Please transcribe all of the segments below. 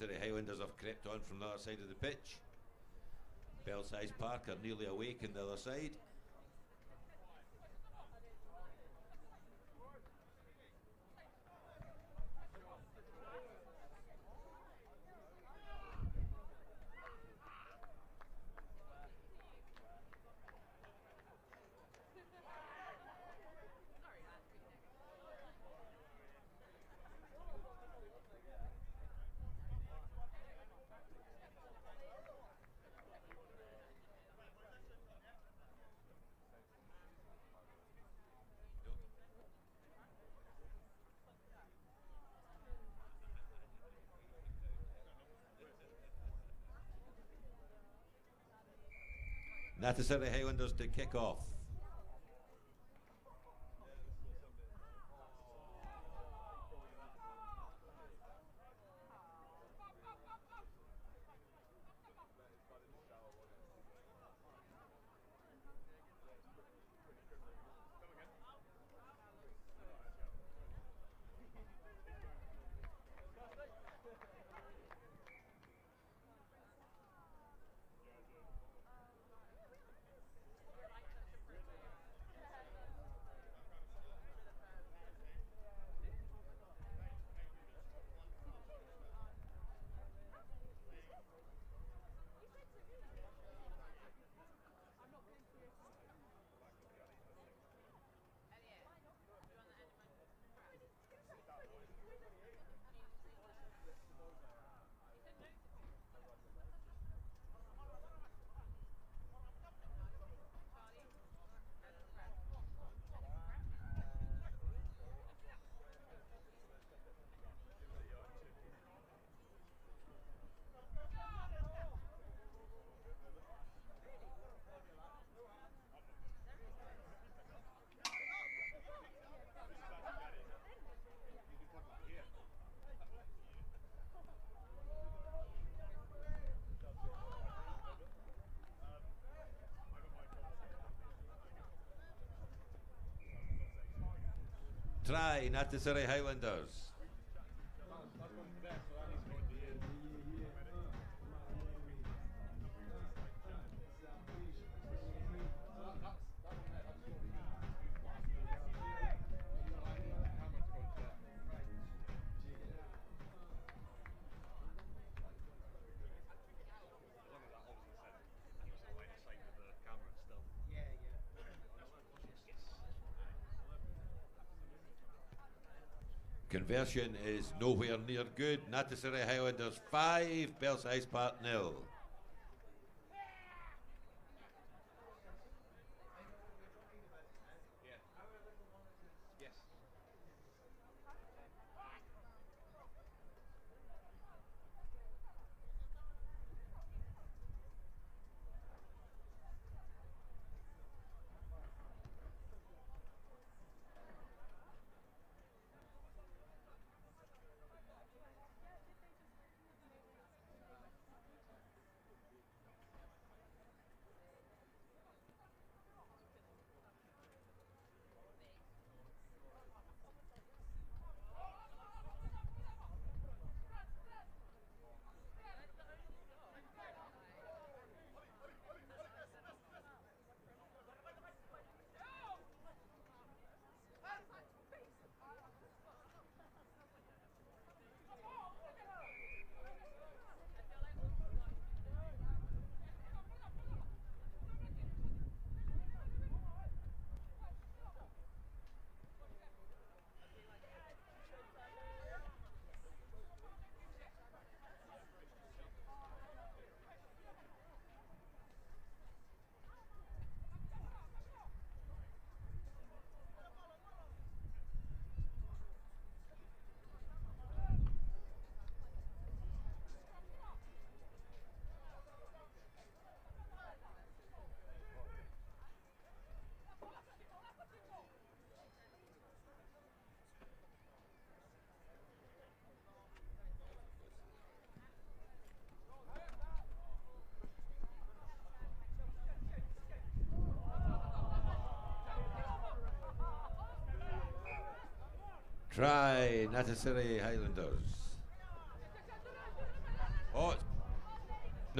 Surrey Highlanders have crept on from the other side of the pitch. Belsize Park are nearly awake on the other side. Surrey Highlanders to kick off. Try Surrey Highlanders. Conversion is nowhere near good. Surrey Highlanders 5, Belsize Park 0. Try Surrey Highlanders.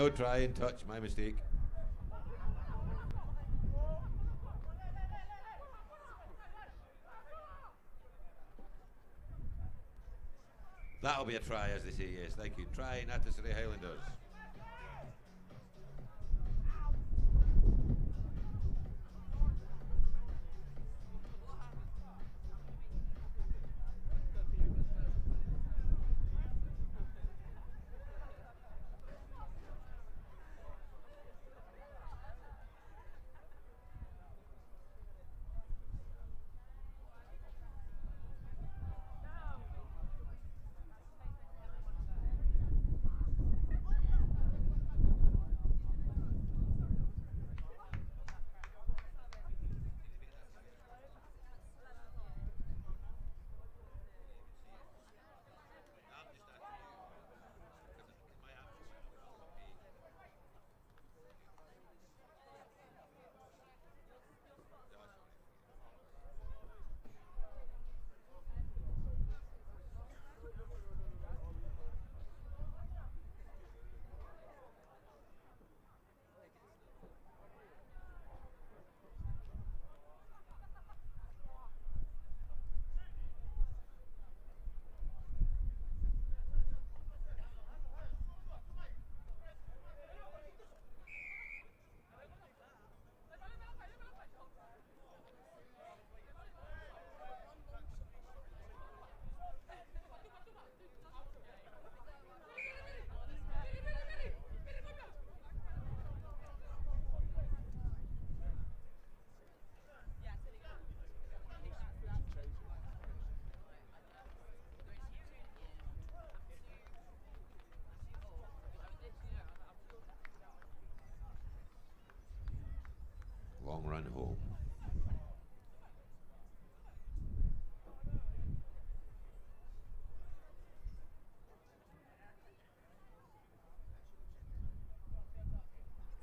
no try in touch, my mistake. That'll be a try, as they say, yes, thank you. Try, Natasari Highlanders. Long run home.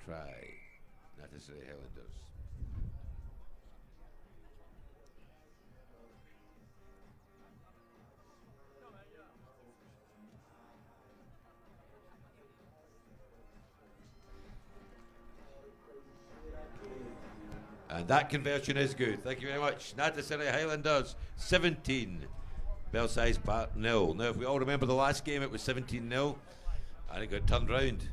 Try, Natasari Highlanders. And that conversion is good. Thank you very much. Natasari Highlanders 17, Belsize Park 0. Now, if we all remember the last game, it was 17-0, and it got turned round.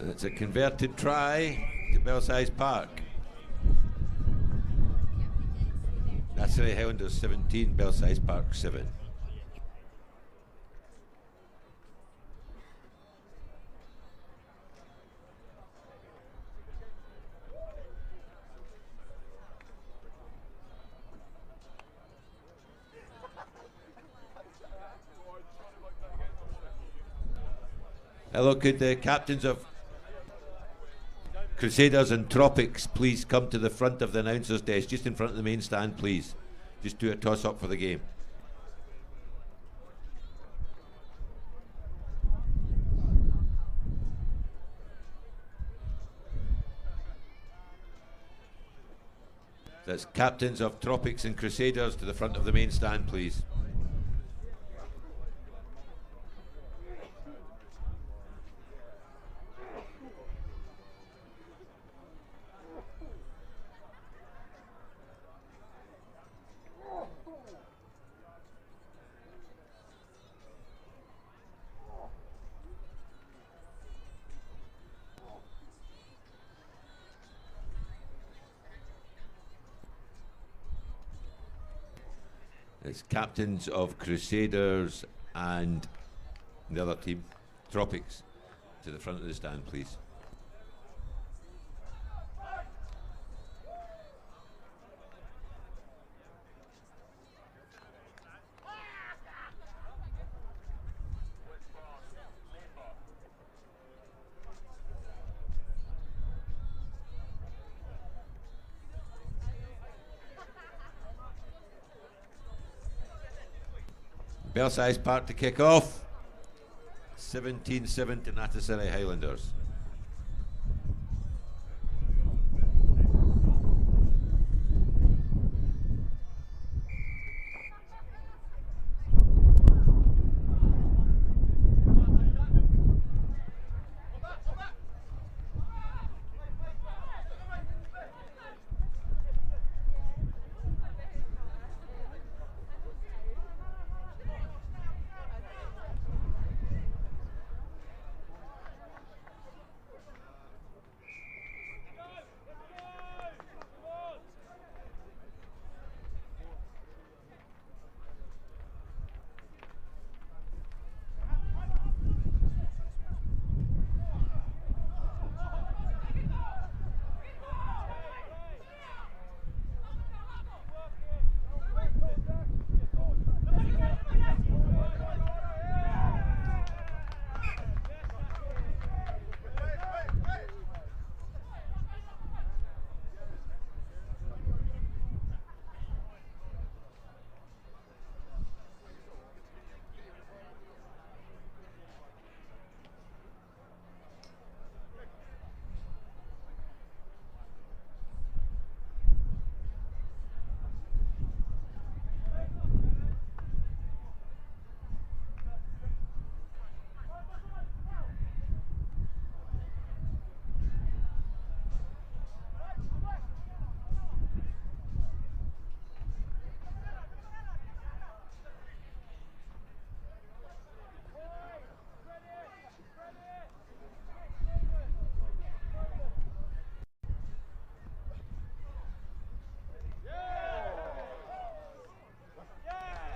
It's a converted try to Belsize Park. Natasari Highlanders 17, Belsize Park 7. Hello, could the captains of Crusaders and Tropics please come to the front of the announcer's desk, just in front of the main stand, please. Just do a toss-up for the game. That's captains of Tropics and Crusaders to the front of the main stand, please. It's captains of Crusaders and the other team, Tropics, to the front of the stand, please. Belsize Park to kick off. 17-7 to Natasiri Highlanders.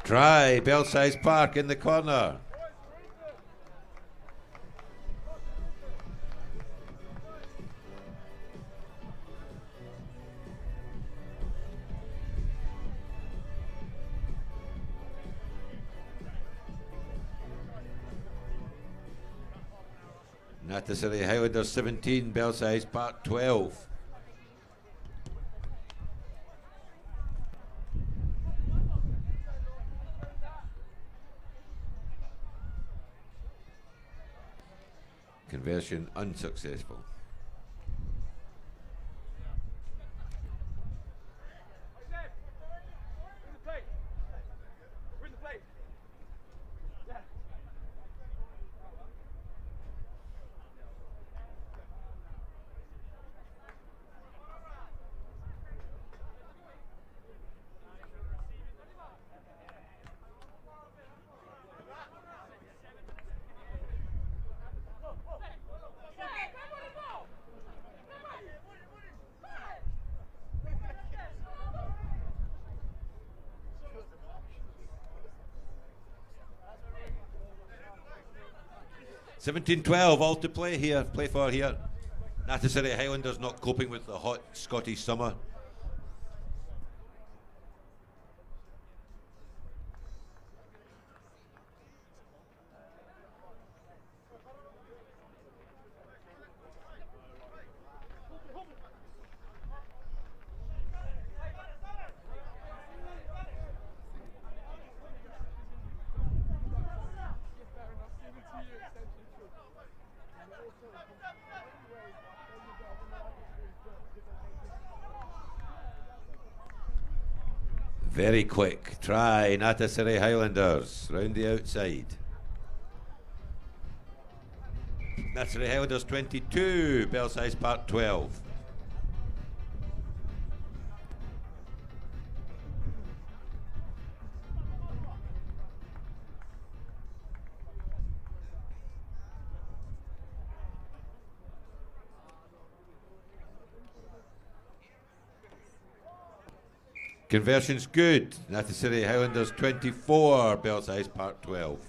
Try, Belsize Park in the corner. Natasiri Highlanders 17, Belsize Park 12. Conversion unsuccessful. $17-12, all to play for here. Natasiri Highlanders not coping with the hot Scottish summer. Very quick try, Natasiri Highlanders, round the outside. Natasiri Highlanders 22, Belsize Park 12. Conversion's good. Natasiri Highlanders 24, Belsize Park 12.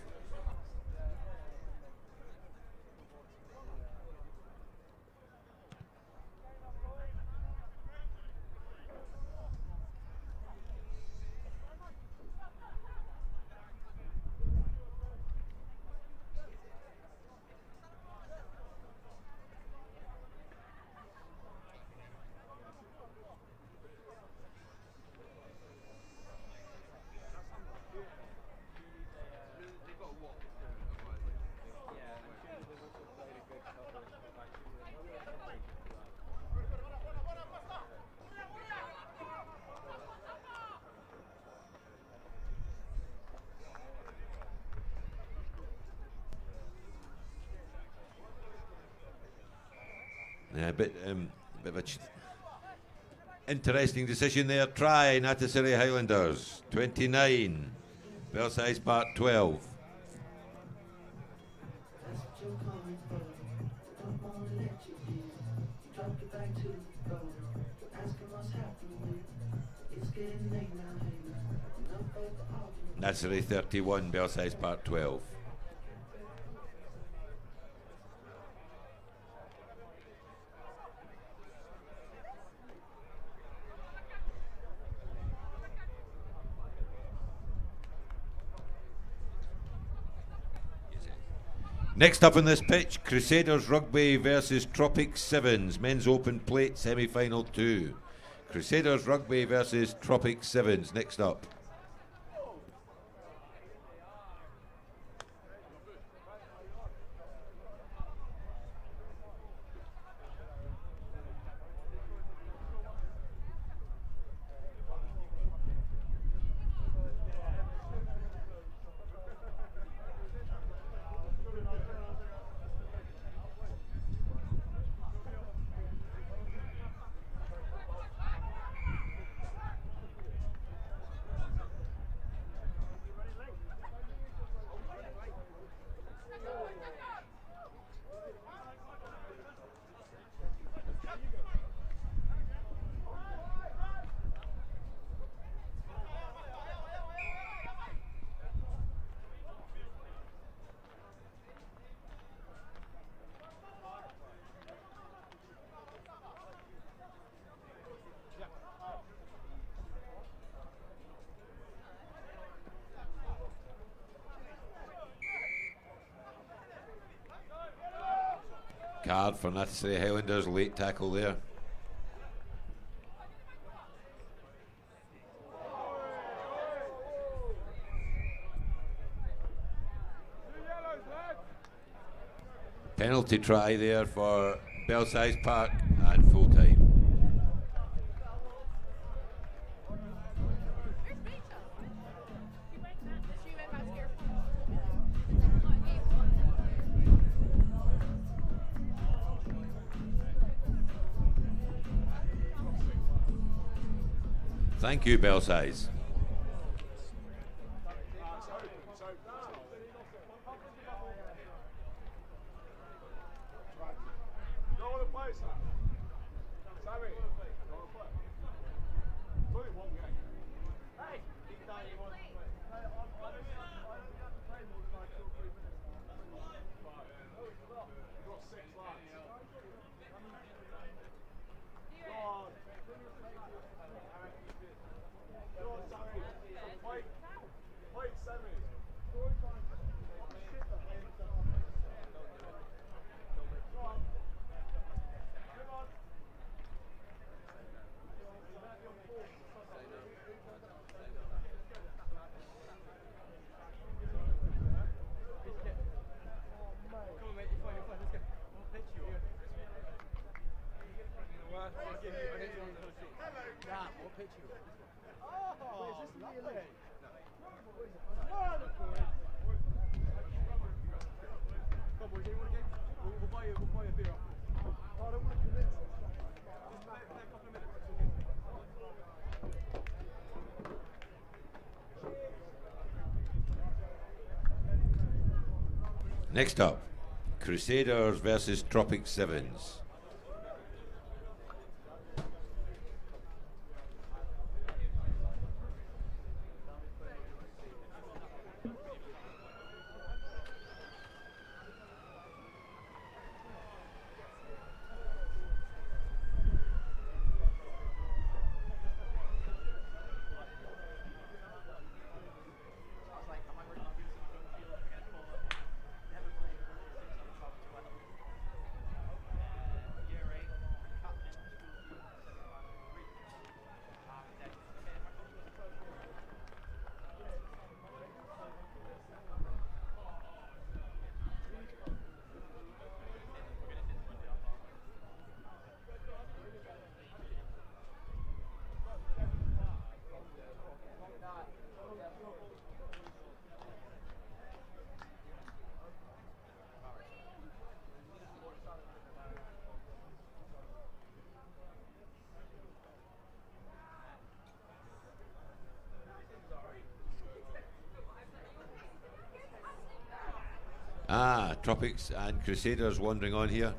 Yeah, bit of a interesting decision there. Try, Natasiri Highlanders 29, Belsize Park 12. Natasiri 31, Belsize Park 12. Next up on this pitch, Crusaders Rugby versus Tropic Sevens, Men's Open Plate Semi-Final 2. Crusaders Rugby versus Tropic Sevens, next up. Card for Natasiri Highlanders, late tackle there. Penalty try there for Belsize Park and full time. Thank you, Belsize. Next up, Crusaders versus Tropic Sevens. Tropics and Crusaders wandering on here.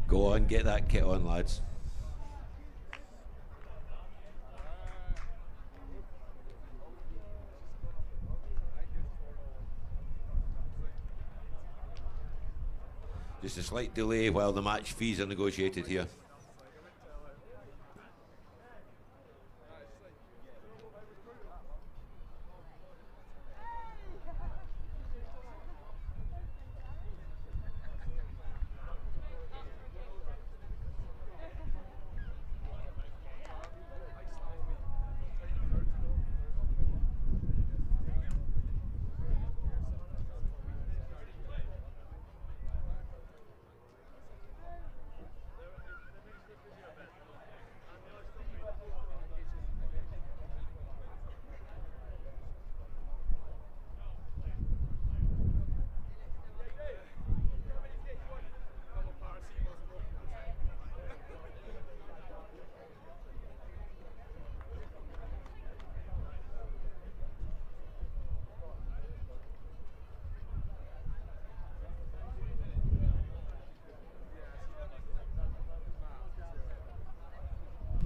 Go on, get that kit on, lads. Just a slight delay while the match fees are negotiated here.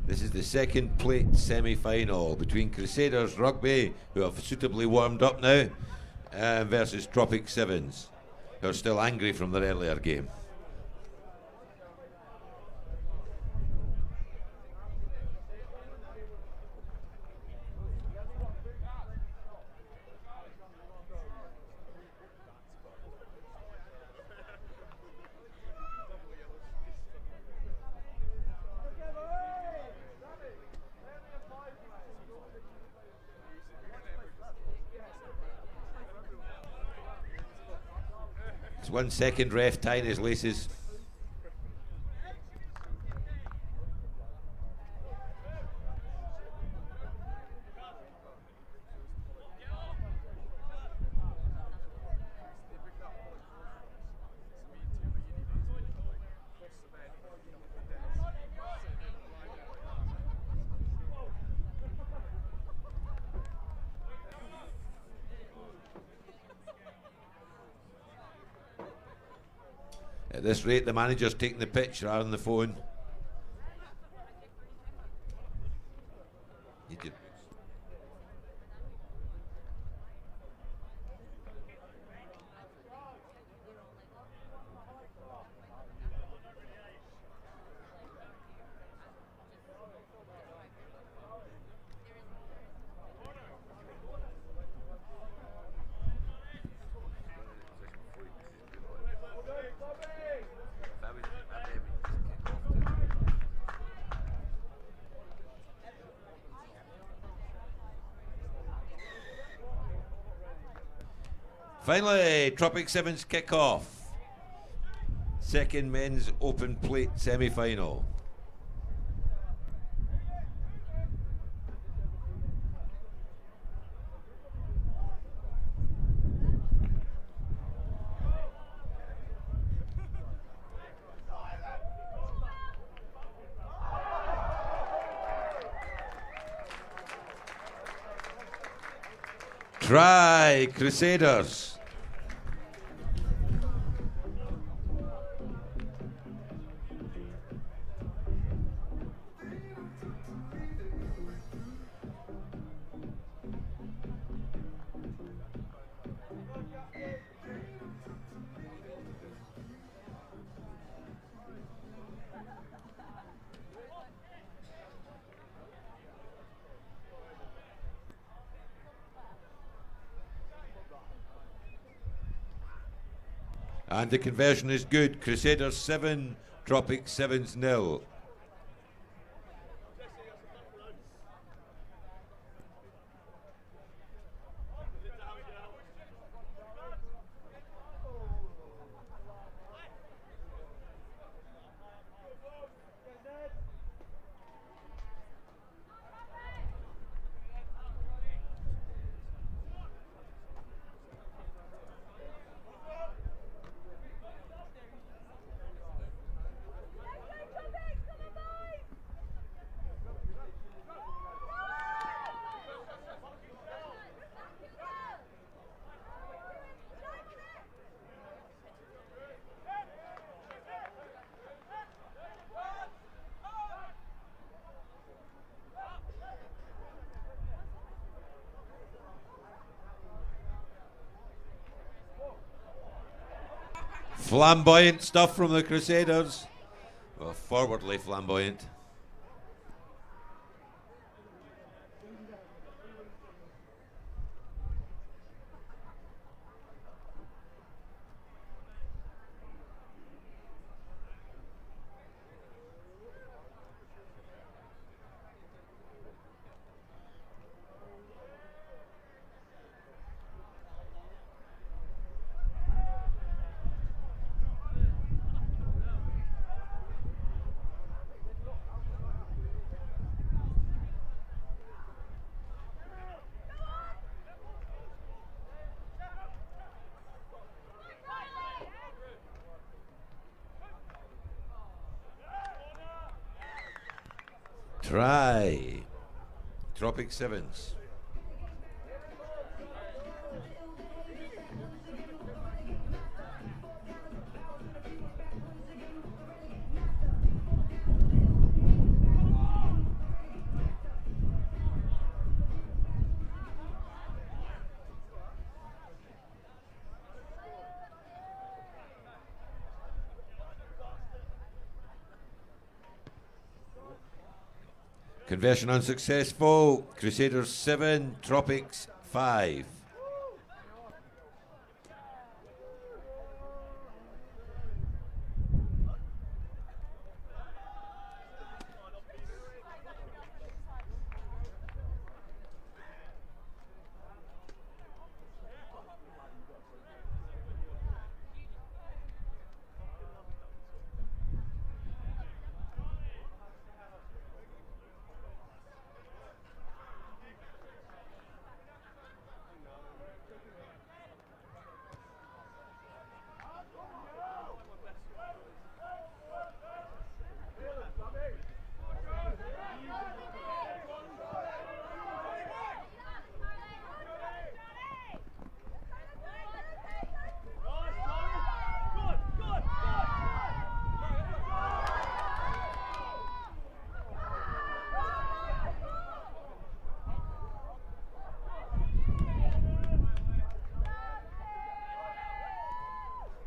This is the second plate semi-final between Crusaders Rugby, who have suitably warmed up now, versus Tropic Sevens, who are still angry from their earlier game. It's 1 second, ref tying his laces. At this rate, the manager's taking the pitch rather than the phone. Finally, Tropic Sevens kick off. Second men's open plate semi-final. Try Crusaders. And the conversion is good. Crusaders 7, Tropic Sevens 0. Flamboyant stuff from the Crusaders. Well, forwardly flamboyant. Try Tropic Sevens. Conversion unsuccessful. Crusaders 7, Tropics 5.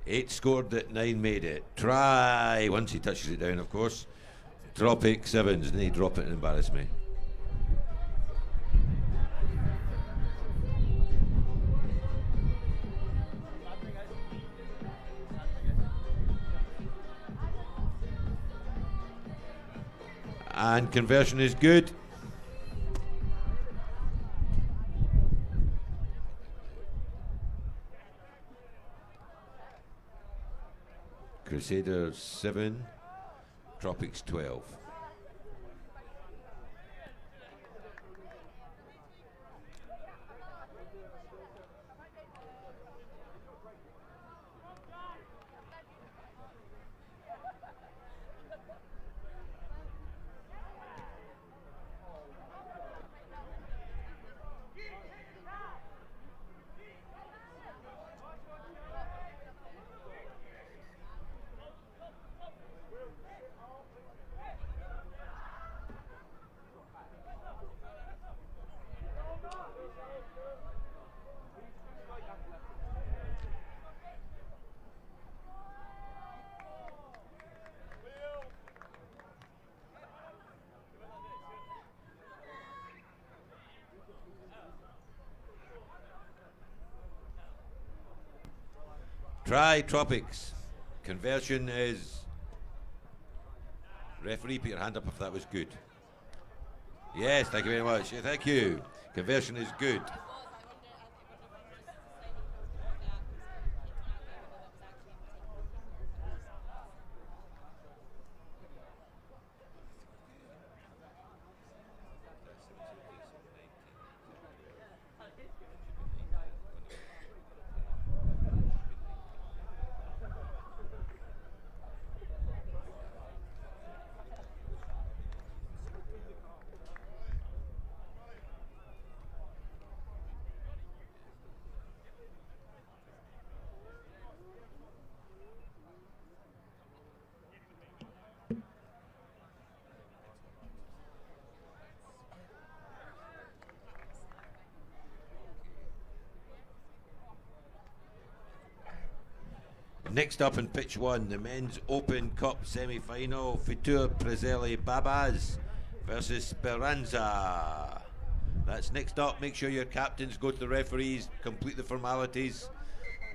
Eight scored it, 9 made it. Try, once he touches it down, of course. Tropic Sevens, and he drop it and embarrass me. And conversion is good. Crusaders 7, Tropics 12. Try Tropics. Conversion is... Referee, put your hand up if that was good. Yes, thank you very much. Yeah, thank you. Conversion is good. Next up in pitch one, the Men's Open Cup semi-final, Futur Prezeli Babas versus Speranza. That's next up. Make sure your captains go to the referees, complete the formalities,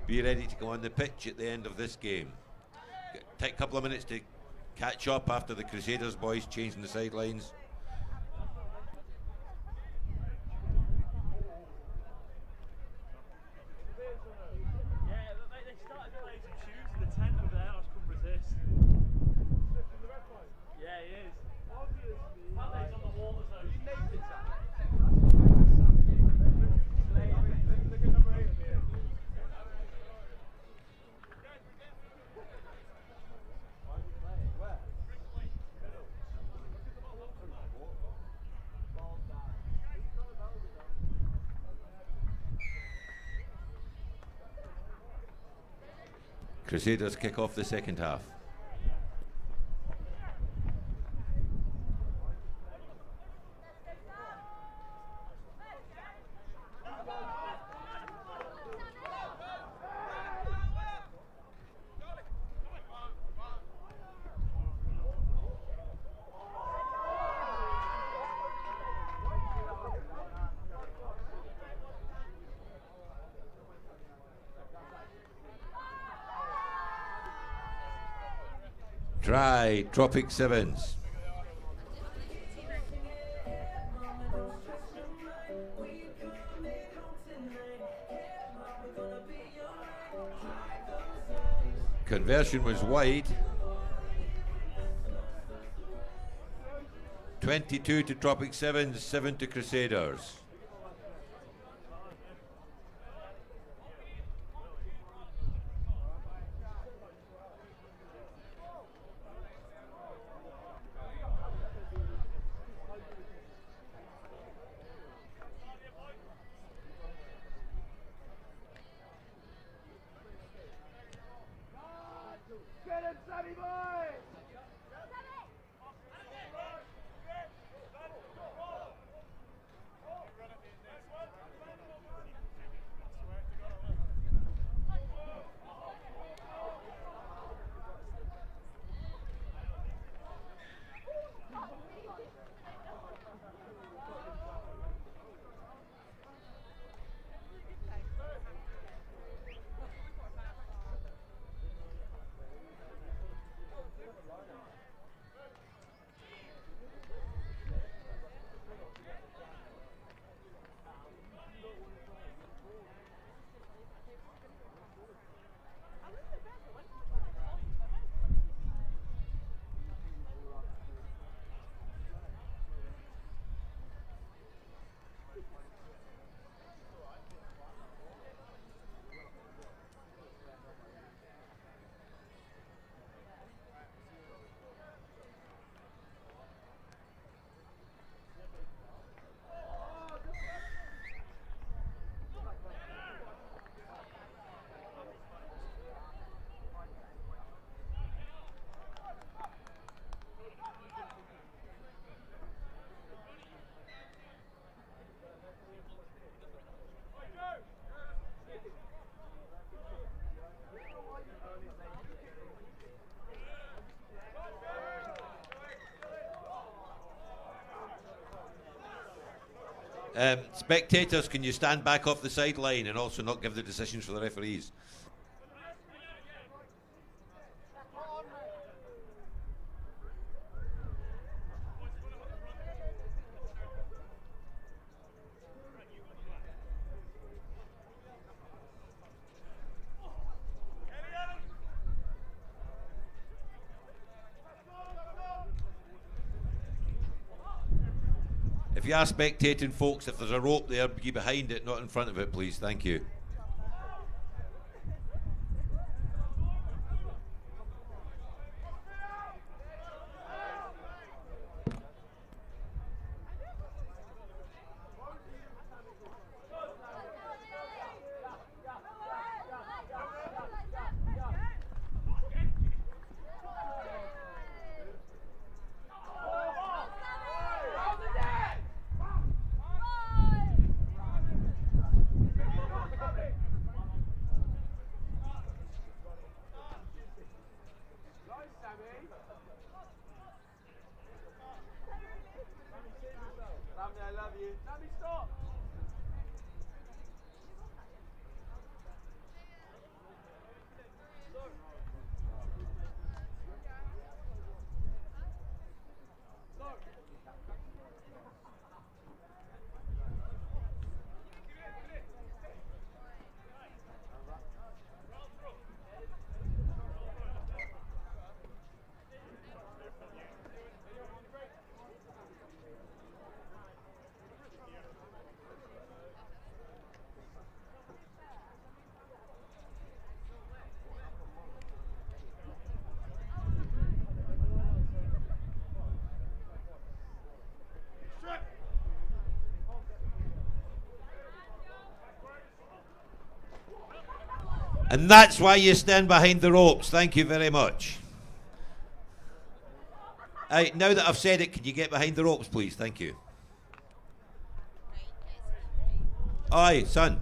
be ready to go on the pitch at the end of this game. Take a couple of minutes to catch up after the Crusaders boys changing the sidelines. Crusaders kick off the second half. Try Tropic Sevens. Conversion was wide. 22 to Tropic Sevens, 7 to Crusaders. Spectators, can you stand back off the sideline and also not give the decisions for the referees? If you are spectating, folks, if there's a rope there, be behind it, not in front of it, please. Thank you. And that's why you stand behind the ropes. Thank you very much. Now that I've said it, can you get behind the ropes, please? Thank you. Aye, son.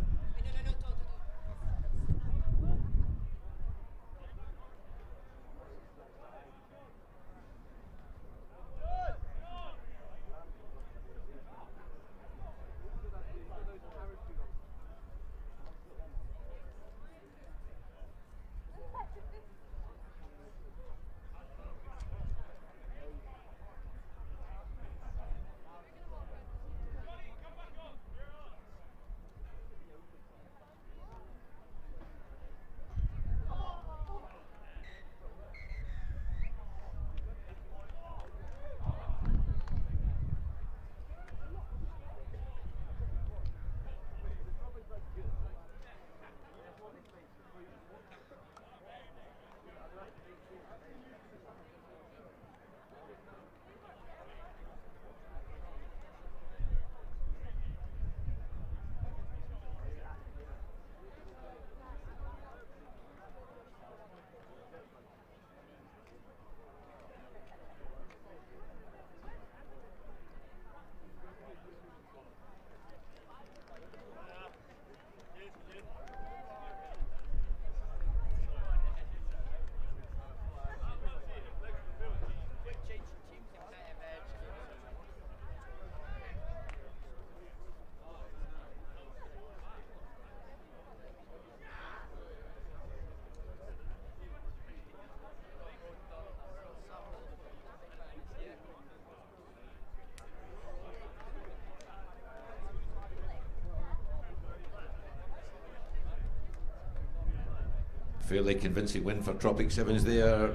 Fairly convincing win for Tropic Sevens there.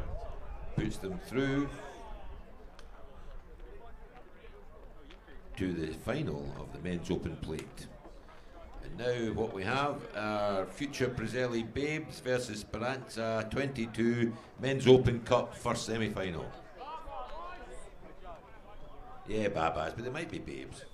Puts them through to the final of the Men's Open Plate. And now what we have are Future Prezzelli Babes versus Speranza 22 Men's Open Cup first semi-final. Yeah, Babas, but they might be babes.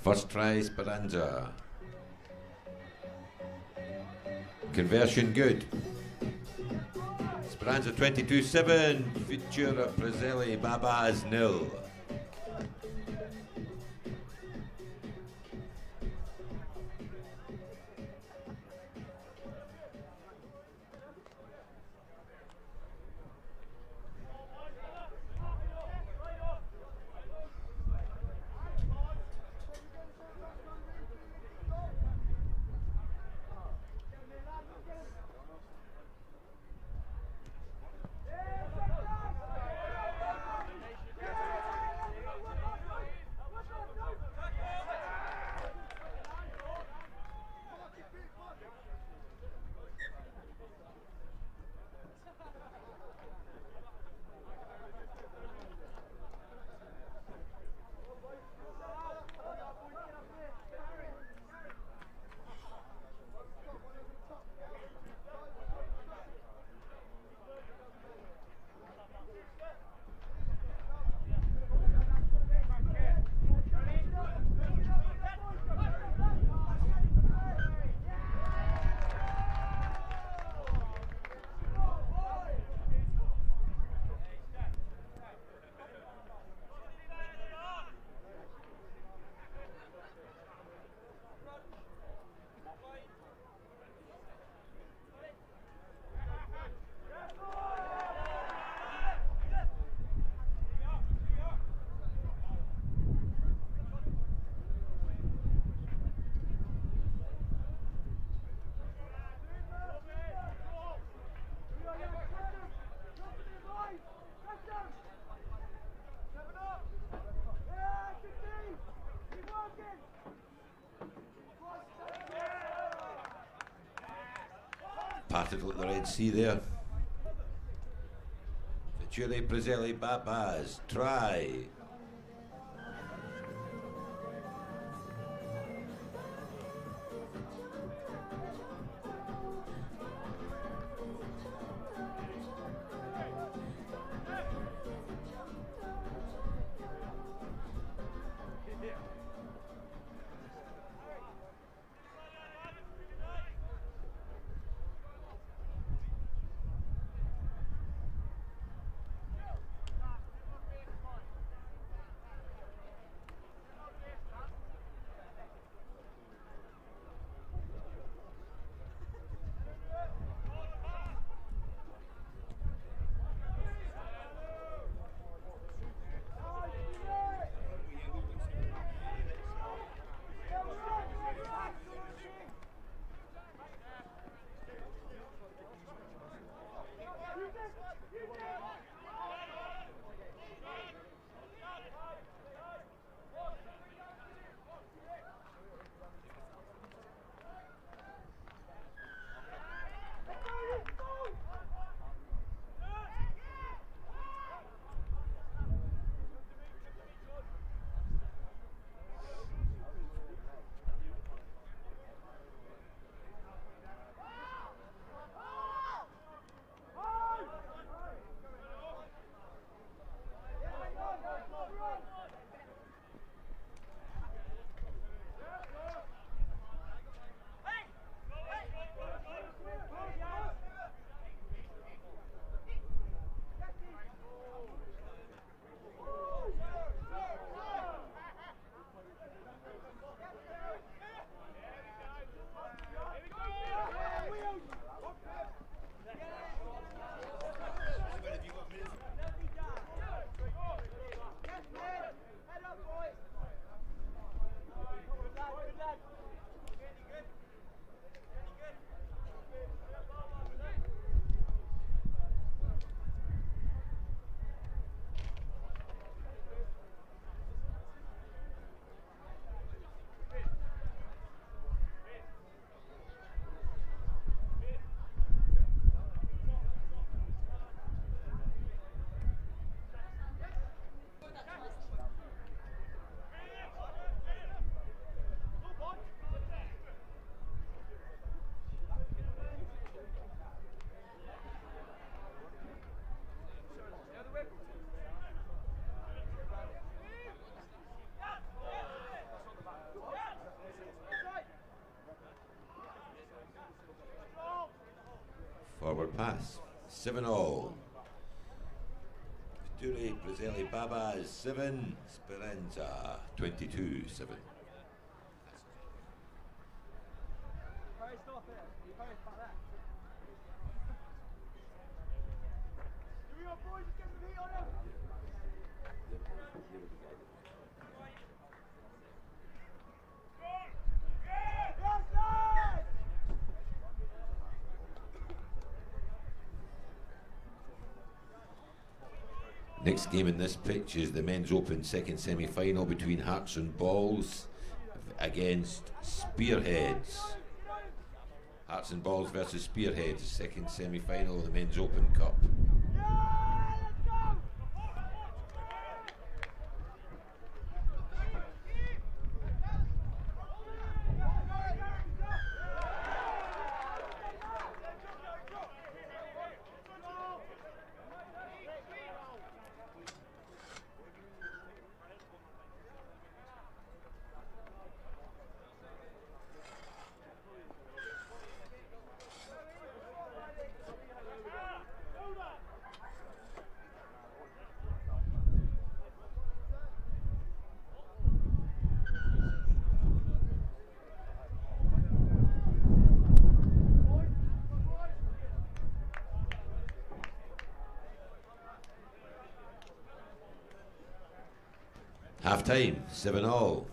First try, Speranza. Conversion good. Speranza 22-7. Futura Prezeli Babas 0. Parted at the Red Sea there. Futura Prezeli Babas. Try. Forward pass. 7-all. Duri, Brazili, Babas, 7. Speranza, 22-7. Next game in this pitch is the Men's Open second semi-final between Hearts and Balls against Spearheads. Hearts and Balls versus Spearheads, second semi-final of the Men's Open Cup. Half time, 7-all.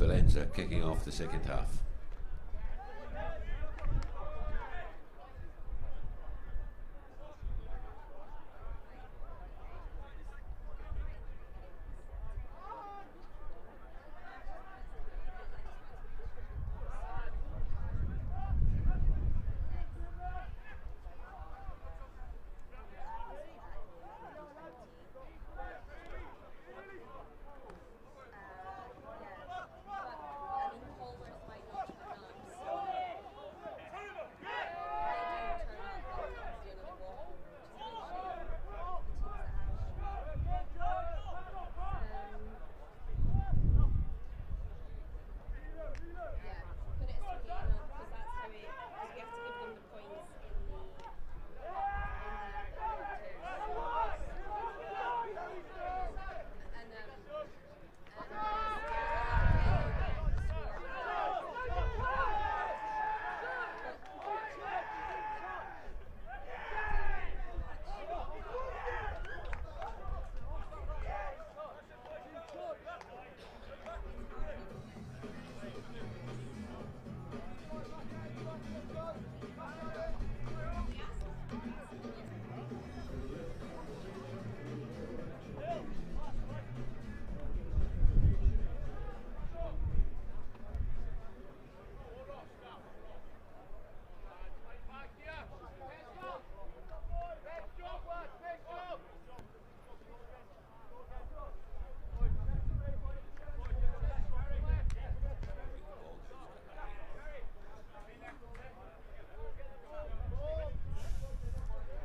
Speranza kicking off the second half.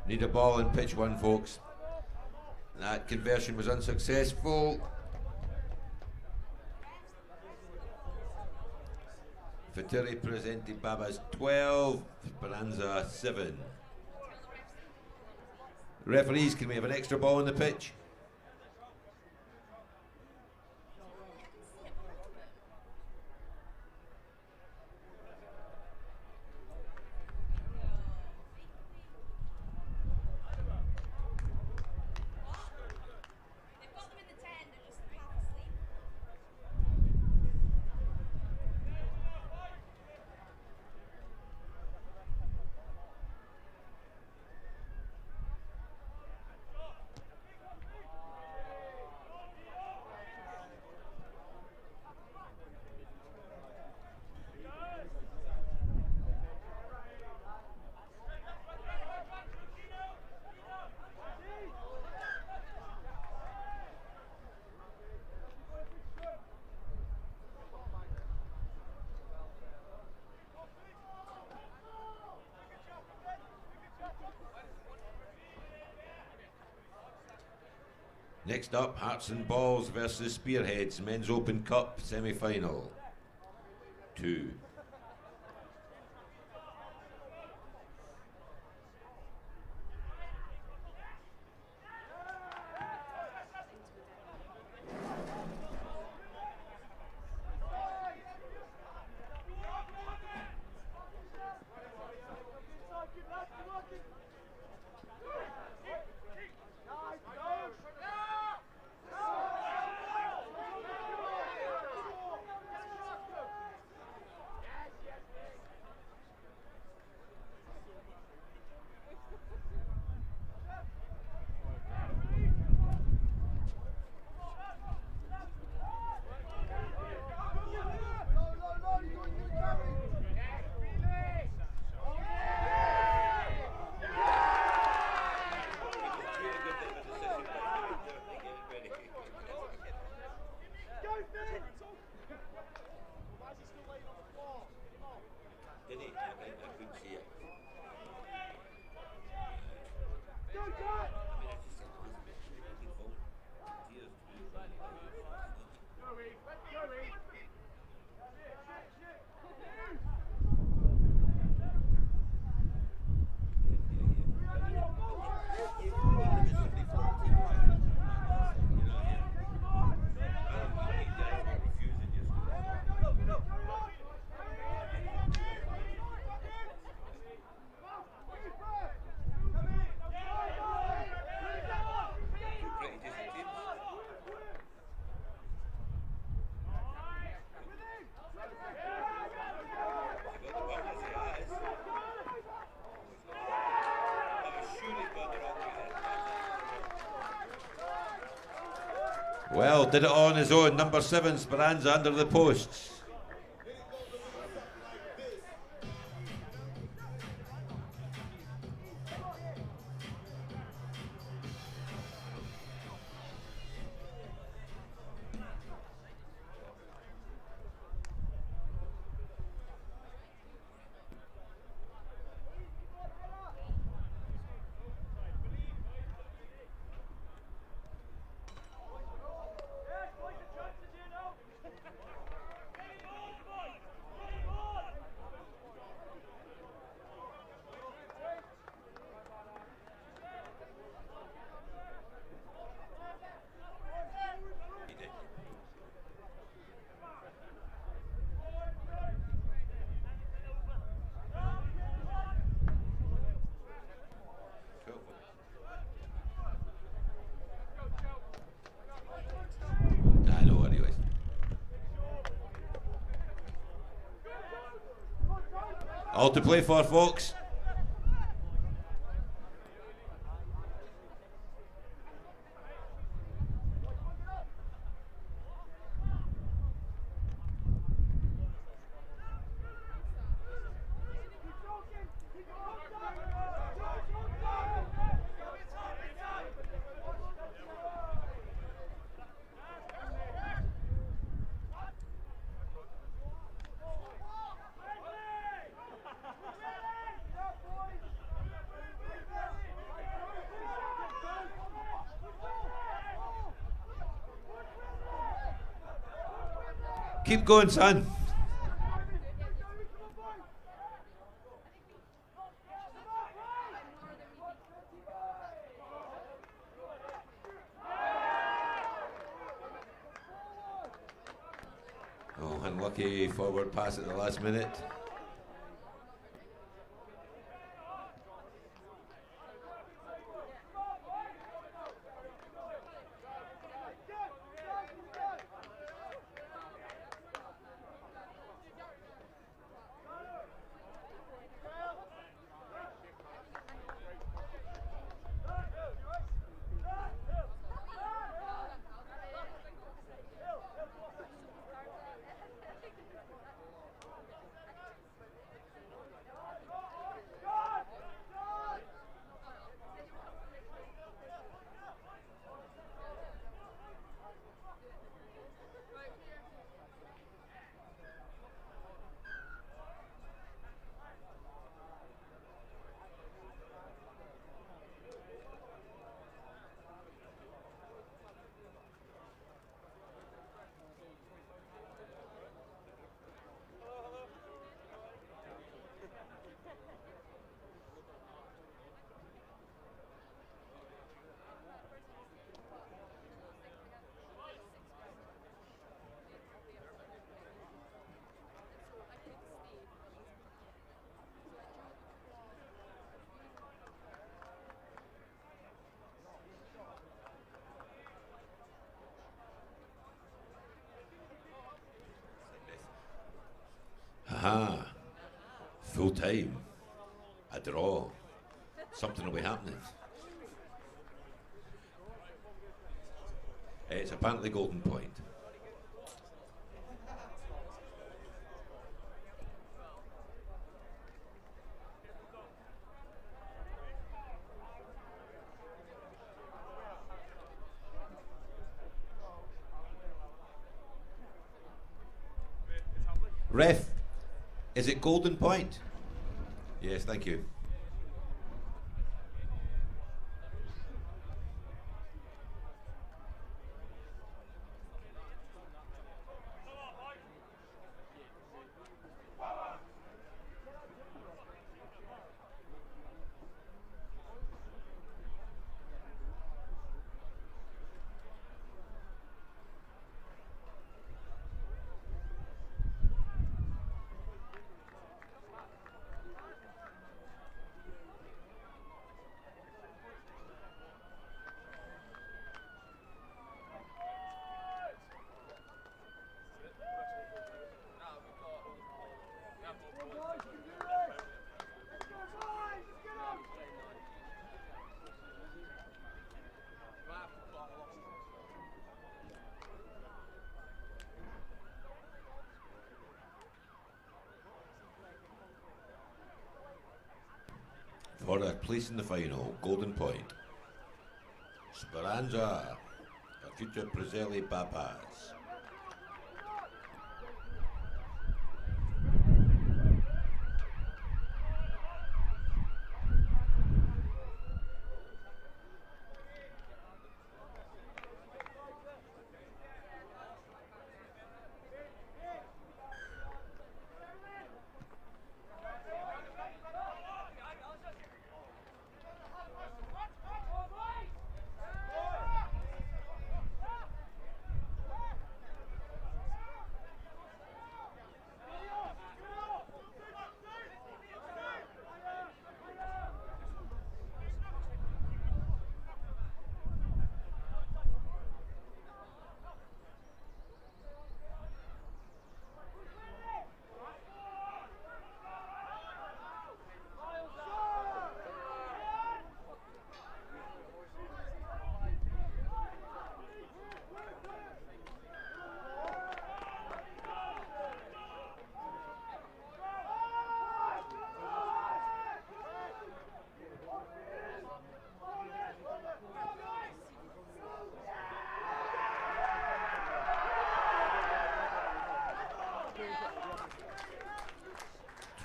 Need a ball in pitch one, folks. That conversion was unsuccessful. Fatiri presented Babas 12, Speranza 7. Referees, can we have an extra ball on the pitch? Next up, Hearts and Balls versus Spearheads, Men's Open Cup semi-final. 2. Well, did it all on his own. Number 7, Speranza, under the posts. All to play for, folks. Keep going, son. Oh, unlucky forward pass at the last minute. Aha. Full time. A draw. Something will be happening. It's apparently Golden Point. Ref, is it Golden Point? Yes, thank you. For a place in the final, Golden Point, Speranza, a future Prezeli Babas.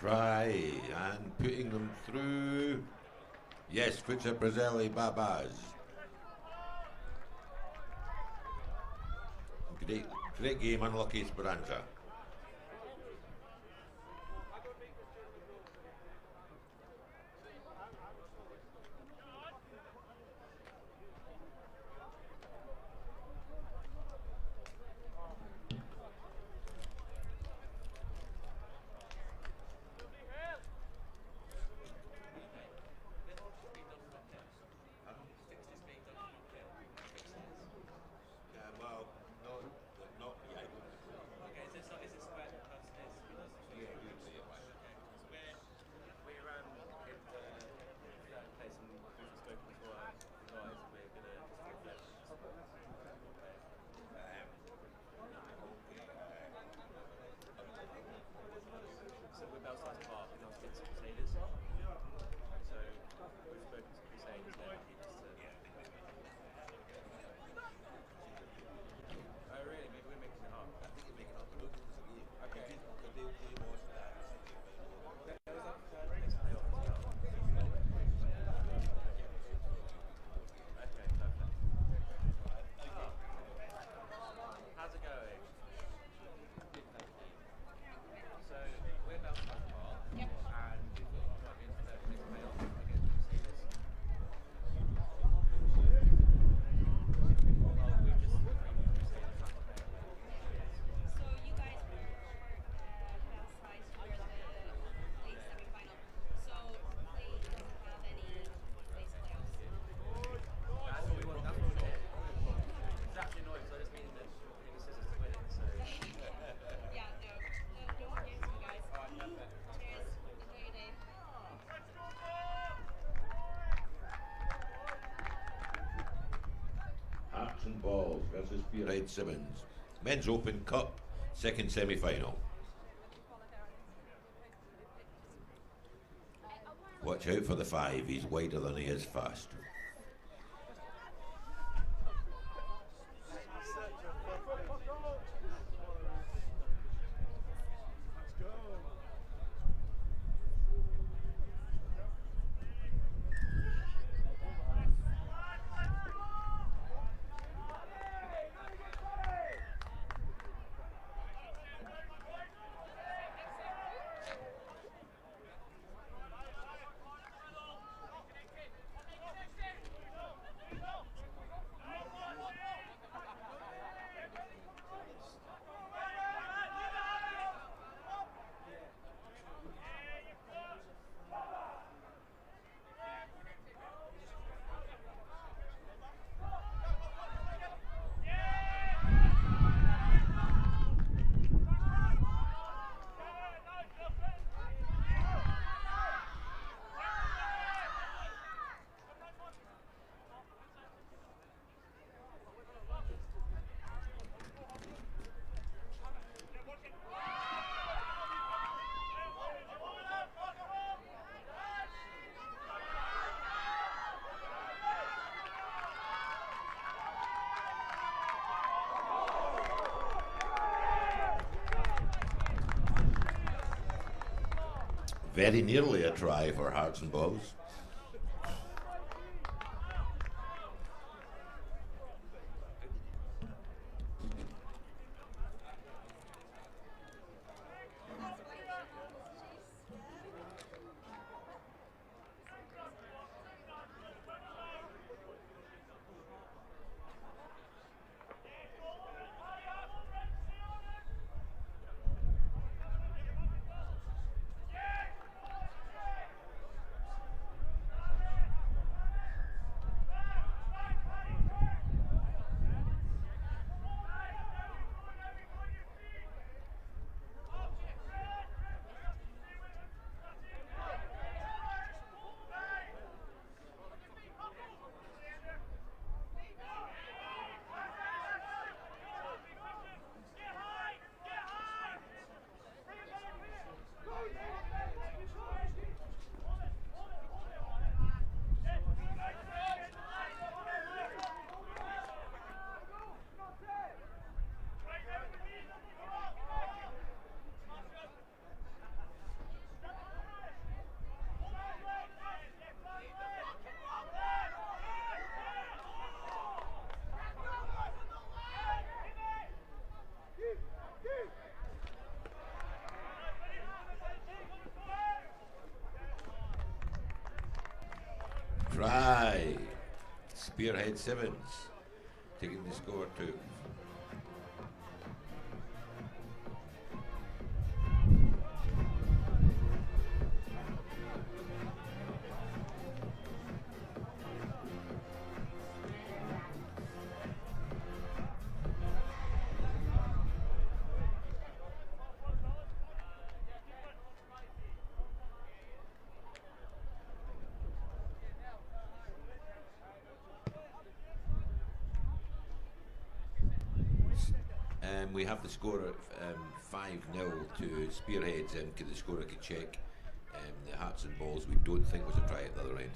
Try and putting them through. Yes, future Prezeli Babas. Great. Great game, unlucky Esperanza. Hearts and Balls versus Spearhead Simmons. Men's Open Cup, second semi-final. Watch out for the 5, he's wider than he is fast. Very nearly a try for Hearts and Balls. try. Spearhead Sevens taking the score to. We have the score of 5-0 to Spearheads. Could the scorer could check the Hearts and Balls. We don't think was a try at the other end.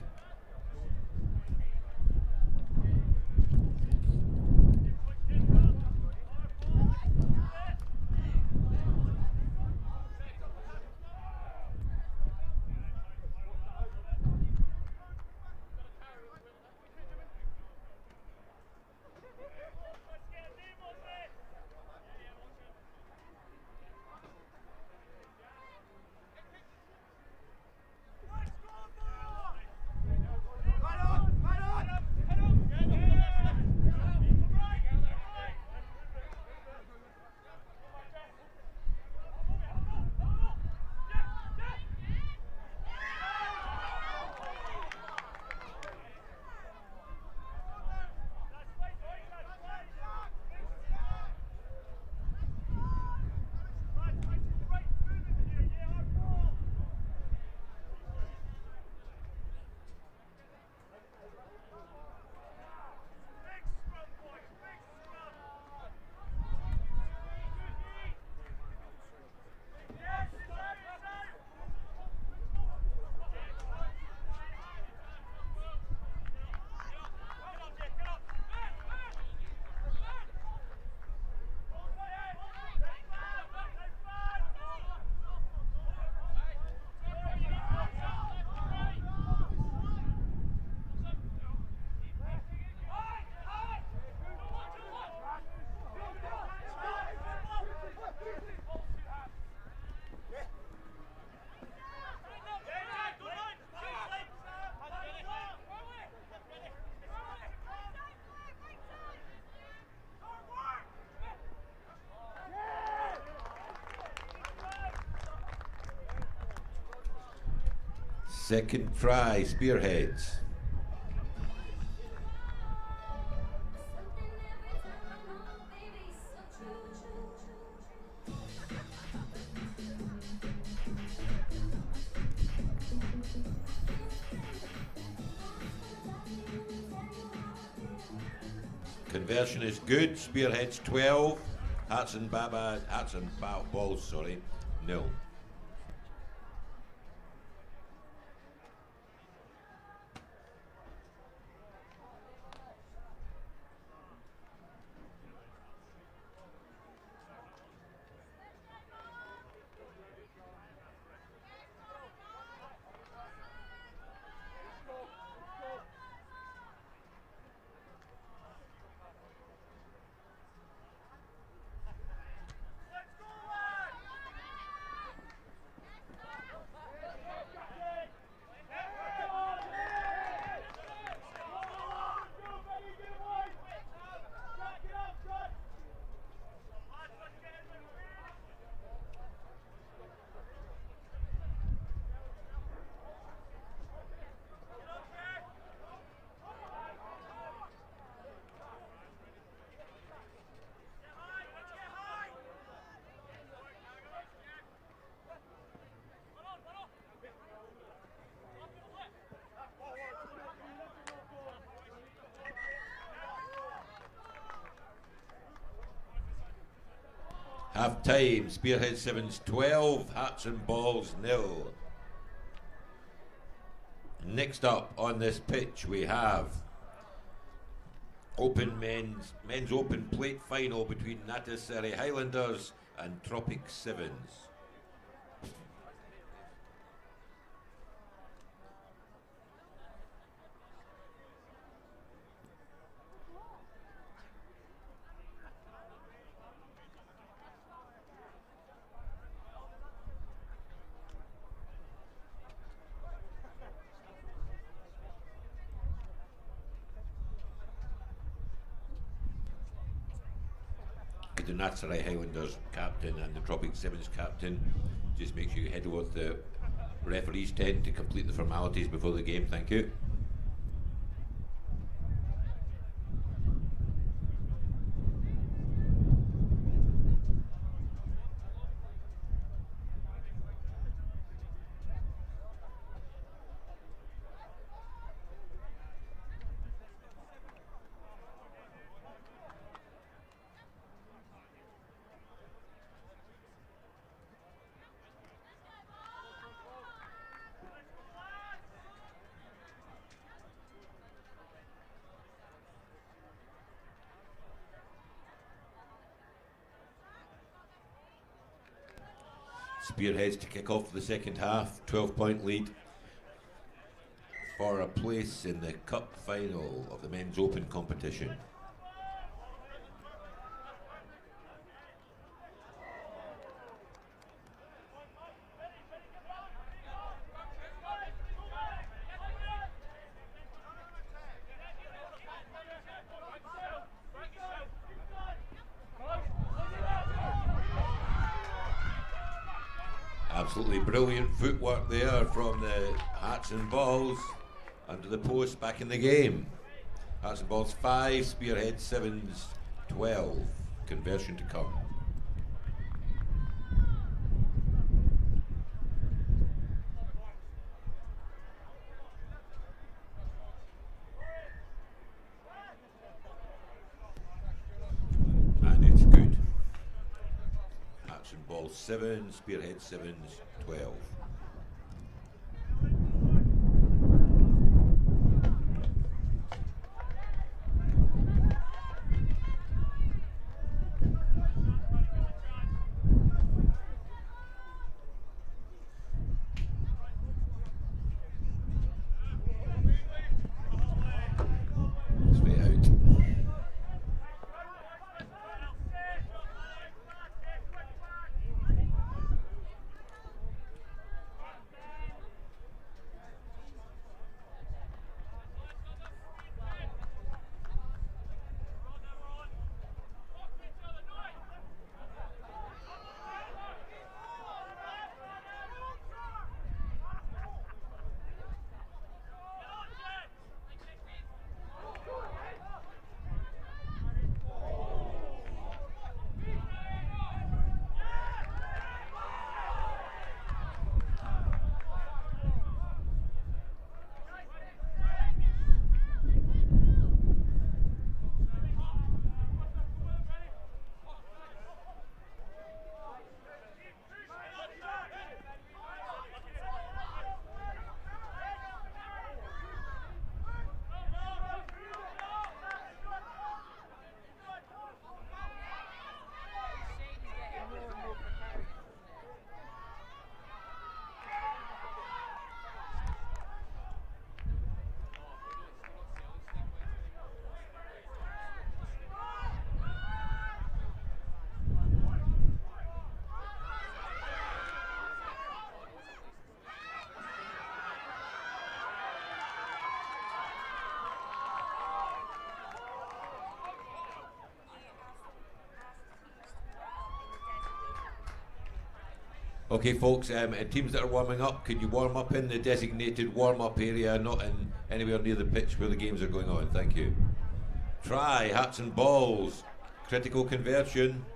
Second try, Spearheads. Conversion is good. Spearheads 12. Hearts and Balls, nil. Half time, Spearhead Sevens 12, Hearts and Balls nil. Next up on this pitch we have men's open plate final between Natas Surrey Highlanders and Tropic Sevens. the Natsarai Highlanders captain and the Tropic Sevens captain. Just make sure you head over to the referee's tent to complete the formalities before the game. Thank you. Spearheads to kick off the second half, 12-point lead for a place in the cup final of the men's open competition. Absolutely brilliant footwork there from the Hats and Balls under the post, back in the game. Hats and Balls 5, Spearhead Sevens 12. Conversion to come. And it's good. Hats and Balls 7, Spearhead Sevens 12. Straight out. Okay, folks, teams that are warming up, could you warm up in the designated warm-up area, not in anywhere near the pitch where the games are going on? Thank you. Try, Hats and Balls, critical conversion.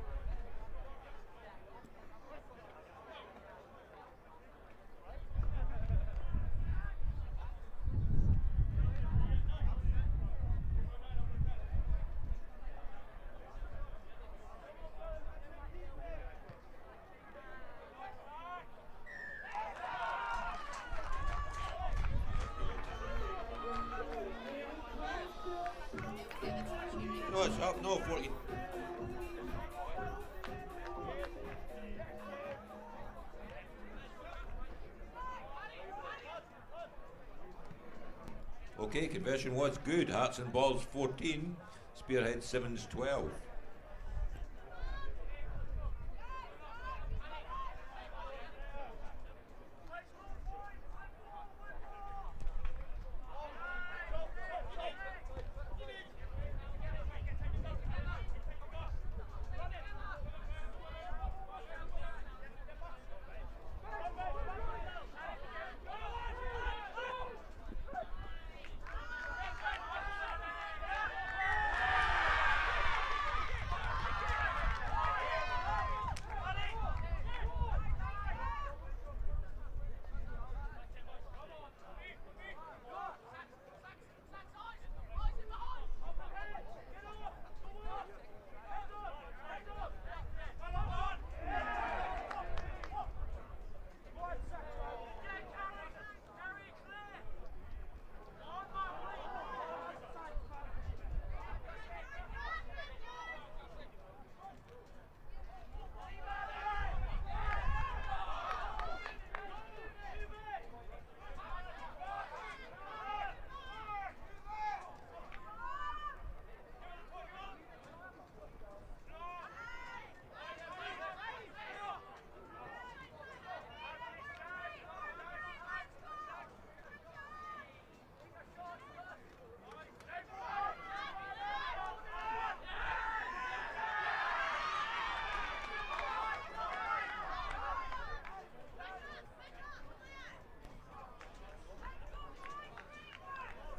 No, it's up, no, 40. Okay, conversion was good. Hats and Balls 14, Spearhead Sevens 12.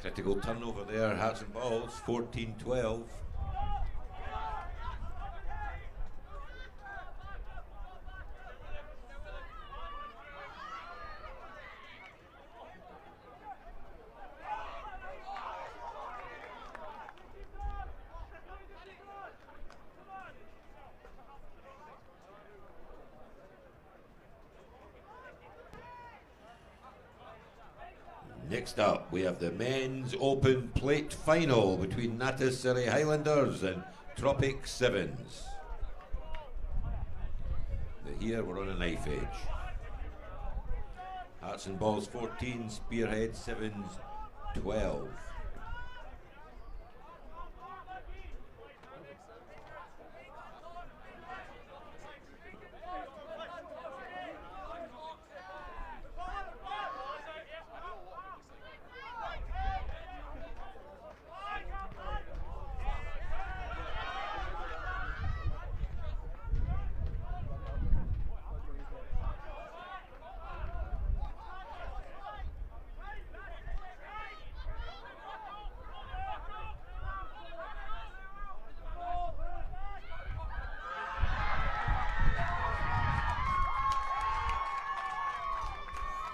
Critical turnover there, Hearts and Balls, 14-12. Next up, we have the men's open plate final between Natas Surrey Highlanders and Tropic Sevens. Here we're on a knife edge. Hearts and Balls 14, Spearhead Sevens 12.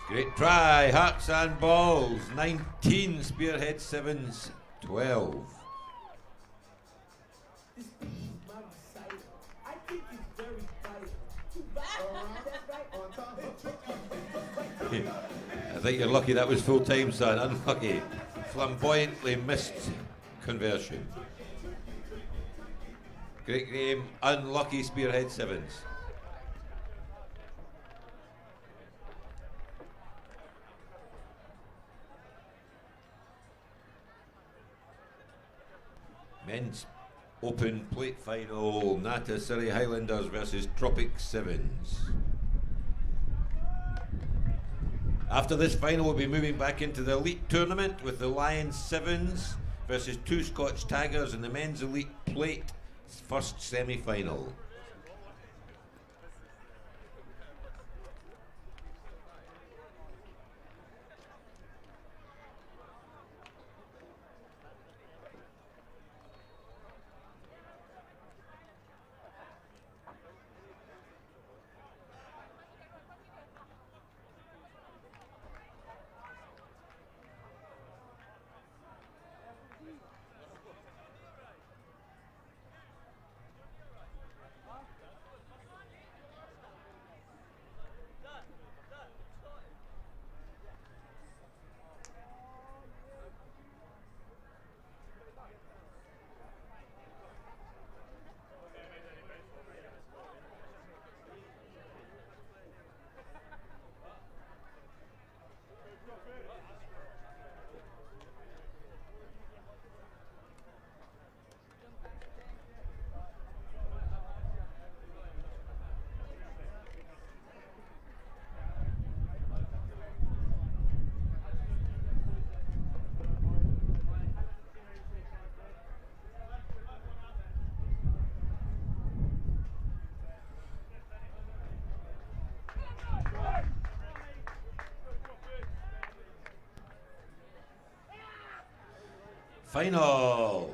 Great try, Hearts and Balls, 19, Spearhead Sevens, 12. I think you're lucky that was full time, son. Unlucky. Flamboyantly missed conversion. Great game, unlucky Spearhead Sevens. Men's open plate final, Natas Surrey Highlanders versus Tropic Sevens. After this final, we'll be moving back into the elite tournament with the Lions Sevens versus two Scotch Taggers in the men's elite plate first semi-final. Final.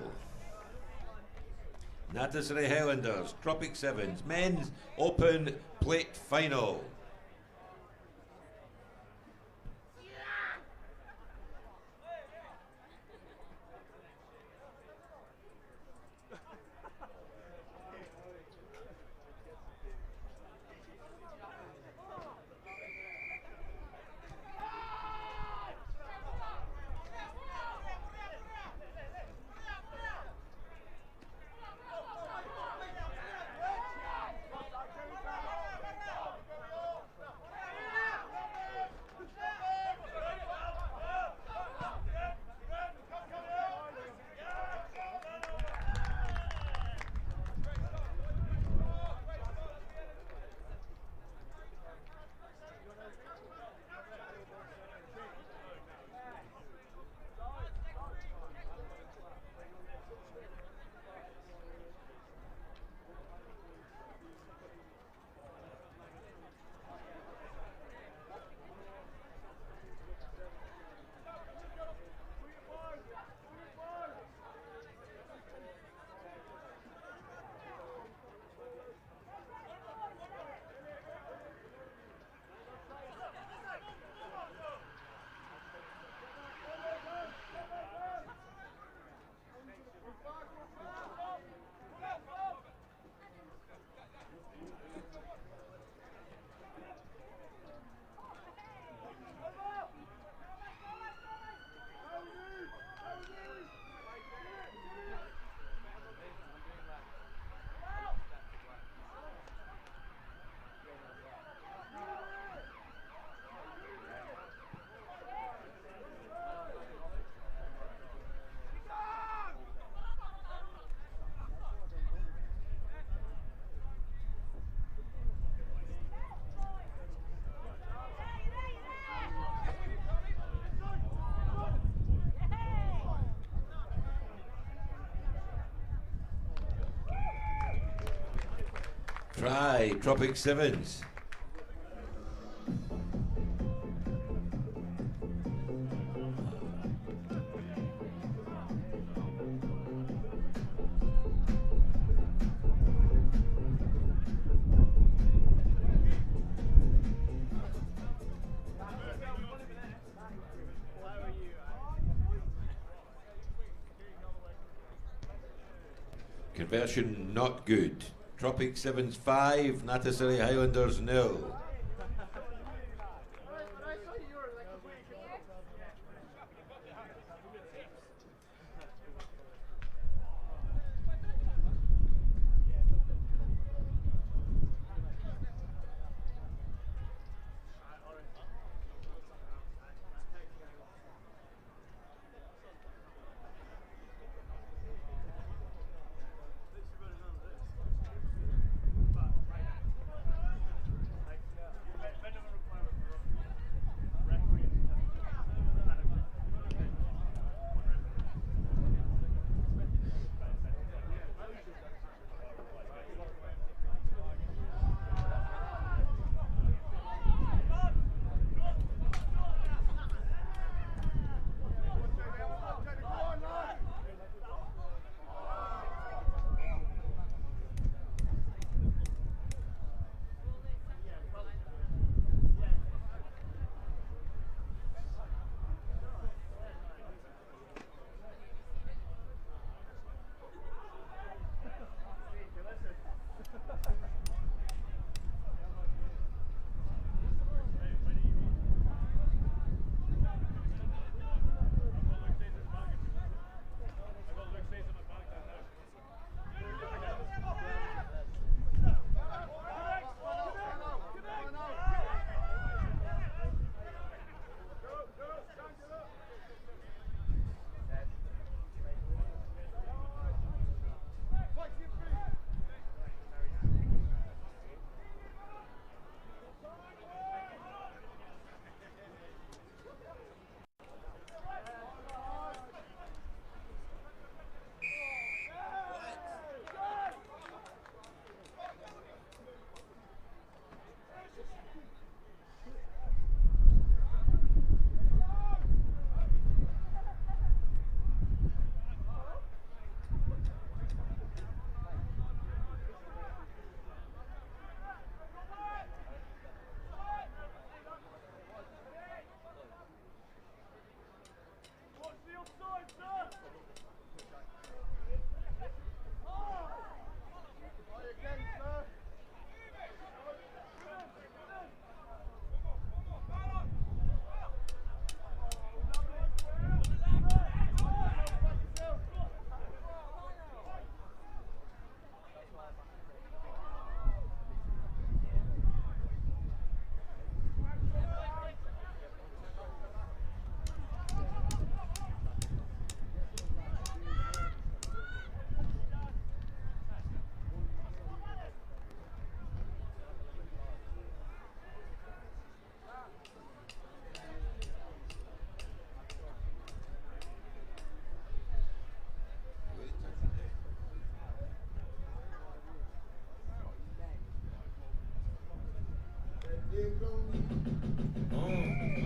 Natas Surrey Highlanders, Tropic Sevens, men's open plate final. Try Tropic Sevens. Conversion not good. Tropic Sevens 5, Natasari Highlanders 0.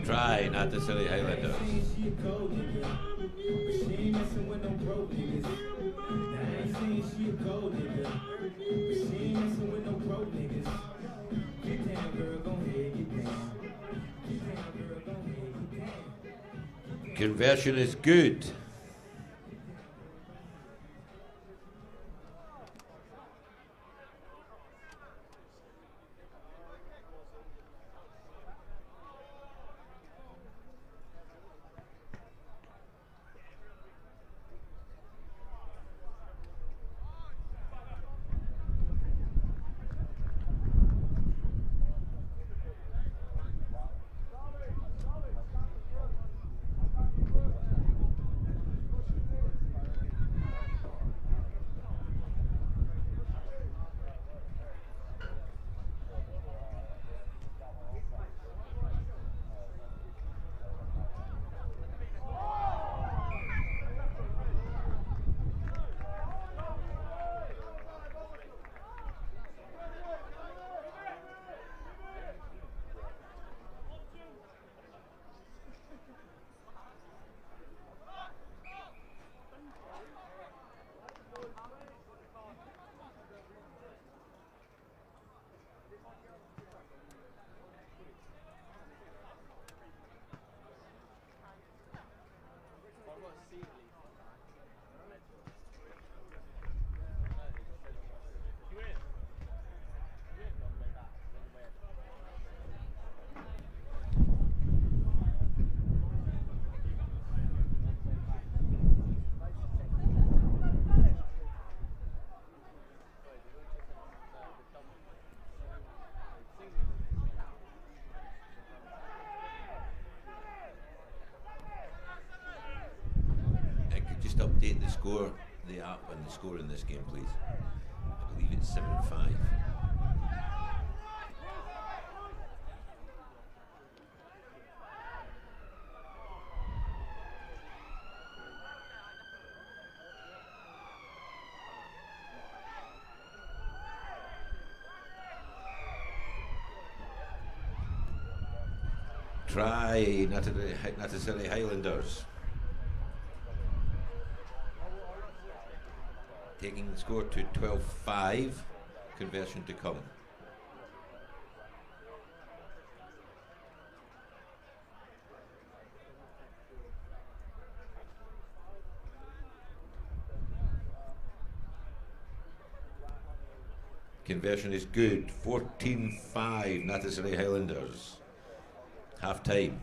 Try Natasari Highlanders. Conversion is good. just update the score, the app, and the score in this game, please. I believe it's 7-5. Try Natasiri Highlanders. Taking the score to 12-5. Conversion to come. Conversion is good. 14-5. Natasiri Highlanders. Half time.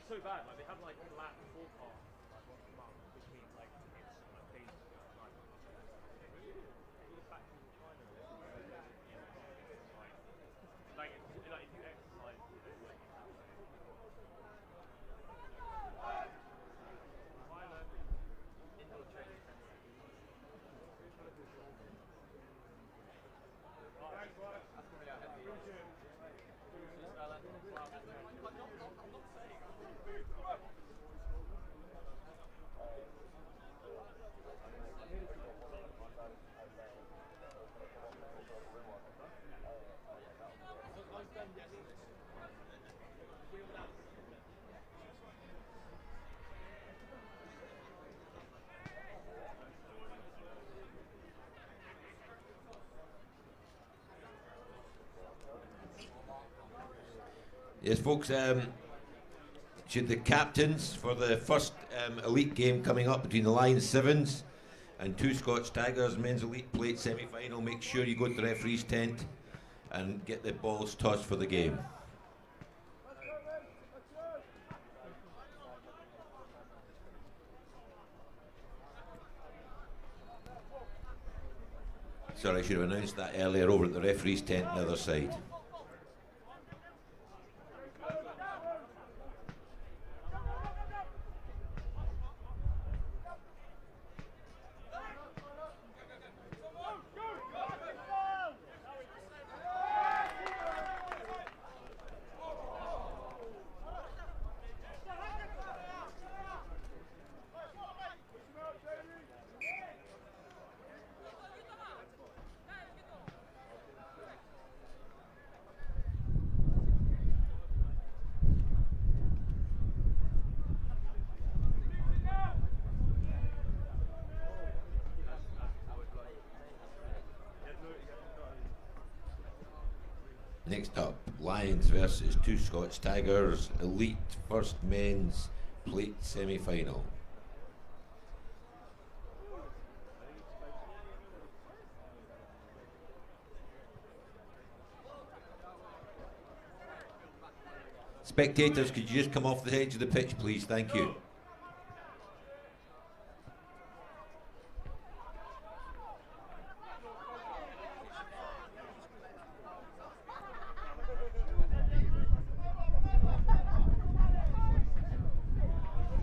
So bad, like they have like black forecast like once a month, which means like it's like days like back to China like if you exercise, you know, like Thailand indoor training center. Yes, folks, should the captains for the first elite game coming up between the Lions Sevens and two Scotch Tigers men's elite plate semi-final, make sure you go to the referee's tent and get the balls tossed for the game. Sorry, I should have announced that earlier over at the referee's tent on the other side. Next up, Lions versus two Scotch Tigers, elite first men's plate semi-final. Spectators, could you just come off the edge of the pitch, please? Thank you.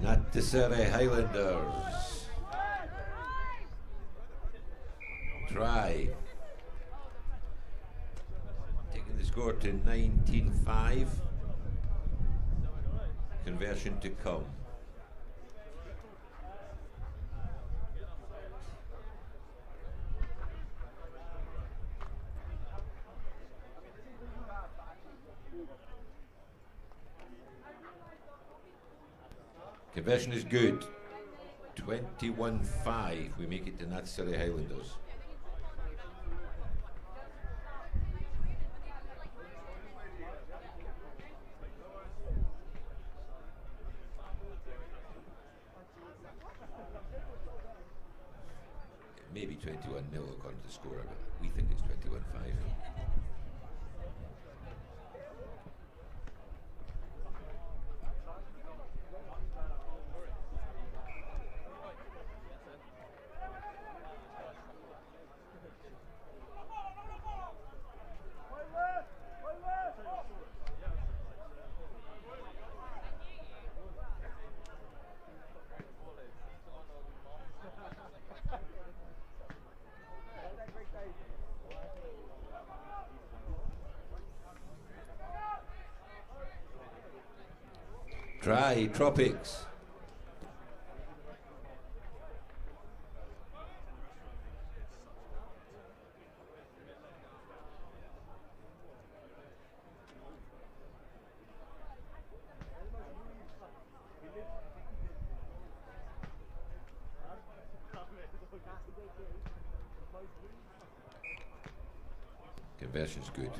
Natasiri Highlanders. Try. Taking the score to 19-5. Conversion to come. Conversion is good. 21-5. We make it to Natsuri Highlanders. Maybe 21-0 according to the score, but we think it's 21-5. Try Tropics. Conversion's good.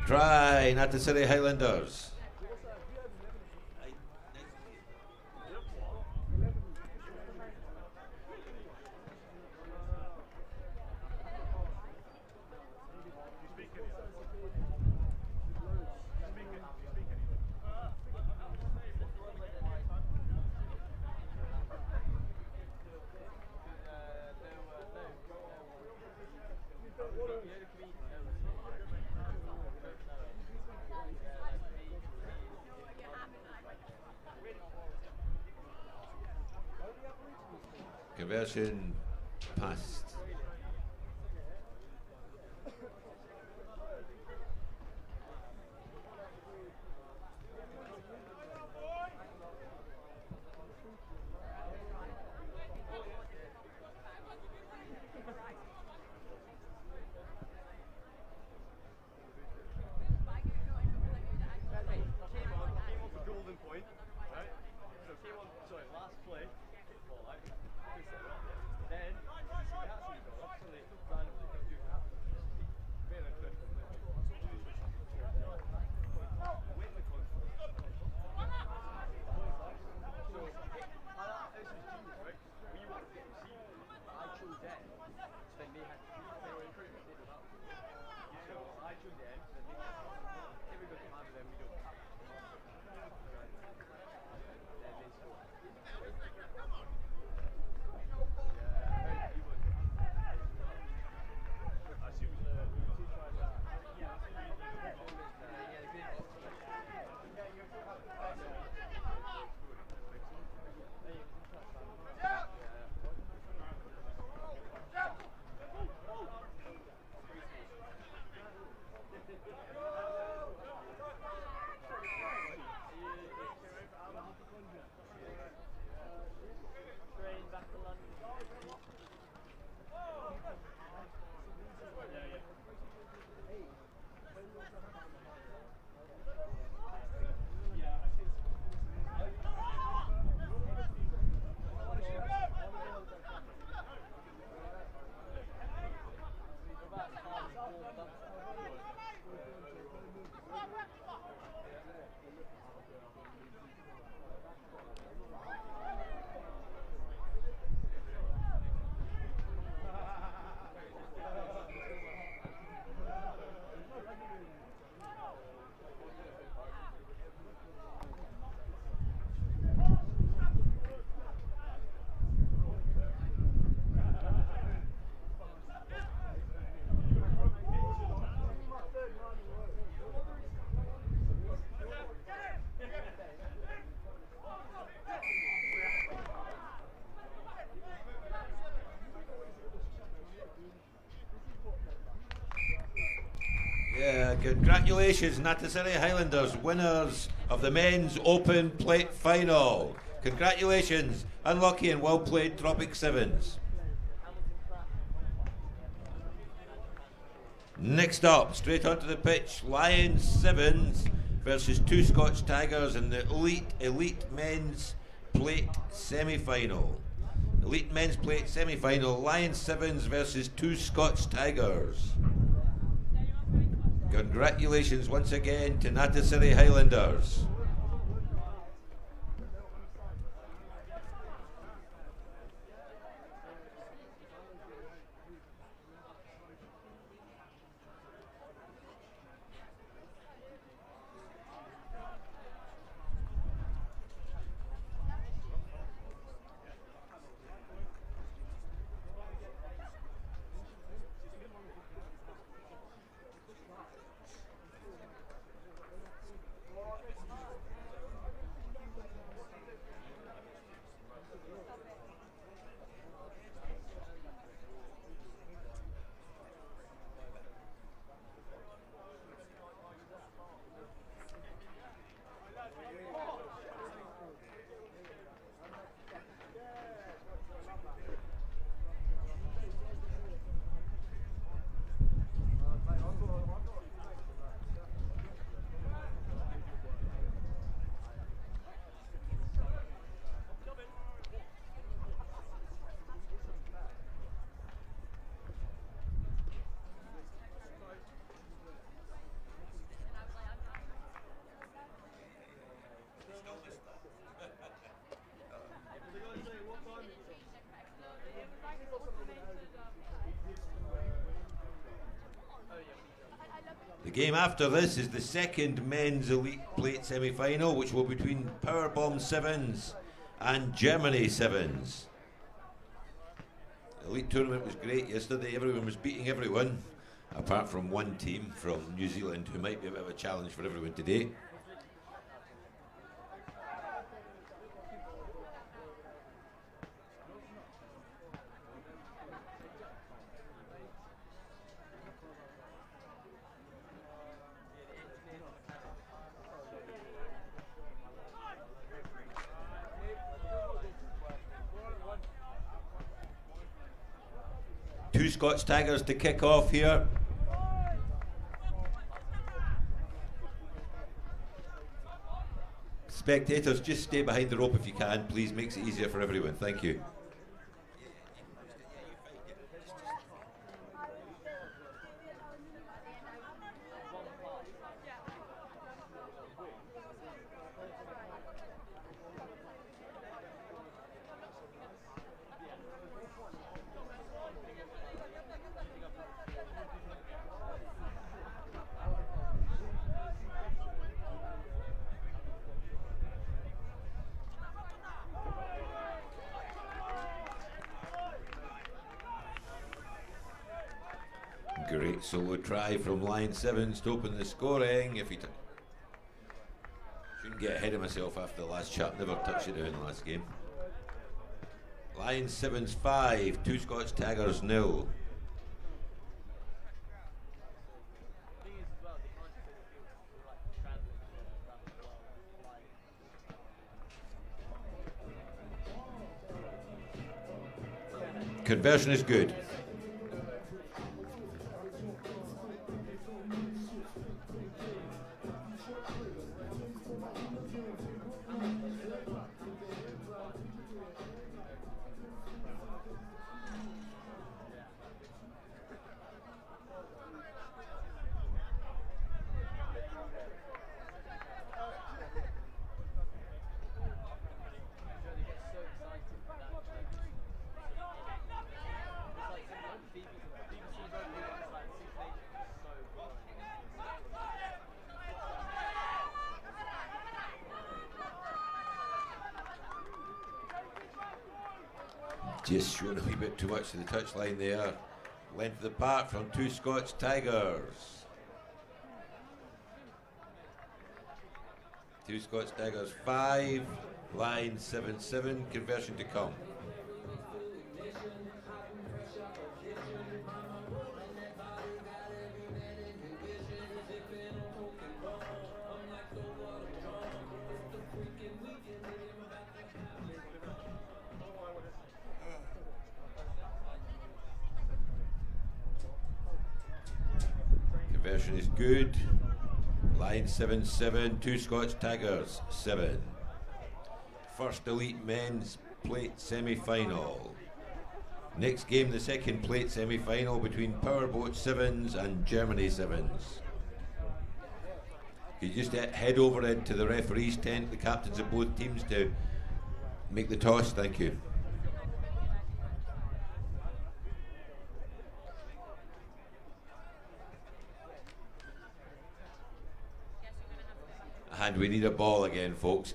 Try Natasiri Highlanders. Conversion past. Golden point, right? So came on, sorry, last play, ball out, then actually got up, so they randomly kept doing that. Very interesting. Wait the conflict. So, this is genius, right? We wanted to receive, I chose them, so then they had to they were encouraged to do that. So I chose them, then they had to, everybody can have them, we don't. Yeah, congratulations, Natasiri Highlanders, winners of the men's open plate final. Congratulations, unlucky and well played, Tropic Sevens. Next up, straight onto the pitch, Lions Sevens versus two Scotch Tigers in the Elite Men's Plate semi-final. Elite Men's Plate semi-final, Lions Sevens versus two Scotch Tigers. Congratulations once again to Natasiri Highlanders. The game after this is the second men's Elite Plate semi-final, which will be between Powerbomb Sevens and Germany Sevens. The Elite tournament was great yesterday. Everyone was beating everyone, apart from one team from New Zealand who might be a bit of a challenge for everyone today. Two Scots Tigers to kick off here. Spectators, just stay behind the rope if you can, please. Makes it easier for everyone. Thank you. Great solo try from line 7s to open the scoring. If he shouldn't get ahead of myself after the last shot, never touched it down in the last game. Line 7's 5, Two Scots Tigers 0. Conversion is good. Just showing a wee bit too much to the touchline there. Length of the park from Two Scots Tigers. Two Scots Tigers 5, line 7-7, conversion to come. Conversion is good. Line 7-7, Two Scots Tigers 7. First elite men's plate semi-final. Next game, the second plate semi-final between Powerboat 7s and Germany 7s. You just head over into the referee's tent, the captains of both teams, to make the toss. Thank you. And we need a ball again, folks.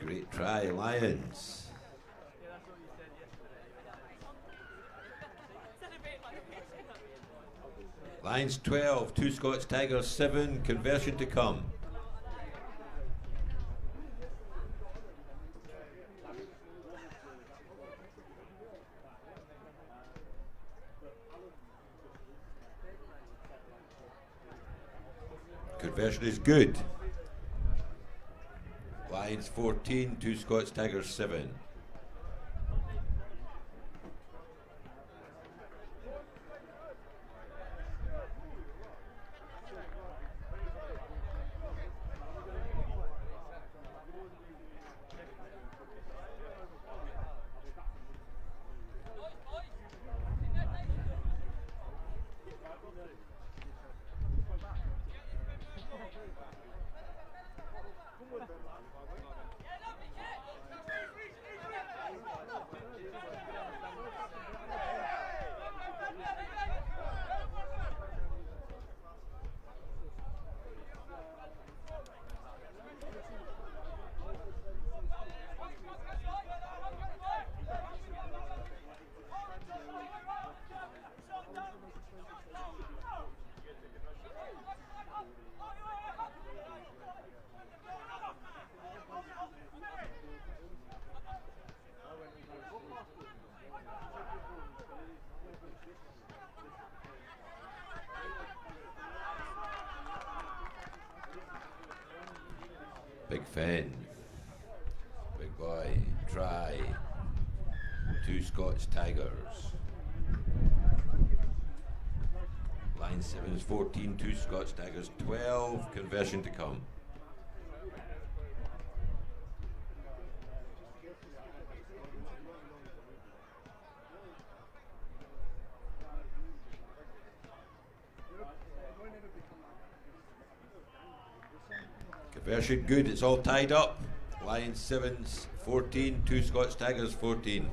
Great try, Lions. Lions 12, Two Scots Tigers 7, conversion to come. Conversion is good. Lions 14, Two Scots Tigers 7. Big Fen. Big boy. Try. 2 Scots Tigers. Line 7 is 14, 2 Scots Tigers 12. Conversion to come. Conversion good, it's all tied up. Line 7's 14, 2 Scots Tigers 14.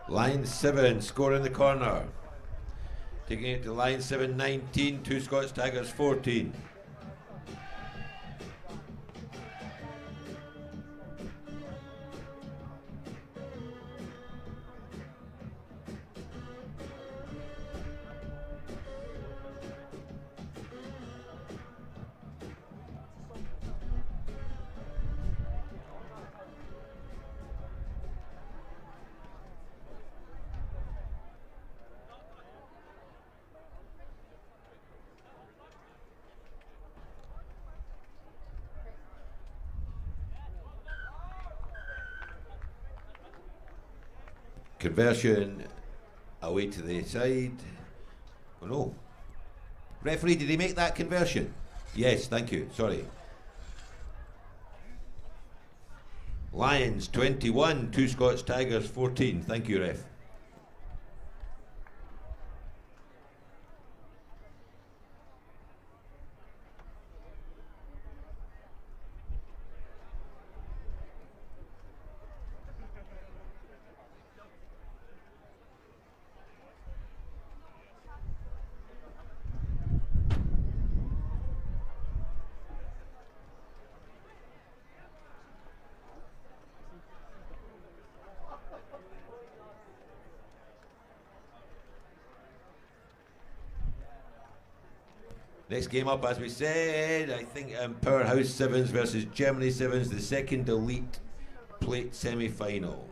Line 7, score in the corner. Taking it to line 7, 19, 2 Scots Tigers 14. Conversion away to the side. Oh no. Referee, did he make that conversion? Yes, thank you. Sorry. Lions 21, 2 Scots Tigers 14. Thank you, ref. Next game up, as we said, I think Powerhouse Sevens versus Germany Sevens, the second elite plate semi-final.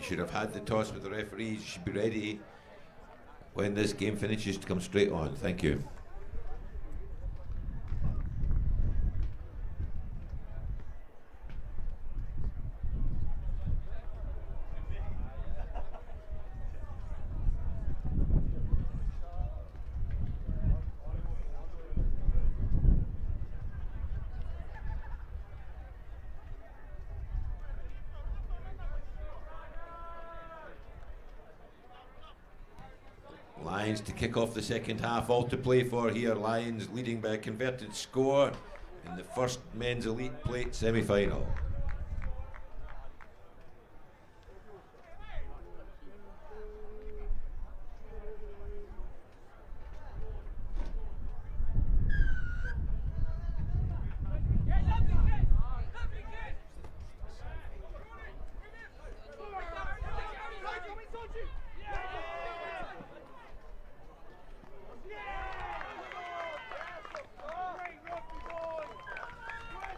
should have had the toss with the referees. You should be ready when this game finishes to come straight on. Thank you. Lions to kick off the second half, all to play for here. Lions leading by a converted score in the first men's elite plate semi-final.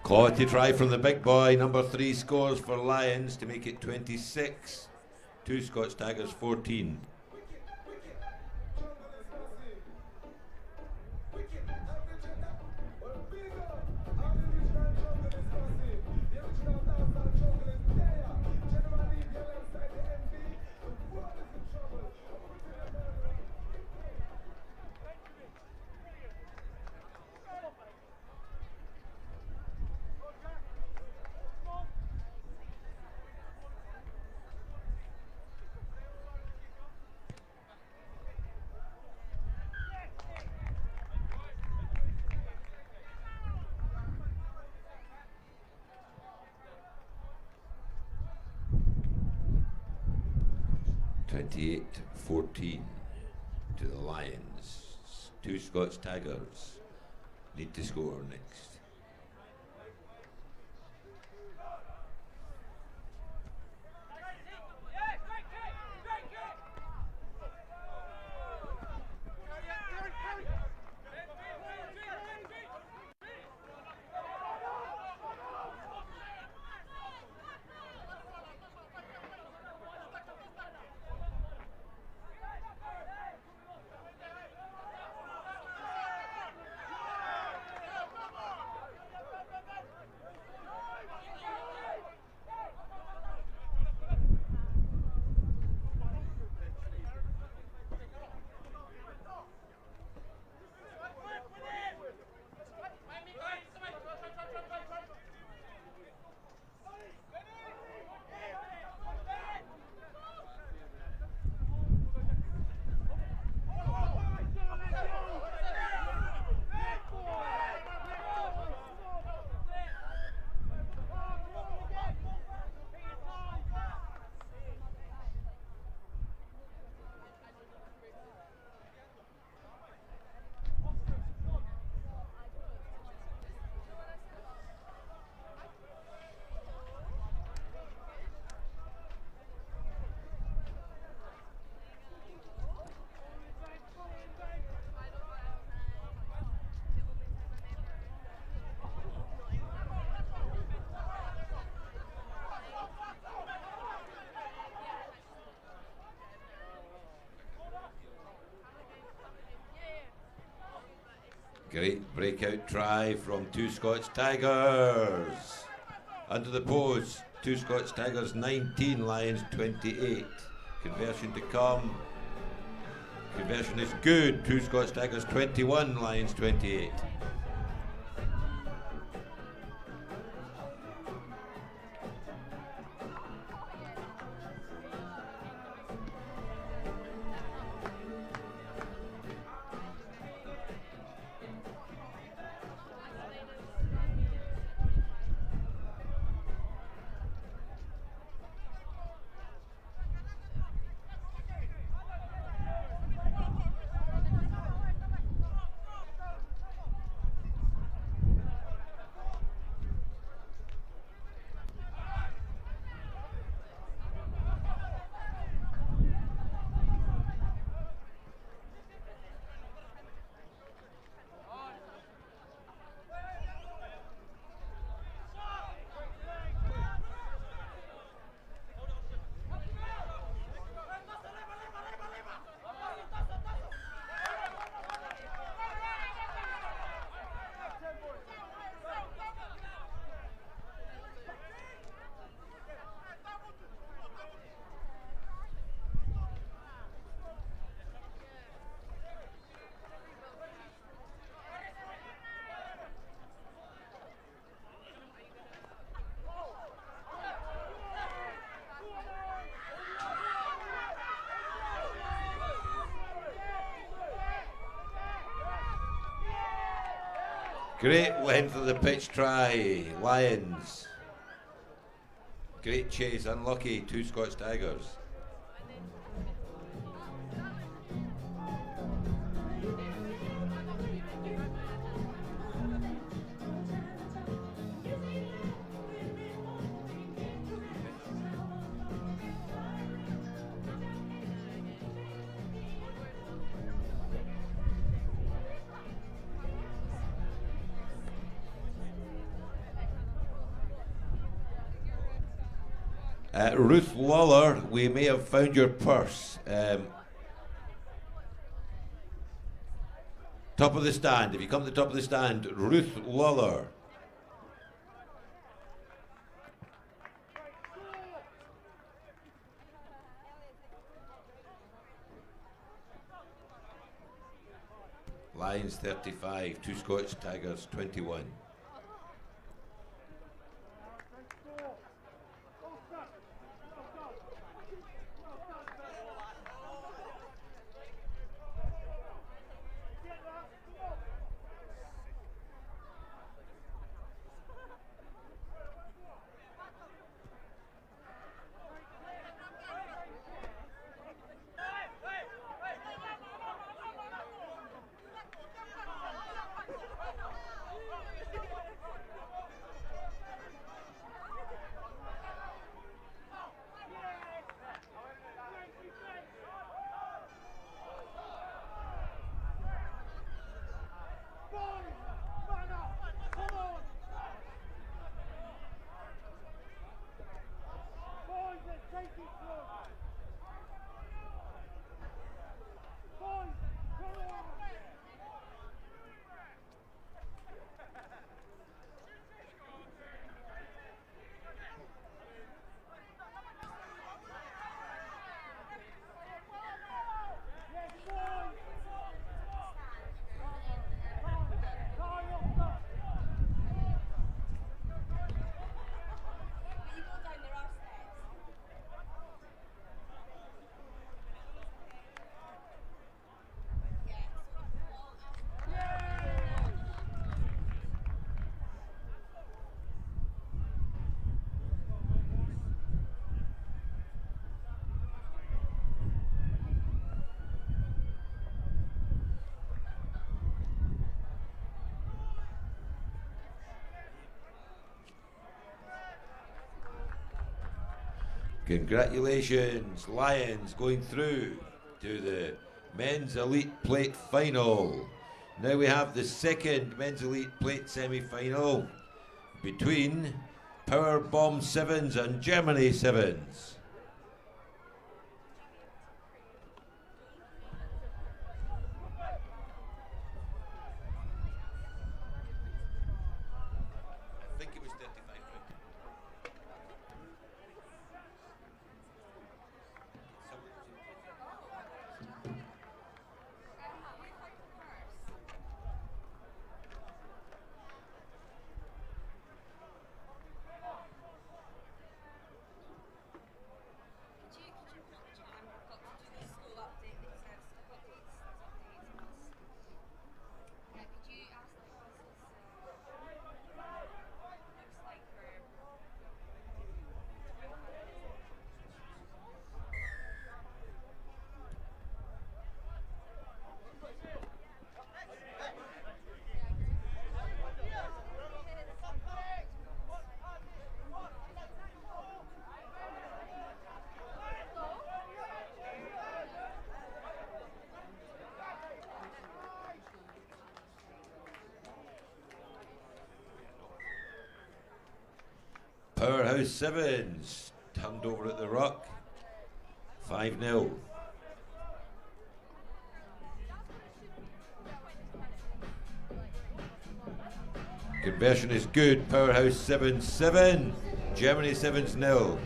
Quality try from the big boy. Number 3 scores for Lions to make it 26. 2 Scots Tigers 14. (28-14) to the Lions. 2 Scots Tigers need to score next. Great breakout try from 2 Scots Tigers. Under the post, 2 Scots Tigers 19, Lions 28. Conversion to come. Conversion is good. 2 Scots Tigers 21, Lions 28. Great length of the pitch try, Lions. Great chase, unlucky, 2 Scots Tigers. Ruth Lawler, we may have found your purse. Top of the stand. If you come to the top of the stand, Ruth Lawler. Lions 35, 2 Scots Tigers 21. Congratulations, Lions going through to the Men's Elite Plate Final. Now we have the second Men's Elite Plate semi-final between Power Bomb Sevens and Germany Sevens. I think it was 35. Powerhouse Sevens turned over at the Rock, 5-0. Conversion is good. Powerhouse 7-7. Germany 7-0.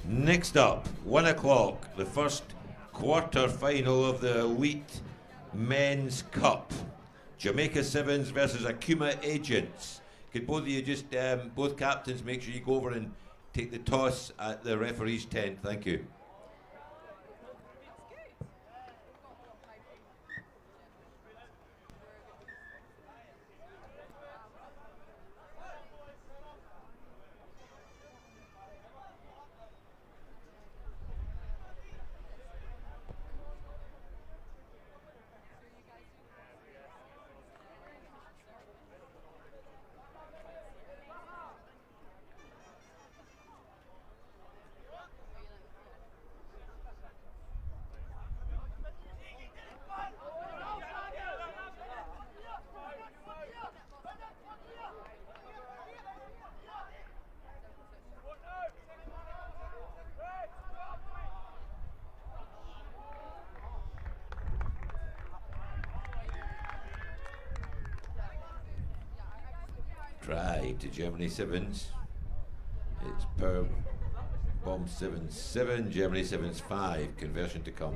Next up, 1 o'clock, the first quarter final of the Elite Men's Cup. Jamaica Sevens versus Akuma Agents. Could both of you just, both captains, make sure you go over and take the toss at the referee's tent? Thank you. Try to Germany 7s. It's per bomb 7-7, Germany 7's 5. Conversion to come.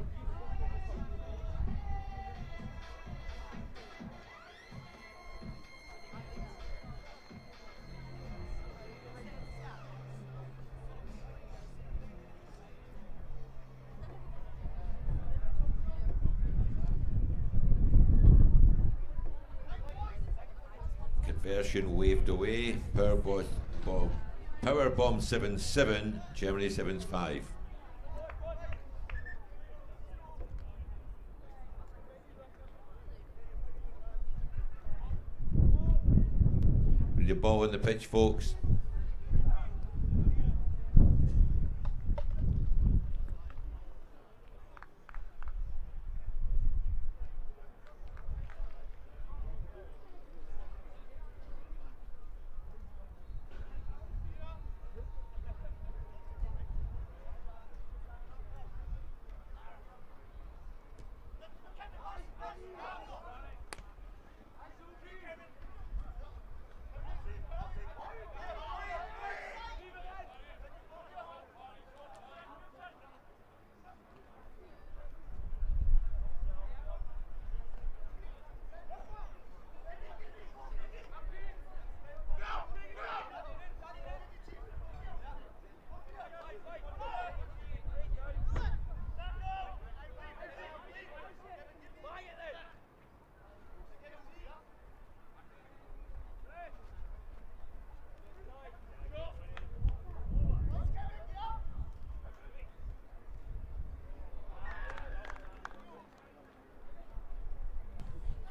Conversion waved away. Power bomb 7-7, Germany 7's 5. With the ball on the pitch, folks.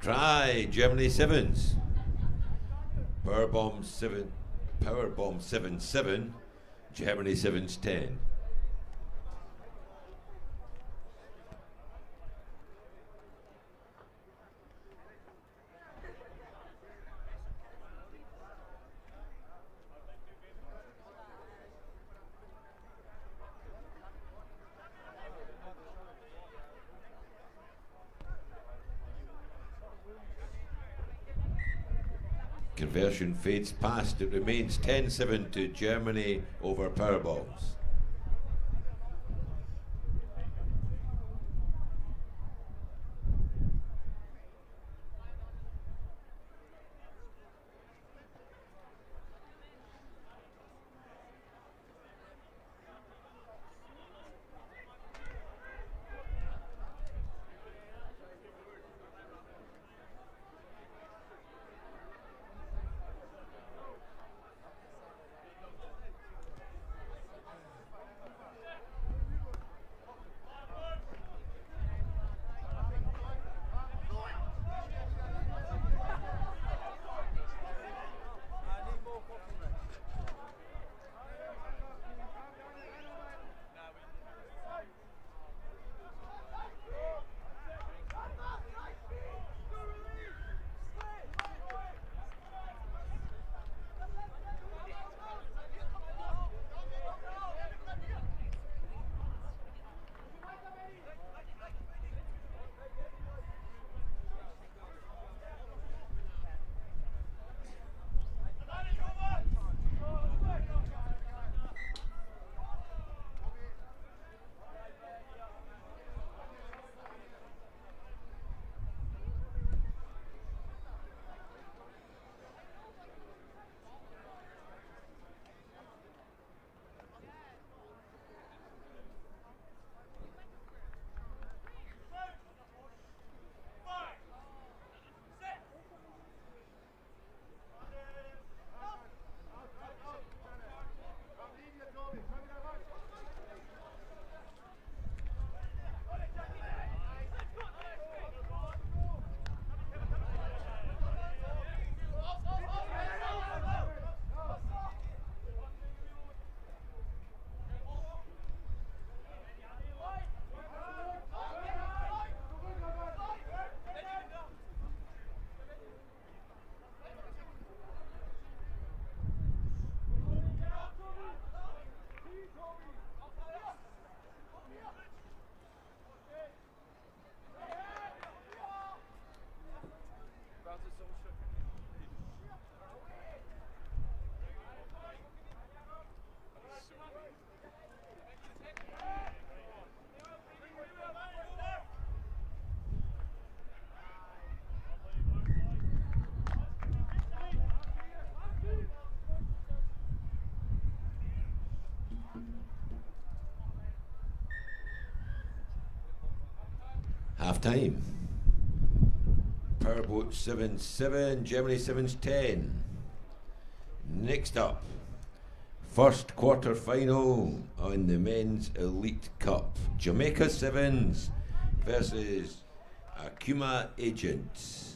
Try Germany 7s. Power bomb 7-7, Germany 7's 10. Conversion fades past. It remains 10-7 to Germany over power bombs. Half time. Powerboat 7-7, Germany 7-10. Next up, first quarter final on the Men's Elite Cup. Jamaica Sevens versus Akuma Agents.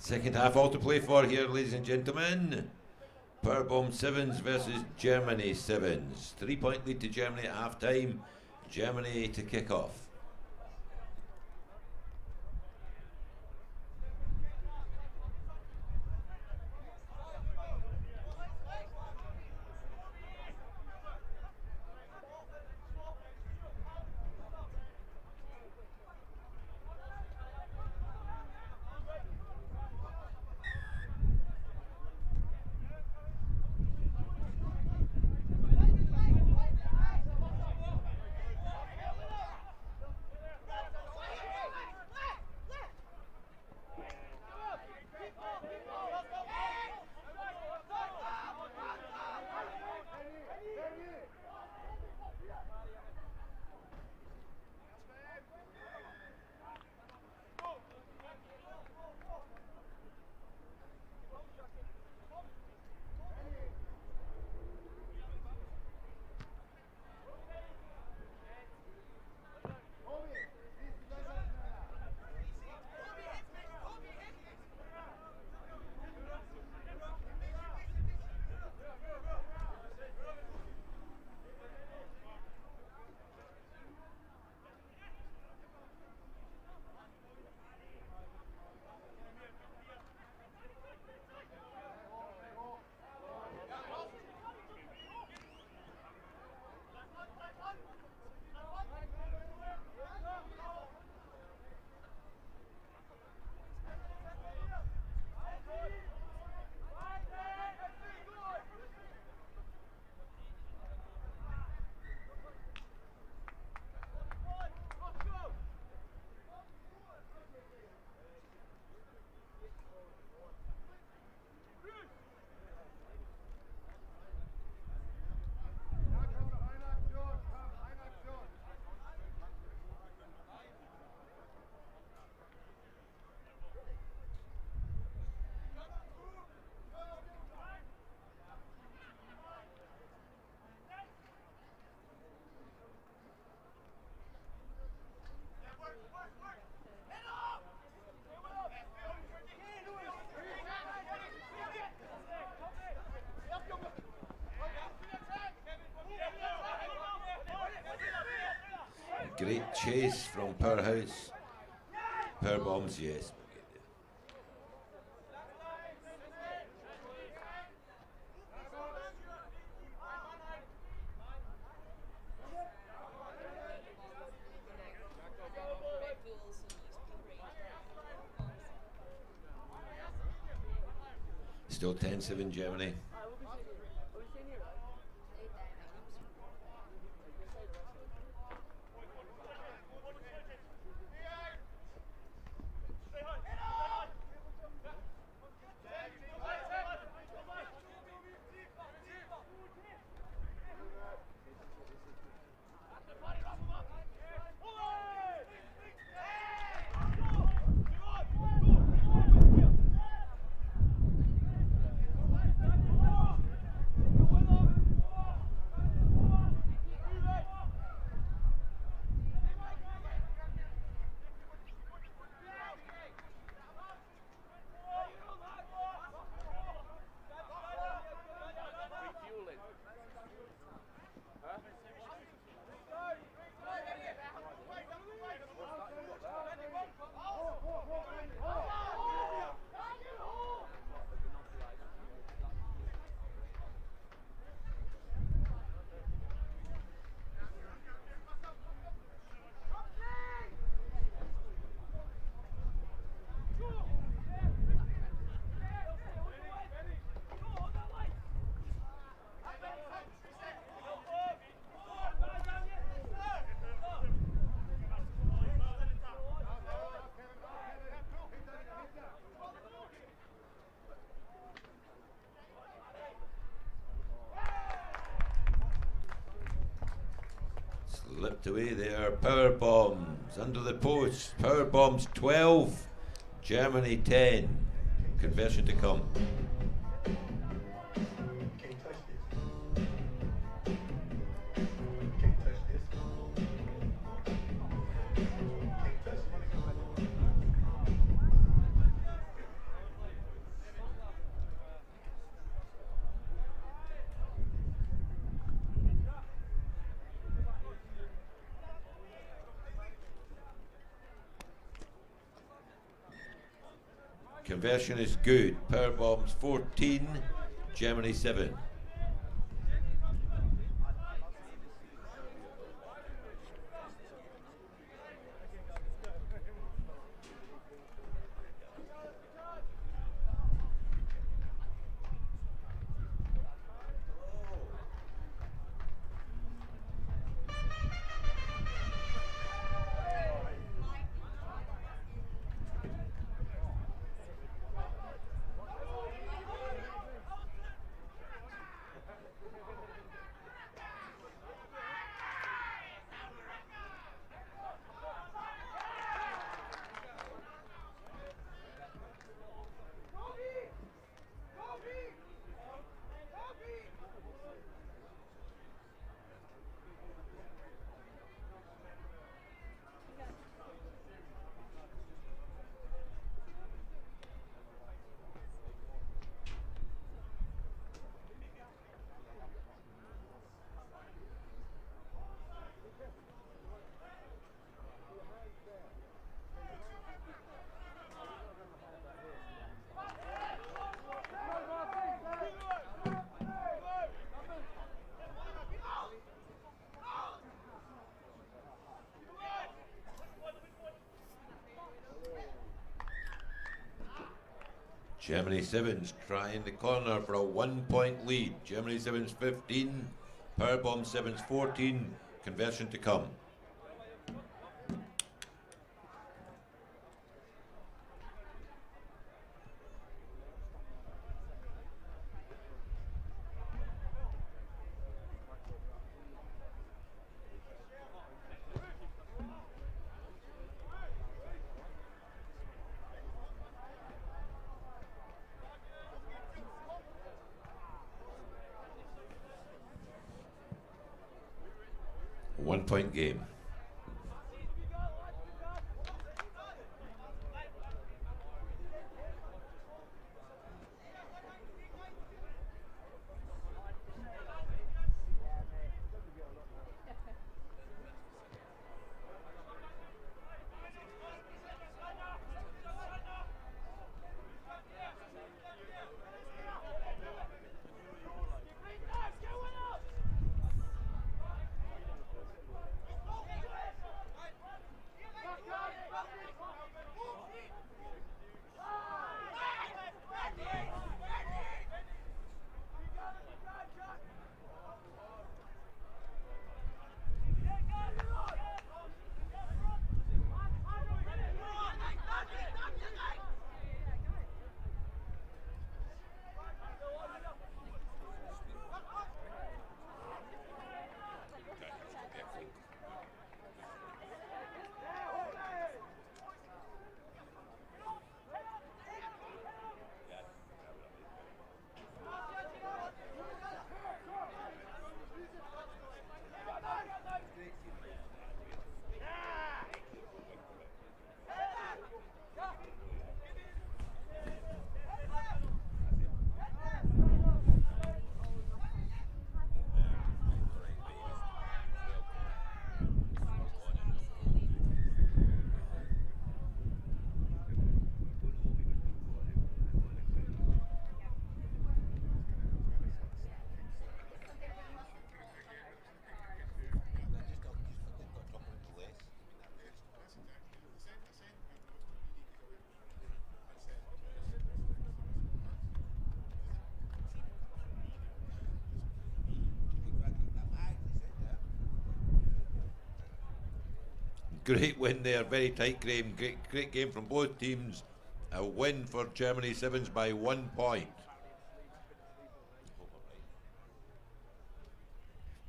Second half all to play for here, ladies and gentlemen. Powerbomb Sevens versus Germany Sevens. 3-point lead to Germany at half time. Germany to kick off. Great chase from Powerhouse. Power bombs, yes. Still 10-7 Germany. Out away there, power bombs under the post. Power bombs 12, Germany 10. Conversion to come. Conversion is good. Power bombs 14, Germany 7. Germany 7's trying the corner for a 1-point lead. Germany 7's 15, Powerbomb 7's 14, conversion to come. One-point game. Great win there, very tight game. Great game from both teams. A win for Germany 7s by 1 point.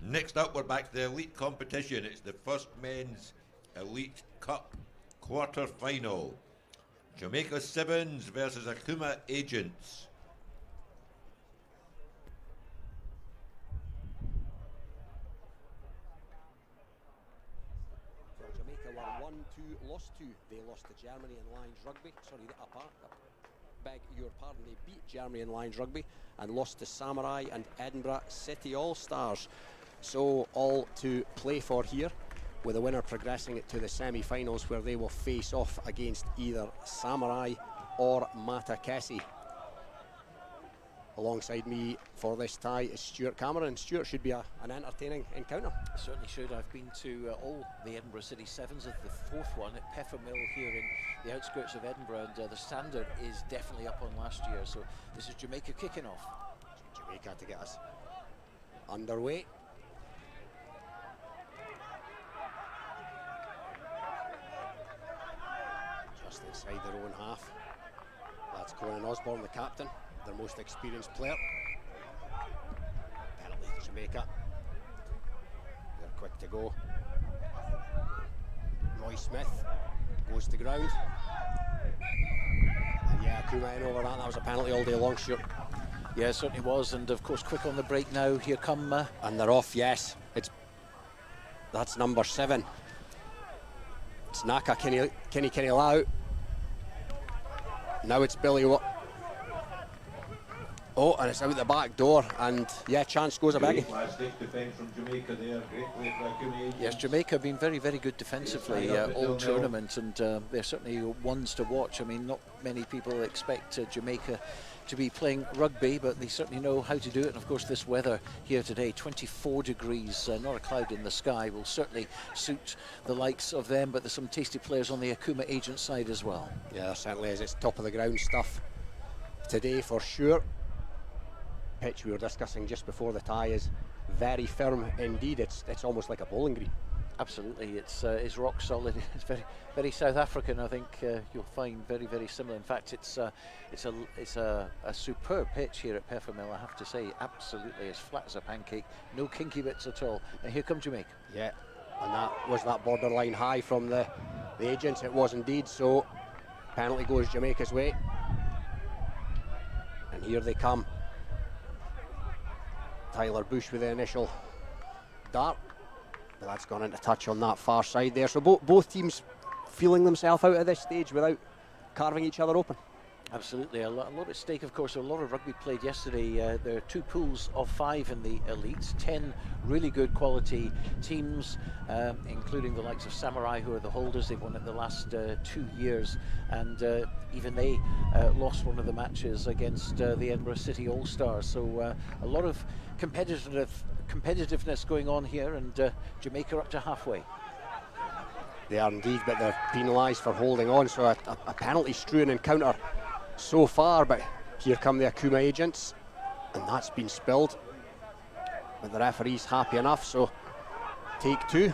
Next up, we're back to the elite competition. It's the first men's Elite Cup quarter final. Jamaica Sevens versus Akuma Agents. Well, Jamaica were 1-2, lost 2. They lost to Germany in Lions Rugby. Sorry, beg your pardon. They beat Germany in Lions Rugby and lost to Samurai and Edinburgh City All-Stars. So all to play for here, with the winner progressing to the semi-finals, where they will face off against either Samurai or Matakesi. Alongside me for this tie is Stuart Cameron. Stuart, should be an entertaining encounter. It certainly should. I've been to all the Edinburgh City Sevens, of the fourth one at Peffermill here in the outskirts of Edinburgh, and the standard is definitely up on last year. So this is Jamaica kicking off. Jamaica to get us underway. Just inside their own half. That's Conan Osborne, the captain, their most experienced player. Penalty to Jamaica. They're quick to go. Roy Smith goes to ground. And yeah, Akuma in over that. That was a penalty all day long, Stuart. Yeah, it certainly was, and of course quick on the break now. Here come... and they're off, yes. That's number 7. It's Naka Kenny Lau. Now it's Billy. Oh, and it's out the back door, and yeah, chance goes a begging. Fantastic defence from Jamaica there. Great play for Akuma. Yes, Jamaica have been very, very good defensively all tournament, and they're certainly ones to watch. I mean, not many people expect Jamaica to be playing rugby, but they certainly know how to do it. And of course, this weather here today, 24 degrees, not a cloud in the sky, will certainly suit the likes of them. But there's some tasty players on the Akuma Agent side as well. Yeah, there certainly is. It's top of the ground stuff today for sure. Pitch we were discussing just before the tie is very firm indeed. It's almost like a bowling green. Absolutely, it's rock solid. It's very, very South African. I think you'll find very, very similar. In fact, it's a superb pitch here at Peffermill. I have to say, absolutely as flat as a pancake. No kinky bits at all. And here comes Jamaica. Yeah, and that borderline high from the Agents. It was indeed. So penalty goes Jamaica's way, and here they come. Tyler Bush with the initial dart. But that's gone into touch on that far side there. So both teams feeling themselves out at this stage without carving each other open. Absolutely, a lot at stake, of course. A lot of rugby played yesterday. There are 2 pools of 5 in the elites, 10 really good quality teams, including the likes of Samurai, who are the holders. They've won it the last 2 years, and even they lost one of the matches against the Edinburgh City All-Stars. So a lot of competitiveness going on here, and Jamaica up to halfway. They are indeed, but they're penalised for holding on. So a penalty-strewn encounter so far, but here come the Akuma Agents, and that's been spilled. But the referee's happy enough, so take 2.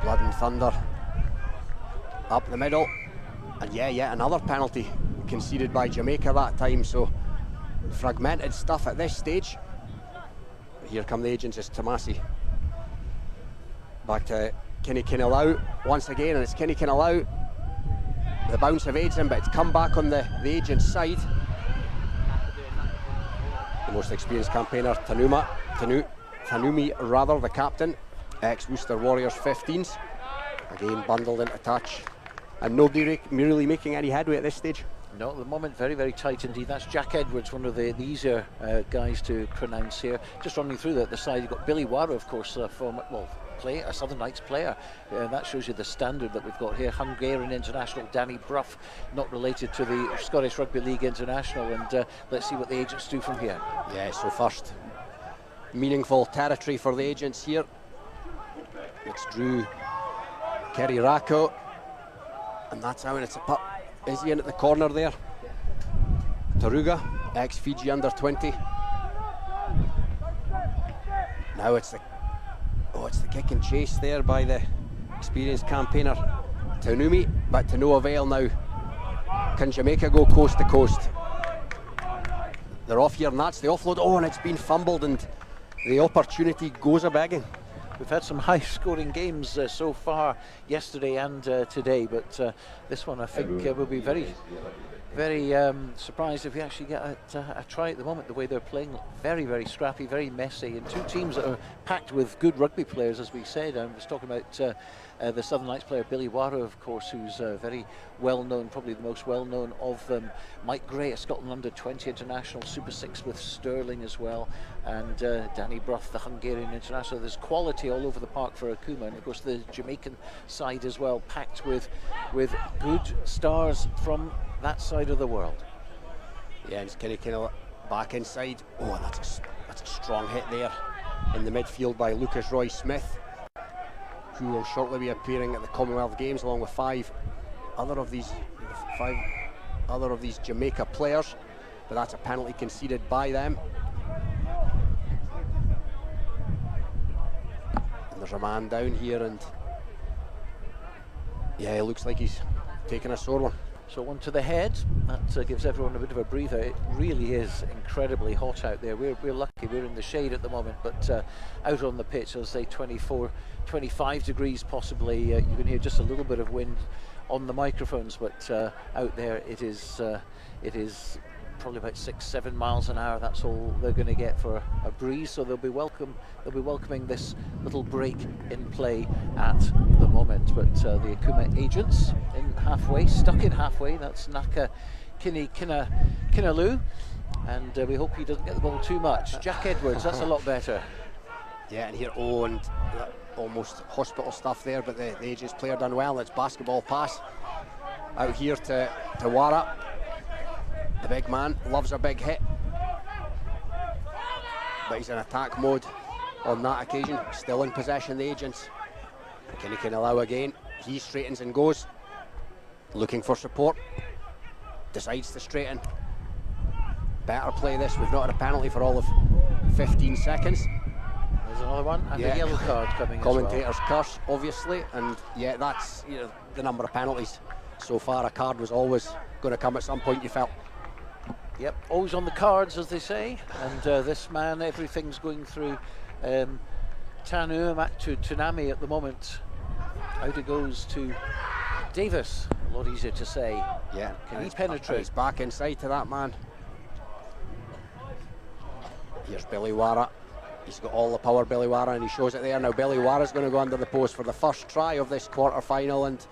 Blood and thunder up the middle, and yeah, another penalty conceded by Jamaica that time. So fragmented stuff at this stage. Here come the Agents. It's Tamasi. Back to Kenny Lau once again, and it's Kenny Lau. The bounce evades him, but it's come back on the Agent's side. The most experienced campaigner, Tanumi rather, the captain, ex-Worcester Warriors 15s. Again bundled into touch, and nobody really making any headway at this stage. No, at the moment, very, very tight indeed. That's Jack Edwards, one of the easier guys to pronounce here. Just running through the side, you've got Billy Wara, of course, from, a Southern Knights player. That shows you the standard that we've got here. Hungarian international Danny Brough, not related to the Scottish Rugby League International. And let's see what the Agents do from here. Yeah, so first meaningful territory for the Agents here. It's Drew Kerirako, and that's how it's a pup. Is he in at the corner there? Taruga, ex-Fiji under 20. Now it's the kick and chase there by the experienced campaigner Tanumi, but to no avail now. Can Jamaica go coast to coast? They're off here, and that's the offload. Oh, and it's been fumbled, and the opportunity goes a begging. We've had some high-scoring games so far, yesterday and today, but this one I think will be very surprised if we actually get a try at the moment. The way they're playing, very, very scrappy, very messy, and two teams that are packed with good rugby players, as we said. I was talking about the Southern Lights player Billy Wara, of course, who's very well known, probably the most well known of them. Mike Gray, a Scotland under-20 international, Super 6 with Stirling as well, and Danny Brough, the Hungarian international. There's quality all over the park for Akuma, and of course the Jamaican side as well, packed with good stars from that side of the world. Yeah, and it's kind of back inside. Oh, that's a strong hit there in the midfield by Lucas Roy Smith, who will shortly be appearing at the Commonwealth Games along with five other of these Jamaica players, but that's a penalty conceded by them. And there's a man down here, and yeah, it looks like he's taking a sore one. So one to the head, that gives everyone a bit of a breather. It really is incredibly hot out there. We're lucky, we're in the shade at the moment, but out on the pitch, I'll say 24, 25 degrees possibly. You can hear just a little bit of wind on the microphones, but out there it is probably about 6-7 miles an hour. That's all they're going to get for a breeze, so they'll be welcoming this little break in play at the moment. But the Akuma agents stuck in halfway. That's Naka Kinalu, and we hope he doesn't get the ball too much. Jack Edwards, that's a lot better. Yeah, and here, and almost hospital stuff there, but the agents player done well. It's basketball pass out here to Wara. The big man loves a big hit, but he's in attack mode on that occasion. Still in possession, the agents. Kinikinau again. He straightens and goes, looking for support. Decides to straighten. Better play this. We've not had a penalty for all of 15 seconds. There's another one, and a yellow card coming. Commentator's as well. curse, obviously, and yeah, that's the number of penalties so far. A card was always going to come at some point, you felt. Yep, always on the cards, as they say. And this man, everything's going through Tanu to Tunami at the moment. Out it goes to Davis. A lot easier to say. Yeah, Can he penetrate? He's back inside to that man. Here's Billy Wara. He's got all the power, Billy Wara, and he shows it there. Now Billy Wara's going to go under the post for the first try of this quarter-final, and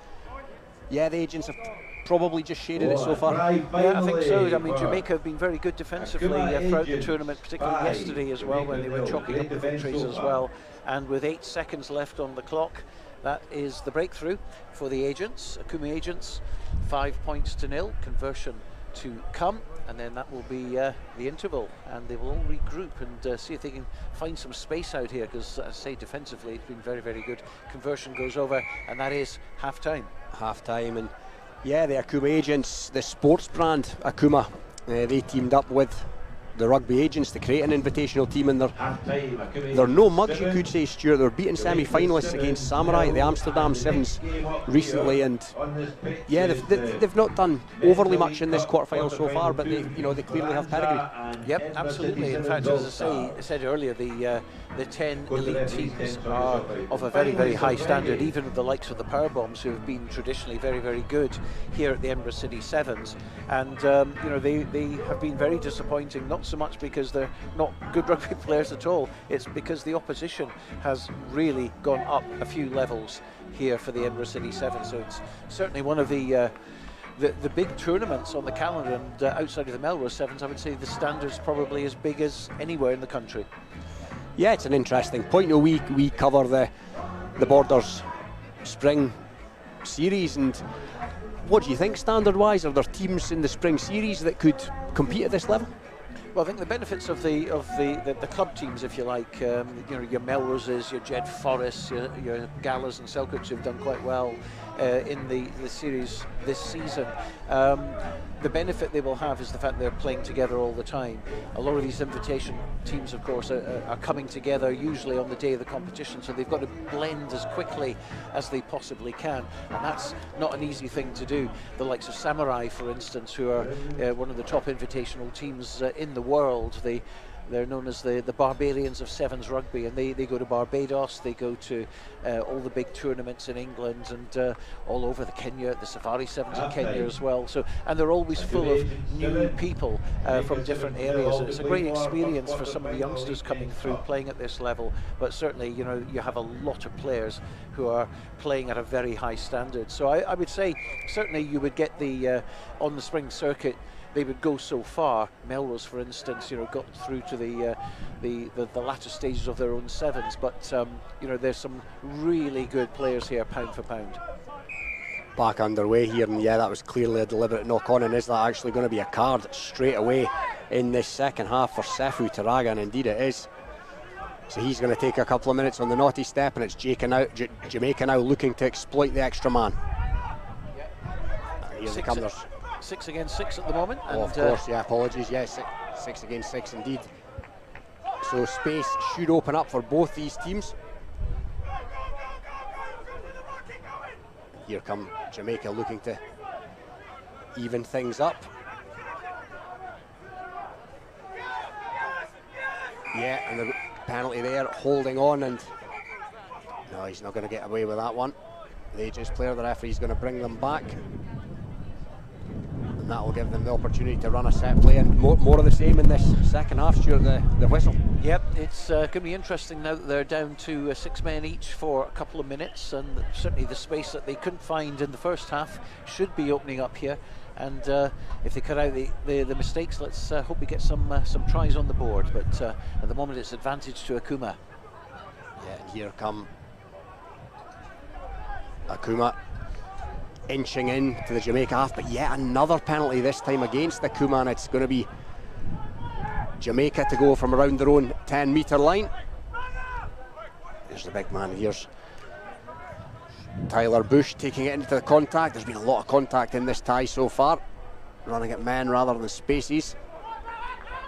yeah, the agents have probably just shaded it so far. Yeah, I think so. I mean, Jamaica have been very good defensively throughout the tournament, particularly yesterday as well, when they were chalking up the victories as well. And with 8 seconds left on the clock, that is the breakthrough for the agents, Akuma agents. 5 points to 0, conversion to come, and then that will be the interval, and they will all regroup and see if they can find some space out here, because as I say, defensively it's been very, very good. Conversion goes over, and that is half-time. Half-time, and yeah, the Akuma agents, the sports brand Akuma, they teamed up with the rugby agents to create an invitational team, and they're no mugs, you could say, Stuart. They're beating semi-finalists against Samurai, the Amsterdam Sevens, recently, and yeah, they've not done overly much in this quarter-final so far, but they clearly have pedigree. Yep, absolutely. In fact, as I said earlier, the 10 elite teams are of a very, very high standard, even the likes of the Power Bombs, who have been traditionally very, very good here at the Edinburgh City Sevens, and they have been very disappointing, not so much because they're not good rugby players at all, it's because the opposition has really gone up a few levels here for the Edinburgh City Sevens. So it's certainly one of the big tournaments on the calendar, and outside of the Melrose Sevens, I would say the standard's probably as big as anywhere in the country. Yeah, it's an interesting point. We cover the Borders Spring Series, and what do you think standard-wise? Are there teams in the Spring Series that could compete at this level? Well, I think the benefits of the club teams, if you like, your Melroses, your Jed Forrests, your Galas and Selkirks, who've done quite well in the series this season. The benefit they will have is the fact they're playing together all the time. A lot of these invitation teams, of course, are coming together usually on the day of the competition, so they've got to blend as quickly as they possibly can, and that's not an easy thing to do. The likes of Samurai, for instance, who are one of the top invitational teams in the world, they They're known as the Barbarians of Sevens Rugby, and they go to Barbados, they go to all the big tournaments in England and all over the Kenya, the Safari Sevens in Kenya as well. So, and they're always full of new people from different areas, and it's a great experience for some of the youngsters coming through playing at this level. But certainly, you know, you have a lot of players who are playing at a very high standard. So I would say certainly you would get the on the spring circuit. They would go so far. Melrose, for instance, you know, got through to the latter stages of their own sevens. But you know, there's some really good players here, pound for pound. Back underway here, and yeah, that was clearly a deliberate knock on. And is that actually going to be a card straight away in this second half for Sefu Taraga? And indeed it is. So he's going to take a couple of minutes on the naughty step, and it's Jamaica now looking to exploit the extra man. Here they come. There's 6 against 6 at the moment. Oh, of course, yeah, apologies. Yes, 6 against 6 indeed. So space should open up for both these teams. Here come Jamaica looking to even things up. Yeah, and the penalty there, holding on, and no, he's not going to get away with that one. The Aegis player, the referee's going to bring them back. And that will give them the opportunity to run a set play, and more of the same in this second half. Stuart, the whistle. Yep, it's going to be interesting now that they're down to 6 men each for a couple of minutes, and certainly the space that they couldn't find in the first half should be opening up here. And if they cut out the mistakes, let's hope we get some tries on the board. But at the moment, it's advantage to Akuma. Yeah, and here come Akuma, inching in to the Jamaica half, but yet another penalty this time against Akuma, and it's going to be Jamaica to go from around their own 10-metre line. There's the big man. Here's Tyler Bush taking it into the contact. There's been a lot of contact in this tie so far, running at men rather than spaces,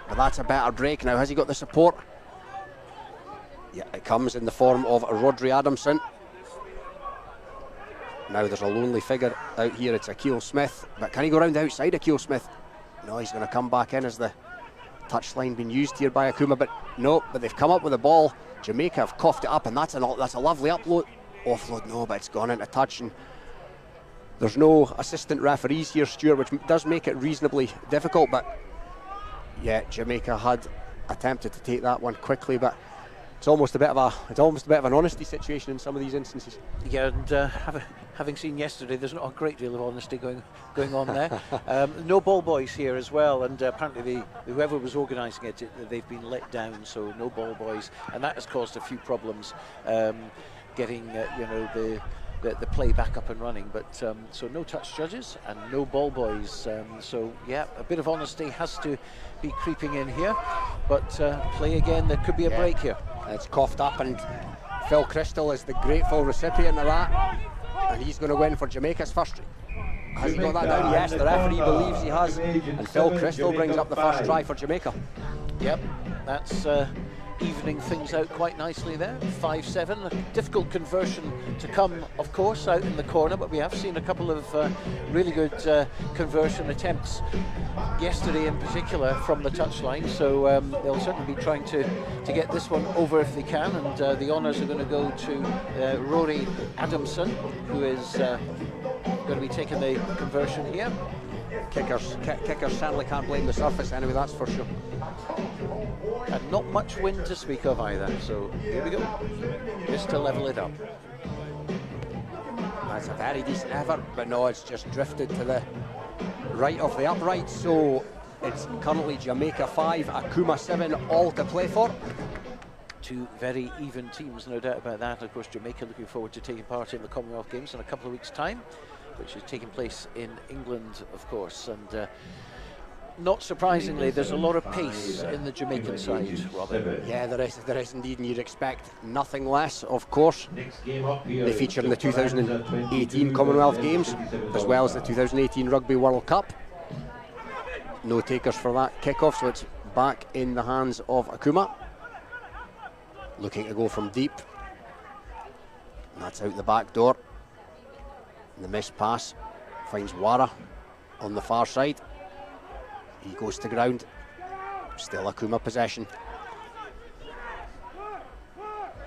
but that's a better break now. Has he got the support? Yeah, it comes in the form of Rodri Adamson. Now there's a lonely figure out here, it's Akil Smith, but can he go round the outside Akil Smith? No, he's going to come back in. As the touchline being used here by Akuma, but no, but they've come up with the ball. Jamaica have coughed it up, and that's a lovely offload, no, but it's gone into touch, and there's no assistant referees here, Stuart, which does make it reasonably difficult. But yeah, Jamaica had attempted to take that one quickly, but it's almost a bit of an honesty situation in some of these instances. Yeah, and having seen yesterday, there's not a great deal of honesty going on there. No ball boys here as well, and apparently whoever was organising it, they've been let down, so no ball boys, and that has caused a few problems getting the play back up and running. But so no touch judges and no ball boys. So yeah, a bit of honesty has to be creeping in here. But play again. There could be a break here. It's coughed up, and Phil Crystal is the grateful recipient of that, and he's going to win for Jamaica's first. Has he got that down? Yes, the referee believes he has, and Phil Crystal brings up the first try for Jamaica. Yep, that's evening things out quite nicely there. 5-7, a difficult conversion to come, of course, out in the corner, but we have seen a couple of really good conversion attempts yesterday in particular from the touchline, so they'll certainly be trying to get this one over if they can, and the honours are going to go to Rory Adamson, who is going to be taking the conversion here. Kickers certainly can't blame the surface anyway, that's for sure. And not much wind to speak of either, so here we go, just to level it up. That's a very decent effort, but no, it's just drifted to the right of the upright, so it's currently Jamaica 5, Akuma 7, all to play for. Two very even teams, no doubt about that. Of course, Jamaica looking forward to taking part in the Commonwealth Games in a couple of weeks' time, which is taking place in England, of course, and not surprisingly, there's a lot of pace in the Jamaican side, Robin. Yeah, there is indeed, and you'd expect nothing less, of course. They feature in the 2018 Commonwealth Games, as well as the 2018 Rugby World Cup. No takers for that kickoff, so it's back in the hands of Akuma. Looking to go from deep. And that's out the back door. And the missed pass finds Wara on the far side. He goes to ground. Still Akuma possession.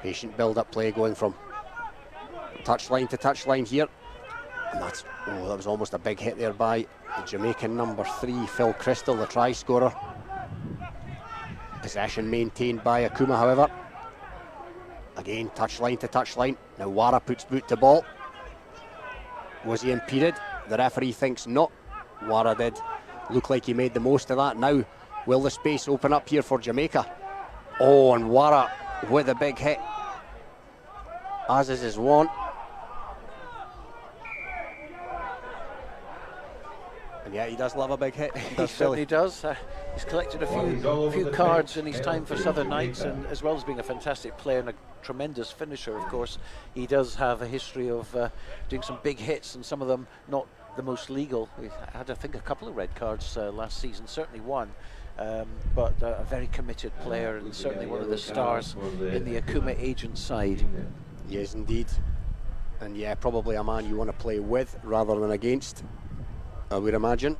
Patient build-up play going from touchline to touchline here. And that was almost a big hit there by the Jamaican number 3, Phil Crystal, the try scorer. Possession maintained by Akuma, however. Again, touchline to touchline. Now Wara puts boot to ball. Was he impeded? The referee thinks not. Wara did look like he made the most of that. Now, will the space open up here for Jamaica? Oh, and Wara with a big hit, as is his wont. And yeah, he does love a big hit. He certainly does. He's collected a few cards in his time for Southern Knights, and as well as being a fantastic player and a tremendous finisher, of course, he does have a history of doing some big hits, and some of them not the most legal. He had, I think, a couple of red cards last season, certainly one. But a very committed player, and certainly one of the stars in the Akuma agent side. Yes, indeed. And yeah, probably a man you want to play with rather than against, I would imagine.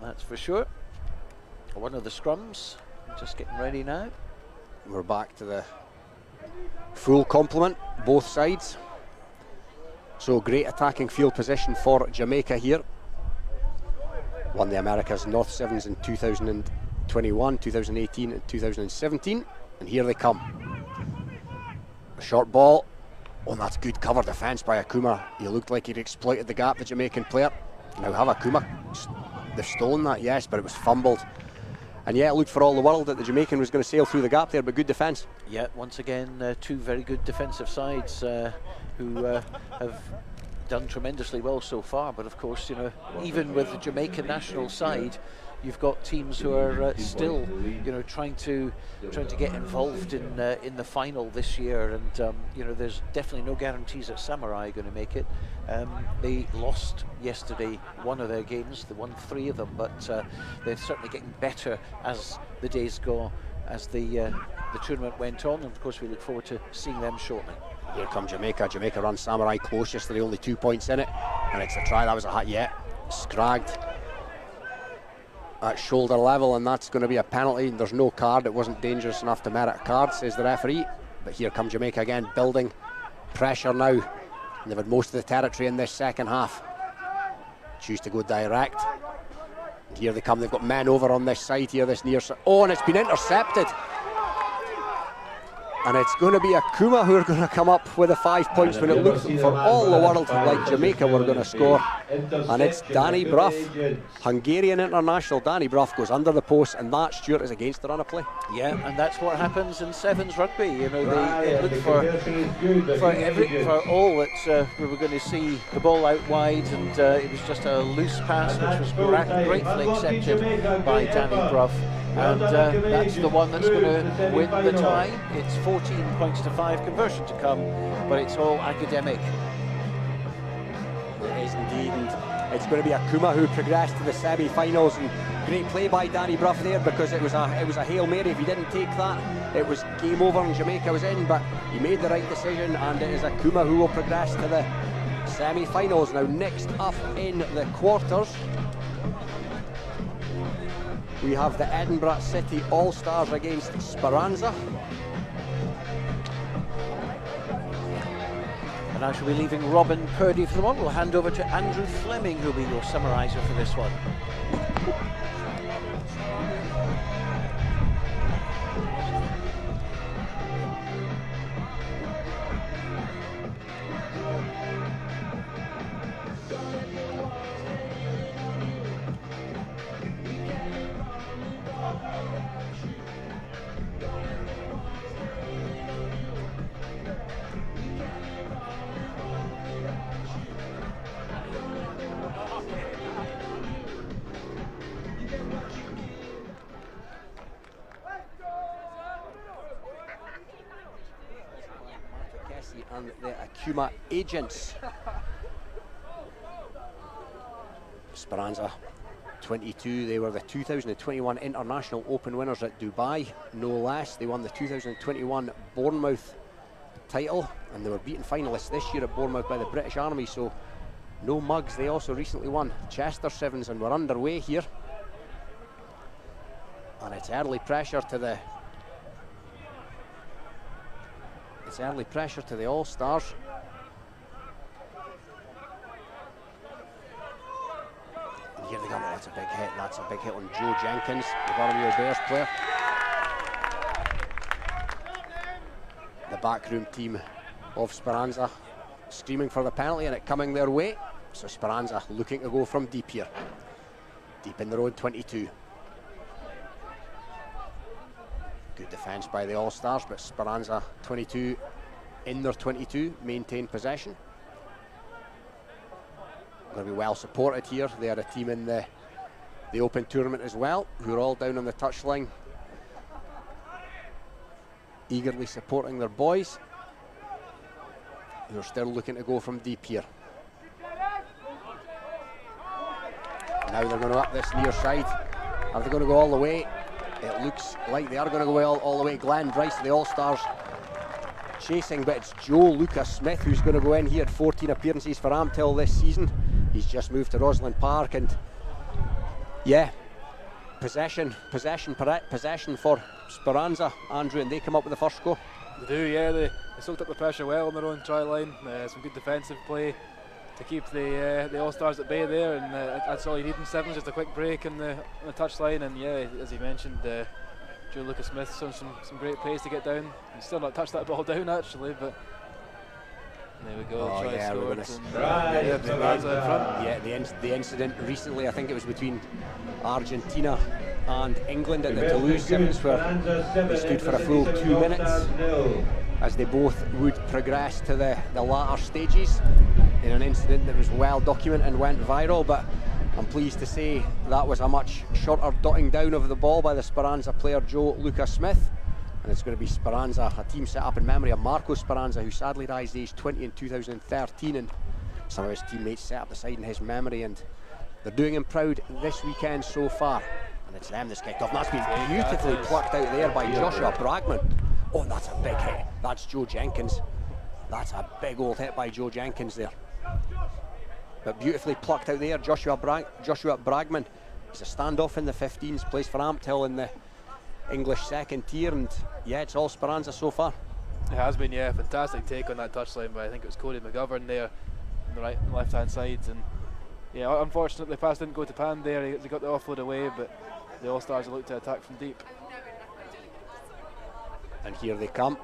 That's for sure. One of the scrums, just getting ready now. We're back to the full complement, both sides. So great attacking field position for Jamaica here. Won the Americas North Sevens in 2021, 2018 and 2017. And here they come. A short ball. Oh, and that's good cover defence by Akuma. He looked like he'd exploited the gap, the Jamaican player. Now have Akuma. They've stolen that, yes, but it was fumbled. And yeah, it looked for all the world that the Jamaican was going to sail through the gap there, but good defence. Yeah, once again, two very good defensive sides who have done tremendously well so far. But of course, you know, even with the Jamaican national side, you've got teams who are still, you know, trying to get involved in the final this year. And you know, there's definitely no guarantees that Samurai are going to make it. They lost yesterday one of their games. They won 3 of them, but they're certainly getting better as the days go, as the tournament went on. And of course, we look forward to seeing them shortly. Here come Jamaica. Jamaica run Samurai close yesterday, only 2 points in it. And it's a try. That was a hit, yeah. Scragged at shoulder level, and that's going to be a penalty. There's no card. It wasn't dangerous enough to merit a card, says the referee. But here come Jamaica again, building pressure now. And they've had most of the territory in this second half. Choose to go direct. And here they come. They've got men over on this side here, this near side. Oh, and it's been intercepted. And it's going to be Akuma who are going to come up with the 5 points when it looks for all the world like Jamaica were going to score. And it's Danny Brough, Hungarian international. Danny Brough goes under the post, and that, Stuart, is against the run of play. Yeah, and that's what happens in Sevens rugby. You know, they look for all that we were going to see the ball out wide, and it was just a loose pass, which was gratefully accepted by Danny Brough. And that's the one that's going to win the tie. It's 14 points to 5, conversion to come, but it's all academic. It is indeed, and it's going to be Akuma who progressed to the semi-finals. And great play by Danny Brough there, because it was a Hail Mary. If he didn't take that, it was game over and Jamaica was in, but he made the right decision, and it is Akuma who will progress to the semi-finals. Now next up in the quarters, we have the Edinburgh City All-Stars against Speranza. And I shall be leaving Robin Purdy for the one. We'll hand over to Andrew Fleming, who'll be your summariser for this one. And the Akuma agents. Speranza 22, they were the 2021 International Open winners at Dubai, no less. They won the 2021 Bournemouth title, and they were beaten finalists this year at Bournemouth by the British Army, so no mugs. They also recently won Chester Sevens and were underway here. And it's early pressure to the That's early pressure to the All-Stars. And here they go. That's a big hit. That's a big hit on Joe Jenkins, the Borough Bears player. The backroom team of Speranza screaming for the penalty and it coming their way. So Speranza looking to go from deep here. Deep in their own 22. Good defence by the All-Stars, but Speranza 22 in their 22, maintain possession. Going to be well supported here. They are a team in the Open Tournament as well, who are all down on the touchline, eagerly supporting their boys, who are still looking to go from deep here. Now they're going to up this near side. Are they going to go all the way? It looks like they are going to go all the way. Glenn Bryce, the All-Stars, chasing, but it's Joe Lucas Smith who's going to go in. He had 14 appearances for Ampthill this season. He's just moved to Rosslyn Park, and yeah, possession for Speranza, Andrew, and they come up with the first score. They do, yeah. They soaked up the pressure well on their own try line. Some good defensive play to keep the All-Stars at bay there, and that's all you need in sevens, just a quick break on the touchline. And yeah, as you mentioned, Joe Lucas Smith some great plays to get down. He's still not touched that ball down actually, but there we go. Oh, try yeah, scored, we're and Speranza in front. Yeah, the incident recently, I think it was between Argentina and England at the Toulouse Sevens, where they stood for a full 2 minutes as they both would progress to the latter stages in an incident that was well documented and went viral. But I'm pleased to say that was a much shorter dotting down of the ball by the Speranza player Joe Lucas Smith, and it's going to be Speranza, a team set up in memory of Marco Speranza, who sadly died aged 20 in 2013, and some of his teammates set up the side in his memory, and they're doing him proud this weekend so far. And it's them that's kicked off. And that's been beautifully plucked out there by Joshua Bragman. Oh, that's a big hit. That's Joe Jenkins. That's a big old hit by Joe Jenkins there. But beautifully plucked out there, Joshua Bragman. He's a standoff in the 15s, plays for Ampthill in the English second tier, and yeah, it's all Speranza so far. It has been, yeah, fantastic take on that touchline by, I think it was Cody McGovern there on the right and left hand sides, and yeah, unfortunately the pass didn't go to Pan there. He got the offload away, but the All-Stars looked to attack from deep. And here they come.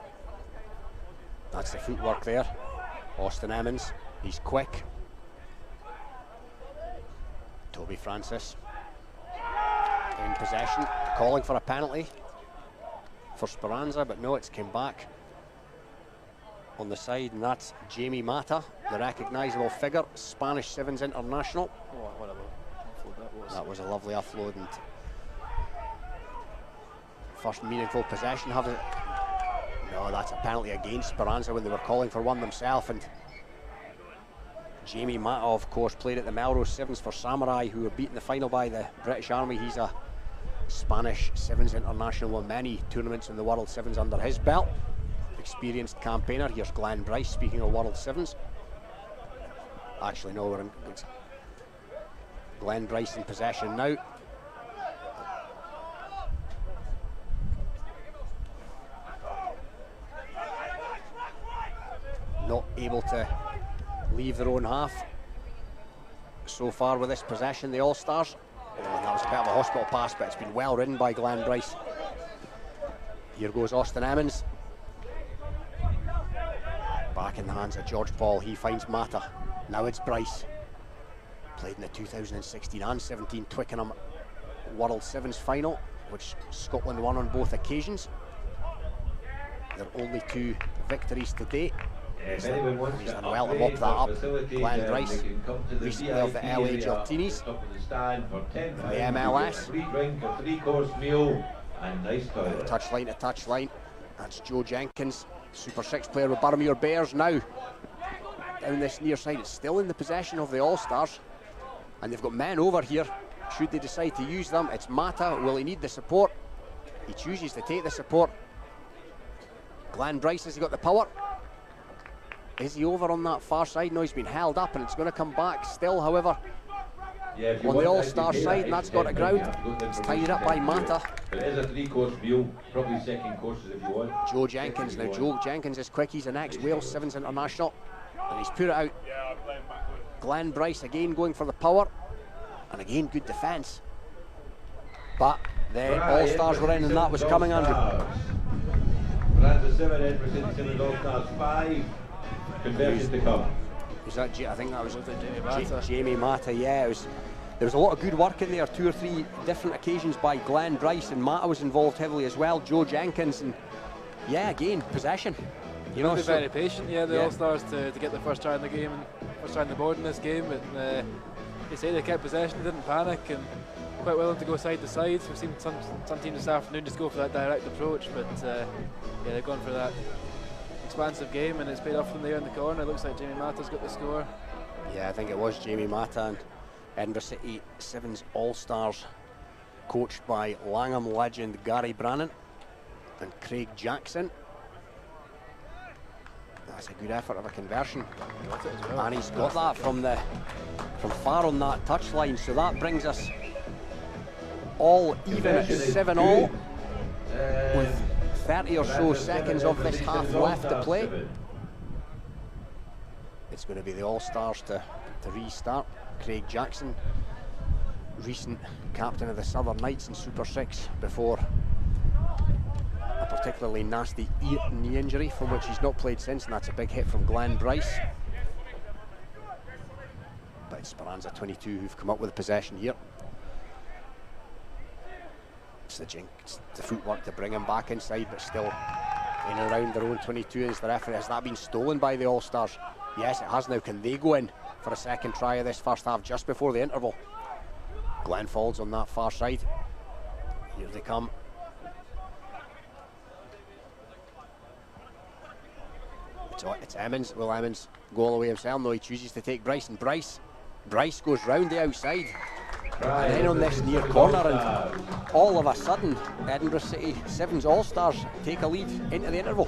That's the footwork there. Austin Emmons, he's quick. Toby Francis in possession, calling for a penalty for Speranza, but no, it's came back on the side, and that's Jamie Mata, the recognisable figure, Spanish Sevens international. Oh, what a offload that was. That was a lovely offload, and first meaningful possession. No, that's a penalty against Speranza when they were calling for one themselves. And Jamie Mata, of course, played at the Melrose Sevens for Samurai, who were beaten in the final by the British Army. He's a Spanish Sevens international with many tournaments in the World Sevens under his belt. Experienced campaigner. Here's Glenn Bryce, speaking of World Sevens. Actually, no, we're in Glenn Bryce in possession now. Not able to leave their own half so far with this possession, the All-Stars. Oh, that was a bit of a hospital pass, but it's been well ridden by Glenn Bryce. Here goes Austin Emmons. Back in the hands of George Paul, he finds Mata. Now it's Bryce. Played in the 2016 and 17 Twickenham World Sevens final, which Scotland won on both occasions. Their only 2 victories to date. He's done well to mop that up. Glenn Bryce, recently of the LA Giltinis, the MLS. Free drink, a 3-course meal, and nice toilet. Touchline to touchline. That's Joe Jenkins, Super 6 player with Borough Bears now. Down this near side, it's still in the possession of the All-Stars. And they've got men over here, should they decide to use them. It's Mata, will he need the support? He chooses to take the support. Glenn Bryce, has he got the power? Is he over on that far side? No, he's been held up and it's going to come back still, however. Yeah, if you on the want All-Star to pay side, that and that's got to ground. It's tied up by Mata. But it is a 3-course meal, probably second courses if you want. Joe Jenkins. Now Joe Jenkins is quick. He's an ex-Wales Sevens international, and he's put it out. Glenn Bryce again going for the power, and again good defence. But the All-Stars were in, and that was coming, Andrew. Speranza 7, Edinburgh City 7 All-Stars 5. Conversion to come. Was that I think that was Jamie Mata. Jamie Mata, yeah. There was a lot of good work in there, 2 or 3 different occasions by Glenn Bryce, and Mata was involved heavily as well, Joe Jenkins, and yeah, again, possession. You know, They're very patient, the yeah. All-Stars to get the first try in the game, and first try on the board in this game, but they say they kept possession, they didn't panic, and quite willing to go side to side. We've seen some teams this afternoon just go for that direct approach, but yeah, they've gone for that expansive game, and it's paid off from there in the corner. It looks like Jamie Mata's got the score. Yeah, I think it was Jamie Mata, and Edinburgh City Sevens All-Stars, coached by Langham legend Gary Brannan and Craig Jackson. That's a good effort of a conversion, Got it as well. and he's got that from far on that touchline. So that brings us all even at 7-all, with 30 or so seconds of this half left to play. It's going to be the All-Stars to restart. Craig Jackson, recent captain of the Southern Knights in Super 6, before a particularly nasty knee injury from which he's not played since, and that's a big hit from Glenn Bryce. But it's Speranza 22 who've come up with the possession here. It's the footwork to bring him back inside, but still in and around their own 22 is the referee. Has that been stolen by the All-Stars? Yes, it has now. Can they go in for a second try of this first half just before the interval? Glenn falls on that far side. Here they come. It's Emmons. Will Emmons go all the way himself? No, he chooses to take Bryce, and Bryce goes round the outside. And then on this near corner, and all of a sudden Edinburgh City Sevens All-Stars take a lead into the interval.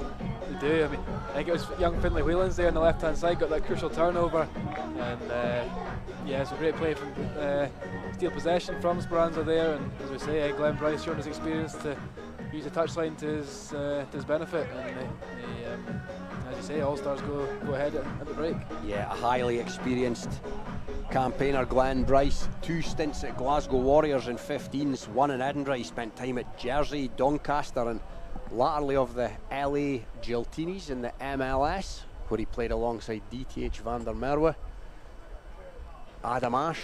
They do. I mean, I think it was young Finlay Whelans there on the left-hand side, got that crucial turnover, and yeah, it's a great play from steal possession from Speranza there, and as we say, Glenn Bryce showing his experience to use the touchline to his benefit, and as you say, All-Stars go ahead at the break. Yeah, a highly experienced campaigner, Glenn Bryce. 2 stints at Glasgow Warriors in 15s, 1 in Edinburgh. He spent time at Jersey, Doncaster, and latterly of the LA Giltinis in the MLS, where he played alongside DTH van der Merwe, Adam Ash,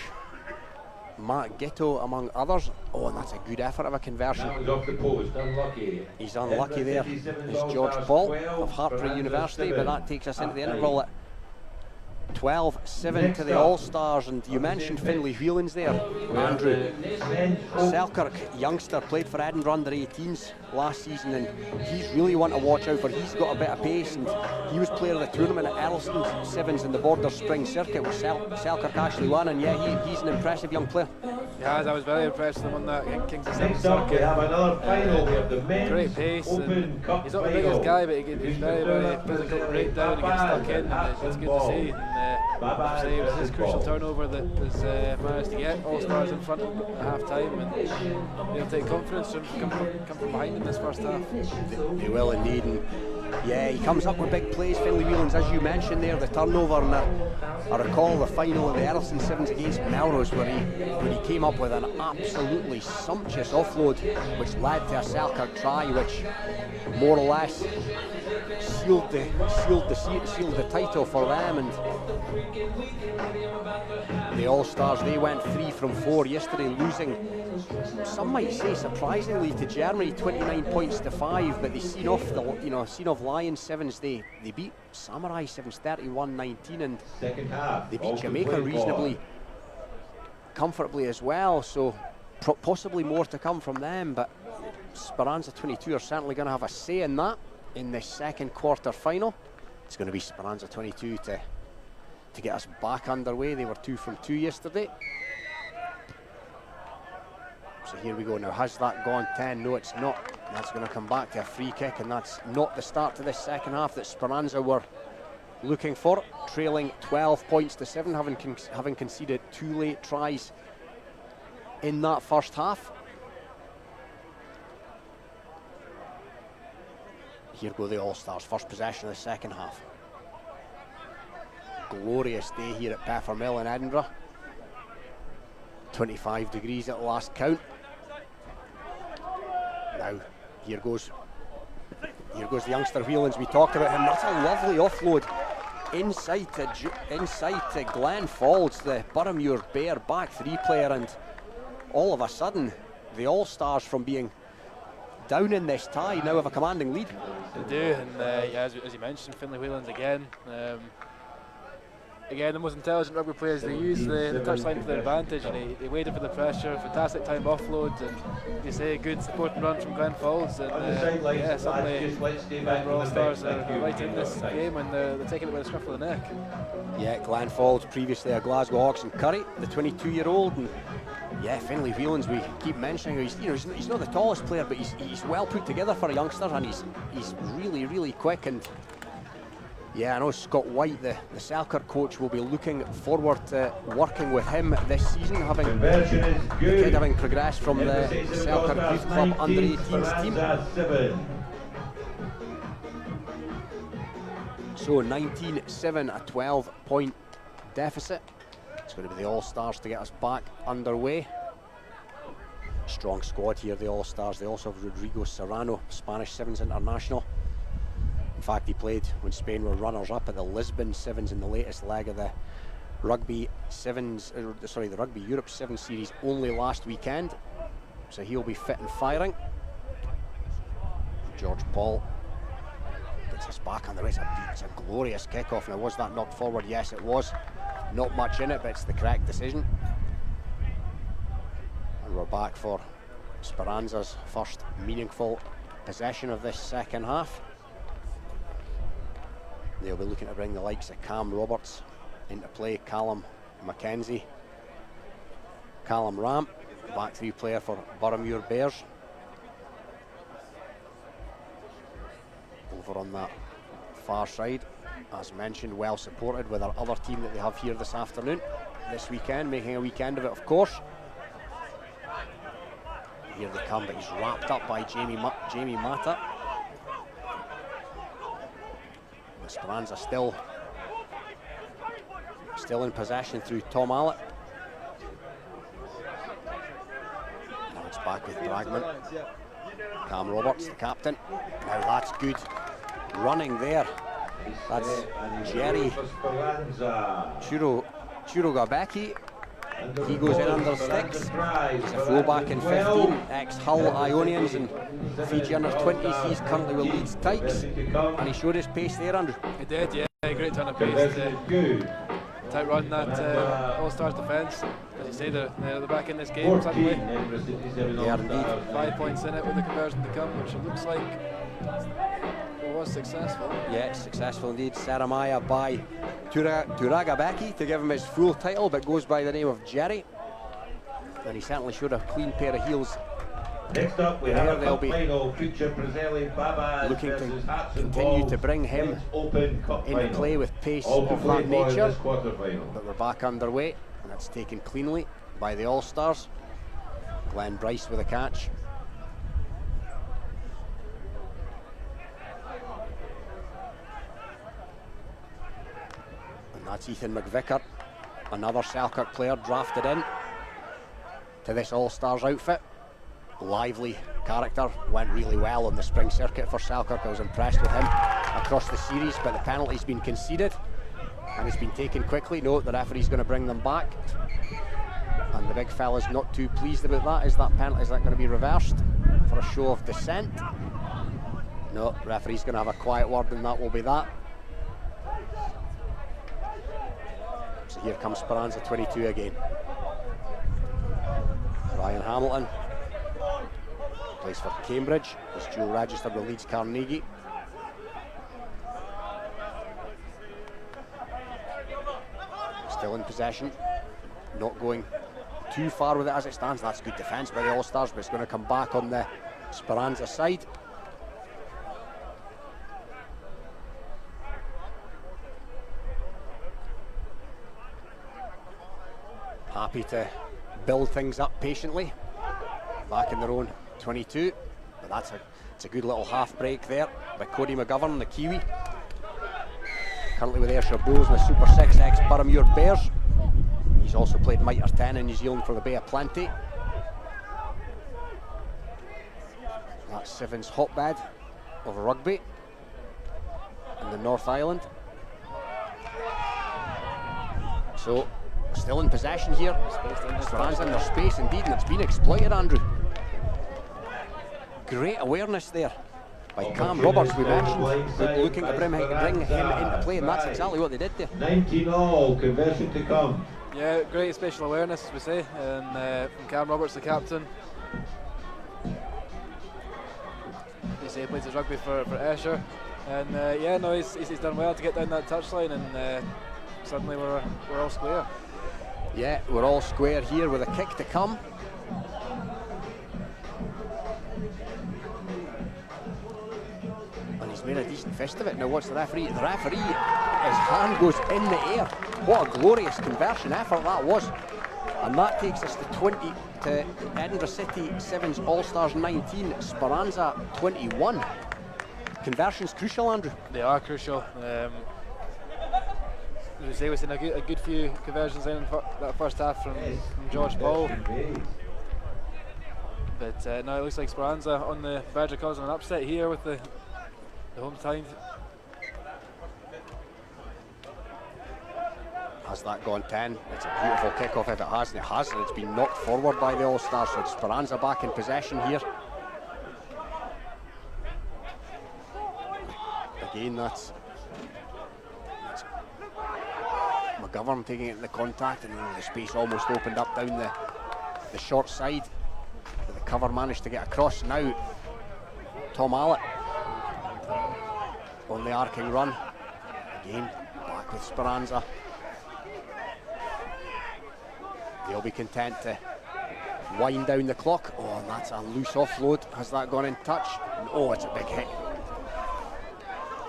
Matt Gitto, among others. Oh, and that's a good effort of a conversion. That was off the post, unlucky. He's unlucky there. It's George Paul of Hartpury University, but that takes us into the interval at 12-7 to the All-Stars. And you mentioned Finlay Whelans there, Andrew. Selkirk youngster, played for Edinburgh under-18s last season, and he's really one to watch out for. He's got a bit of pace, and he was player of the tournament at Earlston Sevens in the Border Spring Circuit with Selkirk actually won, and yeah, he's an impressive young player. Yeah, I was very impressed with him on that Kings of Sevens Next up, we circuit. have another final of the men's Great pace, Open and Cup he's not the final. biggest guy, but he's very, very physical to break down and get stuck in, and it's good to see. And say it was his crucial turnover that has managed to get All-Stars in front at half-time, and they'll take confidence and come from behind in this first half. They will indeed, and yeah, he comes up with big plays, Finlay Whelans, as you mentioned there, the turnover, and I recall the final of the Earlston Sevens against Melrose, where he came up with an absolutely sumptuous offload, which led to a Selkirk try, which more or less sealed the title for them. And the All-Stars, they went 3 from 4 yesterday, losing, some might say surprisingly, to Germany 29 points to 5, but they seen off Lions Sevens. They beat Samurai Sevens 31-19, and Second half. they beat also Jamaica played reasonably comfortably as well, so possibly more to come from them. But Speranza 22 are certainly going to have a say in that in the second quarter final. It's going to be Speranza 22 to get us back underway. They were 2 from 2 yesterday. So here we go now. Has that gone 10? No, it's not. That's going to come back to a free kick, and that's not the start to this second half that Speranza were looking for. Trailing 12 points to 7, having conceded 2 late tries in that first half. Here go the All-Stars, first possession of the second half. Glorious day here at Peppermill in Edinburgh. 25 degrees at the last count. Now, here goes the youngster Whelans. We talked about him. That's a lovely offload inside to Glenn Falls, the Boroughmuir Bear back three player, and all of a sudden, the All-Stars, from being down in this tie, now have a commanding lead. They do, and yeah, as you mentioned, Finlay Whelans again. Again, the most intelligent rugby players, they use the touchline for their advantage, and they waited for the pressure. Fantastic time offload, and you say a good supporting run from Glen Falls, and yeah, suddenly the All-Stars are right in this game, and they're taking it by the scruff of the neck. Yeah, Glen Falls, previously a Glasgow Hawks and Curry, the 22-year-old, and yeah, Finlay Whelans, we keep mentioning, he's not the tallest player, but he's well put together for a youngster, and he's really, really quick. And yeah, I know Scott White, the Selkirk coach, will be looking forward to working with him this season, having progressed from the Selkirk Youth Club under-18s team. So 19-7, a 12-point deficit. It's going to be the All-Stars to get us back underway. Strong squad here, the All-Stars. They also have Rodrigo Serrano, Spanish Sevens international. In fact, he played when Spain were runners-up at the Lisbon Sevens in the latest leg of the Rugby Europe Sevens series only last weekend. So he'll be fit and firing. George Paul gets us back on the way. It's a glorious kickoff. Now, was that knocked forward? Yes, it was. Not much in it, but it's the correct decision. And we're back for Speranza's first meaningful possession of this second half. They'll be looking to bring the likes of Cam Roberts into play, Callum Mackenzie, Callum Ramp, back three player for Boroughmuir Bears. Over on that far side, as mentioned, well supported with our other team that they have here this afternoon, this weekend, making a weekend of it, of course. Here they come, but he's wrapped up by Jamie Mata. Speranza still in possession through Tom Allett. Now it's back with Bragman. Cam Roberts, the captain. Now that's good running there. That's Jerry Churugabeki. He goes in under sticks. He's a fullback in 15, ex-Hull Ionians and Fiji under 20s. He's currently with Leeds Tykes, and he showed his pace there, Andrew. He did, yeah, great turn of pace to outrun that All-Stars defence. As you say, they're back in this game suddenly. Yeah, indeed. 5 points in it with the conversion to come, which it looks like it was successful. Yeah, it's successful indeed. Saramaya by Turagabeki to give him his full title, but goes by the name of Jerry. And he certainly showed a clean pair of heels. Next up, we have a final feature Brazilian Baba looking to continue to bring him into play with pace of that nature. But we're back underway, and it's taken cleanly by the All-Stars. Glenn Bryce with a catch. And that's Ethan McVicker, another Selkirk player drafted in to this All-Stars outfit. Lively character, went really well on the spring circuit for Selkirk. I was impressed with him across the series, but the penalty's been conceded and it's been taken quickly. Note the referee's going to bring them back, and the big fella's not too pleased about that. Is that going to be reversed for a show of dissent? No, referee's going to have a quiet word, and that will be that. So here comes Speranza 22 again. Ryan Hamilton plays for Cambridge, is dual registered with Leeds Carnegie. Still in possession, not going too far with it as it stands. That's good defence by the All-Stars, but it's going to come back on the Speranza side. Happy to build things up patiently. Back in their own 22, but it's a good little half break there by Cody McGovern, the Kiwi. Currently with Ayrshire Bulls and the Super 6 ex-Boroughmuir Bears. He's also played Mitre 10 in New Zealand for the Bay of Plenty. That's Siven's hotbed of rugby in the North Island. So, still in possession here. Speranza in their space indeed, and it's been exploited, Andrew. Great awareness there by Cam Roberts, we mentioned, looking to bring him into play, and that's exactly what they did there. 19-all, conversion to come. Yeah, great spatial awareness, as we say, and from Cam Roberts, the captain. They say he plays his rugby for Ayrshire, and yeah, no, he's done well to get down that touchline, and suddenly we're all square. Yeah, we're all square here with a kick to come. And he's made a decent fist of it. Now what's the referee? The referee, his hand goes in the air. What a glorious conversion effort that was. And that takes us to Edinburgh City Sevens All-Stars 19, Speranza 21. Conversions crucial, Andrew? They are crucial. As we say, we've seen a good few conversions in that first half from George Paul. But now it looks like Speranza on the verge of causing an upset here with the home side. Has that gone 10? It's a beautiful kick-off if it has, and it has, and it's been knocked forward by the All-Stars, so it's Speranza back in possession here. Again, that's McGovern taking it in the contact, and the space almost opened up down the short side, but the cover managed to get across. Now Tom Allett on the arcing run, again back with Speranza. They'll be content to wind down the clock. Oh, and that's a loose offload. Has that gone in touch? Oh, it's a big hit.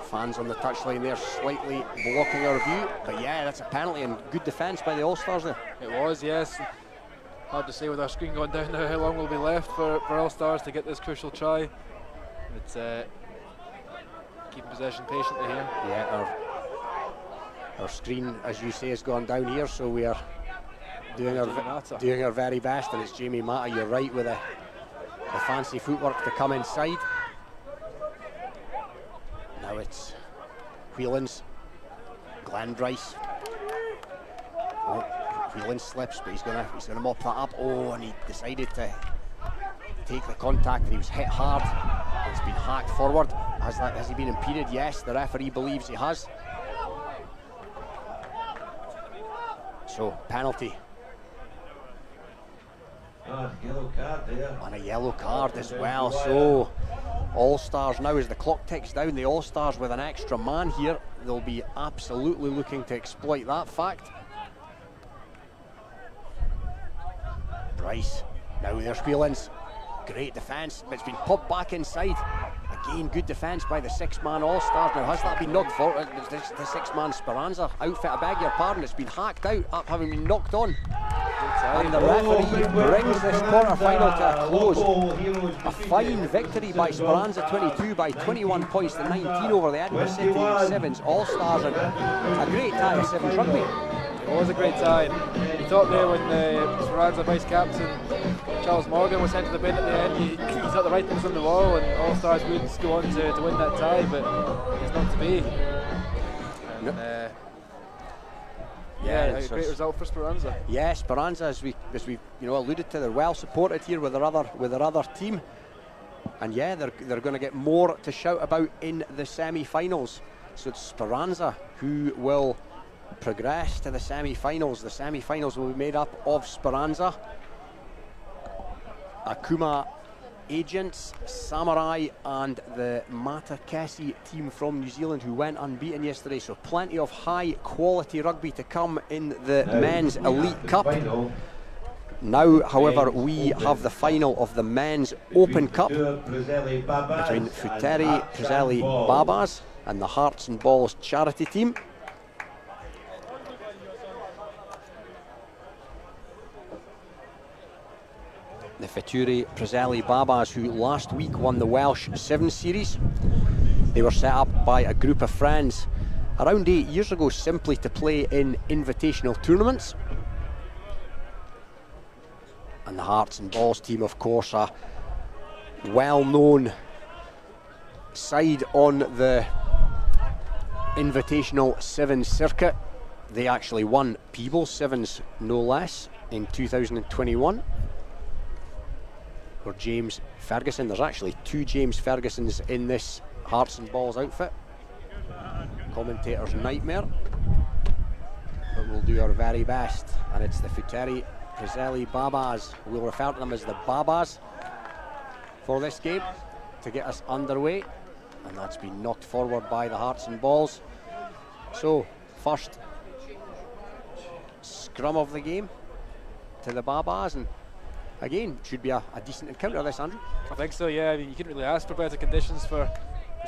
Fans on the touchline there slightly blocking our view, but yeah, that's a penalty and good defence by the All-Stars there. It was, yes. Hard to say with our screen going down now how long will be left for All-Stars to get this crucial try. It's keeping possession patiently here. Yeah, our screen, as you say, has gone down here, so we are doing our very best, and it's Jamie Mata, you're right, with the fancy footwork to come inside. Now it's Whelans, Glenn Bryce. Oh, Whelans slips, but he's gonna mop that up. Oh, and he decided to take the contact, and he was hit hard. It's been hacked forward. Has he been impeded? Yes, the referee believes he has. So, penalty. Yellow card there. And a yellow card as well. So, All-Stars now, as the clock ticks down, the All-Stars with an extra man here, they'll be absolutely looking to exploit that fact. Bryce, now there's Whelans. Great defence, but it's been popped back inside. Again, good defence by the six-man All-Stars. Now, has that been knocked forward? The six-man Speranza outfit, I beg your pardon, it's been hacked out, having been knocked on. And the referee brings this quarter-final to a close. A fine victory by Speranza 22 by 21 points to 19 over the Edinburgh City Sevens All-Stars, and a great tie of Sevens rugby. It was a great tie. You thought there when the Speranza vice-captain Charles Morgan was sent to the bin at the end, he thought the writing was on the wall and All-Stars would go on to win that tie, but it's not to be. And, yeah, a great result for Speranza. Yeah, Speranza, as we alluded to, they're well supported here with their other team, and yeah, they're going to get more to shout about in the semi-finals. So it's Speranza who will progress to the semi-finals. The semi-finals will be made up of Speranza, Akuma Agents, Samurai, and the Matakesi team from New Zealand who went unbeaten yesterday. So plenty of high quality rugby to come in the Men's Elite Cup. Now, however, we have the final of the Men's Open Cup between Futeri Prezeli Babas and the Hearts and Balls charity team. the Fituri Prezzelli Babas, who last week won the Welsh Sevens Series. They were set up by a group of friends around 8 years ago simply to play in invitational tournaments. And the Hearts and Balls team, of course, a well-known side on the invitational sevens circuit. They actually won Peebles Sevens, no less, in 2021. Where James Ferguson, there's actually 2 James Fergusons in this Hearts and Balls outfit. Commentator's nightmare. But we'll do our very best. And it's the Fituri Prezzelli Babas. We'll refer to them as the Babas for this game to get us underway. And that's been knocked forward by the Hearts and Balls. So, first scrum of the game to the Babas, and again, should be a decent encounter this, Andrew. I think so, yeah. I mean, you couldn't really ask for better conditions for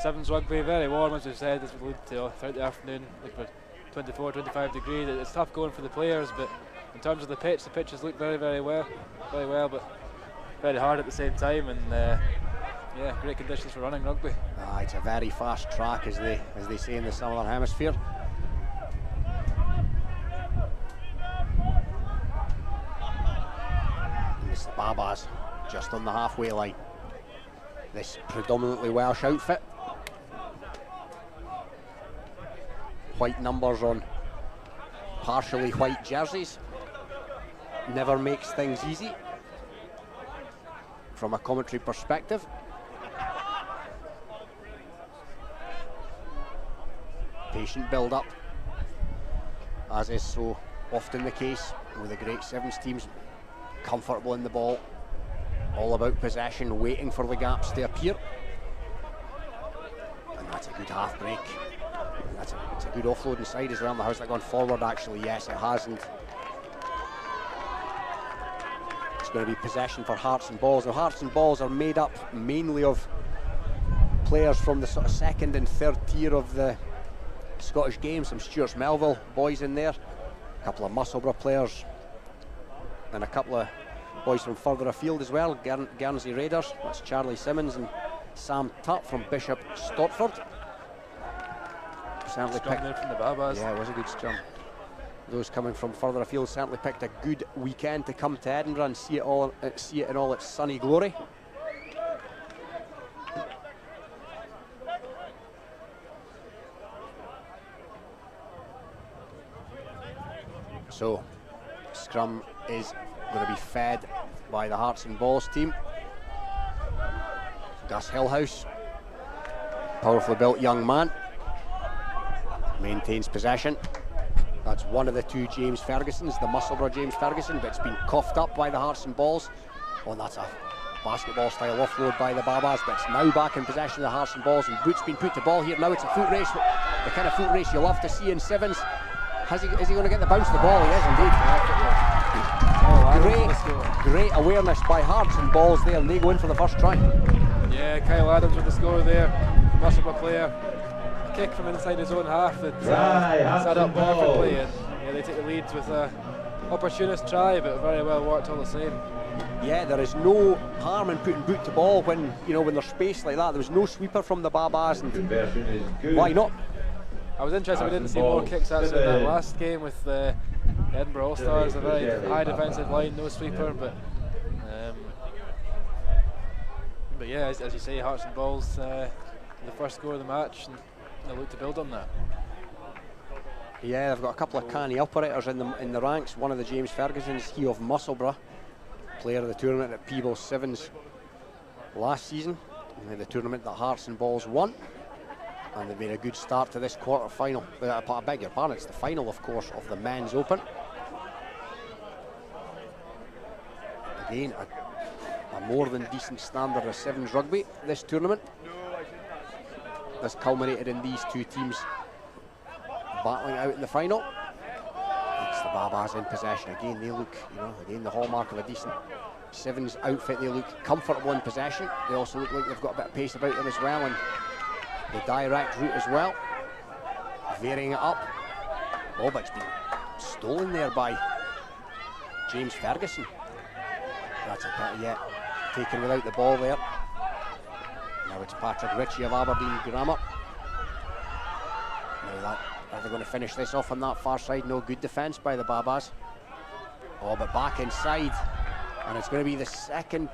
sevens rugby. Very warm, as we've said, this would lead to throughout the afternoon, like for 24, 25 degrees. It's tough going for the players, but in terms of the pitches look very well, but very hard at the same time, and yeah, great conditions for running rugby. It's a very fast track, as they say in the Southern Hemisphere. And it's the Babas just on the halfway line. This predominantly Welsh outfit. White numbers on partially white jerseys. Never makes things easy from a commentary perspective. Patient build-up, as is so often the case with the great sevens teams. Comfortable in the ball, all about possession, waiting for the gaps to appear. And that's a good half break. It's a good offload inside as well. How's that gone forward? Actually, yes, it hasn't. It's going to be possession for Hearts and Balls. Now, Hearts and Balls are made up mainly of players from the sort of second and third tier of the Scottish game. Some Stuarts Melville boys in there, a couple of Musselburgh players, and a couple of boys from further afield as well. Guernsey Raiders, that's Charlie Simmons and Sam Tutt from Bishop Stortford. Certainly picked there from the Babas. Yeah, it was a good scrum. Those coming from further afield certainly picked a good weekend to come to Edinburgh and see it in all its sunny glory. So, scrum is going to be fed by the Hearts and Balls team. Gus Hillhouse, powerfully built young man, maintains possession. That's one of the 2 James Fergusons, the Musselburgh James Ferguson, but it's been coughed up by the Hearts and Balls. Oh, and that's a basketball style offload by the Babas, but it's now back in possession of the Hearts and Balls, and Boots been put to ball here. Now it's a foot race, the kind of foot race you love to see in sevens. Is he going to get the bounce of the ball? He is indeed. Great awareness by Hearts and Balls there, and they go in for the first try. Yeah, Kyle Adams with the score there. Musselburgh player. Kick from inside his own half that set up perfectly, and yeah, they take the lead with a opportunist try, but very well worked all the same. Yeah, there is no harm in putting boot to ball when there's space like that. There was no sweeper from the Babas, and why not? I was interested we didn't see more kicks actually in that last game with the Edinburgh All-Stars, a very high defensive line, no sweeper, but yeah, as you say, Hearts and Balls, the first score of the match, and they look to build on that. Yeah, they've got a couple of canny operators in the ranks. One of the James Fergusons, he of Musselburgh, player of the tournament at Peebles Sevens last season, the tournament that Hearts and Balls won. And they've made a good start to this quarter-final. I beg your pardon, it's the final, of course, of the Men's Open. Again, a more than decent standard of sevens rugby, this tournament. This culminated in these 2 teams battling out in the final. It's the Babas in possession. Again, they look, again, the hallmark of a decent sevens outfit. They look comfortable in possession. They also look like they've got a bit of pace about them as well, and the direct route as well, varying it up. Oh, but it's been stolen there by James Ferguson. That's a bit, yeah, taken without the ball there. Now it's Patrick Ritchie of Aberdeen Grammar. Now that, are they going to finish this off on that far side? No, good defence by the Babas. Oh, but back inside, and it's going to be the second.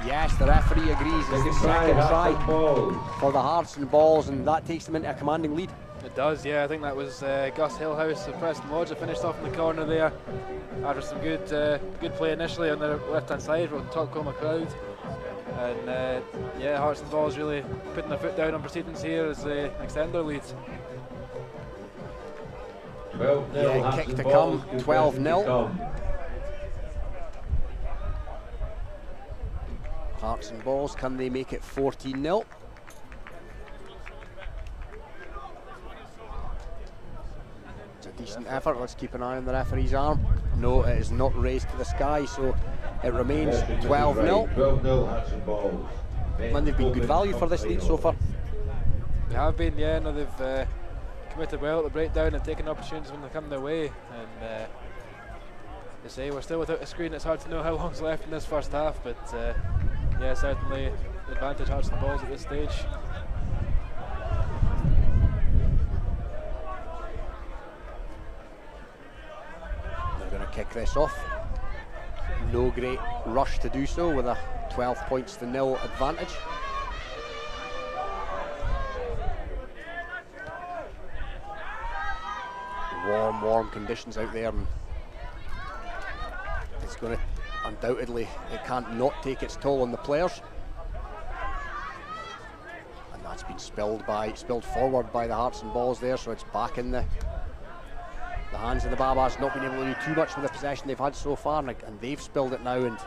Yes, the referee agrees. It's the second try for the Hearts and Balls, and that takes them into a commanding lead. It does, yeah. I think that was Gus Hillhouse of Preston Lodge that finished off in the corner there after some good play initially on the left-hand side from Tokoma crowd. And yeah, Hearts and Balls really putting their foot down on proceedings here as they extend their lead. 12-0, Yeah, Hearts kick and to Balls, come, good 12-0. to come. Hearts and Balls, can they make it 14-0? It's a decent effort. Let's keep an eye on the referee's arm. No, it is not raised to the sky, so it remains 12-0. 12-0, Hearts and Balls. And they've been good value for this lead so far. They have been, yeah. No, they've committed well at the breakdown and taken opportunities when they come their way. And they say we're still without a screen. It's hard to know how long's left in this first half, but yeah, certainly advantage Hearts and Balls at this stage. They're going to kick this off. No great rush to do so with a 12 points to 0 advantage. Warm conditions out there, and it's going to undoubtedly, it can't not take its toll on the players. And that's been spilled forward by the Hearts and Balls there, so it's back in the hands of the Babas. Not been able to do too much with the possession they've had so far, and they've spilled it now, and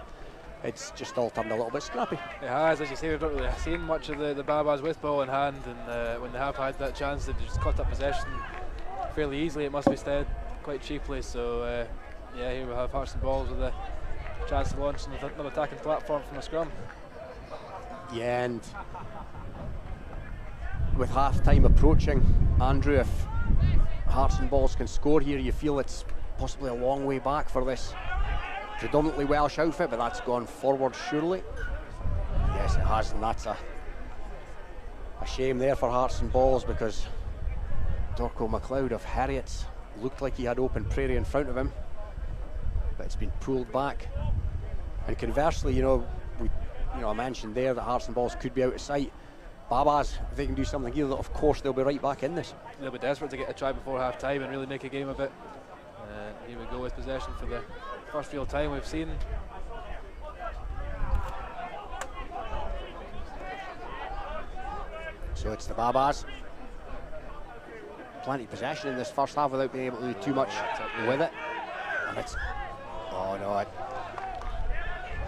it's just all turned a little bit scrappy. It has, as you say, we've not really seen much of the Babas with ball in hand, and when they have had that chance, they've just cut up possession fairly easily, it must be said, quite cheaply. So yeah, here we have Hearts and Balls with a chance to launch another attacking platform from a scrum. Yeah, and with half time approaching, Andrew, if Hearts and Balls can score here, you feel it's possibly a long way back for this predominantly Welsh outfit, but that's gone forward surely. Yes, it has, and that's a shame there for Hearts and Balls, because Dorco MacLeod of Heriots looked like he had open prairie in front of him, but it's been pulled back. And conversely, I mentioned there that Hearts and Balls could be out of sight. Babas, if they can do something here, of course they'll be right back in this. They'll be desperate to get a try before half time and really make a game of it. Here we go with possession for the first real time we've seen. So it's the Babas. Plenty of possession in this first half without being able to do too much with it. And it's, oh no,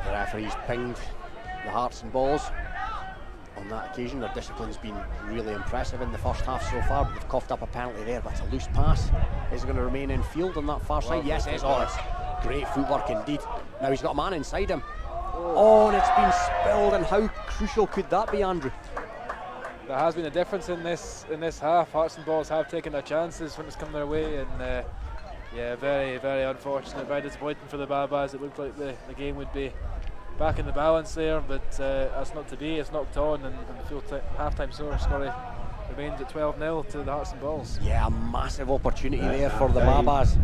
the referee's pinged the Hearts and Balls on that occasion. Their discipline's been really impressive in the first half so far, but they've coughed up a penalty there. That's a loose pass. Is it going to remain in field on that far side? Yes, it is. Oh, it's great footwork indeed. Now he's got a man inside him. Oh, and it's been spilled, and how crucial could that be, Andrew? There has been a difference in this half. Hearts and Balls have taken their chances when it's come their way, and yeah, very, very unfortunate, very disappointing for the Babas. It looked like the game would be back in the balance there, but that's not to be. It's knocked on, and the half-time score remains at 12-0 to the Hearts and Balls. Yeah, a massive opportunity there for the Babas.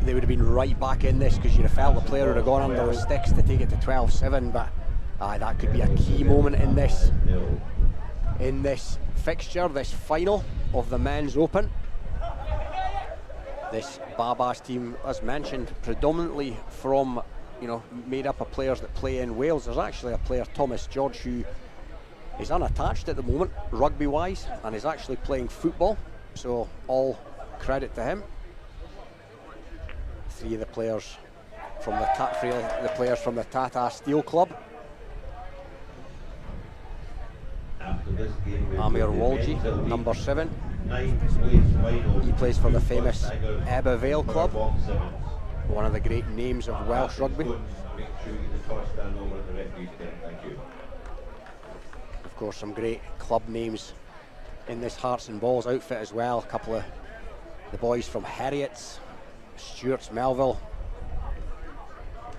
They would have been right back in this, because you'd have felt the player would have gone under the sticks to take it to 12-7, but that could be a key moment in this fixture, this final of the Men's Open. This Babas team, as mentioned, predominantly from, made up of players that play in Wales. There's actually a player, Thomas George, who is unattached at the moment, rugby-wise, and is actually playing football, so all credit to him. Three of the players from the Tata Steel Club. Amir Walji, number 7. He plays for the famous Ebba Vale Club, one of the great names of Welsh rugby. Of course, some great club names in this Hearts and Balls outfit as well. A couple of the boys from Heriots, Stewart's Melville,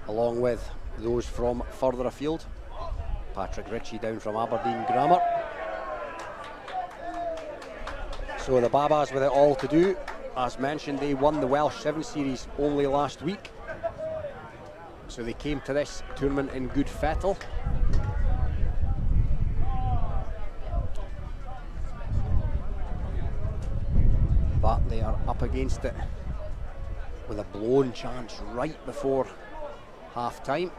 along with those from further afield. Patrick Ritchie down from Aberdeen Grammar. So the Babas with it all to do. As mentioned, they won the Welsh 7 Series only last week. So they came to this tournament in good fettle. But they are up against it with a blown chance right before half time.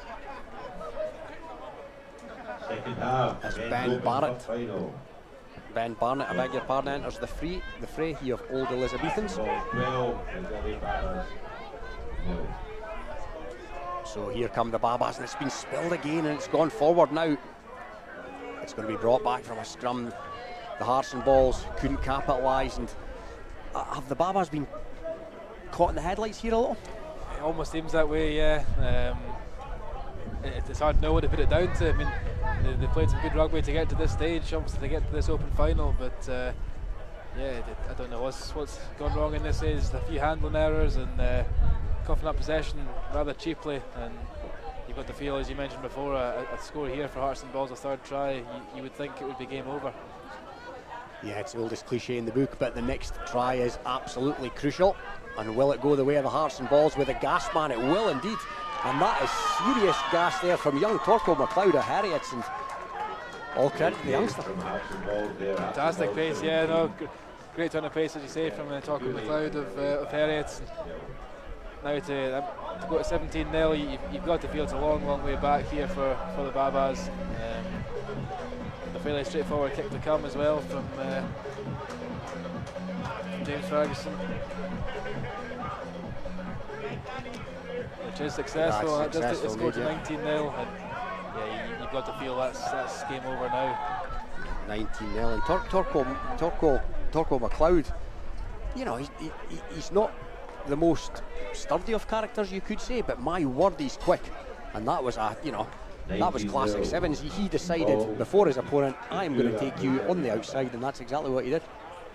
Second half. As men's Ben Open Barrett. Cup Final. Ben Barnett, I beg your pardon, enters the fray, he of Old Elizabethans. Ball 12, Gilly Babas. No. So here come the Babas, and it's been spilled again, and it's gone forward now. It's going to be brought back from a scrum. The Hearts and Balls couldn't capitalise, and have the Babas been caught in the headlights here a little? It almost seems that way, yeah. It's hard to know what to put it down to. I mean, they played some good rugby to get to this stage, obviously to get to this Open final, but yeah, I don't know what's gone wrong in this. Is a few handling errors and coughing up possession rather cheaply, and you've got the feel, as you mentioned before, a score here for Hearts and Balls, a third try, you would think it would be game over. Yeah, it's the oldest cliche in the book, but the next try is absolutely crucial. And will it go the way of the Hearts and Balls with a gas man? It will indeed. And that is serious gas there from young Torco McLeod of Heriots, and all credit to the youngster. From Hearts and Balls there. Fantastic pace, yeah, no, great turn of pace, as you say, from Torco McLeod of Heriots. Now to go to 17-0, you've got to feel it's a long, long way back here for the Babas. A fairly straightforward kick to come as well from James Ferguson, which is successful. That's Just to successful, score to yeah. 19-0, and yeah, you've got to feel that's game over now. 19-0, and Torco McLeod, you know, he's not the most sturdy of characters, you could say, but my word, he's quick, and that was that was classic sevens. He decided before his opponent, I'm going to take you on the outside, and that's exactly what he did.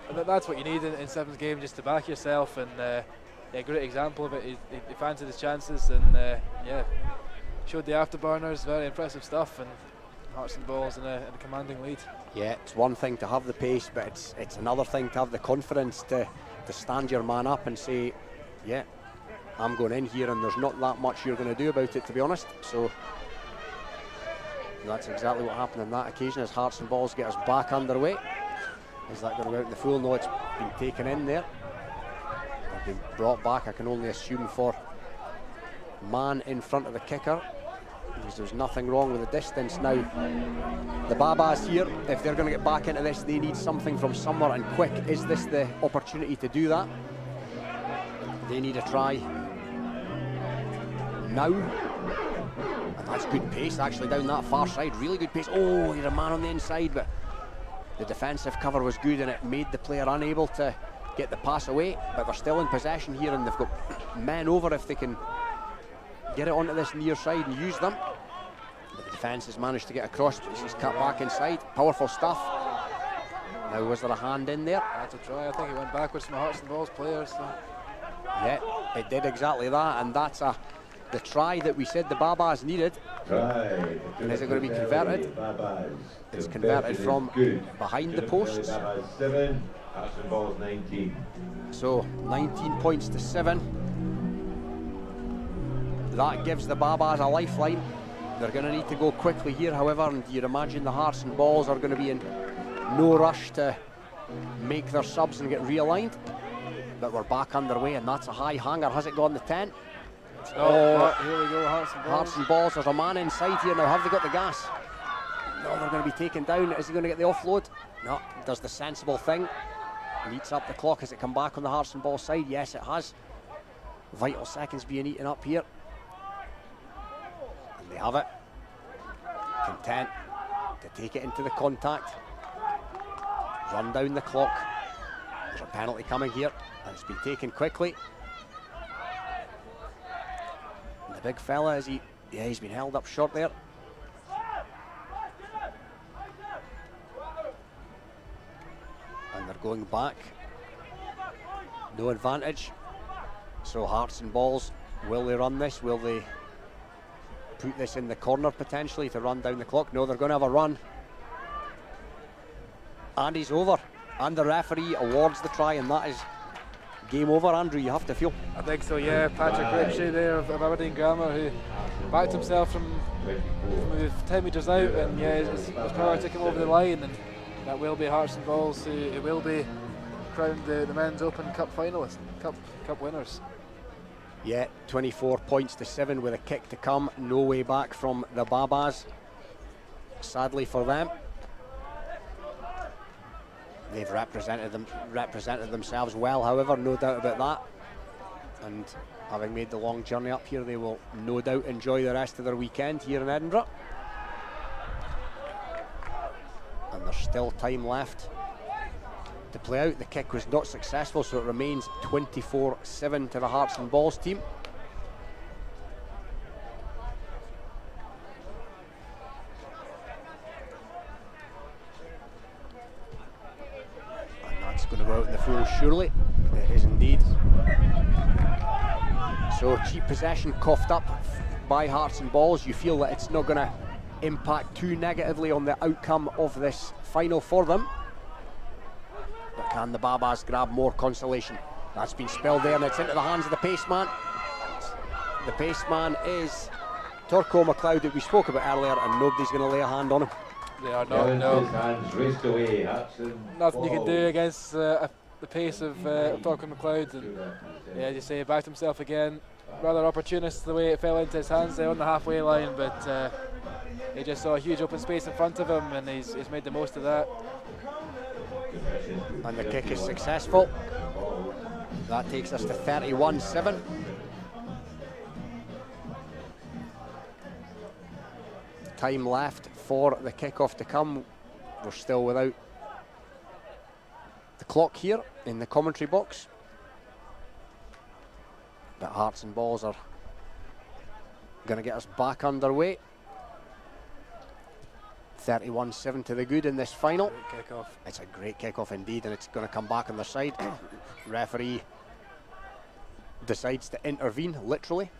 And that's what you need in sevens game, just to back yourself, and yeah, great example of it. He fancied his chances, and yeah, showed the afterburners. Very impressive stuff, and Hearts and Balls in a commanding lead. Yeah, it's one thing to have the pace, but it's another thing to have the confidence to stand your man up and say, yeah, I'm going in here, and there's not that much you're going to do about it, to be honest. So that's exactly what happened on that occasion, as Hearts and Balls get us back underway. Is that going to go out in the full? No, it's been taken in there. It's been brought back, I can only assume, for man in front of the kicker, because there's nothing wrong with the distance. Now, the Babas here, if they're going to get back into this, they need something from somewhere, and quick. Is this the opportunity to do that? They need a try now. And that's good pace, actually, down that far side. Really good pace. Oh, you're a man on the inside, but the defensive cover was good, and it made the player unable to get the pass away. But they're still in possession here, and they've got men over if they can get it onto this near side and use them. But the defence has managed to get across, but she's cut back inside. Powerful stuff. Now, was there a hand in there? That's a try. I think it went backwards from the Hearts and Balls players. So. Yeah, it did exactly that, and that's the try that we said the Babas needed. Try. And is it going to be converted? Babas. It's converted from behind the posts. Babas 7, Hearts and Balls 19. So 19 points to 7. That gives the Babas a lifeline. They're going to need to go quickly here, however, and you'd imagine the Hearts and Balls are going to be in no rush to make their subs and get realigned. But we're back underway, and that's a high hanger. Has it gone the 10? Oh, here we go, Hearts and Balls. Hearts and Balls, there's a man inside here now. Have they got the gas? No, they're going to be taken down. Is he going to get the offload? No, does the sensible thing. Eats up the clock. Has it come back on the Hearts and Balls side? Yes, it has. Vital seconds being eaten up here. And they have it. Content to take it into the contact. Run down the clock. There's a penalty coming here, and it's been taken quickly. And the big fella, he's been held up short there. And they're going back. No advantage. So Hearts and Balls, will they run this? Will they put this in the corner potentially to run down the clock. No, they're going to have a run. And he's over. And the referee awards the try, and that is game over. Andrew, you have to feel. I think so, yeah. Patrick Ritchie there of Aberdeen Grammar, who backed himself from 10 metres out, and yeah, his power took him over the line, and that will be Hearts and Balls who will be crowned the Men's Open Cup finalists, Cup winners. Yeah, 24 points to 7 with a kick to come. No way back from the Babas, sadly for them. They've represented themselves well, however, no doubt about that. And having made the long journey up here, they will no doubt enjoy the rest of their weekend here in Edinburgh. And there's still time left to play out. The kick was not successful, so it remains 24-7 to the Hearts and Balls team. Going to go out in the full, surely. It is indeed. So cheap possession coughed up by Hearts and Balls. You feel that it's not going to impact too negatively on the outcome of this final for them. But can the Babas grab more consolation? That's been spilled there, and it's into the hands of the paceman. The paceman is Torco McLeod, that we spoke about earlier, and nobody's going to lay a hand on him. They are not, no. Hands raced away. Nothing you can do against the pace of Torco McLeod. And yeah, as you say, he backed himself again. Rather opportunist the way it fell into his hands there on the halfway line, but he just saw a huge open space in front of him, and he's made the most of that. And the kick is successful. That takes us to 31-7. Time left for the kick-off to come. We're still without the clock here in the commentary box. But Hearts and Balls are going to get us back underway. 31-7 to the good in this final. Great kick-off. It's a great kick-off indeed, and it's going to come back on their side. Referee decides to intervene, literally,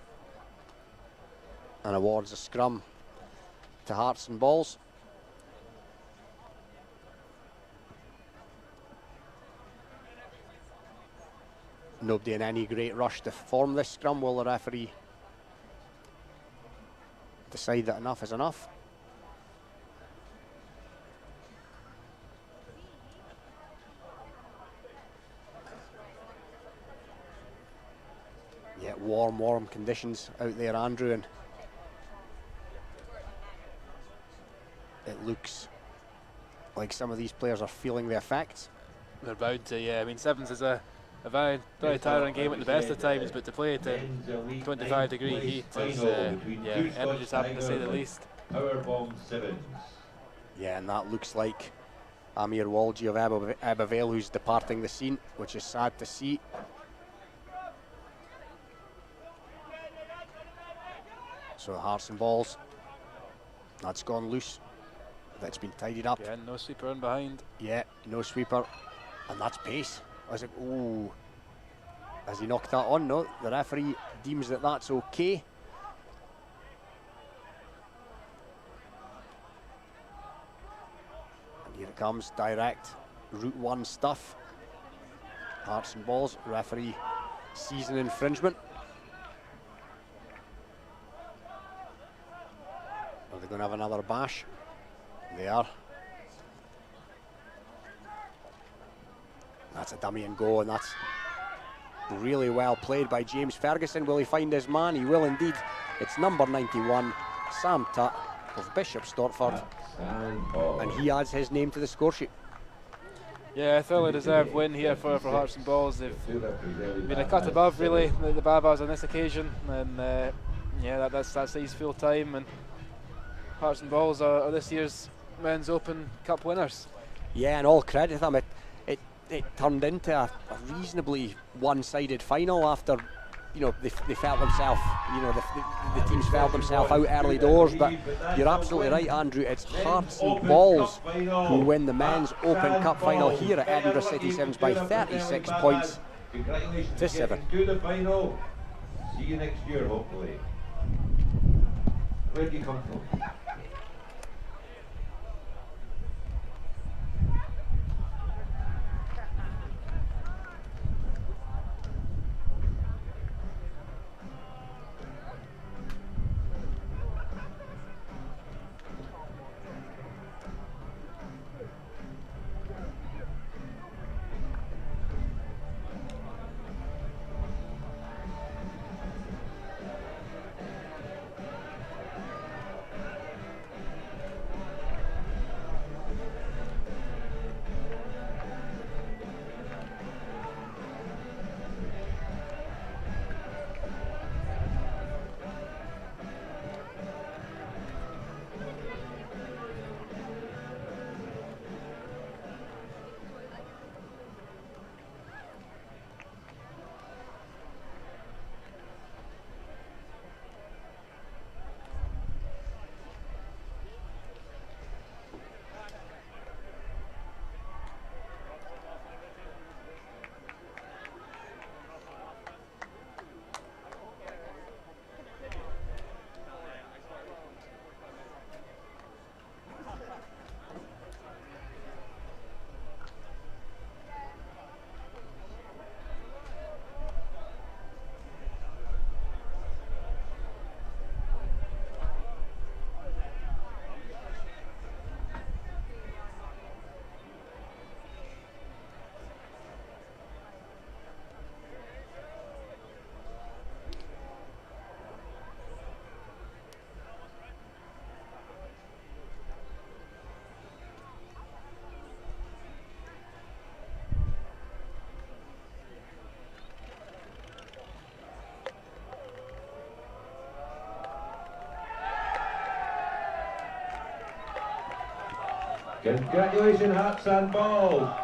and awards a scrum to Hearts and Balls. Nobody in any great rush to form this scrum. Will the referee decide that enough is enough? Yeah, warm conditions out there, Andrew, and it looks like some of these players are feeling the effects. They're bound to, yeah. I mean, Sevens is a very tiring game at the best of times, but to play it in 25-degree heat is, energy tapping to say the least. Powerbomb Sevens. Yeah, and that looks like Amir Walji of Abbeville who's departing the scene, which is sad to see. So Hearts and Balls, that's gone loose. That's been tidied up. Yeah, no sweeper in behind. Yeah, no sweeper, and that's pace. I was like, ooh, has he knocked that on? No, the referee deems that that's okay. And here it comes, direct Route 1 stuff. Hearts and Balls, referee sees an infringement. Are they going to have another bash? They are. That's a dummy and go, and that's really well played by James Ferguson. Will he find his man? He will indeed. It's number 91, Sam Tutt of Bishop Stortford, and he adds his name to the score sheet. Yeah, a thoroughly deserved win here for Hearts and Balls. They've been a cut above, really, the Babas on this occasion, and yeah, that's his full time. And Hearts and Balls are this year's Men's Open Cup winners. Yeah, and all credit to them. It turned into a reasonably one-sided final after, you know, they felt themselves, you know, the teams felt themselves out early doors. But you're absolutely right, Andrew. It's Hearts and Balls who win the Men's Open Cup final here at Edinburgh City Sevens by 36 points to 7. To the final. See you next year, hopefully. Where do you come from? Congratulations, Hearts and Ball.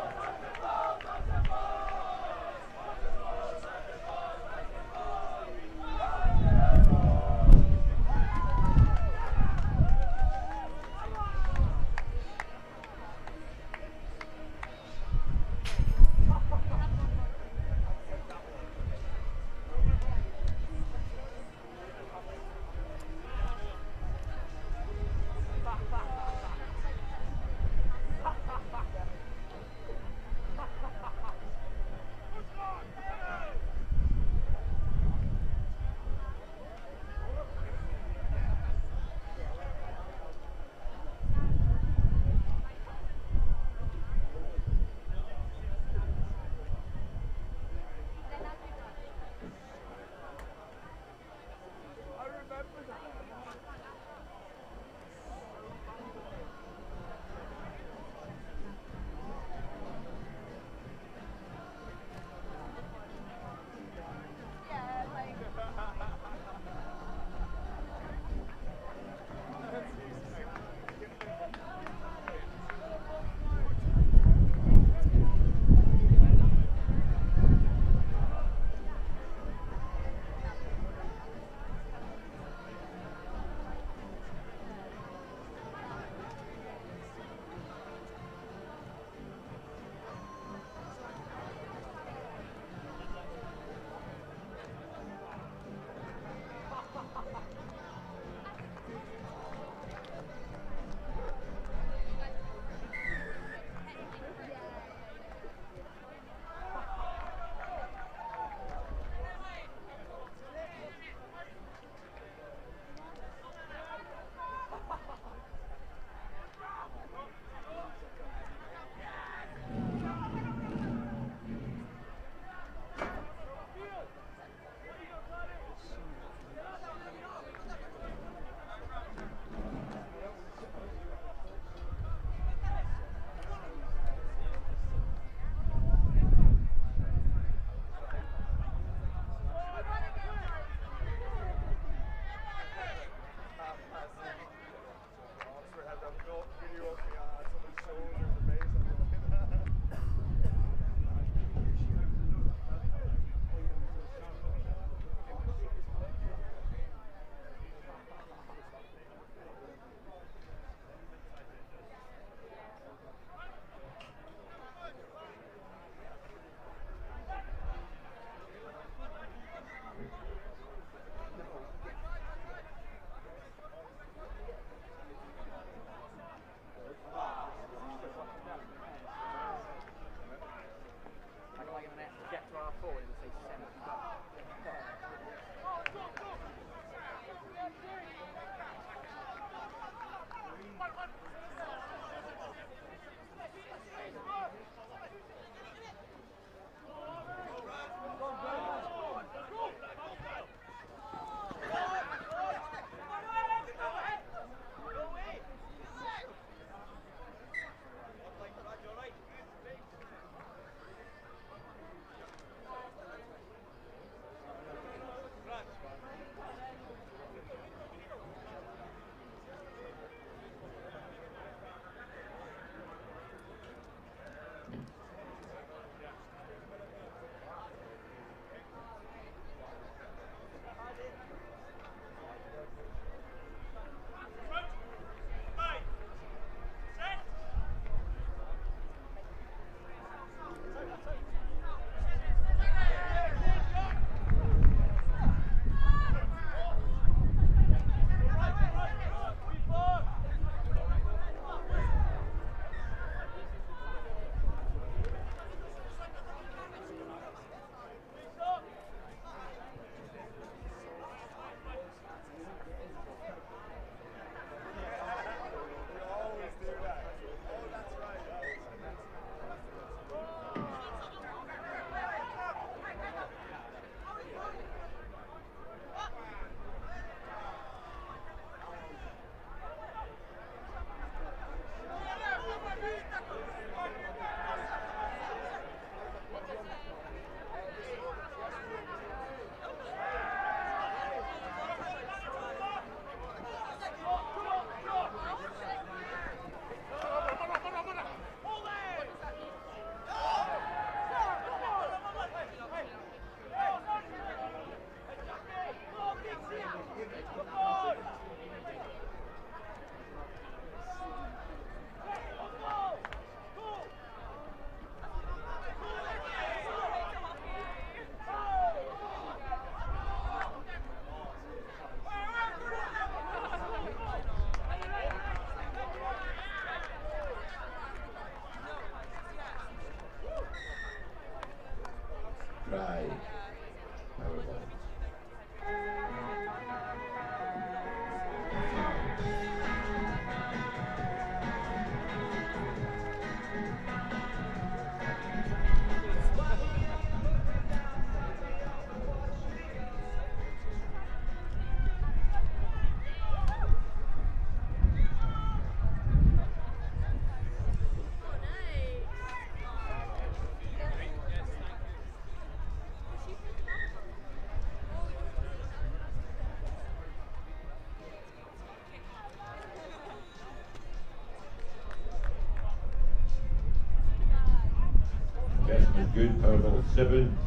good. Powerball 7.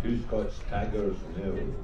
2 Scots Tigers nil.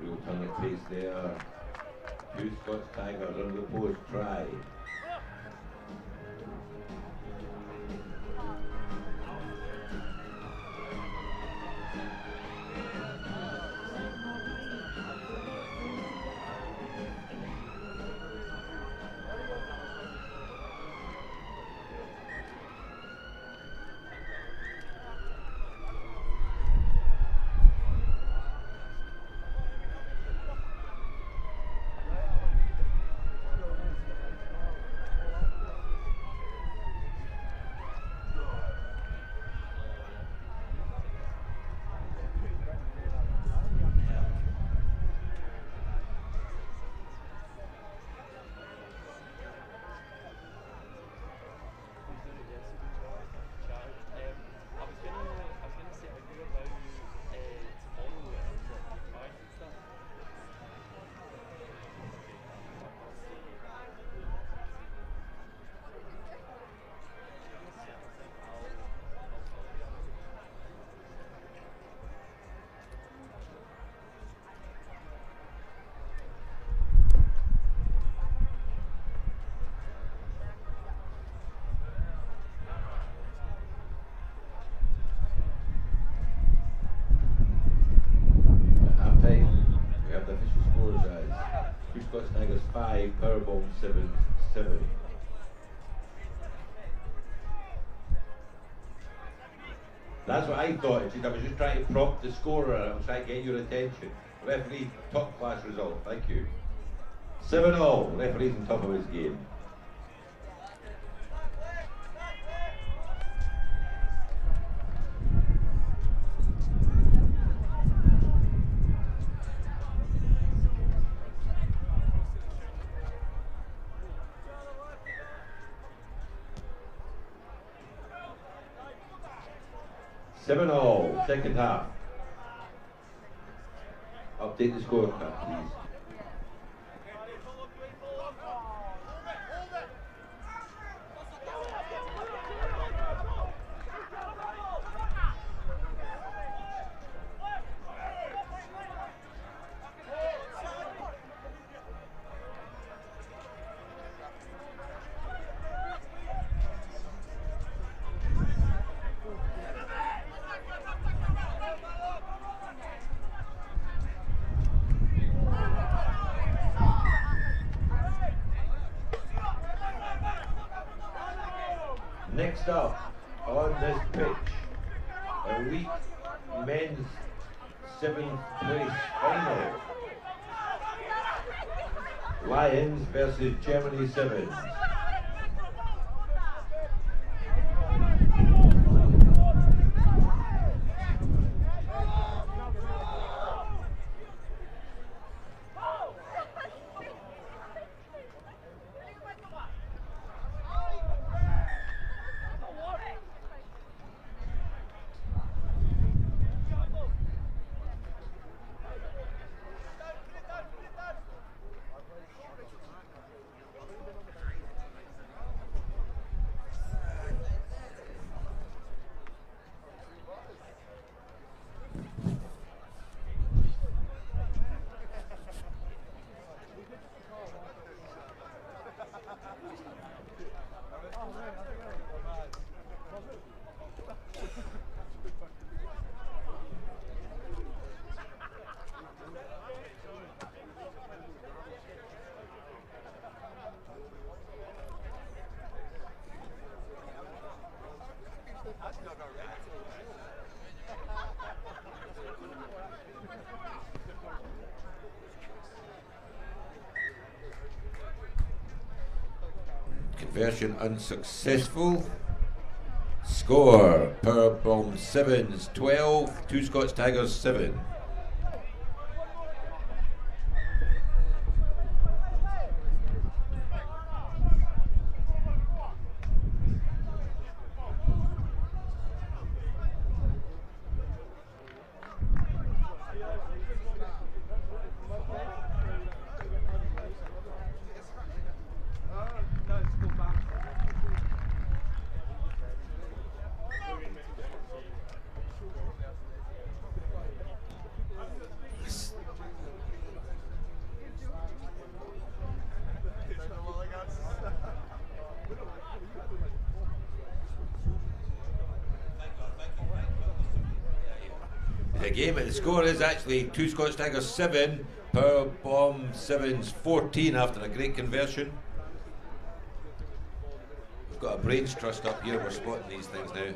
Real tongue at face there. 2 Scots Tigers under the post, try. Scots Tigers 5, Powerbomb 7. That's what I thought. I was just trying to prompt the scorer. I was trying to get your attention. Referee, top class result. Thank you. 7-all. Referee's on top of his game. Seven all, second half. Update the scorecard, please. Next up on this pitch, Elite Men's 7th place final. Lions versus Germany Sevens. Conversion unsuccessful. Score: Power Bomb Sevens 12, Two Scots Tigers 7. The game, the score is actually Two Scots Tigers 7, Power Bomb Sevens 14 after a great conversion. We've got a brains trust up here, we're spotting these things now.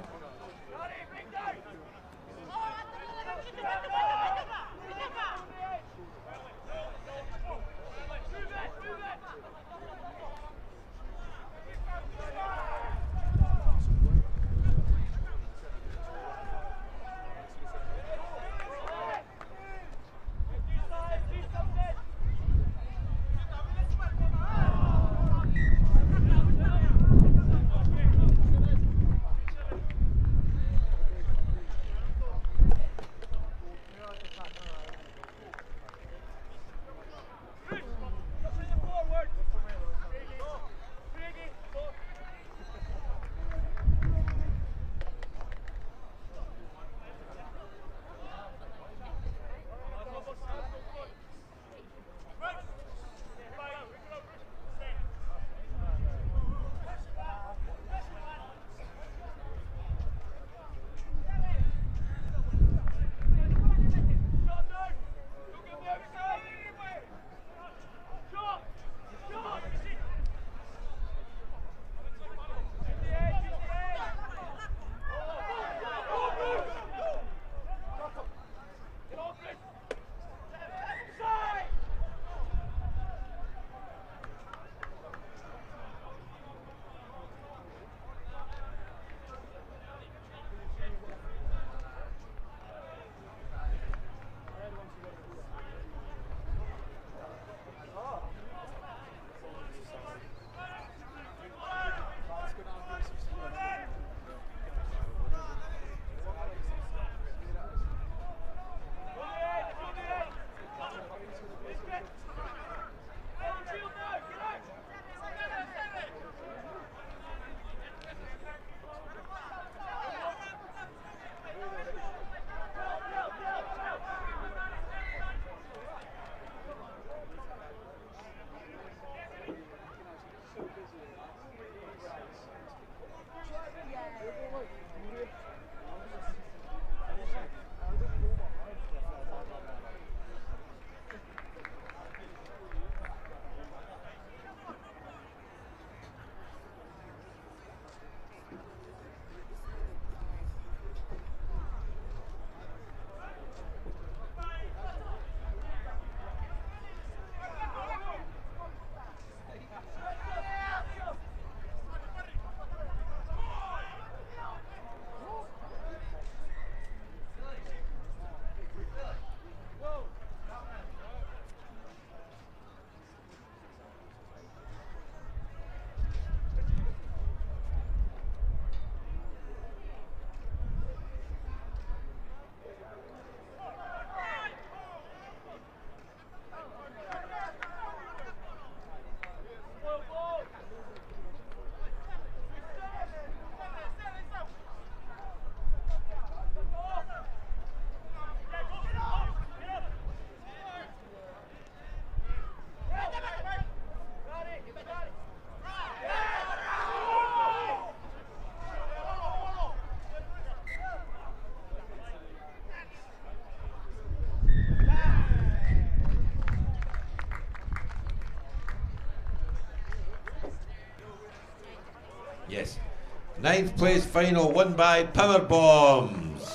Ninth place final won by Power Bombs.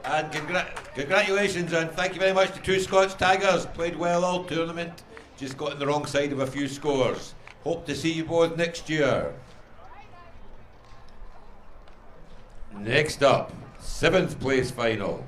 And congratulations and thank you very much to two Scots Tigers. Played well all tournament. Just got on the wrong side of a few scores. Hope to see you both next year. Next up, 7th place final.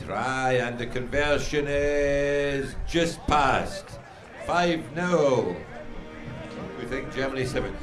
try, and the conversion is just past. 5-0. We think Germany 7.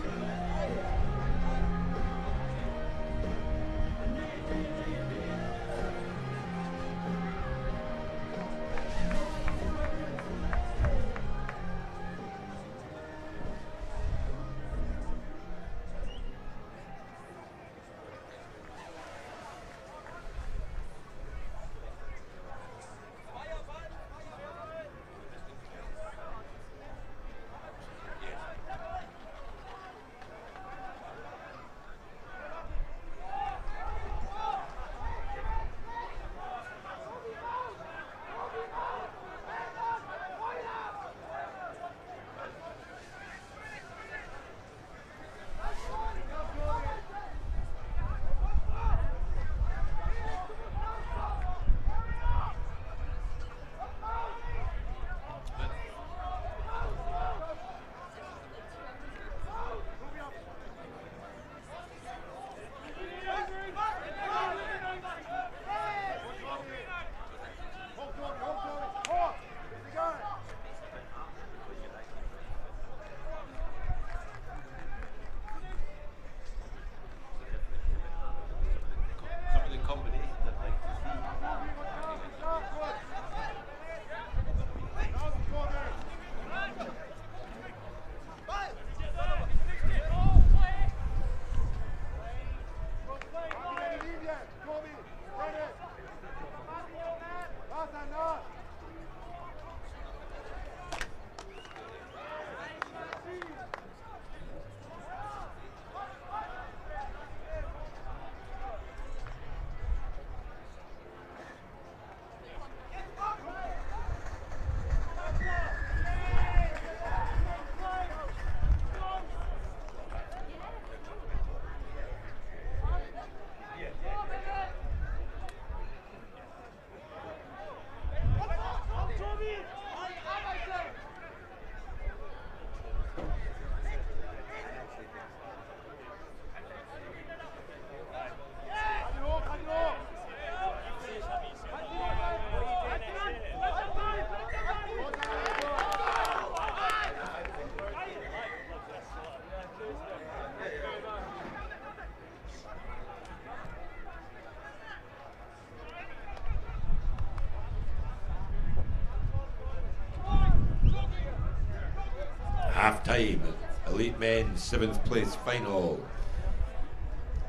Half-time, Elite Men 7th place final.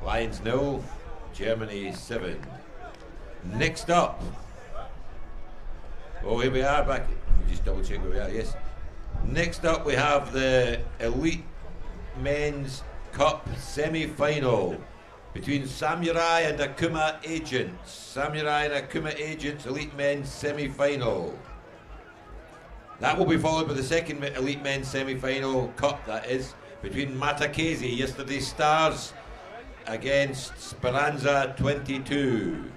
Lions 0, Germany 7. Next up, oh here we are back, let me just double check where we are, yes. Next up we have the Elite Men's Cup semi-final between Samurai and Akuma Agents. Samurai and Akuma Agents Elite Men's semi-final. That will be followed by the second Elite Men's semi-final cup, that is, between Matakese, yesterday's Stars, against Speranza 22.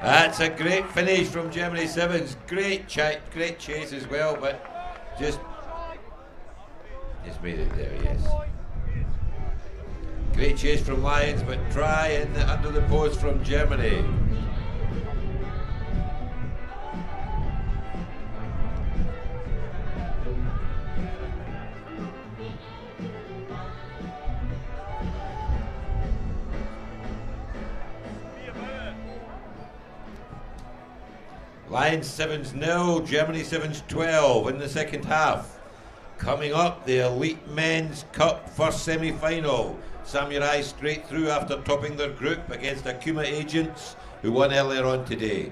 That's a great finish from Germany Sevens. Great chase as well, but just made it there, yes. Great chase from Lions, but try under the post from Germany. Lions 7-0, Germany 7-12 in the second half. Coming up, the Elite Men's Cup first semi-final. Samurai straight through after topping their group against Akuma Agents, who won earlier on today.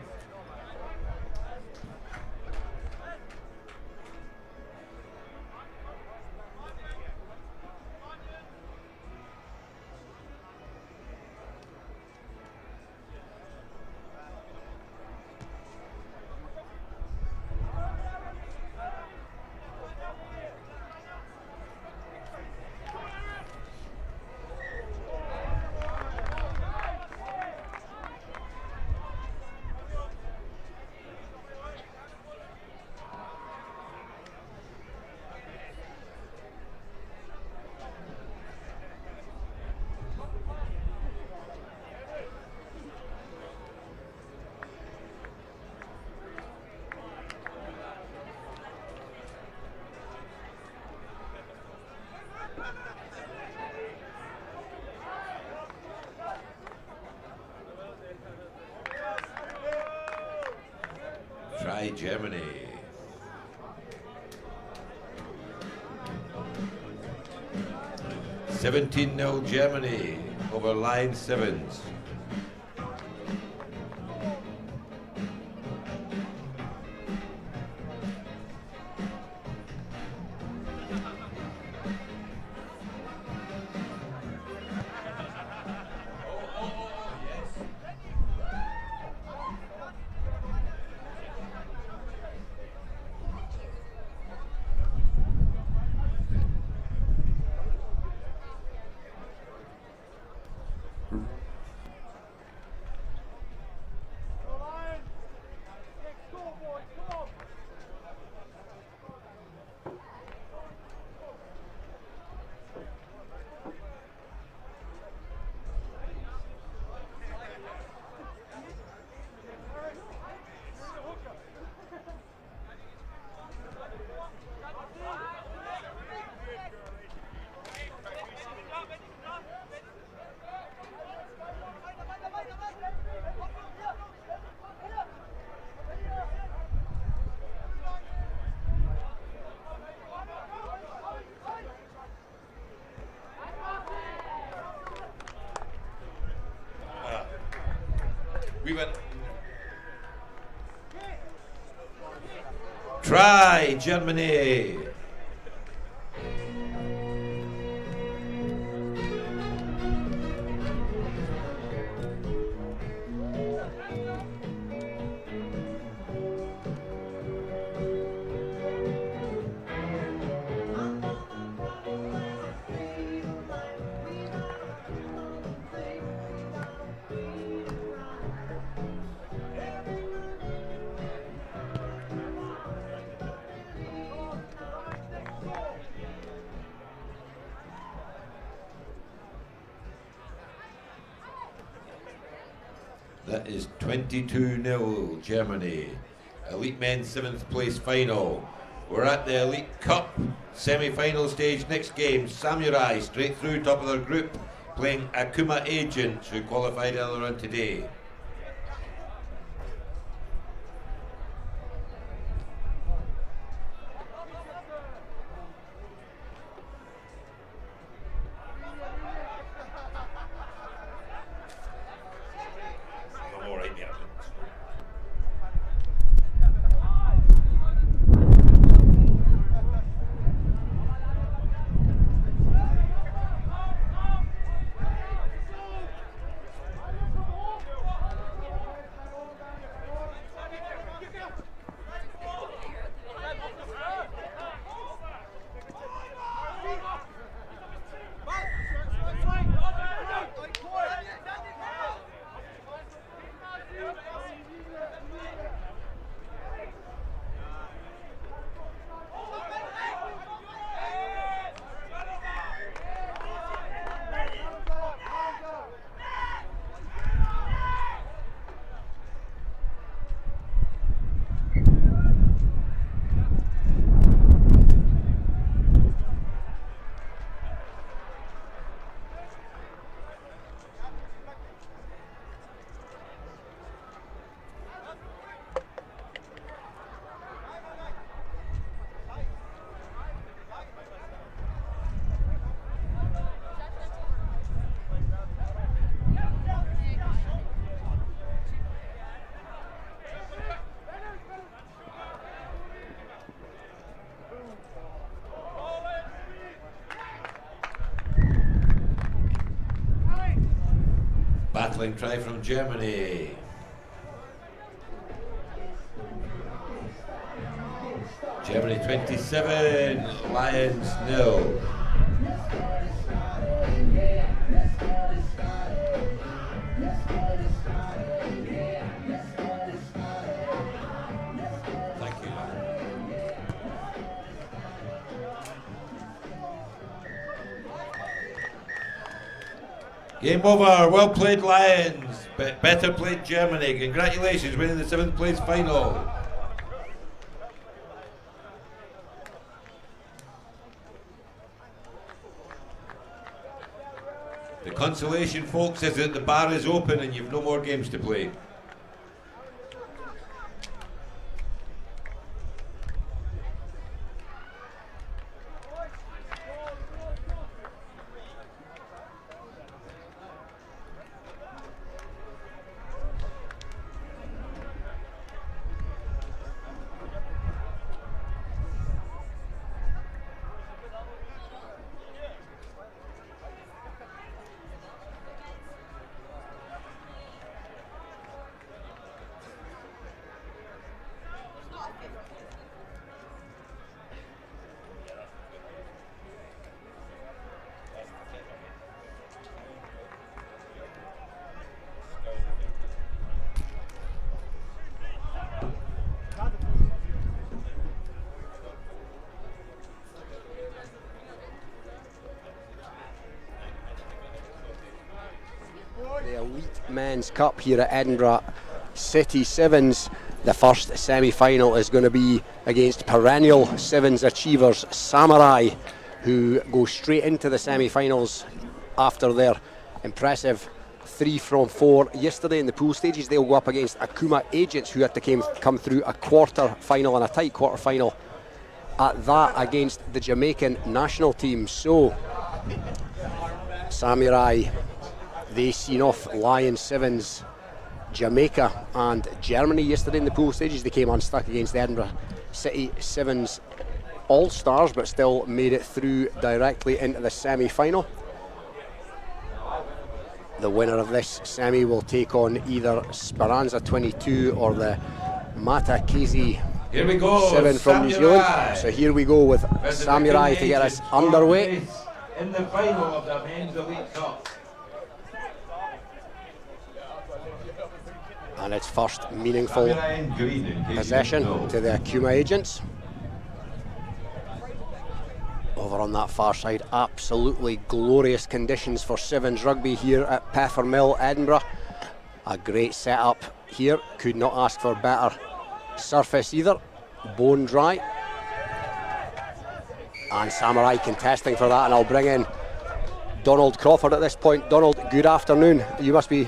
Try Germany. $17-0 Germany over Lions Sevens. We went. Try Germany. That is 22-0 Germany. Elite Men's 7th place final. We're at the Elite Cup semi-final stage. Next game, Samurai straight through top of their group, playing Akuma Agents, who qualified earlier on today. tackling try from Germany. Germany 27, Lions 0. Thank you, man. Game over. Well played, Lions. Better played, Germany. Congratulations, winning the 7th place final. The consolation, folks, is that the bar is open and you've no more games to play. The Elite Men's Cup here at Edinburgh City Sevens. The first semi-final is going to be against perennial Sevens achievers Samurai, who go straight into the semi-finals after their impressive 3 from 4 yesterday in the pool stages. They'll go up against Akuma Agents, who had to come through a quarter-final and a tight quarter-final at that against the Jamaican national team. So, Samurai, they seen off Lions Sevens, Jamaica and Germany yesterday in the pool stages. They came unstuck against the Edinburgh City Sevens All-Stars, but still made it through directly into the semi-final. The winner of this semi will take on either Speranza 22 or the Matakezi Here we go, 7 from New Zealand. So here we go with Samurai to get us underway. In the final of the Men's Elite Cup. And its first meaningful possession to the Akuma Agents. Over on that far side, absolutely glorious conditions for Sevens rugby here at Peffer Mill, Edinburgh. A great setup here, could not ask for better surface either. Bone dry. And Samurai contesting for that, and I'll bring in Donald Crawford at this point. Donald, good afternoon. You must be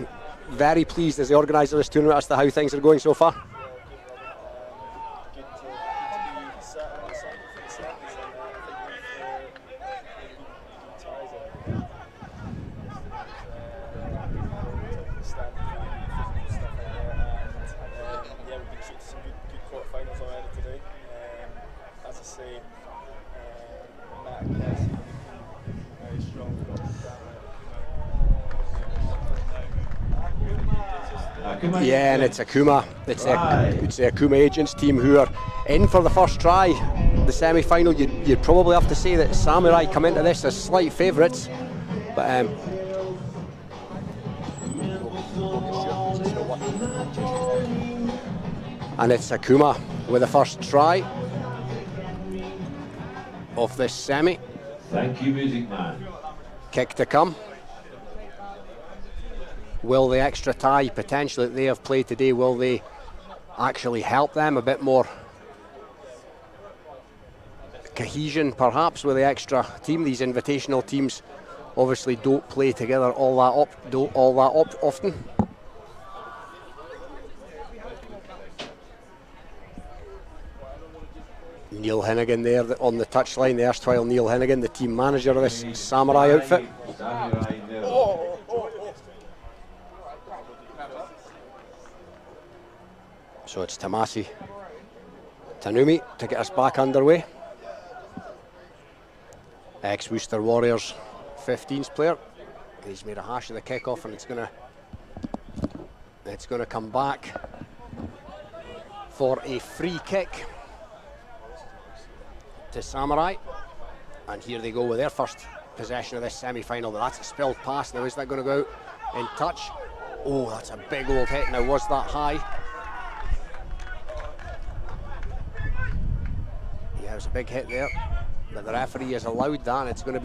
very pleased as the organiser of this tournament as to how things are going so far. Good to be sat on the side for the seconds, and we've been shooting some good quarterfinals already today. As I say, Matt Cassie very strong. Yeah, and it's Akuma. It's the Akuma Agents team who are in for the first try. The semi-final, you'd probably have to say that Samurai come into this as slight favourites, but and it's Akuma with the first try of this semi. Thank you, Music Man. Kick to come. Will the extra tie potentially that they have played today, will they actually help them a bit more cohesion perhaps with the extra team? These invitational teams obviously don't play together all that often. Neil Hennigan there on the touchline, the erstwhile Neil Hennigan, the team manager of this Samurai outfit. So it's Tamasi Tanumi to get us back underway. Ex-Worcester Warriors 15s player. He's made a hash of the kick-off, and it's going to It's going to come back for a free kick to Samurai. And here they go with their first possession of this semi-final. But that's a spilled pass now. Is that going to go out in touch? Oh, that's a big old hit. Now, was that high? Yeah, it was a big hit there. But the referee has allowed that, and it's going to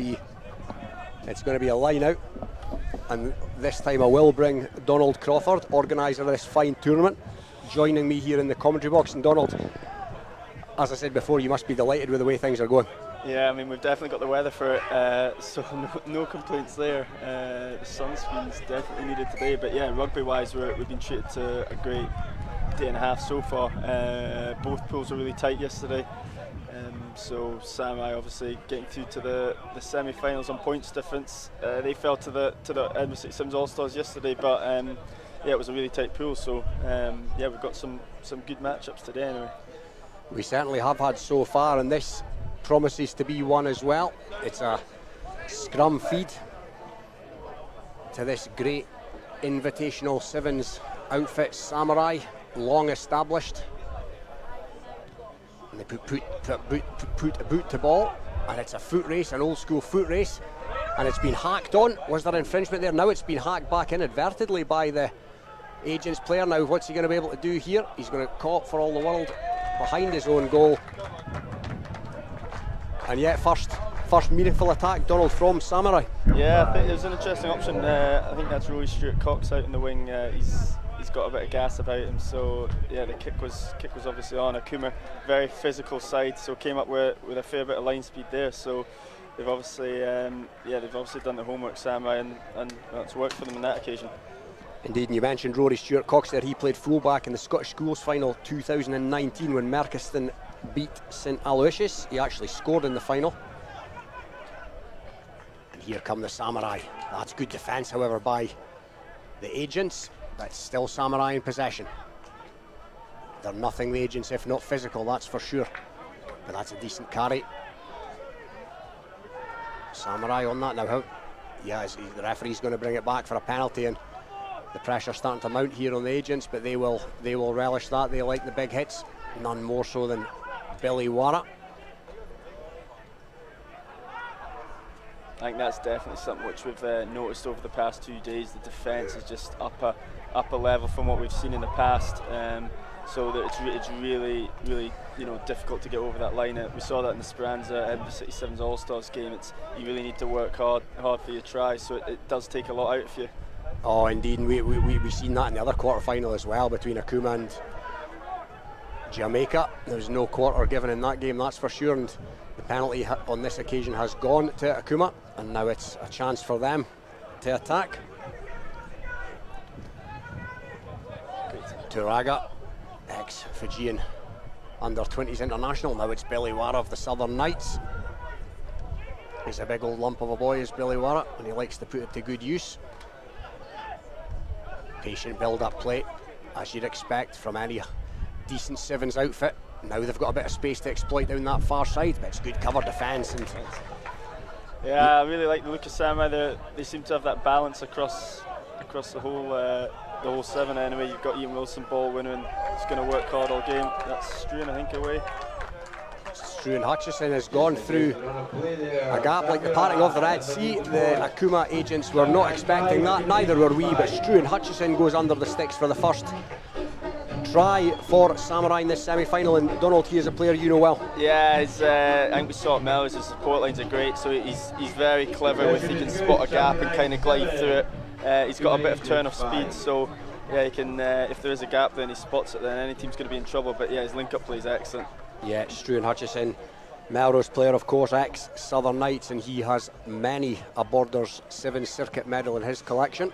be a line out. And this time I will bring Donald Crawford, organiser of this fine tournament, joining me here in the commentary box. And Donald, as I said before, you must be delighted with the way things are going. Yeah, I mean, we've definitely got the weather for it, so no complaints there. The sunscreen's definitely needed today, but yeah, rugby-wise, we've been treated to a great day and a half so far. Both pools were really tight yesterday, so Samurai obviously getting through to the semi-finals on points difference. They fell to the Edinburgh City Sevens All-Stars yesterday, but yeah, it was a really tight pool, so yeah, we've got some good matchups today anyway. We certainly have had so far, and this promises to be one as well. It's a scrum feed to this great Invitational Sevens outfit, Samurai, long established. And they put a boot to ball, and it's a foot race, an old school foot race, and it's been hacked on. Was there infringement there? Now it's been hacked back inadvertently by the Agents player. Now what's he going to be able to do here? He's going to call it for all the world behind his own goal. And yet first meaningful attack, Donald, from Samurai. Yeah, I think it was an interesting option. I think that's Rory Stewart-Cox out in the wing. He's got a bit of gas about him, so yeah, the kick was obviously on. Akuma, very physical side, so came up with a fair bit of line speed there. So they've obviously done their homework, Samurai, and it's worked for them on that occasion. Indeed, and you mentioned Rory Stewart-Cox there. He played fullback in the Scottish Schools final 2019 when Merchiston beat St Aloysius. He actually scored in the final. And here come the Samurai. That's good defence, however, by the Agents. But still Samurai in possession. They're nothing, the Agents, if not physical, that's for sure. But that's a decent carry. Samurai on that now. Yeah, the referee's going to bring it back for a penalty, and the pressure's starting to mount here on the Agents, but they will relish that. They like the big hits, none more so than Billy Wara. I think that's definitely something which we've noticed over the past 2 days. The defence is just up a level from what we've seen in the past. So that it's really difficult to get over that line. We saw that in the Speranza Edinburgh City Sevens All-Stars game. You really need to work hard for your try, so it does take a lot out of you. Oh, indeed, and we've seen that in the other quarter-final as well between Akuma and Jamaica. There was no quarter given in that game, that's for sure, and the penalty on this occasion has gone to Akuma, and now it's a chance for them to attack. Turaga, ex-Fijian under-20s international. Now it's Billy Wara of the Southern Knights. He's a big old lump of a boy, is Billy Wara, and he likes to put it to good use. Patient build-up play, as you'd expect from any decent Sevens outfit. Now they've got a bit of space to exploit down that far side, but it's good cover defence. And yeah, I really like the look of Samurai. They seem to have that balance across the whole seven. Anyway, you've got Ian Wilson ball winner, and he's going to work hard all game. That's Struan, I think, away. Struan Hutchison has gone through a gap like the parting of the Red Sea. The Akuma Agents were not expecting that, neither were we, but Struan Hutchison goes under the sticks for the first try for Samurai in this semi-final. And Donald, he is a player you know well. Yeah, I think we saw it Mel, his support lines are great, so he's very clever with, he can spot a gap and kind of glide through it. He's got a bit of turn-off speed, so yeah, he can, if there is a gap then he spots it, then any team's going to be in trouble, but yeah, his link-up play is excellent. Yeah, Struan Hutchison, Melrose player, of course, ex-Southern Knights, and he has many a Borders Sevens Circuit medal in his collection.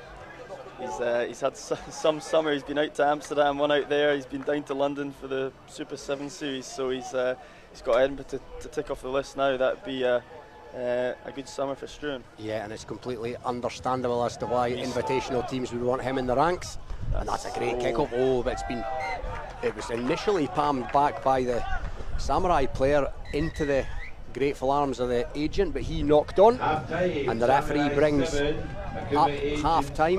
He's had some summer, he's been out to Amsterdam, one out there, he's been down to London for the Super 7 series, so he's got Edinburgh to tick off the list now. That'd be a good summer for Struan. Yeah, and it's completely understandable as to why invitational teams would want him in the ranks. And that's a great kick-off. Oh, but it was initially palmed back by the Samurai player into the grateful arms of the Agent, but he knocked on, and the referee brings at half time.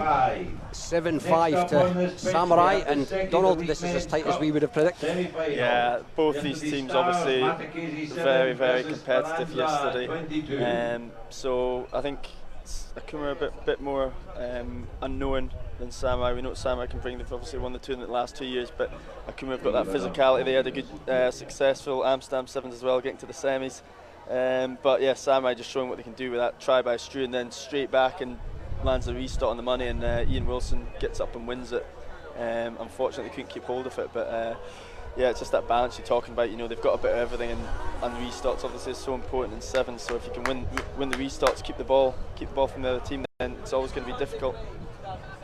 7-5 to Samurai, and Donald, this is as tight as we would have predicted. Yeah, both these teams obviously very, very competitive yesterday. So I think Akuma are a bit more unknown than Samurai. We know what Samurai can bring. They've obviously won the tournament the last 2 years, but Akuma have got that physicality. They had a good, successful Amsterdam Sevens as well, getting to the semis. But yeah, Samurai just showing what they can do with that try by Struan, and then straight back and lands a restart on the money, and Ian Wilson gets up and wins it. Unfortunately, couldn't keep hold of it, but yeah, it's just that balance you're talking about. You know, they've got a bit of everything, and restarts obviously is so important in sevens. So if you can win the restarts, keep the ball from the other team, then it's always going to be difficult.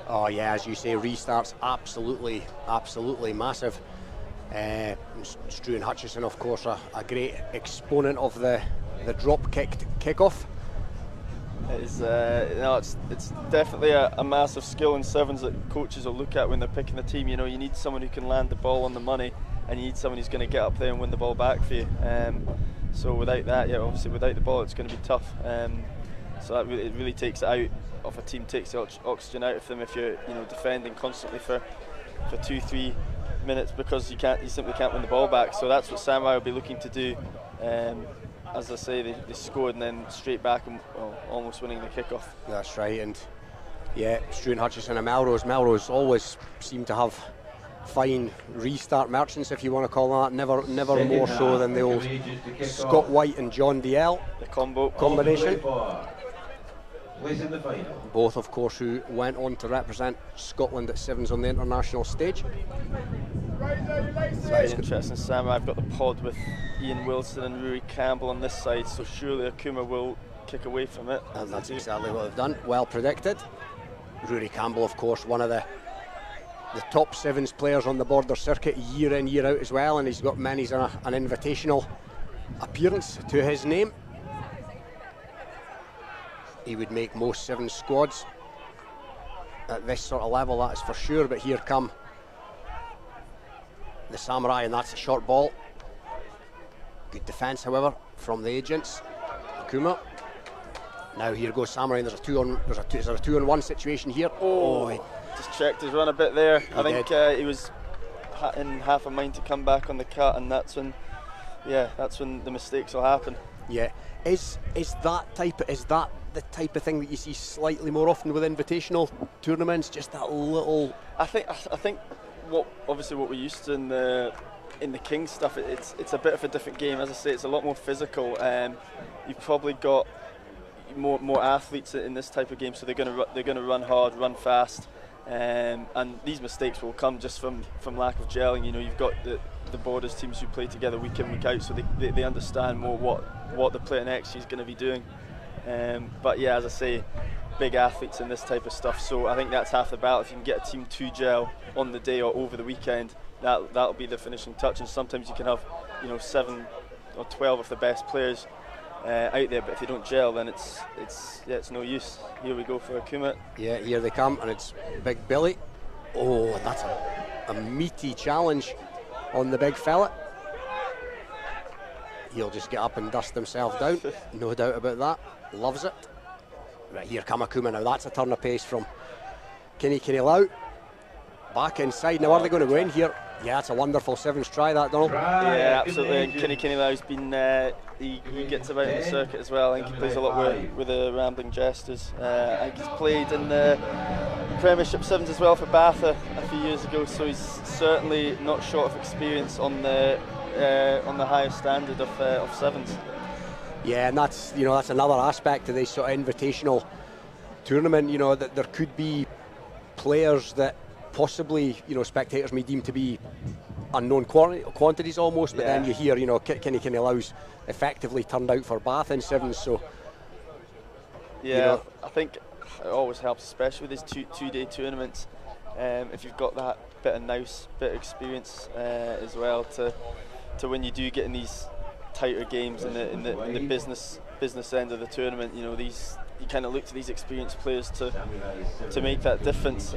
Oh yeah, as you say, restarts absolutely massive. Struan Hutchison, of course, a great exponent of the drop-kicked kickoff. It's definitely a massive skill in sevens that coaches will look at when they're picking the team. You know, you need someone who can land the ball on the money, and you need someone who's going to get up there and win the ball back for you. So without that, yeah, obviously without the ball, it's going to be tough. So that it really takes it out of a team, takes the oxygen out of them if you're defending constantly for 2-3 minutes, because you simply can't win the ball back. So that's what Samurai will be looking to do. As I say, they scored and then straight back and almost winning the kickoff. That's right, and yeah, Struan Hutchison and Melrose always seem to have fine restart merchants, if you want to call them that. Never more so than the old Scott White and John DL. The combination. Place in the final. Both, of course, who went on to represent Scotland at sevens on the international stage. Very interesting, Sam. I've got the pod with Ian Wilson and Rory Campbell on this side, so surely Akuma will kick away from it. And that's exactly what they've done. Well predicted. Rory Campbell, of course, one of the top sevens players on the border circuit year in, year out as well, and he's got many's an invitational appearance to his name. He would make most sevens squads at this sort of level, that is for sure, but here come the Samurai, and that's a short ball. Good defence, however, from the agents. Akuma. Now here goes Samurai, and there's a 2-on-1 situation here. He just checked his run a bit there. I think he was in half a mind to come back on the cut, and that's when the mistakes will happen. Yeah, is that the type of thing that you see slightly more often with invitational tournaments? Just that little. I think what we're used to in the Kings stuff, it's a bit of a different game. As I say, it's a lot more physical. You've probably got more athletes in this type of game, so they're going to run hard, run fast, and these mistakes will come just from lack of gelling. You know, you've got the borders teams who play together week in, week out, so they understand more what the player next is going to be doing. But yeah, as I say, big athletes in this type of stuff, so I think that's half the battle. If you can get a team to gel on the day or over the weekend, that'll be the finishing touch. And sometimes you can have 7 or 12 of the best players out there, but if they don't gel, then it's no use. Here we go for Akuma. Yeah, here they come, and it's Big Billy. Oh, that's a meaty challenge on the big fella. He'll just get up and dust himself down, no doubt about that. Loves it. Right, here come Akuma now. That's a turn of pace from Kenny Lau. Back inside. Now, are they going to go in here? Yeah, it's a wonderful sevens try, that, Donald. Yeah, absolutely. And Kenny Lau's been, he gets about in the circuit as well. I think he plays a lot with the Rambling Jesters. I think he's played in the Premiership Sevens as well for Bath a few years ago, so he's certainly not short of experience on the highest standard of sevens. Yeah, and that's another aspect of this sort of invitational tournament. You know, that there could be players that possibly spectators may deem to be unknown quantities almost, but then you hear Kenny Lau's effectively turned out for Bath in sevens. So I think it always helps, especially with these two-day tournaments, if you've got that bit of nous, bit of experience as well, to when you do get in these tighter games in the business end of the tournament. You kind of look to these experienced players to make that difference.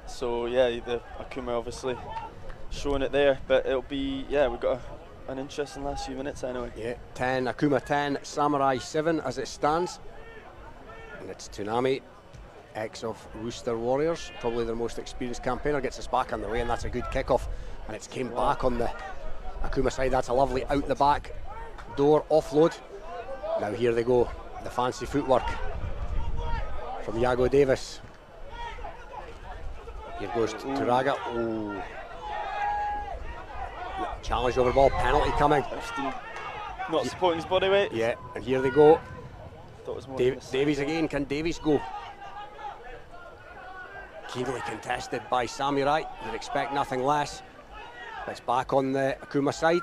So yeah, the Akuma obviously showing it there, but it'll be we've got an interesting last few minutes anyway. Yeah, Akuma 10, Samurai 7 as it stands. And it's Toonami, ex of Rooster Warriors, probably their most experienced campaigner, gets us back on the way, and that's a good kickoff. And it's came back on the Akuma side. That's a lovely out the back door offload. Now here they go, the fancy footwork from Iago Davis. Here goes Turaga. Ooh. Challenge over ball, penalty coming. Epstein not supporting his body weight. Yeah, and here they go. Thought it was more Davies again. Can Davies go? Keenly contested by Samurai. You'd expect nothing less. It's back on the Akuma side.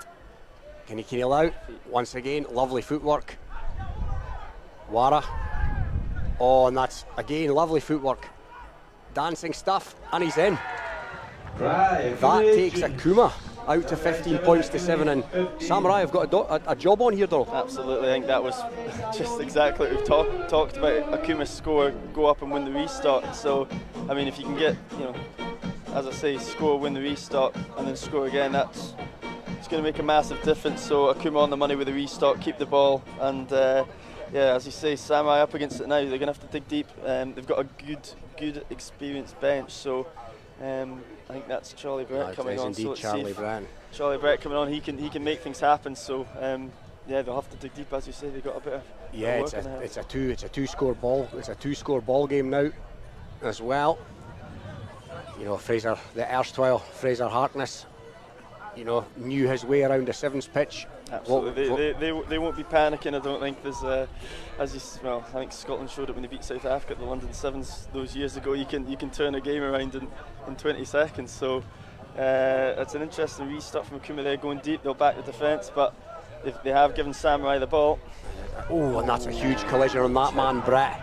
Can he kneel out? Once again, lovely footwork. Wara. Oh, and that's again lovely footwork. Dancing stuff, and he's in. Right, That takes Akuma out to 15 points to 7, and Samurai have got a job on here, though. Absolutely, I think that was just exactly what we've talked about. Akuma's score, go up and win the restart. So, I mean, if you can get, as I say, score, win the restart, and then score again, it's going to make a massive difference. So Akuma on the money with the restart, keep the ball, and as you say, Samurai up against it now. They're going to have to dig deep. They've got a good experienced bench. So. I think that's Charlie Brett coming on. Indeed, so Charlie Brett. Charlie Brett coming on. He can make things happen. So they'll have to dig deep, as you say. They got a bit of work on their hands. It's a two score ball game now, as well. Fraser, the erstwhile Fraser Harkness, knew his way around a sevens pitch. Absolutely, they won't be panicking. I don't think there's I think Scotland showed it when they beat South Africa at the London Sevens those years ago. You can turn a game around in 20 seconds. So it's an interesting restart from Akuma there, going deep. They'll back the defence, but they have given Samurai the ball. Oh, and that's a huge collision on that man, Brett.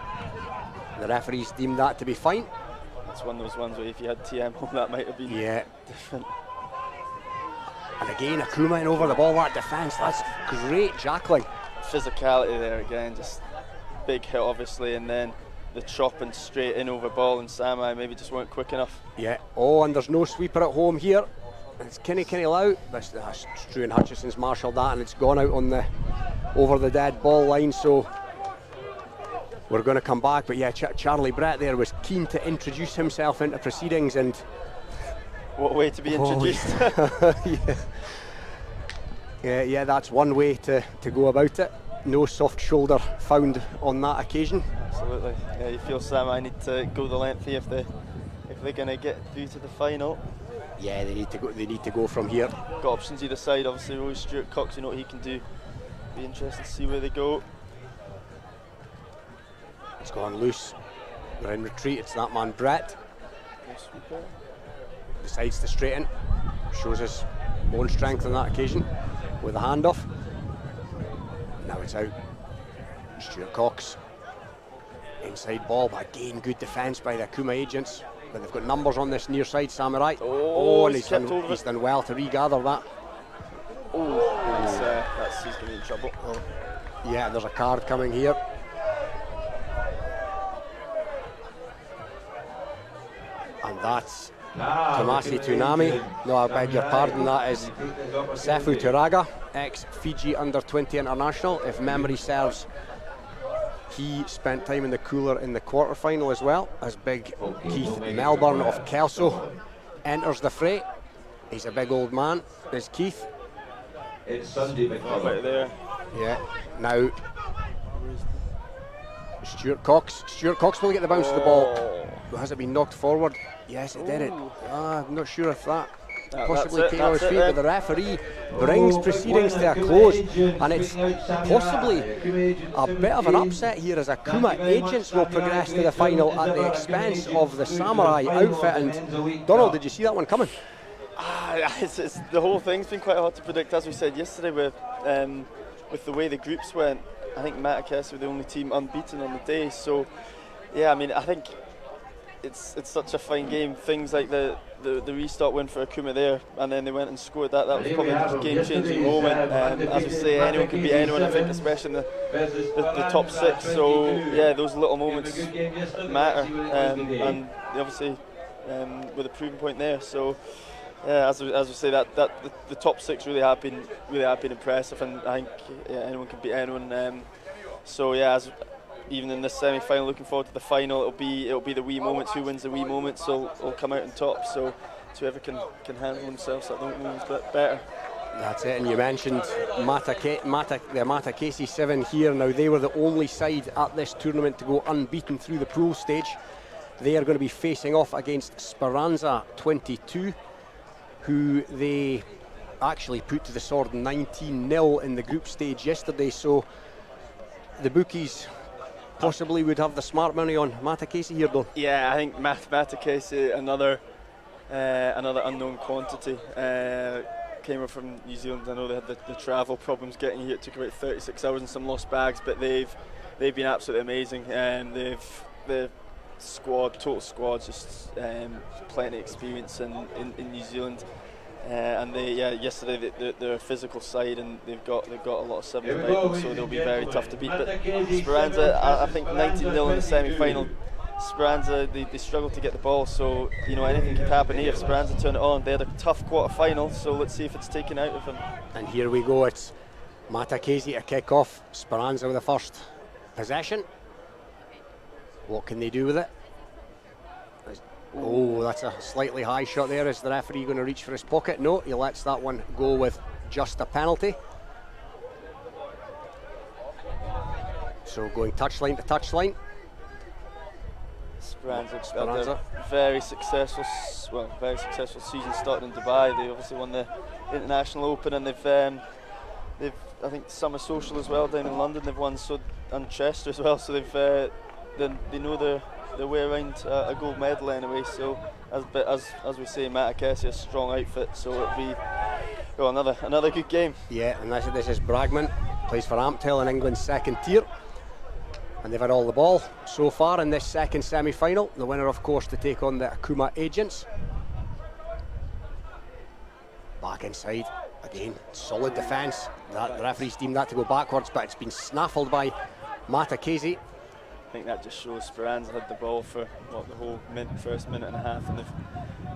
The referees deemed that to be fine. It's one of those ones where if you had TM home, that might have been different. And again, Akuma in over the ball, that defence, that's great jackling. Physicality there again, just big hit obviously, and then the chopping straight in over ball, and Samurai maybe just weren't quick enough. Yeah, and there's no sweeper at home here. It's Kenny Lau. Struan Hutchison's marshalled that, and it's gone out on the over the dead ball line, so we're going to come back. But yeah, Charlie Brett there was keen to introduce himself into proceedings, and what way to be introduced. Yeah, that's one way to go about it. No soft shoulder found on that occasion. Absolutely. Yeah, you feel Samurai need to go the length here if they're going to get through to the final. Yeah, they need to go from here. Got options either side. Obviously, Roy Stuart Cox, what he can do. Be interesting to see where they go. It's gone loose. We're in retreat. It's that man Brett. Decides to straighten. Shows his bone strength on that occasion with a handoff. Now it's out. Stuart Cox. Inside ball, but again good defence by the Akuma agents. But they've got numbers on this near side, Samurai. And he's done well to regather that. He's going to be in trouble. Yeah, there's a card coming here. And that's Tomasi Toonami. No, I beg your pardon, that is Sefu Turaga, ex-Fiji under-20 international. If memory serves, he spent time in the cooler in the quarter-final as well, as big Keith Melbourne of Kelso enters the fray. He's a big old man, is Keith. It's Sunday, McCullough. Right there. Yeah, now Stuart Cox will get the bounce of the ball. Has it been knocked forward? Yes, it did. I'm not sure if that possibly came on his feet, but the referee brings proceedings to a close, and it's possibly a bit of an upset here as Akuma agents will progress to the final at the expense of the Samurai outfit. And Donald, did you see that one coming? It's the whole thing's been quite hard to predict, as we said yesterday with the way the groups went. I think Matakes were the only team unbeaten on the day, so yeah, I mean, I think it's such a fine game. Things like the restart win for Akuma there, and then they went and scored that. That was probably a game-changing moment. As we say, anyone can beat anyone, I think, especially in the top six. So yeah, those little moments matter, and obviously with a proven point there. So yeah, as we say, that the top six really have been impressive, and I think anyone can beat anyone. So yeah, even in this semi-final, looking forward to the final. It'll be the wee moments. Who wins the wee moments will come out on top. So whoever can handle themselves that don't move a bit better. That's it, and you mentioned the Matakesi 7 here. Now, they were the only side at this tournament to go unbeaten through the pool stage. They are going to be facing off against Speranza 22, who they actually put to the sword 19-0 in the group stage yesterday. So the bookies possibly would have the smart money on Matakesi here, though. Yeah, I think Matakesi, another unknown quantity. Came up from New Zealand. I know they had the travel problems getting here. It took about 36 hours and some lost bags, but they've been absolutely amazing. The total squad, just plenty of experience in New Zealand. And yesterday they're a physical side, and they've got a lot of sevens about them, so they'll be very tough to beat. But Speranza, I think 19-0 in the semi-final. Speranza, they struggled to get the ball, so anything could happen here if Speranza turn it on. They had a tough quarter-final, so let's see if it's taken out of them. And here we go, it's Matakesi to kick off. Speranza with the first possession. What can they do with it? Oh, that's a slightly high shot there. Is the referee going to reach for his pocket? No, he lets that one go with just a penalty. So going touchline to touchline. Speranza had a very successful season starting in Dubai. They obviously won the International Open, and they've I think Summer Social as well down in London. They've won and Chester as well. So they know their way around a gold medal anyway. So as we say, Matakesi, a strong outfit. So it'll be another good game. Yeah, and this is Bragman, plays for Ampthill in England's second tier. And they've had all the ball so far in this second semi-final. The winner, of course, to take on the Akuma Agents. Back inside, again, solid defence. The referee's deemed that to go backwards, but it's been snaffled by Matakesi. I think that just shows Speranza had the ball for the whole first minute and a half, and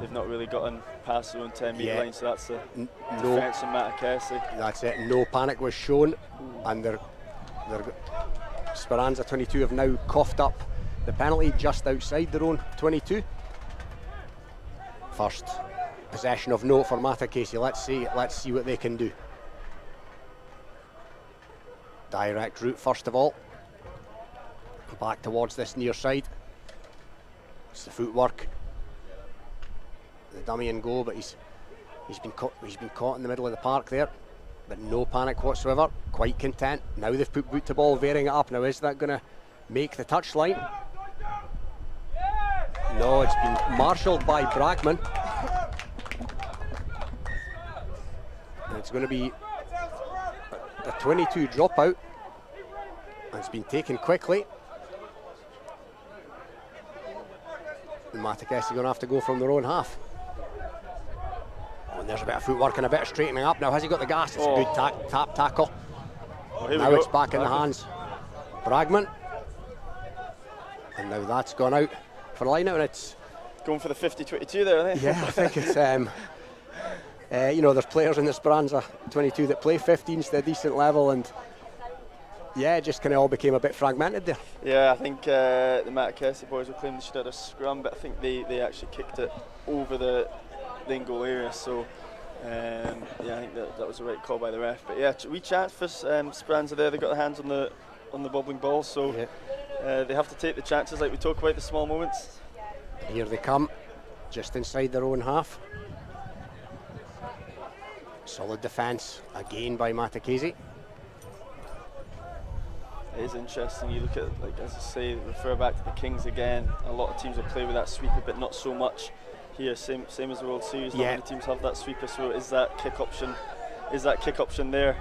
they've not really gotten past their own 10-metre line, so that's the defence from Matakesi. That's it, no panic was shown, and they're Speranza 22 have now coughed up the penalty just outside their own 22. First possession of note for Matakesi. Let's see what they can do. Direct route first of all. Back towards this near side. It's the footwork. The dummy and go, but he's been caught in the middle of the park there. But no panic whatsoever, quite content. Now they've put boot to ball, varying it up. Now is that going to make the touchline? No, it's been marshalled by Bragman. And it's going to be a 22 dropout. And it's been taken quickly. And Matakesi going to have to go from their own half. And there's a bit of footwork and a bit of straightening up. Now has he got the gas? It's a good tap tackle. Now it's back in the hands. Bragman. And now that's gone out for a line out, and it's going for the 50-22 there, I think. Yeah, I think it's there's players in the Speranza 22 that play 15s to a decent level, and it just kind of all became a bit fragmented there. Yeah, I think the Matakesi boys were claiming they should have had a scrum, but I think they actually kicked it over the in-goal area, so I think that was the right call by the ref. But yeah, wee chance for Speranza there. They got their hands on the bobbling ball, so they have to take the chances, like we talk about the small moments. Here they come, just inside their own half. Solid defence again by Matakesi. It is interesting. You look at, as I say, refer back to the Kings again. A lot of teams will play with that sweeper, but not so much here. Same as the World Series. Not many teams have that sweeper, so is that kick option? Is that kick option there?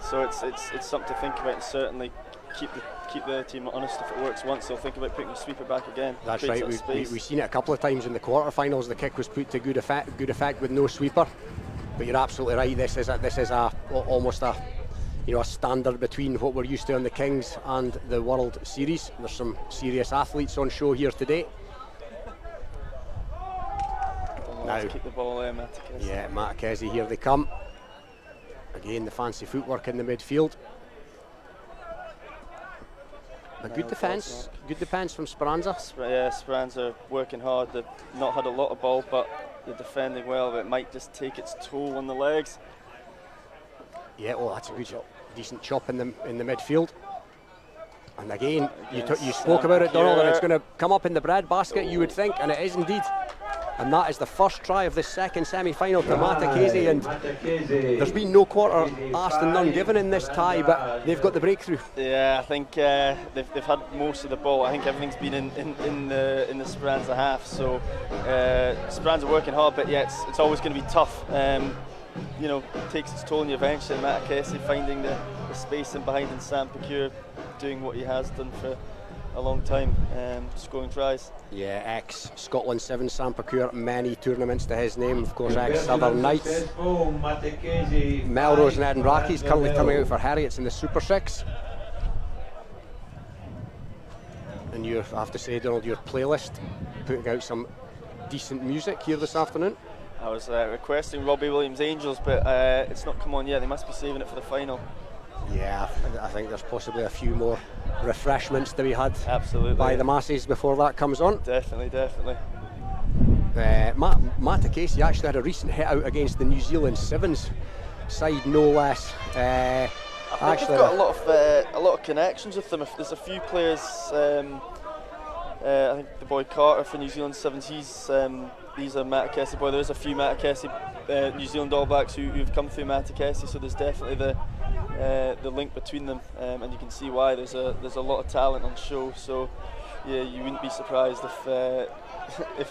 So it's something to think about, and certainly keep the team honest. If it works once, they'll think about putting the sweeper back again. That's right. We've seen it a couple of times in the quarterfinals. The kick was put to good effect with no sweeper. But you're absolutely right. This is almost a standard between what we're used to on the Kings and the World Series. There's some serious athletes on show here today. Now, keep the ball there, Matakesi. Yeah, Matakesi, here they come. Again, the fancy footwork in the midfield. A good defence. Good defence from Speranza. Speranza working hard. They've not had a lot of ball, but they're defending well. But it might just take its toll on the legs. Yeah, well, that's a good, decent chop in the midfield. And again, you spoke about it, Donald, and it's going to come up in the bread basket, you would think, and it is indeed. And that is the first try of the second semi-final to Matakese, and there's been no quarter asked and none given in this tie, but they've got the breakthrough. Yeah, I think they've had most of the ball. I think everything's been in the Speranza half. So Speranza working hard, but yeah, it's always going to be tough. You know, takes its toll on you eventually. Matakese finding the space in behind, and Sam Pecure doing what he has done for a long time, scoring tries. Yeah, ex-Scotland 7 Sam Pecure, many tournaments to his name, of course, ex-Southern Knights. Melrose and Edinburgh Accies currently coming out for Heriots in the Super 6. And I have to say, Donald, your playlist, putting out some decent music here this afternoon. I was requesting Robbie Williams' Angels, but it's not come on yet. They must be saving it for the final. Yeah, I think there's possibly a few more refreshments to be had. Absolutely, by the masses before that comes on. Definitely. Matakese actually had a recent hit out against the New Zealand Sevens side, no less. Actually, they've got a lot of connections with them. If there's a few players, I think the boy Carter for New Zealand Sevens, he's a Matakese boy. There's a few Matakese New Zealand All Blacks who've come through Matakese, so there's definitely the link between them, and you can see why. There's a lot of talent on show. So yeah, you wouldn't be surprised if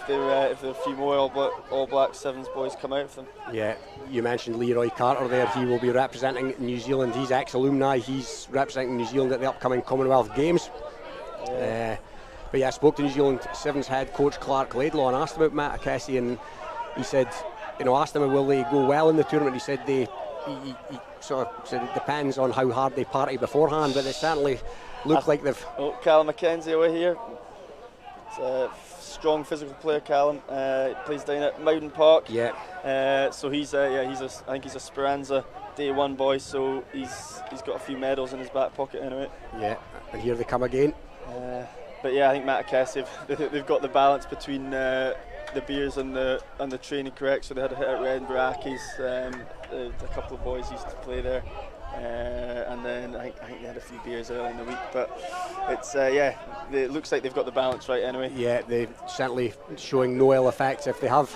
there are a few more All Black Sevens boys come out of them. Yeah, you mentioned Leroy Carter there. He will be representing New Zealand. He's ex-alumni. He's representing New Zealand at the upcoming Commonwealth Games. But yeah, I spoke to New Zealand Sevens head coach Clark Laidlaw and asked about Matakese, and he said, asked him will they go well in the tournament. He said he sort of said it depends on how hard they party beforehand, but they certainly look like they've... Oh, Callum McKenzie away here. It's a strong physical player, Callum. He plays down at Mowden Park. Yeah. So I think he's a Speranza Day 1 boy, so he's got a few medals in his back pocket anyway. Yeah, and here they come again. But yeah, I think Matakese, they've got the balance between the beers and the training correct. So they had a hit at Edinburgh Accies. A couple of boys used to play there, and then I think they had a few beers early in the week. But it's it looks like they've got the balance right anyway. Yeah, they're certainly showing no ill effects if they have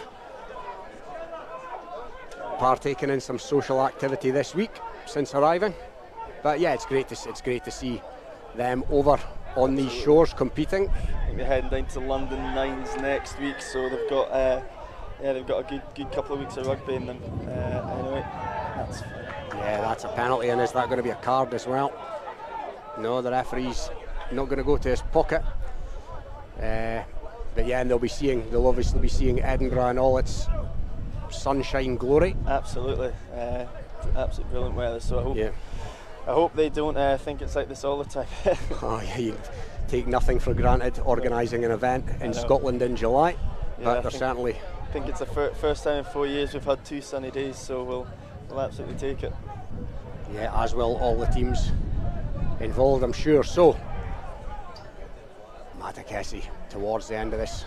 partaken in some social activity this week since arriving. But yeah, it's great to see them over on these shores competing. I think they're heading down to London Nines next week, so they've got a good couple of weeks of rugby in them. Anyway, that's a penalty, and is that going to be a card as well? No, the referee's not going to go to his pocket. But yeah, and they'll obviously be seeing Edinburgh in all its sunshine glory. Absolutely, absolutely brilliant weather. So I hope they don't think it's like this all the time. Oh yeah, you take nothing for granted organising an event in Scotland in July, but they're certainly... I think it's the first time in 4 years we've had 2 sunny days, so we'll absolutely take it. Yeah, as will all the teams involved, I'm sure. So, Matakese towards the end of this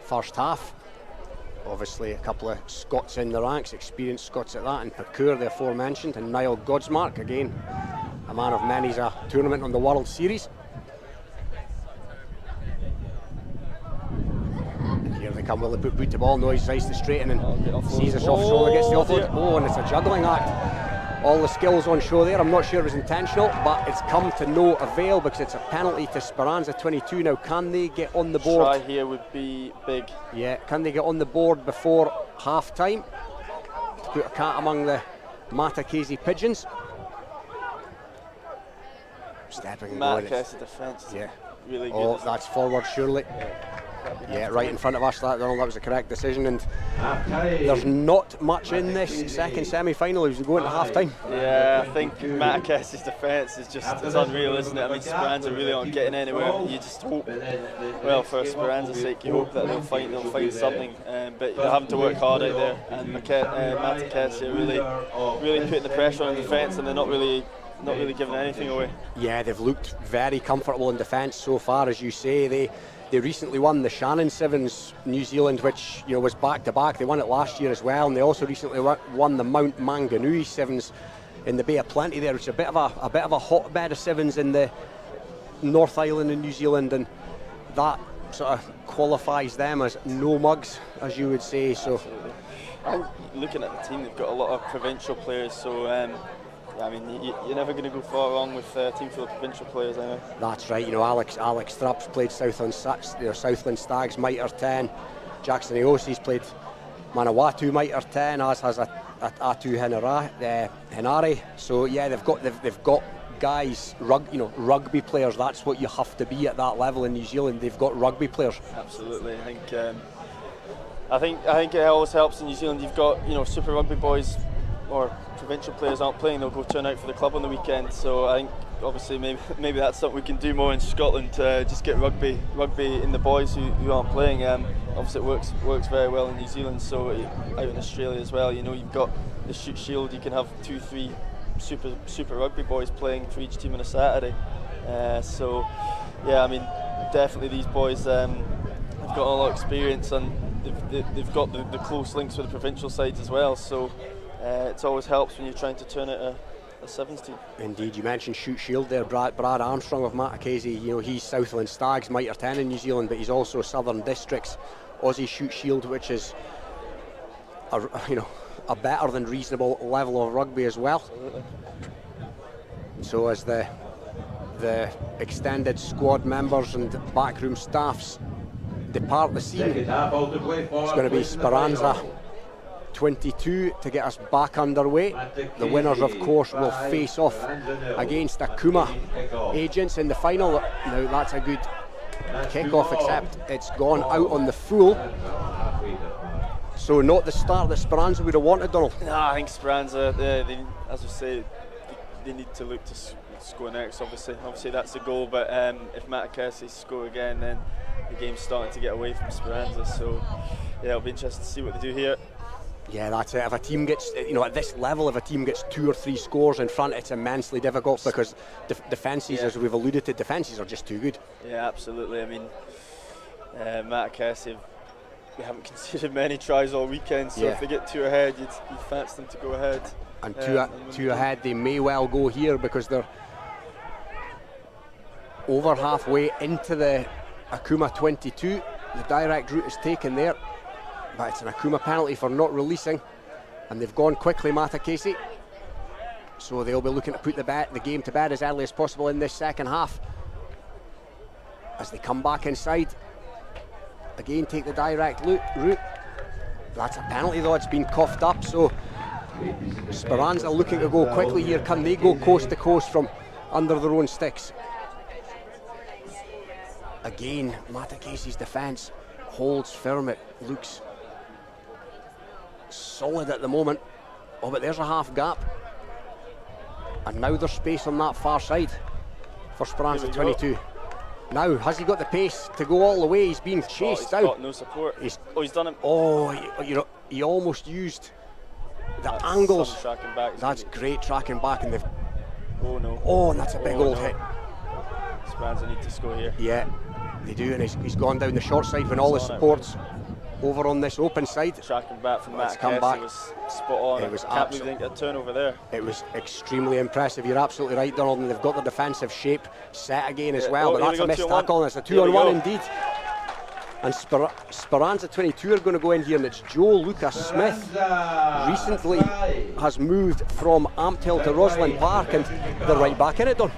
first half. Obviously a couple of Scots in the ranks, experienced Scots at that, and Pecure, the aforementioned, and Niall Godsmark, again a man of many's a tournament on the World Series. And here they come, will they put boot to ball? No, he tries to straighten and sees a soft shoulder, gets the offload. Oh, and it's a juggling act. All the skills on show there. I'm not sure it was intentional, but it's come to no avail because it's a penalty to Speranza 22. Now, can they get on the board? Try here would be big. Yeah, can they get on the board before half time to put a cat among the Matakese pigeons? Stepping and going. Matakese defence. Yeah. Really good. Oh, that's forward, surely. Yeah, right in front of us. That was the correct decision, and there's not much in this second semi-final as we go into half-time. Yeah, I think Matakese's defence is it's unreal, isn't it? I mean, Speranza really aren't getting anywhere. You just hope, well, for Speranza's sake, you hope that they'll find something, but they're having to work hard out there. And Matakese are really putting the pressure on the defence, and they're not really not really giving anything away. Yeah, they've looked very comfortable in defence so far, as you say. They recently won the Shannon Sevens New Zealand, which was back to back. They won it last year as well, and they also recently won the Mount Manganui Sevens in the Bay of Plenty there, which is a bit of a hotbed of sevens in the North Island in New Zealand, and that sort of qualifies them as no mugs, as you would say. So, absolutely. And looking at the team, they've got a lot of provincial players. So, I mean, you're never going to go far wrong with a team full of provincial players, anyway. That's right. Alex Thrapp's played Southland Stags Mitre 10. Jackson Aosi's played Manawatu Mitre 10, as has Atu Henare. So yeah, they've got guys, rugby players. That's what you have to be at that level in New Zealand. They've got rugby players. Absolutely. I think it always helps in New Zealand. You've got Super Rugby boys or provincial players aren't playing, they'll go turn out for the club on the weekend. So I think obviously maybe that's something we can do more in Scotland, just get rugby in the boys who aren't playing. Obviously it works very well in New Zealand, so out in Australia as well, you've got the Shoot Shield, you can have 2-3 super rugby boys playing for each team on a Saturday. So yeah, I mean, definitely these boys have got a lot of experience, and they've got the close links with the provincial sides as well, so it always helps when you're trying to turn out a sevens team. Indeed, you mentioned Shoot Shield there, Brad Armstrong of Matakese. He's Southland Stags Mitre 10 in New Zealand, but he's also Southern Districts Aussie Shoot Shield, which is a better than reasonable level of rugby as well. Absolutely. So as the extended squad members and backroom staffs depart the scene, it's going to be Speranza 22 to get us back underway. The winners, of course, will face off against Akuma Agents in the final. Now that's a good kick-off, except it's gone out on the full. So not the start that Speranza would have wanted, Donald. No, I think Speranza, they, as we say, they need to look to score next. Obviously that's the goal. But if Matakese score again, then the game's starting to get away from Speranza. So yeah, it'll be interesting to see what they do here. Yeah, that's it. If a team gets, at this level, if a team gets 2 or 3 scores in front, it's immensely difficult because defences, as we've alluded to, defences are just too good. Yeah, absolutely. I mean, Matakese, we haven't conceded many tries all weekend, so if they get 2 ahead, you'd fancy them to go ahead. And two ahead, they may well go here because they're over halfway into the Akuma 22. The direct route is taken there, but it's an Akuma penalty for not releasing, and they've gone quickly, Matakese. So they'll be looking to put the game to bed as early as possible in this second half. As they come back inside, again take the direct route. That's a penalty though, it's been coughed up, so Speranza looking to go quickly here. Can they go coast to coast from under their own sticks? Again, Matakese's defence holds firm. It looks solid at the moment. Oh, but there's a half gap, and now there's space on that far side for Speranza 22. Now, has he got the pace to go all the way? He's being chased down. He's got no support. He's done it. Oh, he almost used the angles. Tracking back. That's great tracking back, and they've. Oh no. Oh, and that's a big old hit. Speranza need to score here. Yeah, they do, and he's gone down the short side when all the support's over on this open side. Tracking back from Matakese was spot on. It was can't believe they didn't get a turnover there. It was extremely impressive. You're absolutely right, Donald, and they've got the defensive shape set again as well, but that's a missed tackle, and it's a 2-on-1 indeed. And Speranza 22 are going to go in here, and it's Joe Lucas Smith. Recently has moved from Ampthill to Rosalind Park, and they're right back in it, Don.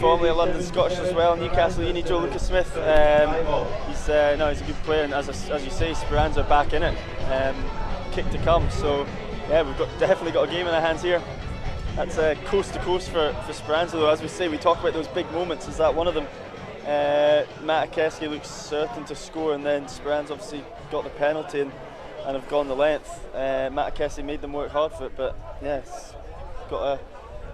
Formerly a London Scottish as well, Newcastle Uni, Joe Lucas Smith. He's a good player, and as you say, Speranza back in it. Kick to come, so yeah, we've definitely got a game in our hands here. That's coast to coast for Speranza, though. As we say, we talk about those big moments. Is that one of them? Matakese looks certain to score, and then Speranza obviously got the penalty and have gone the length. Matakese made them work hard for it, but yeah, it's got a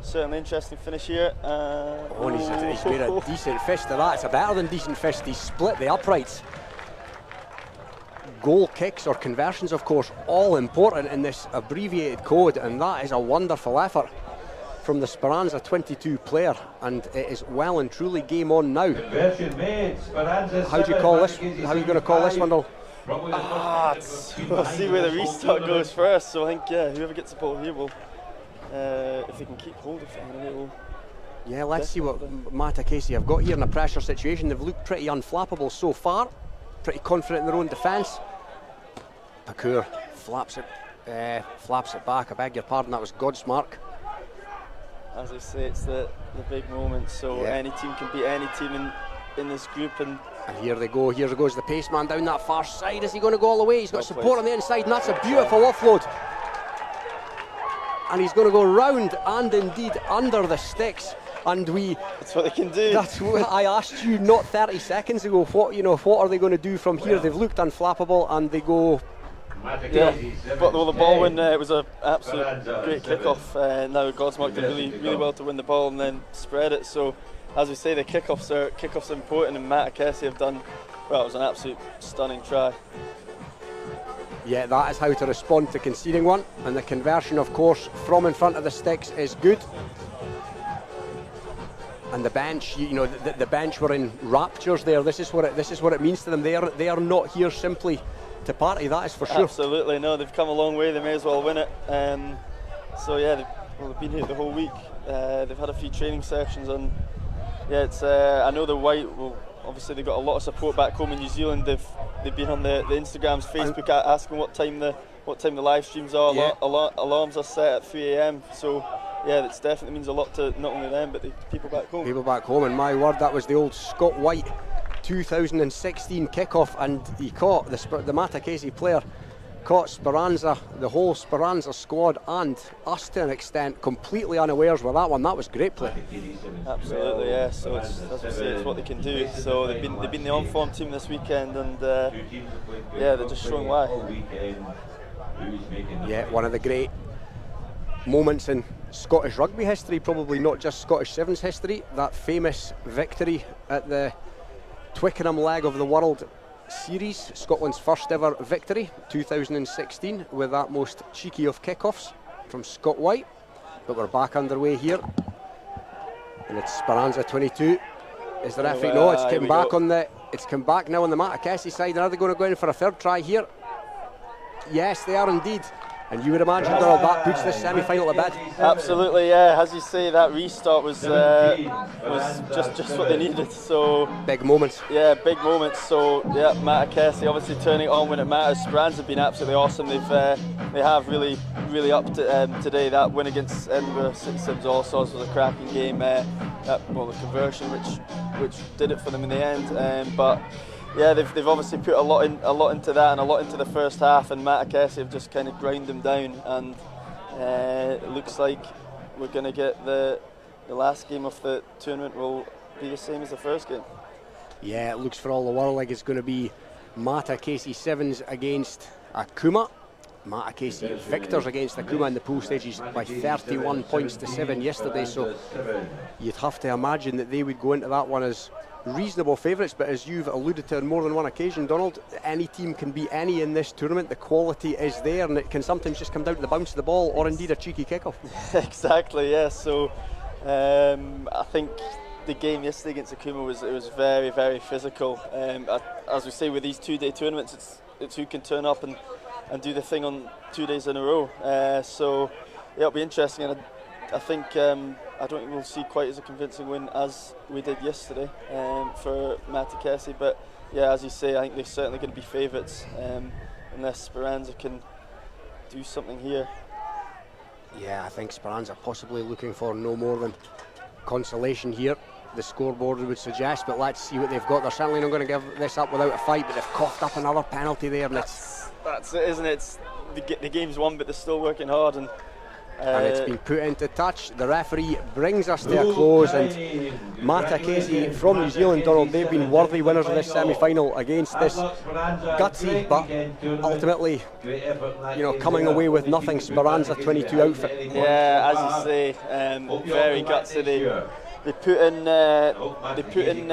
certainly interesting finish here. He's made a decent fist of that. It's a better than decent fist. He's split the uprights. Goal kicks or conversions, of course, all important in this abbreviated code, and that is a wonderful effort from the Speranza 22 player, and it is well and truly game on now. Conversion made. Speranza How do you 7, call this? Matakesi How are you going to call this 5. one, Dol? Probably the first team We'll behind see where the goal restart scorer. goes first. So I think whoever gets the ball here will, if they can keep hold of it, anyway, will. Yeah, let's see what Matakesi have got here in a pressure situation. They've looked pretty unflappable so far, pretty confident in their own defence. Pakur flaps it back. I beg your pardon, that was Godsmark. As I say, it's the big moment. So Yeah. any team can beat any team in this group, and And here they go, here goes the pace man down that far side. Is he going to go all the way? He's got Well support played. on the inside, and that's a beautiful offload. And he's going to go round and indeed under the sticks. And that's what they can do. that's what I asked you not 30 seconds ago. What are they going to do from here? They've looked unflappable, and they go. Yeah, Matakesi 7, but the ball when 10. it was an absolute Speranza great 7. kick-off. Now Godsmark did really well to win the ball and then spread it. So, as we say, the kickoffs are important, and Matakesi have done well. It was an absolute stunning try. Yeah, that is how to respond to conceding one, and the conversion, of course, from in front of the sticks is good. And the bench, the bench were in raptures there. This is what it means to them. They are not here simply to party. That is for sure. Absolutely, no, they've come a long way. They may as well win it. So yeah, they've been here the whole week. They've had a few training sessions, and yeah, it's. I know the white. Well, obviously they've got a lot of support back home in New Zealand. They've been on the Instagrams, Facebook, asking what time the live streams are. Yeah. Alarms are set at 3 a.m. So yeah, it definitely means a lot to not only them but the people back home. People back home, and my word, that was the old Scott White 2016 kickoff, and he caught the Matakesi player, caught Speranza, the whole Speranza squad, and us to an extent, completely unawares with that one. That was great play. Absolutely, yeah. So it's, as we say, it's what they can do. So they've been the on-form team this weekend, and yeah, they're just showing why. Yeah, one of the great moments in Scottish rugby history, probably not just Scottish Sevens history, that famous victory at the Twickenham leg of the World Series, Scotland's first ever victory, 2016, with that most cheeky of kickoffs from Scott White. But we're back underway here, and it's Speranza 22. Is the referee? No, it's come back on the. It's come back now on the Matakesi side. And are they going to go in for a third try here? Yes, they are indeed. And you would imagine, Donald, that puts this semi-final to bed. Absolutely, yeah. As you say, that restart was just what they needed. So big moments. Yeah, big moments. So yeah, Matakesi obviously turning it on when it matters. Speranza have been absolutely awesome. They have really upped it today. That win against Edinburgh Sims All-Stars was a cracking game. The conversion which did it for them in the end. But yeah, they've obviously put a lot into that and a lot into the first half, and Matakesi have just kind of ground them down, and it looks like we're going to get the last game of the tournament will be the same as the first game. Yeah, it looks for all the world like it's going to be Matakesi Sevens against Akuma. Matakesi victors against Akuma in the pool stages by 31 points to 7 yesterday, so you'd have to imagine that they would go into that one as reasonable favourites. But as you've alluded to on more than one occasion, Donald, any team can beat any in this tournament. The quality is there, and it can sometimes just come down to the bounce of the ball or indeed a cheeky kickoff. Exactly, yeah. So I think the game yesterday against Akuma was very, very physical. As we say, with these 2-day tournaments, it's who can turn up and do the thing on 2 days in a row. So yeah, it'll be interesting, and I think I don't think we'll see quite as a convincing win as we did yesterday for Matakesi. But yeah, as you say, I think they're certainly going to be favourites unless Speranza can do something here. Yeah, I think Speranza possibly looking for no more than consolation here, the scoreboard would suggest, but let's see what they've got. They're certainly not going to give this up without a fight, but they've coughed up another penalty there, and that's it, isn't it? The game's won, but they're still working hard, and it's been put into touch. The referee brings us to a close, and Matakesi from New Zealand, Donald, they've been worthy winners of this semi-final against this gutsy but ultimately, coming away with nothing Speranza 22 outfit. Yeah, as you say, very gutsy. They put in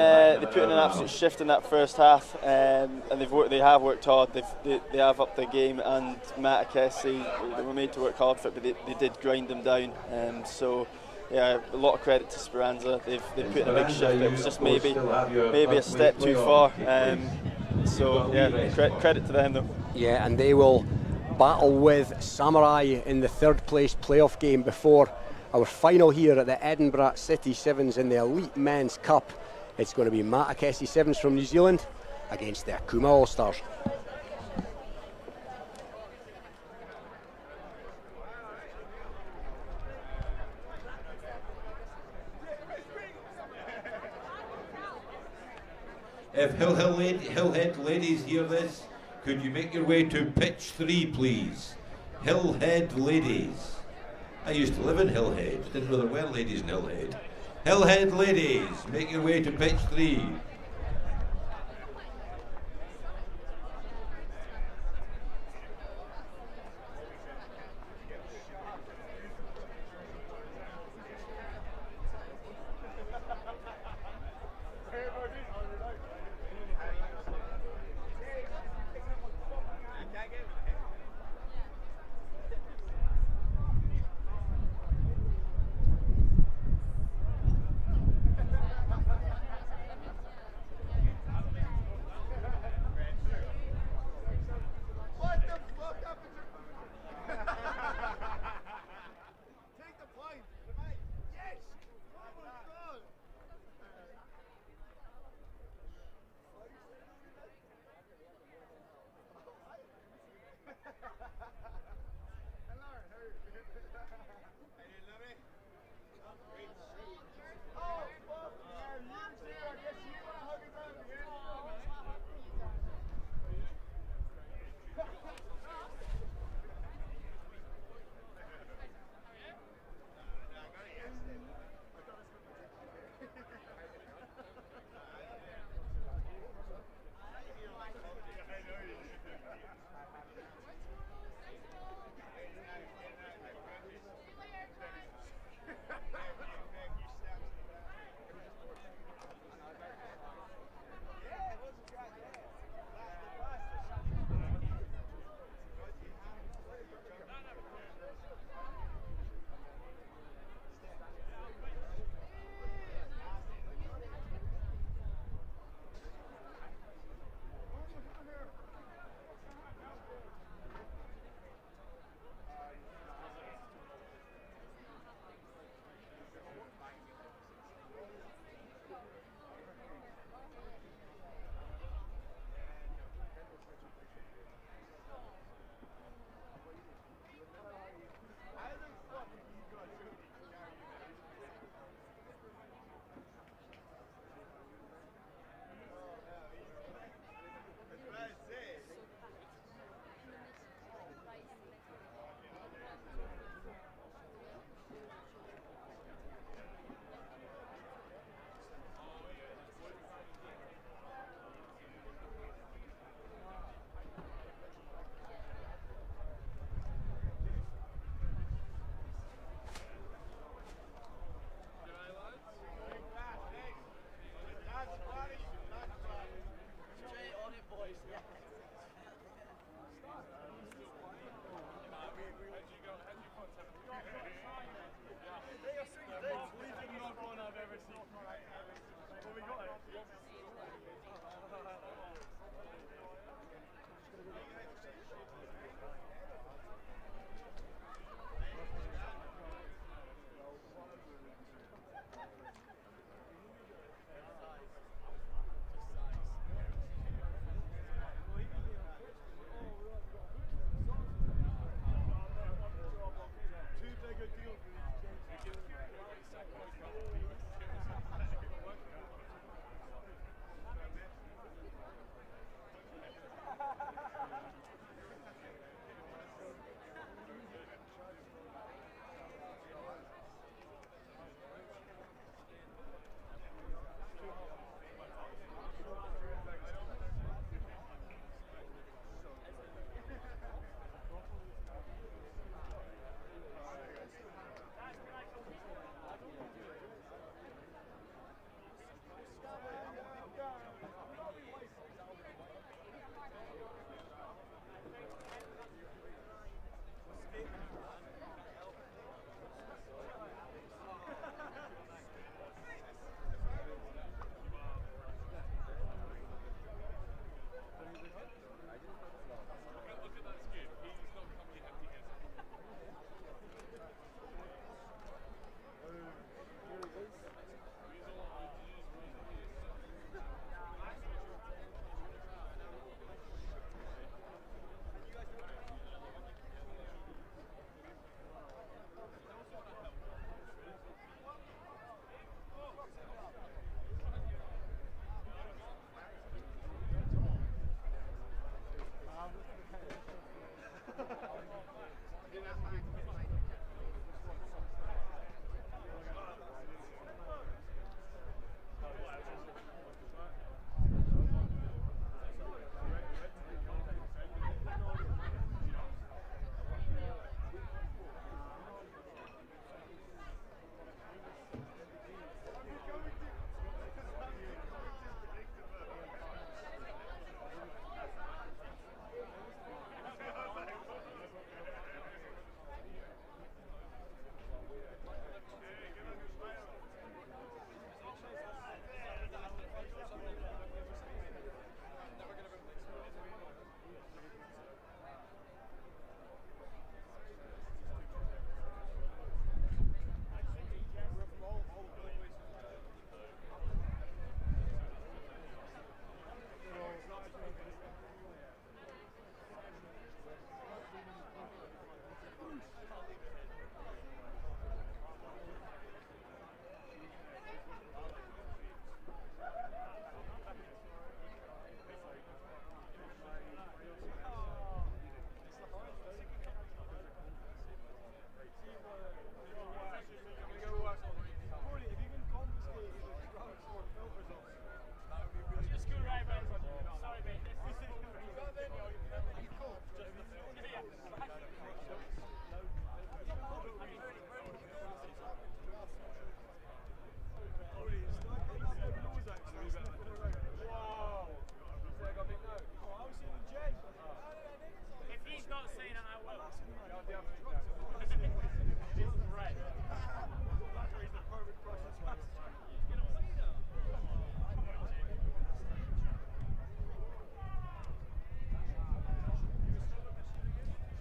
an absolute shift in that first half, and they have worked hard. They have upped their game, and Matakesi, they were made to work hard for it, but they did grind them down. So yeah, a lot of credit to Speranza. They've put in a big Speranza, shift. It you, was just of course, maybe still have your a first step place too playoff far. ticket. So yeah, credit to them though. Yeah, and they will battle with Samurai in the third place playoff game before our final here at the Edinburgh City Sevens in the Elite Men's Cup. It's going to be Matakesi Sevens from New Zealand against the Akuma All-Stars. If Hillhead ladies hear this, could you make your way to pitch 3, please? Hillhead ladies. I used to live in Hillhead. Didn't know there were ladies in Hillhead. Hillhead ladies, make your way to pitch 3.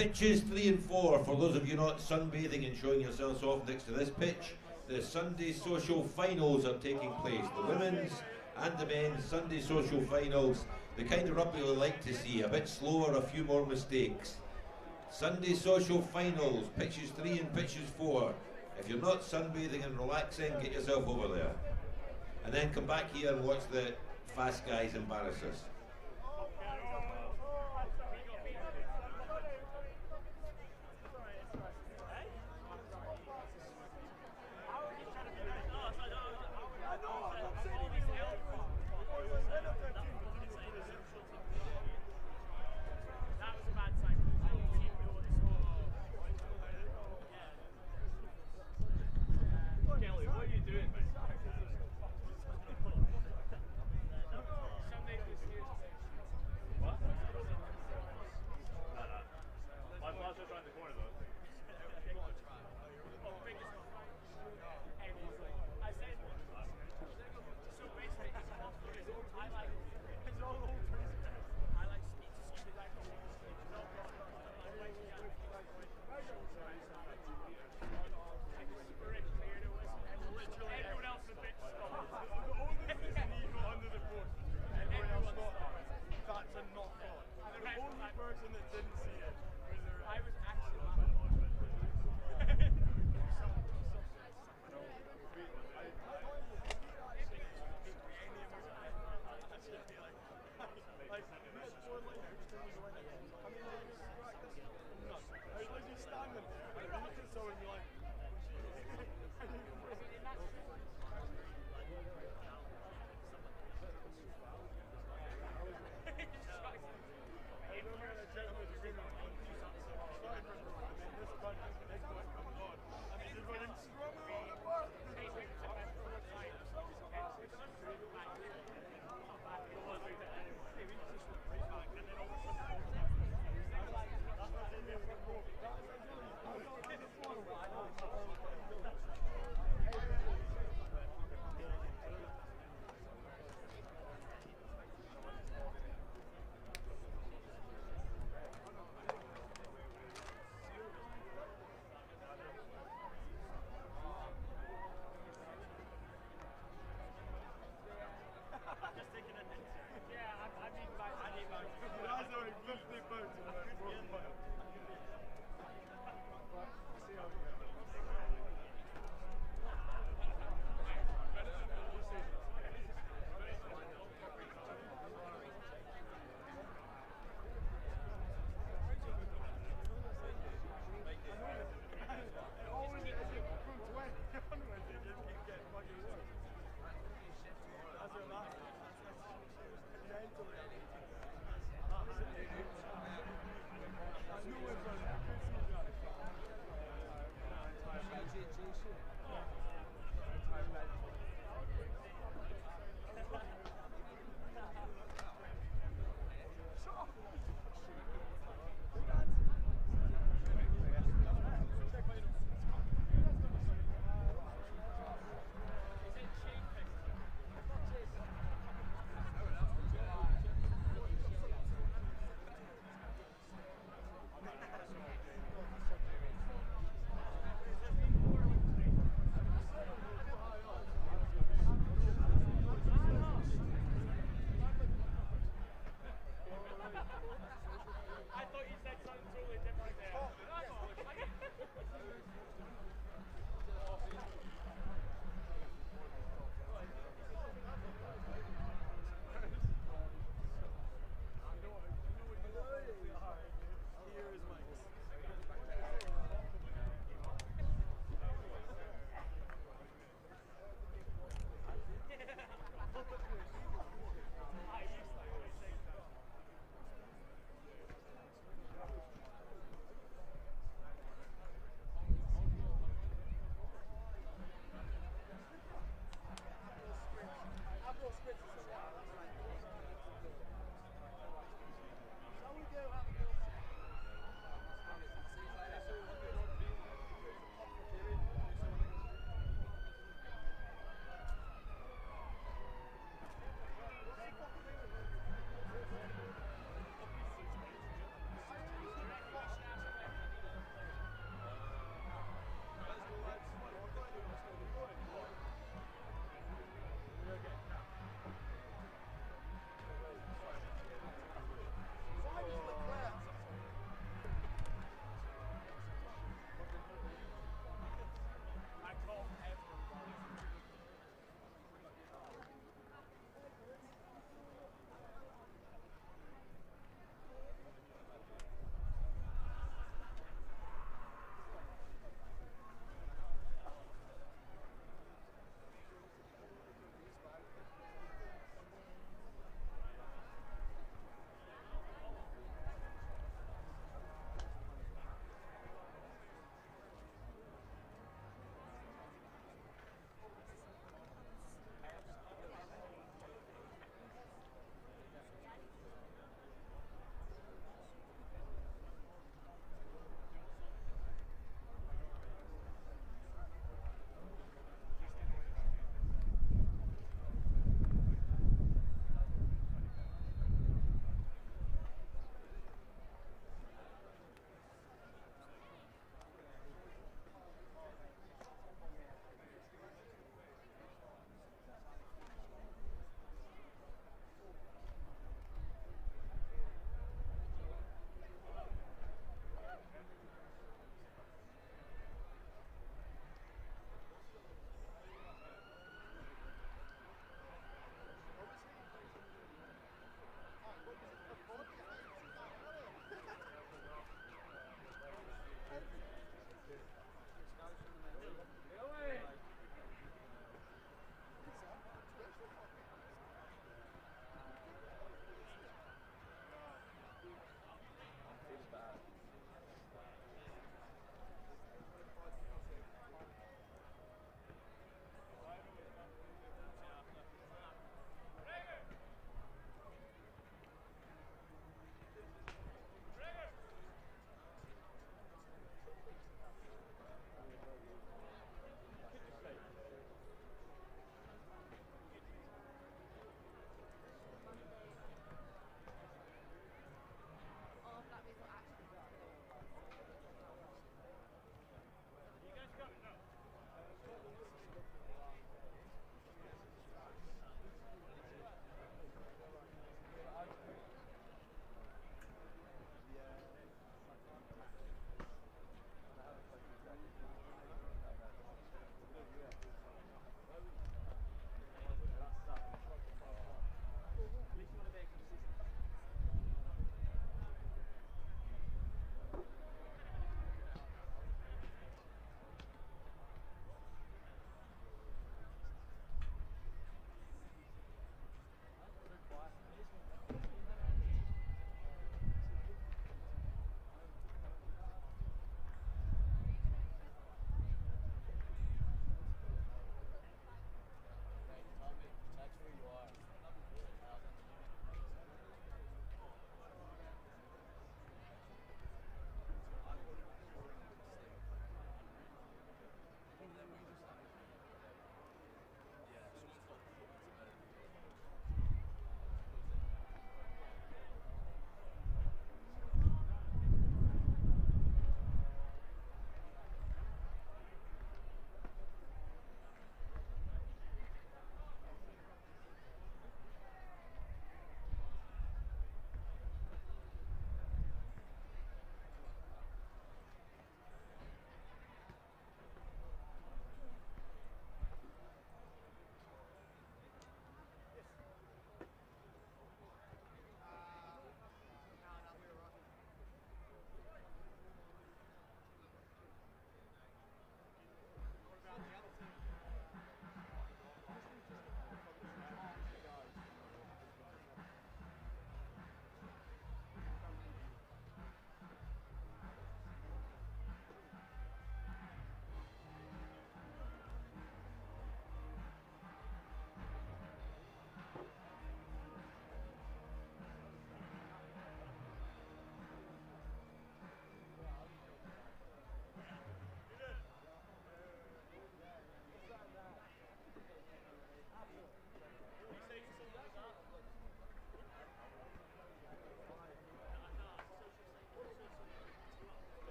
Pitches 3 and 4, for those of you not sunbathing and showing yourselves off next to this pitch, the Sunday Social Finals are taking place. The women's and the men's Sunday Social Finals, the kind of rugby we like to see, a bit slower, a few more mistakes. Sunday Social Finals, pitches 3 and pitches 4. If you're not sunbathing and relaxing, get yourself over there. And then come back here and watch the fast guys embarrass us.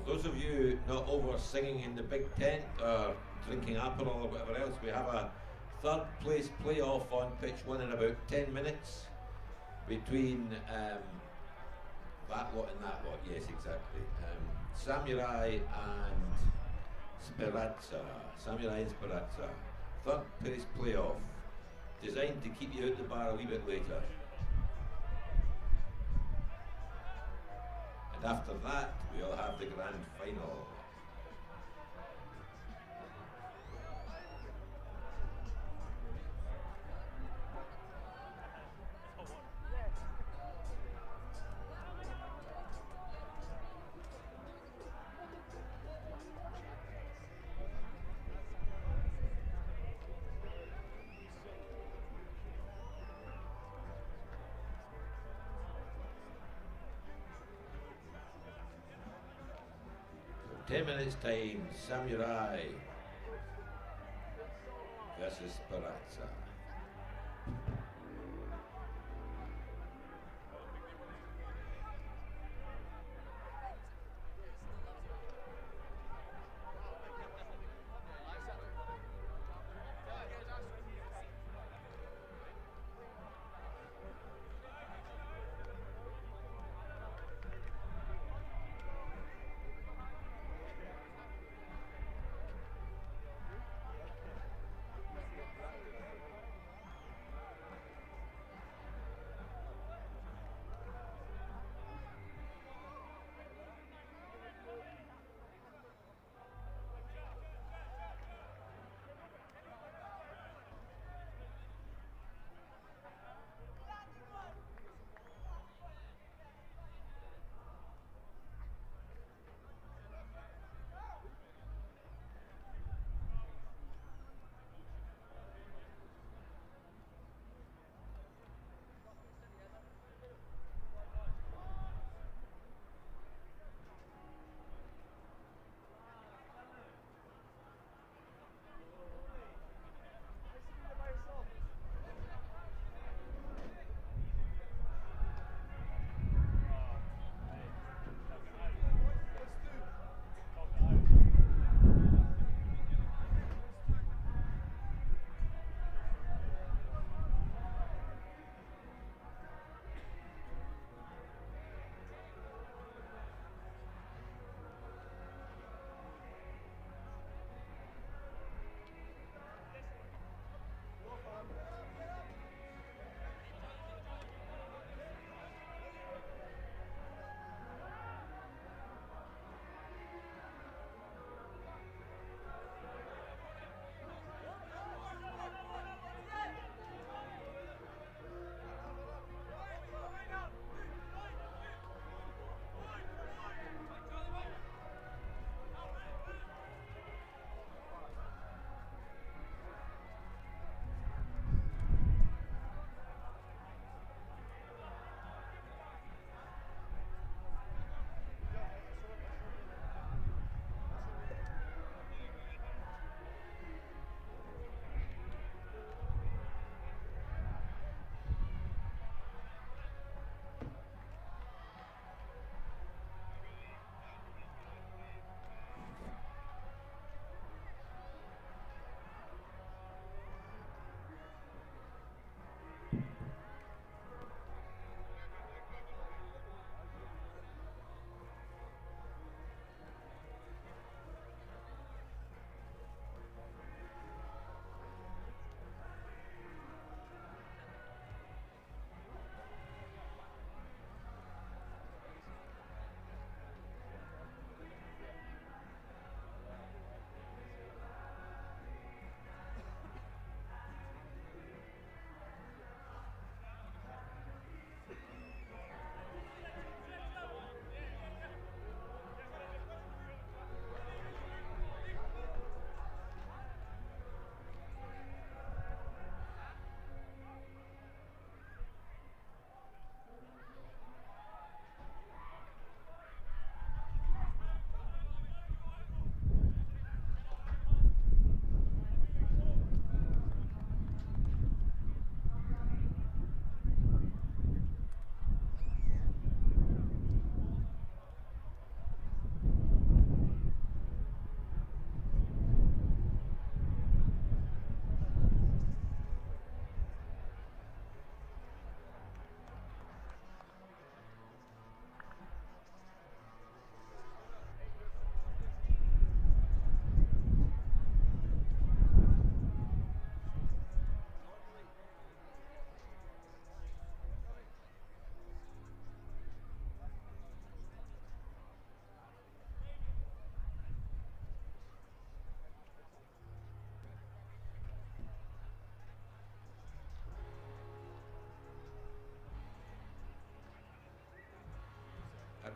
those of you not over singing in the big tent or drinking Aperol or whatever else, we have a third place playoff on pitch 1 in about 10 minutes between that lot and that lot. Yes, exactly. Samurai and Speranza. Samurai and Speranza. Third place playoff, designed to keep you out the bar a wee bit later. And after that, we'll have the grand final. So 10 minutes time, Samurai versus Speranza.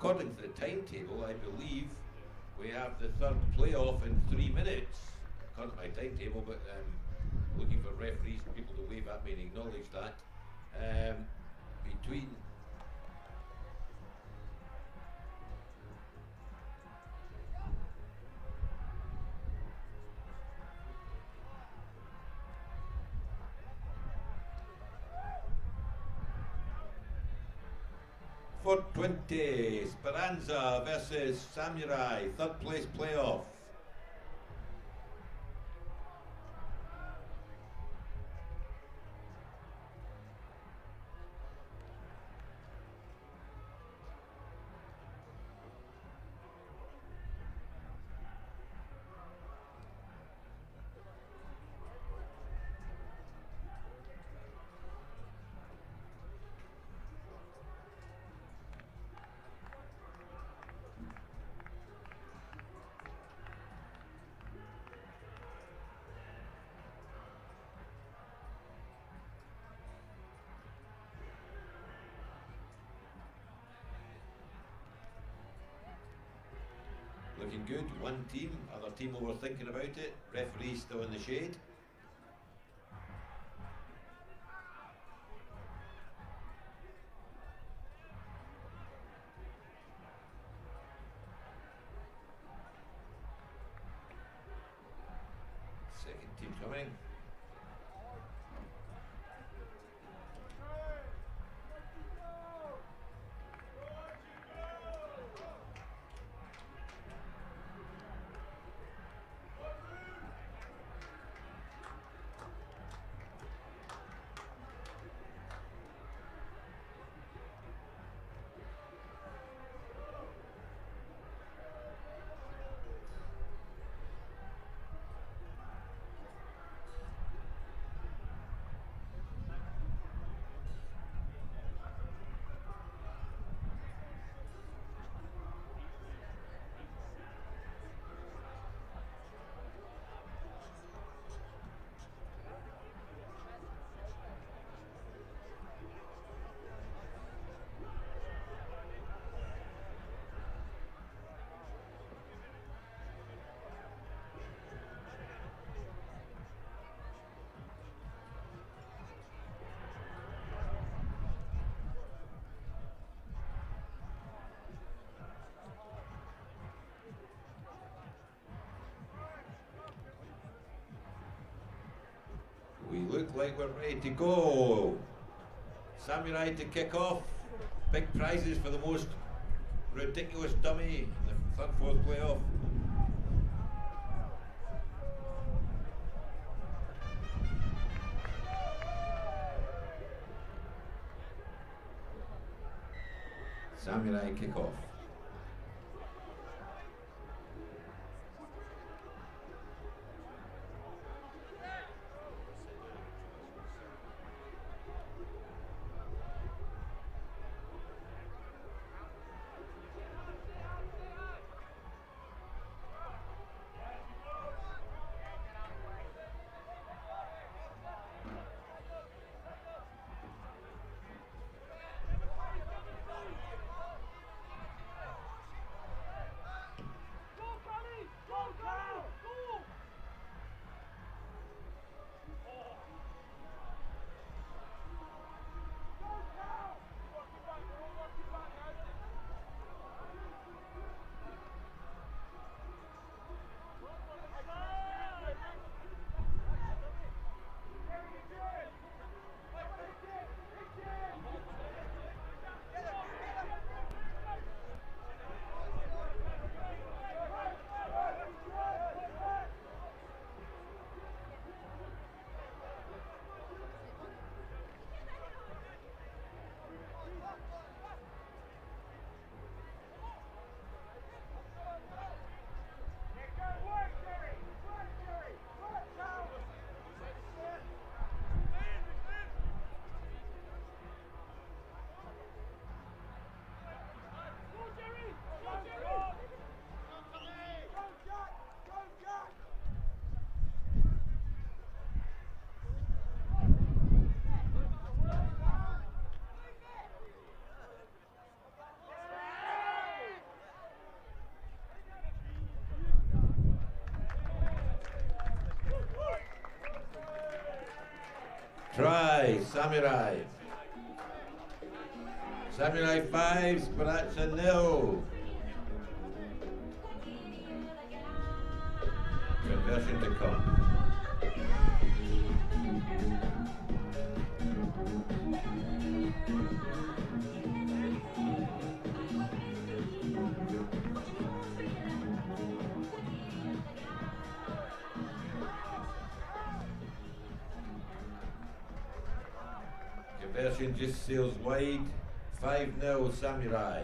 according to the timetable, I believe we have the third playoff in 3 minutes, according to my timetable, but looking for referees and people to wave at me and acknowledge that. Between .420 Speranza versus Samurai, third place playoff. Looking good, one team, other team overthinking about it, referee still in the shade. Second team coming. We look like we're ready to go. Samurai to kick off. Big prizes for the most ridiculous dummy in the third, fourth playoff. Samurai kick off. Samurai. Samurai 5, Speranza 0. Conversion to come. Conversion just sails wide. 5-0 Samurai.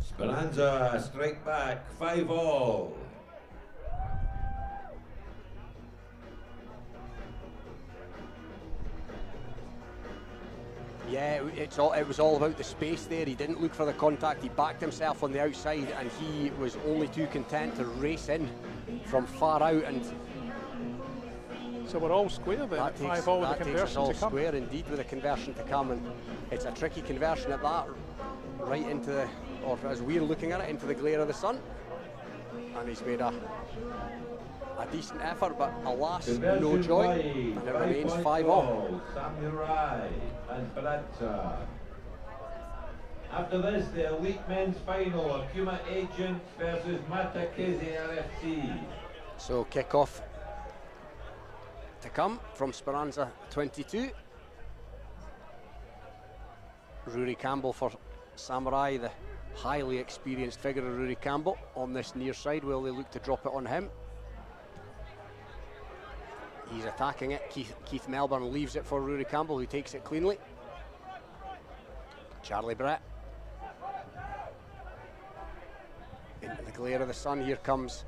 Speranza strike back, 5-all. Yeah, it was all about the space there. He didn't look for the contact. He backed himself on the outside, and he was only too content to race in from far out. And so we're all square then. that takes, 5-all with that the takes us conversion all to come. square indeed with the conversion to come, and it's a tricky conversion at that, right into the, or as we're looking at it, into the glare of the sun. And he's made a decent effort, but alas, no joy, and it remains 5-all. Samurai and Speranza. After this, the elite men's final, Akuma Agent versus Matakese RFC. So kick-off to come from Speranza 22. Rory Campbell for Samurai, the highly experienced figure of Rory Campbell on this near side. Will they look to drop it on him? He's attacking it. Keith Melbourne leaves it for Rory Campbell, who takes it cleanly. Charlie Brett. Into the glare of the sun, here comes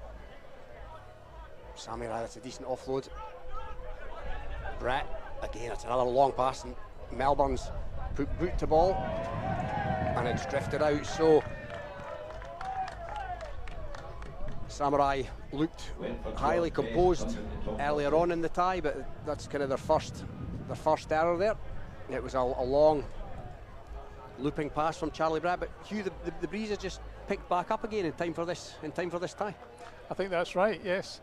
Samurai. That's a decent offload. Brett, again, it's another long pass, and Melbourne's put boot to ball, and it's drifted out. So Samurai looked highly composed earlier on in the tie, but that's kind of their first error there. It was a long looping pass from Charlie Brett, but Hugh, the breeze has just picked back up again in time for this tie. I think that's right, yes.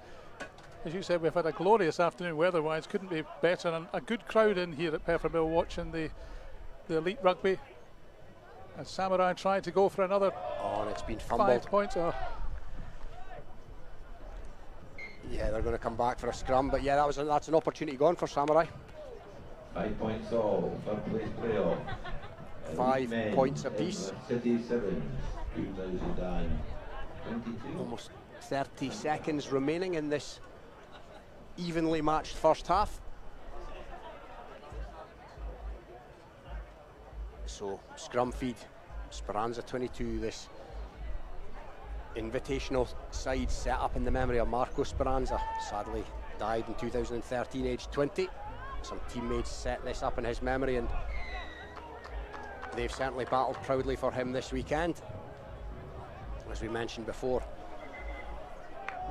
As you said, we've had a glorious afternoon weather-wise, couldn't be better, and a good crowd in here at Peffermill watching the elite rugby. As Samurai tried to go for another and it's been fumbled. 5 points. Yeah, they're going to come back for a scrum, but yeah, that's an opportunity gone for Samurai. 5 points all, third place playoff. 5 points apiece. City 7, 2022. Almost 30 seconds remaining in this evenly matched first half. So scrum feed, Speranza 22, this invitational side set up in the memory of Marco Speranza. Sadly died in 2013, aged 20. Some teammates set this up in his memory, and they've certainly battled proudly for him this weekend. as we mentioned before,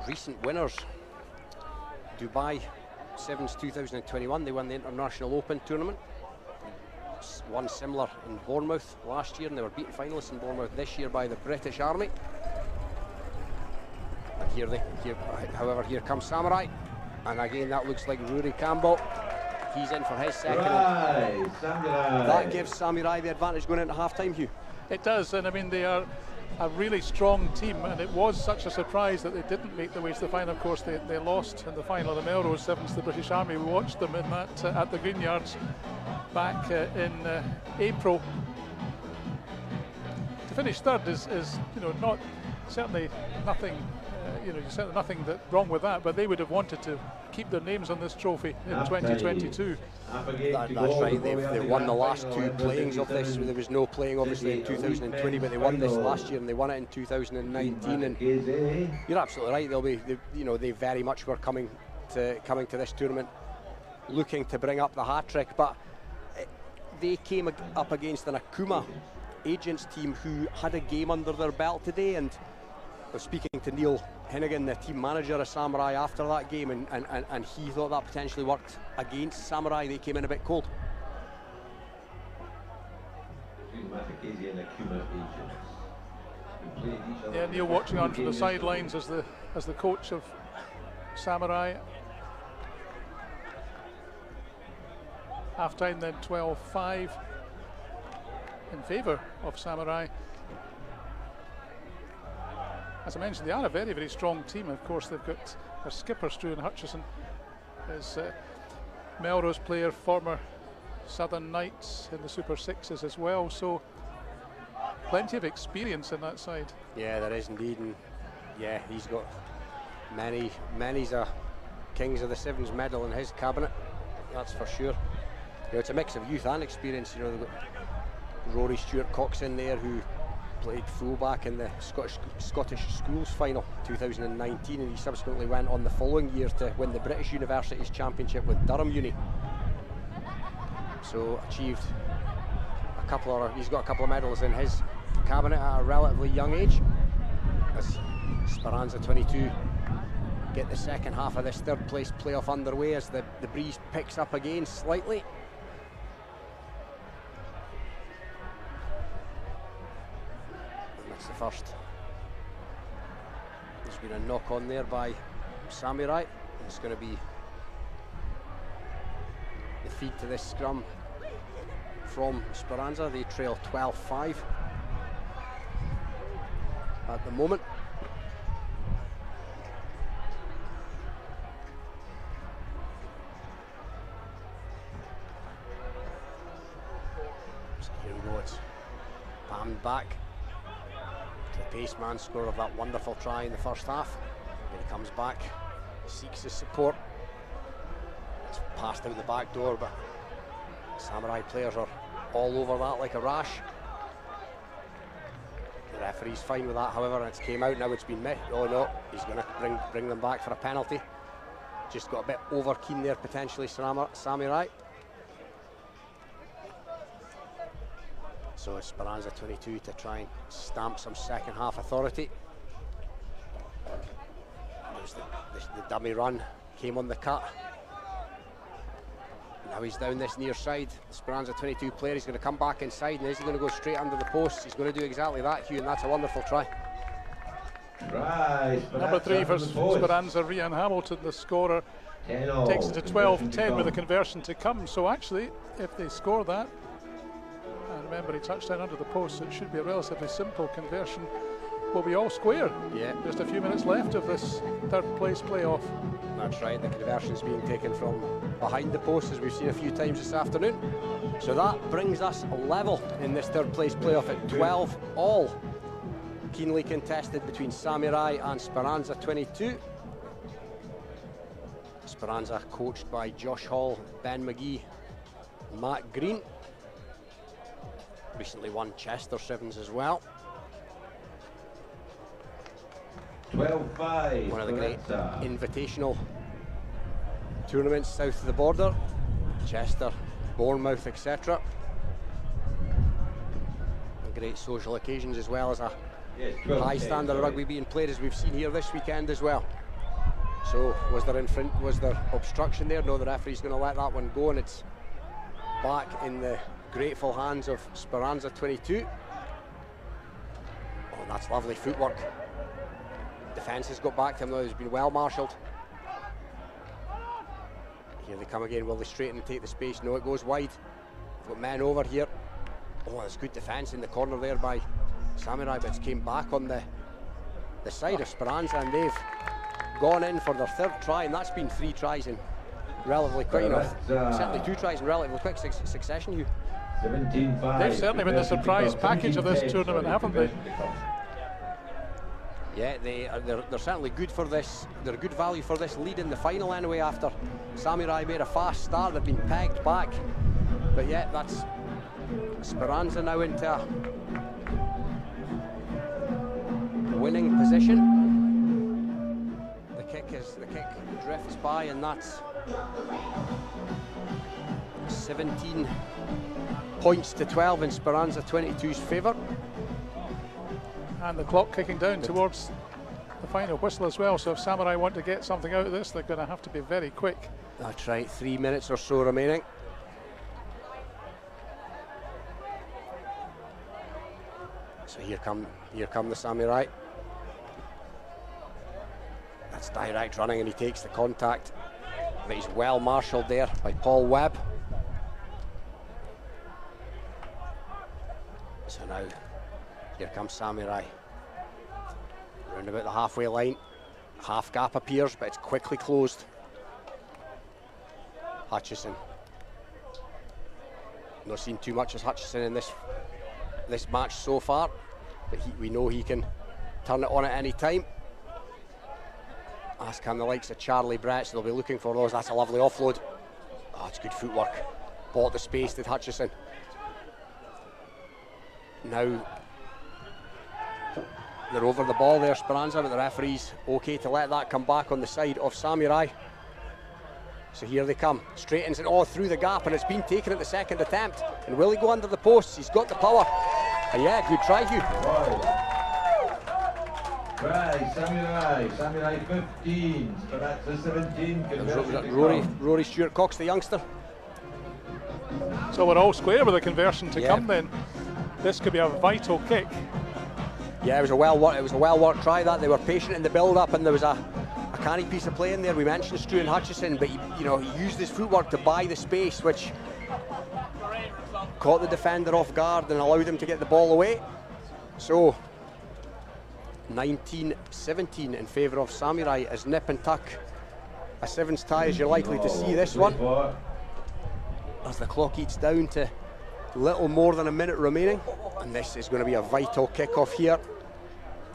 recent winners. Dubai Sevens 2021, they won the International Open tournament. One similar in Bournemouth last year, and they were beaten finalists in Bournemouth this year by the British Army. And however, here comes Samurai, and again that looks like Rory Campbell. He's in for his second. Samurai. That gives Samurai the advantage going into half-time, Hugh. It does, and I mean they are a really strong team, and it was such a surprise that they didn't make their way to the final. Of course, they lost in the final. The Melrose Sevens to the British Army. We watched them in that at the Green Yards back in April. To finish third is not certainly nothing. Certainly nothing wrong with that, but they would have wanted to keep their names on this trophy in 2022. That's right, they won the last two playings of this. There was no playing obviously in 2020, but they won this last year and they won it in 2019. And you're absolutely right. They very much were coming to this tournament looking to bring up the hat trick, but they came up against an Akuma Agents team who had a game under their belt today. And I was speaking to Neil Hinnigan, the team manager of Samurai, after that game, and he thought that potentially worked against Samurai. They came in a bit cold. Yeah, Neil watching on from the sidelines as the coach of Samurai. Half time then 12-5 in favour of Samurai. As I mentioned, they are a very, very strong team. Of course, they've got their skipper, Struan Hutchison, is Melrose player, former Southern Knights in the Super Sixes as well. So plenty of experience in that side. Yeah, there is indeed, and yeah, he's got many's a Kings of the Sevens medal in his cabinet. That's for sure. It's a mix of youth and experience. They've got Rory Stewart-Cox in there, who played fullback in the Scottish Schools final 2019, and he subsequently went on the following year to win the British Universities Championship with Durham Uni. So achieved he's got a couple of medals in his cabinet at a relatively young age. As Speranza 22 get the second half of this third place playoff underway, as the breeze picks up again slightly. The first. There's been a knock on there by Samurai. It's going to be the feed to this scrum from Speranza. They trail 12-5 at the moment. So here we go, it's palmed back. The pace man scorer of that wonderful try in the first half. Then he comes back, seeks his support. It's passed out the back door, but Samurai players are all over that like a rash. The referee's fine with that, however, and it's came out now. It's been met. Oh no, he's going to bring them back for a penalty. Just got a bit over keen there potentially, Samurai. So Speranza 22 to try and stamp some second half authority. There's the dummy run, came on the cut. Now he's down this near side. The Speranza 22 player, he's going to come back inside, and is he going to go straight under the post? He's going to do exactly that, Hugh, and that's a wonderful try. Number 3 for Speranza, Rian Hamilton, the scorer, takes it to 12-10 with a conversion to come. So actually, if they score that, and remember he touched down under the post, so it should be a relatively simple conversion. We'll be all square. Yeah. Just a few minutes left of this third place playoff. That's right, the conversion's being taken from behind the post, as we've seen a few times this afternoon. So that brings us level in this third place playoff at 12 all. Keenly contested between Samurai and Speranza 22. Speranza coached by Josh Hall, Ben McGee, Matt Green. Recently won Chester Sevens as well. 12-5. One of the great invitational tournaments south of the border. Chester, Bournemouth, etc. Great social occasions, as well as a Yes, 12, high 10, standard of sorry. rugby being played as we've seen here this weekend as well. So was there obstruction there? No, the referee's going to let that one go, and it's back in the grateful hands of Speranza 22. Oh, that's lovely footwork. Defence has got back to him now. He's been well marshalled. Here they come again. Will they straighten and take the space? No, it goes wide. Got men over here. Oh, there's good defence in the corner there by Samurai, but it's came back on the side of Speranza, and they've gone in for their third try, and that's been 3 tries in relatively quick enough. Certainly 2 tries in relatively quick succession. You 17-5. They've certainly been the surprise package of this tournament, haven't they? Yeah, they're certainly good for this. They're good value for this lead in the final anyway. After Samurai made a fast start, they've been pegged back. But yeah, that's Speranza now into a winning position. The kick drifts by, and that's 17 points to 12 in Speranza 22's favour. And the clock kicking down towards the final whistle as well. So if Samurai want to get something out of this, they're going to have to be very quick. That's right, 3 minutes or so remaining. So here come the Samurai. That's direct running, and he takes the contact, but he's well marshalled there by Paul Webb. So now here comes Samurai. Round about the halfway line. Half gap appears, but it's quickly closed. Hutchison. Not seen too much as Hutchison in this match so far, but we know he can turn it on at any time. As can the likes of Charlie Brett, so they'll be looking for those. That's a lovely offload. Oh, it's good footwork. Bought the space, did Hutchison. Now they're over the ball there, Speranza, but the referee's okay to let that come back on the side of Samurai. So here they come, straightens it all through the gap, and it's been taken at the second attempt. And will he go under the posts? He's got the power. Yeah, good try, Hugh. Try, Samurai 15, Speranza 17. Rory Stewart-Cox, the youngster. So we're all square with the conversion to Yeah. come then. This could be a vital kick. Yeah, it was a well-worked try. That they were patient in the build-up, and there was a canny piece of play in there. We mentioned Struan Hutchison, but he used his footwork to buy the space, which caught the defender off guard and allowed him to get the ball away. So 19-17 in favour of Samurai as nip and tuck. A sevens tie as you're likely to see this one. As the clock eats down to little more than a minute remaining, and this is going to be a vital kick-off here.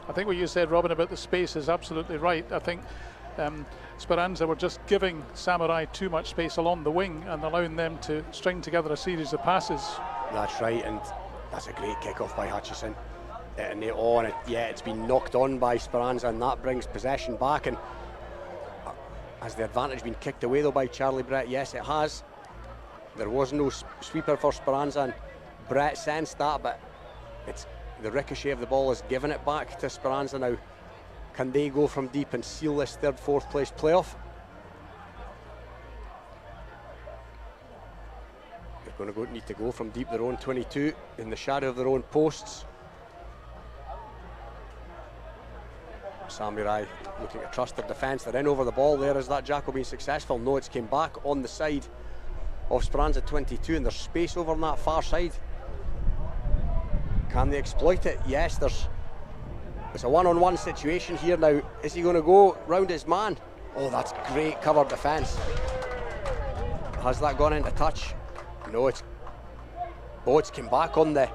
I think what you said, Robin, about the space is absolutely right. I think Speranza were just giving Samurai too much space along the wing and allowing them to string together a series of passes. That's right, and that's a great kick-off by Hutchison. And it's been knocked on by Speranza, and that brings possession back. And has the advantage been kicked away though by Charlie Brett? Yes, it has. There was no sweeper for Speranza, and Brett sensed that, but it's the ricochet of the ball has given it back to Speranza now. Can they go from deep and seal this third, fourth place playoff? They're going to need to go from deep, their own 22, in the shadow of their own posts. Samurai looking to trust their defence. They're in over the ball there. Has that Jacko been successful? No, it's came back on the side of Speranza 22, and there's space over on that far side. Can they exploit it? Yes, there's a one-on-one situation here now. Is he going to go round his man? Oh, that's great cover defence. Has that gone into touch? No, it's came back on the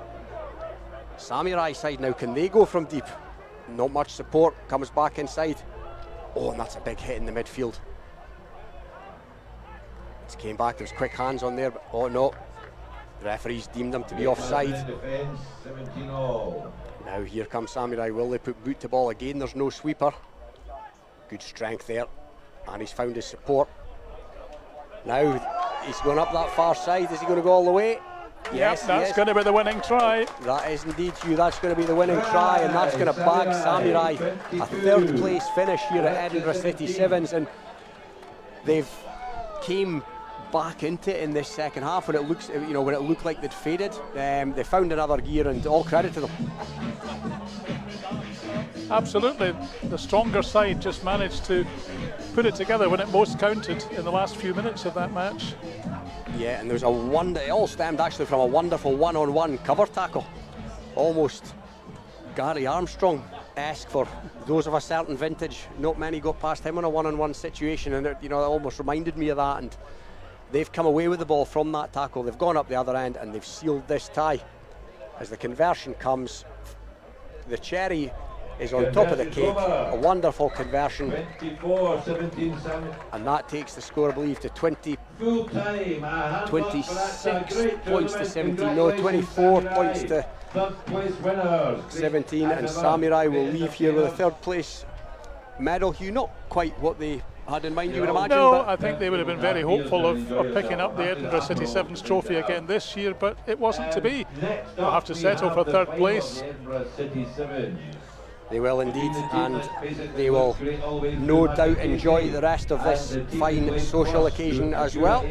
Samurai side now. Can they go from deep? Not much support, comes back inside. Oh, and that's a big hit in the midfield. It came back, there was quick hands on there, but oh no. The referees deemed them to be offside. Defense, 17-all. Now here comes Samurai. Will they put boot to ball again? There's no sweeper. Good strength there, and he's found his support. Now he's going up that far side. Is he going to go all the way? Yes, that's going to be the winning try. That is indeed, Hugh. That's going to be the winning try, and that's going to bag Samurai a third place finish here at Edinburgh City Sevens, and they've came back into it in this second half when it looks, when it looked like they'd faded. They found another gear, and all credit to them. Absolutely, the stronger side just managed to put it together when it most counted in the last few minutes of that match. Yeah, and there's it all stemmed actually from a wonderful one-on-one cover tackle. Almost Gary Armstrong-esque for those of a certain vintage. Not many got past him in a one-on-one situation, and it almost reminded me of that. And they've come away with the ball from that tackle. They've gone up the other end and they've sealed this tie. As the conversion comes, the cherry is on top of the cake. A wonderful conversion. 24-17, and that takes the score, I believe, to 26 points to 17. No, 24 points to 17. And Samurai will leave here with a third place medal. Hugh, not quite what they had in mind, you would imagine. No, but I think they would have been very hopeful of picking up the Edinburgh City Sevens trophy again this year, but it wasn't to be. They'll have to settle for third place. They will indeed, and they will no doubt enjoy the rest of this fine social occasion as well.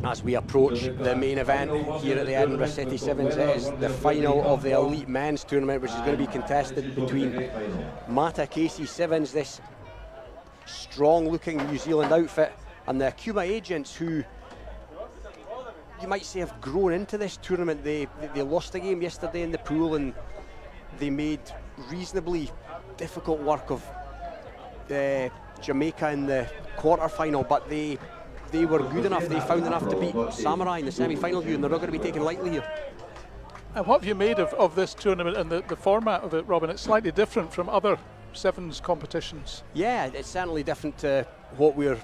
As we approach the main event here at the Edinburgh City Sevens, it is the final of the Elite Men's Tournament, which is going to be contested between Mata Casey Sevens, this strong-looking New Zealand outfit, and the Akuma Agents, who you might say have grown into this tournament. They lost a game yesterday in the pool, and they made reasonably difficult work of Jamaica in the quarter-final, but they were good enough, they found enough to beat Samurai in the semi-final here, and they're not going to be taken lightly here. And what have you made of this tournament and the format of it, Robin? It's slightly different from other Sevens competitions. Yeah, it's certainly different to what we're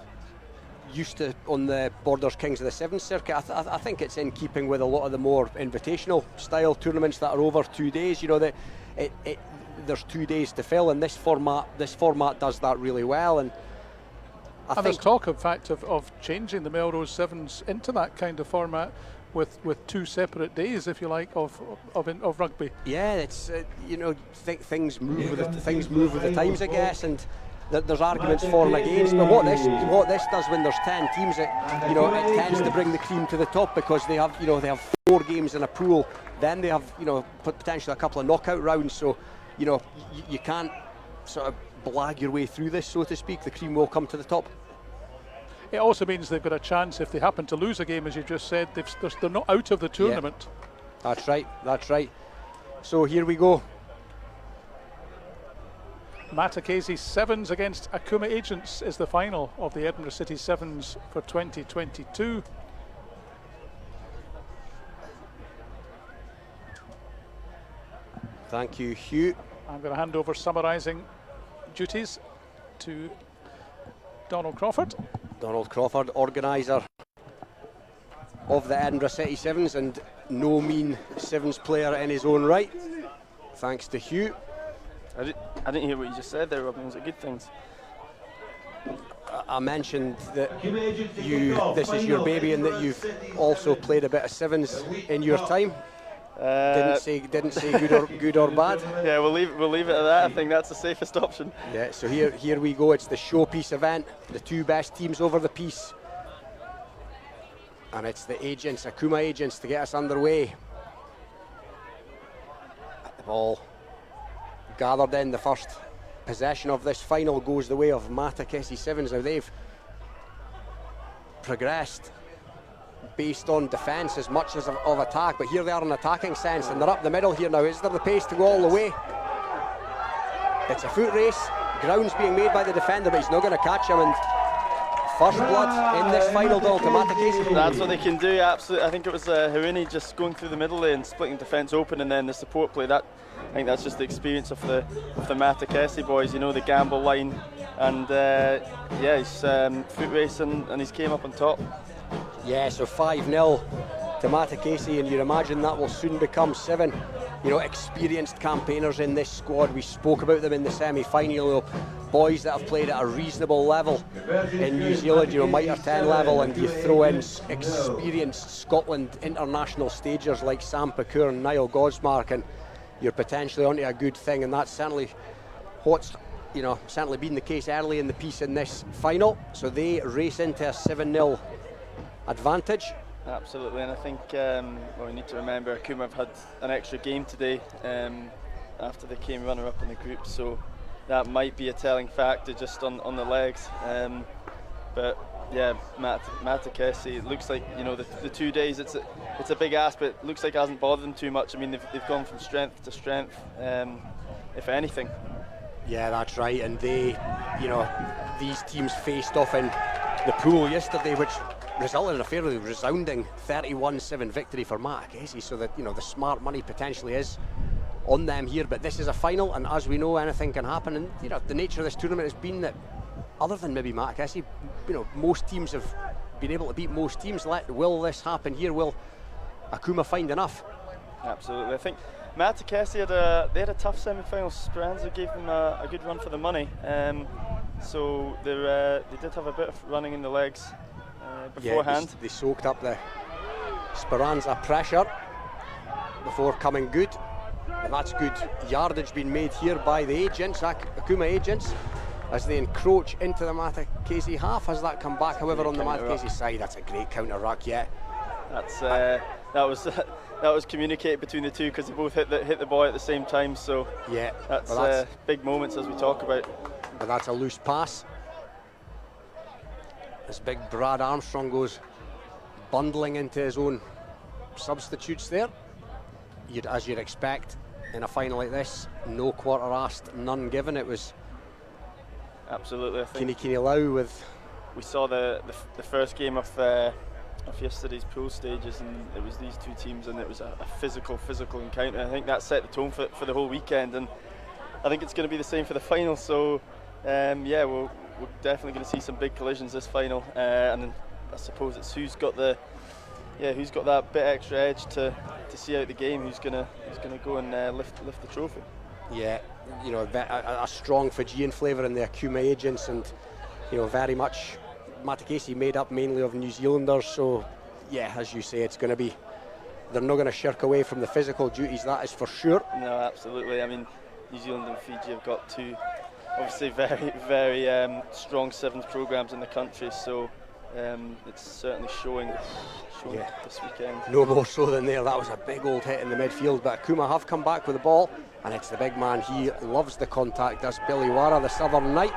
used to on the Borders Kings of the Sevens circuit. I think it's in keeping with a lot of the more invitational style tournaments that are over 2 days. There's 2 days to fill, and this format does that really well. And there's talk, in fact, of changing the Melrose Sevens into that kind of format with 2 separate days, if you like, of rugby. Yeah, it's things move with the times, I guess, and there's arguments for and against. But what this does when there's 10 teams, it tends to bring the cream to the top, because they have 4 games in a pool. Then they have potentially a couple of knockout rounds. So you can't sort of blag your way through this, so to speak. The cream will come to the top. It also means they've got a chance if they happen to lose a game, as you just said. They're not out of the tournament. Yeah. That's right. So here we go. Mata Casey Sevens against Akuma Agents is the final of the Edinburgh City Sevens for 2022. Thank you, Hugh. I'm going to hand over summarising duties to Donald Crawford. Donald Crawford, organiser of the Edinburgh City Sevens, and no mean Sevens player in his own right. Thanks to Hugh. I didn't hear what you just said there, Robin. Was it good things? I mentioned that this is your baby, and that you've also played a bit of Sevens in your time. Didn't say good or bad. Yeah, we'll leave it at that. I think that's the safest option. Yeah. So here we go. It's the showpiece event. The 2 best teams over the piece, and it's the Agents, Akuma Agents, to get us underway. The ball gathered in. The first possession of this final goes the way of Mata Casey Sevens. Now they've progressed based on defence as much as of attack, but here they are in attacking sense, and they're up the middle here now. Is there the pace to go all the way? It's a foot race. Ground's being made by the defender, but he's not going to catch him, and first blood in this final duel to Mata Casey. That's what they can do, absolutely. I think it was Harini just going through the middle lane, splitting defence open, and then the support play. I think that's just the experience of the Mata Casey boys, the gamble line, and he's foot race, and he's came up on top. Yeah, so 5-0 to Mata Casey, and you imagine that will soon become 7. you know, experienced campaigners in this squad. We spoke about them in the semi-final, boys that have played at a reasonable level in New Zealand, you know, Mitre 10 level, and you throw in experienced Scotland international stagers like Sam Pakur and Niall Gosmark, and you're potentially onto a good thing, and that's certainly what's, you know, certainly been the case early in the piece in this final. So they race into a 7-0 advantage. Absolutely, and I think well, we need to remember Akuma have had an extra game today after they came runner-up in the group, so that might be a telling factor just on the legs. But yeah, Matakesi, it looks like, you know, the 2 days, it's a big ask, but it looks like it hasn't bothered them too much. I mean, they've gone from strength to strength, if anything. Yeah, that's right, and they, you know, these teams faced off in the pool yesterday, which resulted in a fairly resounding 31-7 victory for Matakesi, so that, you know, the smart money potentially is on them here. But this is a final, and as we know, anything can happen, and, you know, the nature of this tournament has been that, other than maybe Matakesi, you know, most teams have been able to beat most teams. Will this happen here? Will Akuma find enough? Absolutely. I think Matakesi had a tough semi-final. Speranza gave them a good run for the money, so they did have a bit of running in the legs beforehand. Yeah, they soaked up the Speranza pressure before coming good. And that's good yardage being made here by the agents, Akuma agents, as they encroach into the Matakesi half. Has that come back, however, on the Matakesi side? That's a great counter ruck, yeah. That's that was communicated between the two, because they both hit the boy at the same time. So yeah, that's big moments as we talk about. But that's a loose pass. As big Brad Armstrong goes bundling into his own substitutes there. As you'd expect in a final like this, no quarter asked, none given. It was absolutely. I think Kini Lau with. We saw the first game of yesterday's pool stages, and it was these two teams, and it was a physical encounter. I think that set the tone for the whole weekend, and I think it's going to be the same for the final. So yeah, we're definitely going to see some big collisions this final, and then I suppose it's who's got that bit extra edge to see out the game, who's gonna go and lift the trophy. Yeah, you know, a strong Fijian flavour in the Akuma agents, and, you know, very much Matakesi made up mainly of New Zealanders. So yeah, as you say, it's going to be, they're not going to shirk away from the physical duties, that is for sure. No, absolutely. I mean, New Zealand and Fiji have got two obviously very, very strong sevens programs in the country, so it's certainly showing this weekend. No more so than there. That was a big old hit in the midfield, but Akuma have come back with the ball, and it's the big man. He loves the contact. That's Billy Wara, the Southern Knight.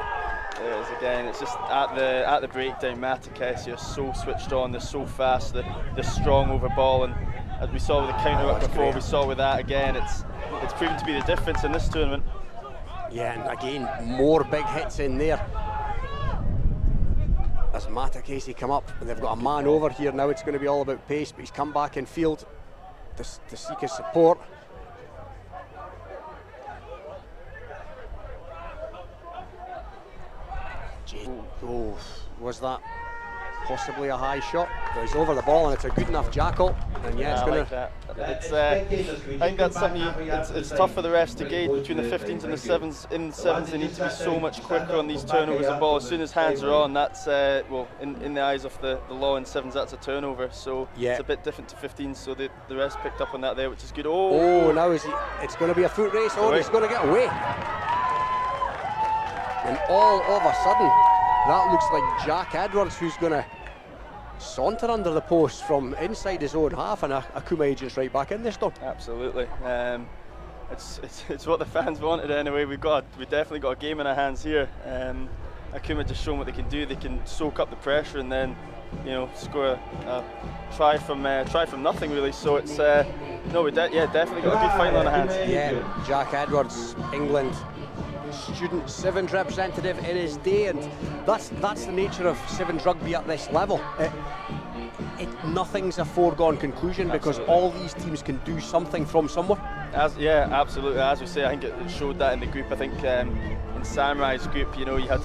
It is, again, it's just at the breakdown, Matakesi are so switched on, they're so fast, they're strong over ball, and as we saw with the counter before, we saw with that again, it's proven to be the difference in this tournament. Yeah, and again, more big hits in there. As Matakesi come up, and they've got a man over here now. It's going to be all about pace, but he's come back in field to seek his support. Oh, was that possibly a high shot? But he's over the ball, and it's a good enough jackal. And yeah, it's going like that. I think that's something it's tough for the refs to gauge between the 15s and the 7s. In 7s, they need to be so much quicker on these turnovers of ball. As soon as hands are on, that's in the eyes of the law in 7s, that's a turnover. So yeah, it's a bit different to 15s. So the refs picked up on that there, which is good. Now it's going to be a foot race. He's going to get away. And all of a sudden, that looks like Jack Edwards, who's going to saunter under the post from inside his own half, and Akuma agent's right back in this though. Absolutely. It's what the fans wanted anyway. We've definitely got a game in our hands here. Akuma just showing what they can do. They can soak up the pressure and then, you know, score a try from nothing really. So it's definitely got a good final on our hands. Yeah, Jack Edwards, England student sevens representative in his day, and that's the nature of sevens rugby at this level. Nothing's a foregone conclusion. Absolutely. Because all these teams can do something from somewhere. Yeah, absolutely. As we say, I think it showed that in the group. I think in Samurai's group, you had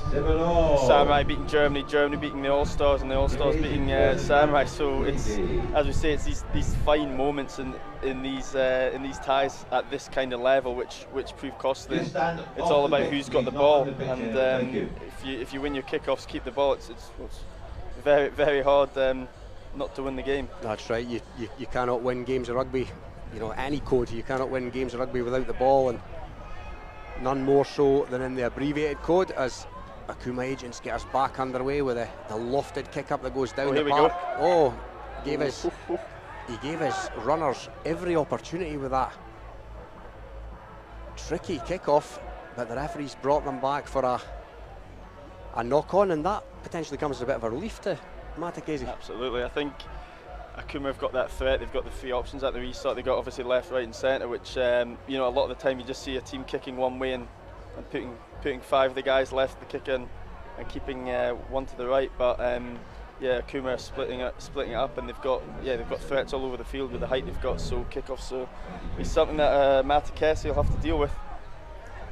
Samurai beating Germany, Germany beating the All-Stars, and the All-Stars beating Samurai. So it's, as we say, it's these fine moments in these ties at this kind of level, which prove costly. It's all about who's got the ball, and if you win your kickoffs, keep the ball. It's very, very hard not to win the game. That's right. You cannot win games of rugby. Any code, you cannot win games of rugby without the ball, and none more so than in the abbreviated code, as Akuma Agents get us back underway with the lofted kick up that goes down the park. He gave his runners every opportunity with that tricky kick-off, but the referees brought them back for a knock-on, and that potentially comes as a bit of a relief to Matakesi. Absolutely. I think Akuma have got that threat. They've got the three options at the restart. They've got obviously left, right and centre, which a lot of the time you just see a team kicking one way and putting 5 of the guys left to kick in and keeping one to the right. But Akuma are splitting it up, and they've got threats all over the field with the height they've got. So kickoffs, so it's something that Matakesi will have to deal with.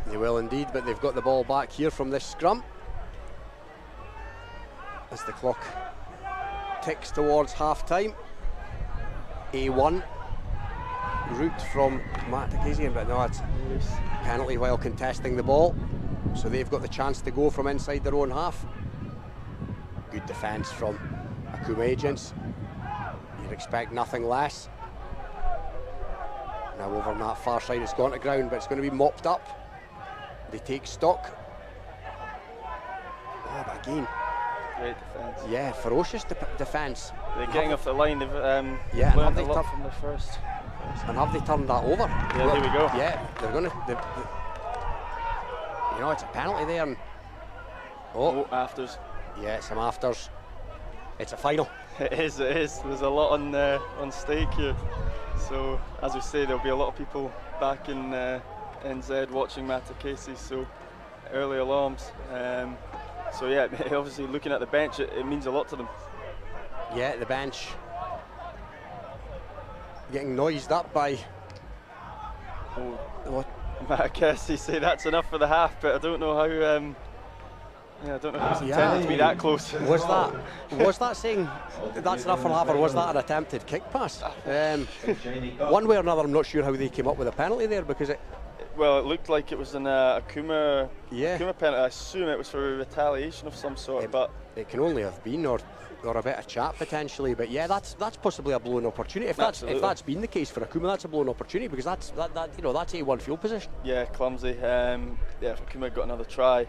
They will indeed, but they've got the ball back here from this scrum as the clock ticks towards half time. A1 route from Matakesi, but no, it's penalty while contesting the ball, so they've got the chance to go from inside their own half. Good defence from Akuma Agents. You'd expect nothing less. Now over on that far side, it's gone to ground, but it's going to be mopped up. They take stock. But again, great defence. Yeah, ferocious defence. They're getting off the line. They've learned a lot from the first. And have they turned that over? Yeah, there we go. Yeah, they're going to. It's a penalty there. And afters. Yeah, some afters. It's a final. It is. There's a lot on stake here. So, as we say, there'll be a lot of people back in NZ watching Matakesi. So, early alarms. So yeah, obviously looking at the bench, it means a lot to them. Yeah, the bench getting noised up by Matakesi say that's enough for the half, but I don't know how. I don't know if it's intended to be that close. Was that saying that's enough for the half, or was that an attempted kick pass? One way or another, I'm not sure how they came up with a penalty there, because it looked like it was an Akuma penalty. I assume it was for retaliation of some sort, but it can only have been, or a bit of chat potentially. But yeah, that's possibly a blown opportunity. If that's been the case for Akuma, that's a blown opportunity, because that's A1 field position. Yeah, clumsy. If Akuma got another try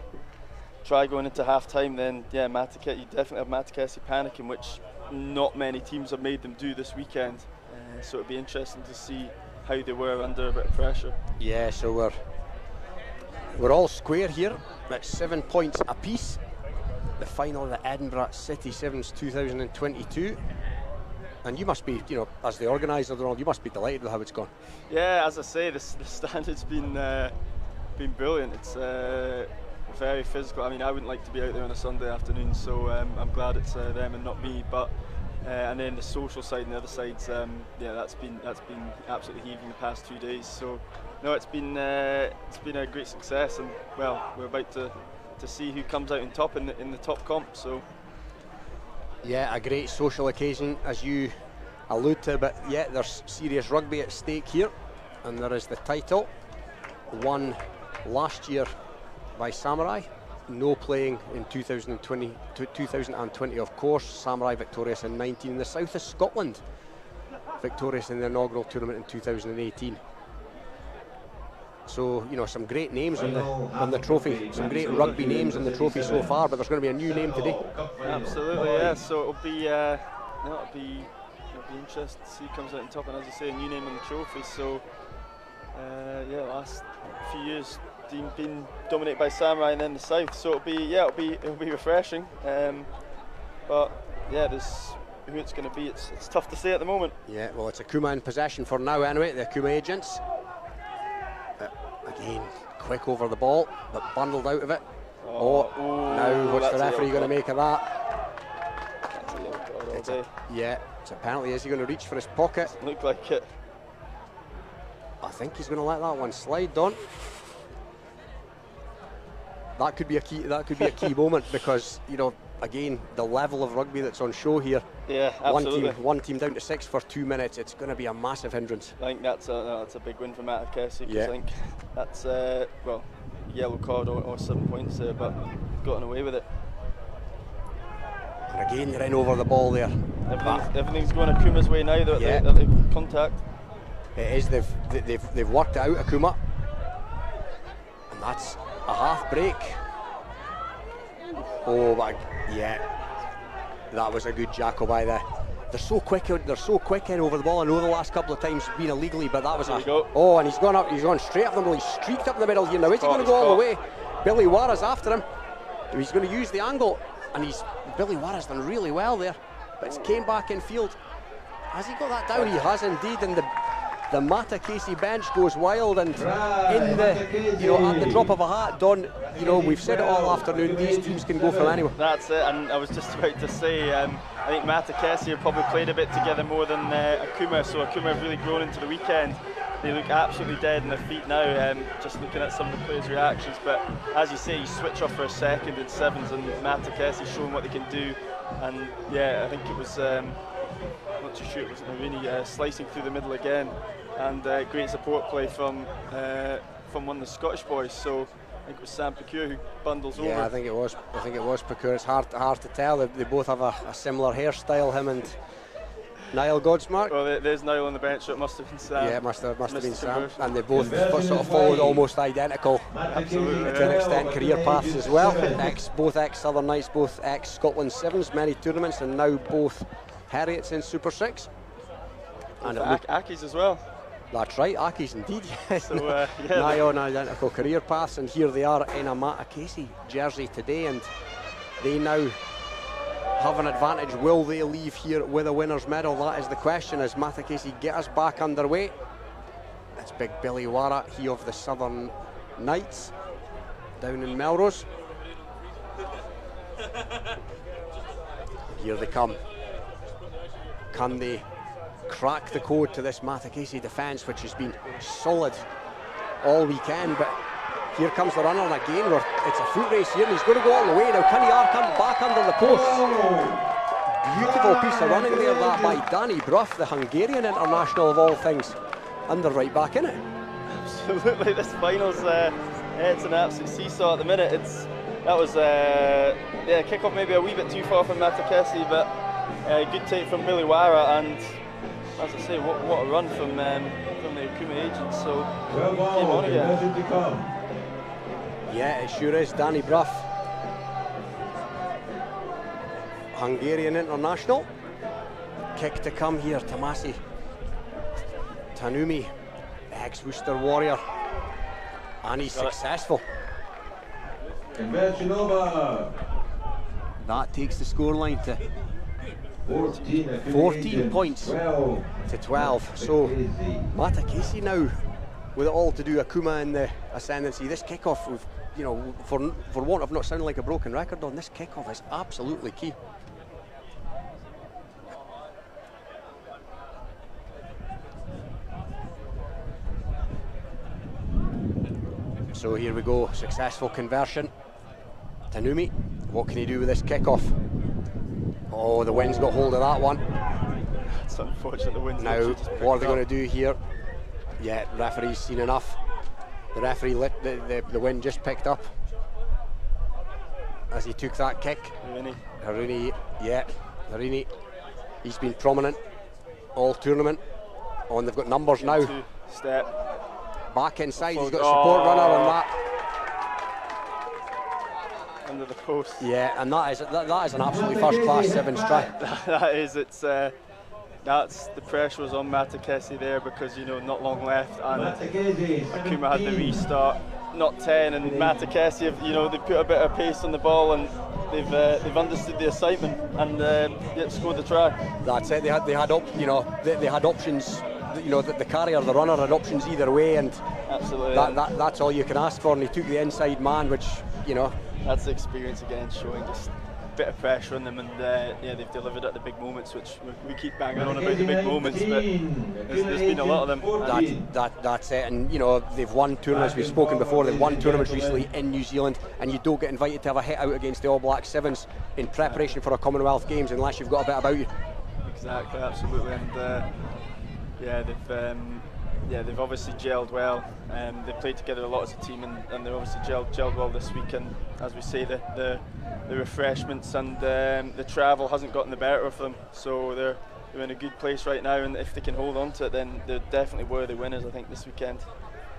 going into half time, then yeah, you definitely have Matakesi panicking, which not many teams have made them do this weekend. So it'd be interesting to see how they were under a bit of pressure. Yeah, so we're all square here at 7 points apiece. The final of the Edinburgh City Sevens 2022, and you must be, as the organiser, you must be delighted with how it's gone. Yeah, as I say, the standard's been brilliant. It's very physical. I mean, I wouldn't like to be out there on a Sunday afternoon, so I'm glad it's them and not me. But and then the social side and the other sides, that's been absolutely heaving the past 2 days. So no, it's been a great success, and well, we're about to see who comes out on top in the top comp. So yeah, a great social occasion, as you allude to, but yeah, there's serious rugby at stake here, and there is the title won last year by Samurai. No playing in 2020 of course. Samurai victorious in 19. In the south of Scotland, victorious in the inaugural tournament in 2018. So some great names on the trophy, some great rugby names on the trophy so far, but there's going to be a new name today. Absolutely, yeah. So it'll be interesting to see who comes out on top, and as I say, a new name on the trophy. So last few years been dominated by Samurai and then the south, so it'll be refreshing. But yeah, who it's going to be, it's tough to say at the moment. Yeah, well, it's Akuma in possession for now anyway. The Akuma Agents again quick over the ball, but bundled out of it. Now what's the referee going to make of that? That's a yellow card all day. Yeah, it's a penalty. Is he going to reach for his pocket? Doesn't look like it. I think he's going to let that one slide, Don. That could be a key. That could be a key moment because, you know, again, the level of rugby that's on show here. Yeah, absolutely. One team down to 6 for 2 minutes. It's going to be a massive hindrance. I think that's a big win for Matakesi, because Yeah. I think that's well, yellow card or 7 points there, but gotten away with it. And again, they're in over the ball there. Everything's going Akuma's way now. That Yeah. the contact. It is. They've worked it out, Akuma, and that's a half break. Oh my, yeah, that was a good jackal by there. They're so quick. They're so quick in over the ball. I know the last couple of times been illegally, but that was There we go. Oh, and he's gone up. He's gone straight up the middle. He's streaked up the middle here. Now is he going to go all the way? Billy Wara's after him. He's going to use the angle, and Billy Wara's done really well there, but it's came back in field. Has he got that down? He has indeed, and the Matakesi bench goes wild, and in the, you know, at the drop of a hat, Don, you know, we've said it all afternoon, these teams can go from anywhere. That's it, and I was just about to say, I think Matakesi have probably played a bit together more than Akuma, so Akuma have really grown into the weekend. They look absolutely dead on their feet now, just looking at some of the players' reactions, but as you say, you switch off for a second in sevens, and Matakesi showing what they can do, and yeah, I think it was, I'm not too sure, it wasn't Narini slicing through the middle again, and great support play from one of the Scottish boys. So I think it was Sam Picure who bundles over. Yeah, I think it was Picure. It's hard to tell. They both have a similar hairstyle, him and Niall Godsmark. Well, there's Niall on the bench, so it must have been Sam. Yeah, it must have been Sam. Conversion. And they both sort of followed almost identical, Absolutely, to an extent, career paths as well. Both ex-Southern Knights, both ex-Scotland Sevens, many tournaments, and now both Heriots in Super 6. And Aki's as well. That's right, Aki's indeed. Yes. So, yeah, nigh on identical career paths, and here they are in a Matakesi jersey today, and they now have an advantage. Will they leave here with a winner's medal? That is the question, as Matakesi get us back underway. It's big Billy Wara, he of the Southern Knights, down in Melrose. Here they come. Can they crack the code to this Matakesi defence, which has been solid all weekend? But here comes the runner, and again it's a foot race here, and he's going to go all the way. Now can he come back under the post? Beautiful piece of running there, that by Danny Brough, the Hungarian international of all things, and they're right back in it. Absolutely, this finals, it's an absolute seesaw at the minute. That was kick-off maybe a wee bit too far from Matakesi, but good take from Billy Wara, and as I say, what a run from the Akuma agents. So game on again. Yeah, it sure is. Danny Brough, Hungarian international. Kick to come here, Tamasi Tanumi, ex-Worcester Warrior, and he's successful. Conversion That takes the scoreline to 14 points to 12. So Matakesi now with it all to do, Akuma in the ascendancy. This kickoff, you know, for want of not sounding like a broken record on, this kickoff is absolutely key. So here we go, successful conversion. Tanumi, what can he do with this kickoff? Oh, the wind's got hold of that one. It's unfortunate the wind's now, what are they going to do here? Yeah, referee's seen enough. The referee let the wind just picked up as he took that kick. Harini, yeah, Harini. He's been prominent all tournament. Oh, and they've got numbers now. Step. Back inside, he's got a support runner on that. Under the post. Yeah, and that is an absolutely first-class sevens try. That is, that's the pressure was on Matakesi there, because, you know, not long left, and Akuma had the restart, not 10, and Matakesi have, you know, they put a bit of pace on the ball, and they've understood the assignment, and yet scored the try. That's it. They had they had options. You know, the carrier, the runner had options either way, and absolutely that's all you can ask for. And he took the inside man, which, you know, that's the experience again, showing just bit of pressure on them, and yeah, they've delivered at the big moments, which we keep banging on about the big moments, but there's been a lot of them. That's it, and you know, they've won tournaments, we've spoken before, they've won tournaments recently in New Zealand, and you don't get invited to have a hit out against the All Black Sevens in preparation for a Commonwealth Games unless you've got a bit about you. Exactly, absolutely, and they've obviously gelled well. They played together a lot as a team, and they've obviously gelled well this week. And as we say, the refreshments and the travel hasn't gotten the better of them, so they're in a good place right now. And if they can hold on to it, then they're definitely worthy winners, I think, this weekend.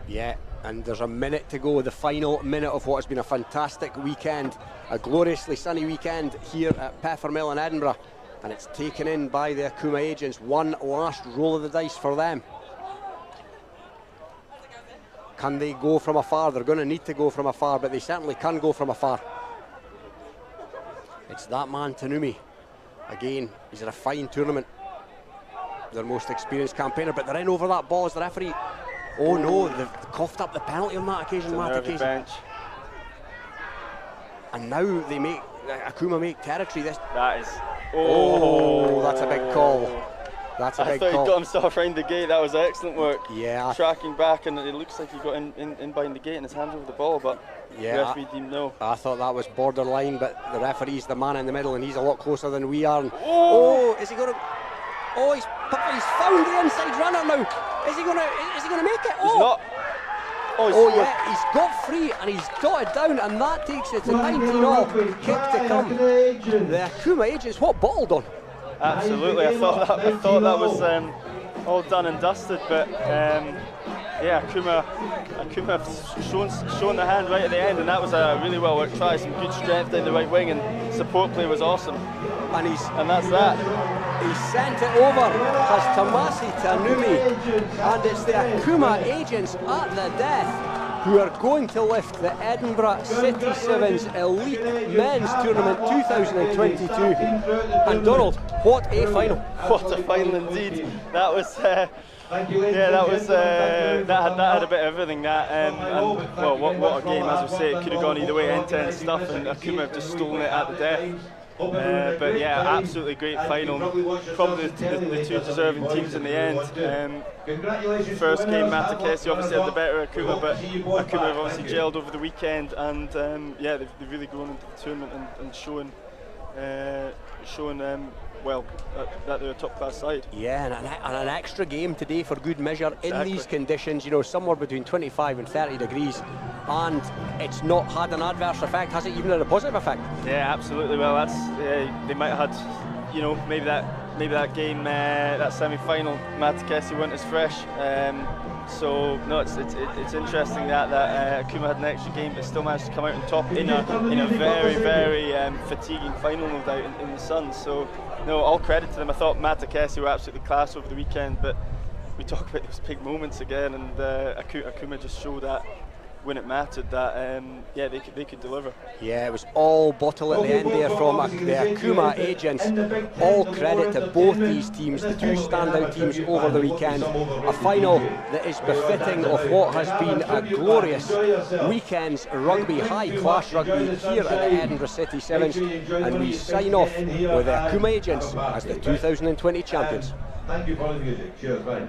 Yeah, and there's a minute to go, the final minute of what has been a fantastic weekend, a gloriously sunny weekend here at Peffermill in Edinburgh, and it's taken in by the Akuma agents. One last roll of the dice for them. Can they go from afar? They're going to need to go from afar, but they certainly can go from afar. It's that man, Tanumi. Again, he's in a fine tournament. Their most experienced campaigner, but they're in over that ball as the referee. Oh no, they've coughed up the penalty on that occasion, Matt Casey. Bench. And now they make Akuma make territory. That is. Oh, that's a big call. That's a big call. I thought he got himself around the gate. That was excellent work. Yeah. Tracking back, and it looks like he got in behind the gate and his hands over the ball, but yeah, the referee didn't know. I thought that was borderline, but the referee's the man in the middle, and he's a lot closer than we are. And oh, is he going to? Oh, he's found the inside runner now. Is he going to make it? He's not. Yeah, he's got free and he's dotted down, and that takes it to 19-all. Kick to come. The Akuma agents, what bottled on? Absolutely, I thought that was all done and dusted, but yeah, Akuma shown the hand right at the end, and that was a really well worked try. Some good strength down the right wing, and support play was awesome. And that's that. He sent it over as Tomasi Tanumi, and it's the Akuma agents at the death who are going to lift the Edinburgh City Sevens Elite Men's Tournament 2022. And Donald, what a final! What a final indeed. That was. That had a bit of everything. Well, what a game! As we say, it could have gone either way. End-to-end stuff, and Akuma have just stolen it at the death. But yeah, absolutely great final. Probably the two deserving teams in the end. First game, Matakesi obviously had the better Akuma, but Akuma have obviously gelled over the weekend, and yeah, they've really grown into the tournament and showing well that they're a top class side. Yeah, and an extra game today for good measure. Exactly. In these conditions, you know, somewhere between 25 and 30 degrees, and it's not had an adverse effect, has it? Even had a positive effect? Yeah, absolutely. Well, they might have had, you know, maybe that game, that semi-final, Matakesi weren't as fresh. So no, it's interesting that Akuma had an extra game, but still managed to come out on top in a very fatiguing final, no doubt, in the sun. So no, all credit to them. I thought Matakesi were absolutely class over the weekend, but we talk about those big moments again, and Akuma just showed that when it mattered that yeah, they could deliver. Yeah, it was all bottle at the end there from the Akuma agents. All credit to both these teams, the two standout teams over the weekend. A final that is befitting of what has been a glorious weekend's rugby, high-class rugby here at the Edinburgh City Sevens, and we sign off with the Akuma agents as the 2020 champions. Thank you for the music. Cheers, bye.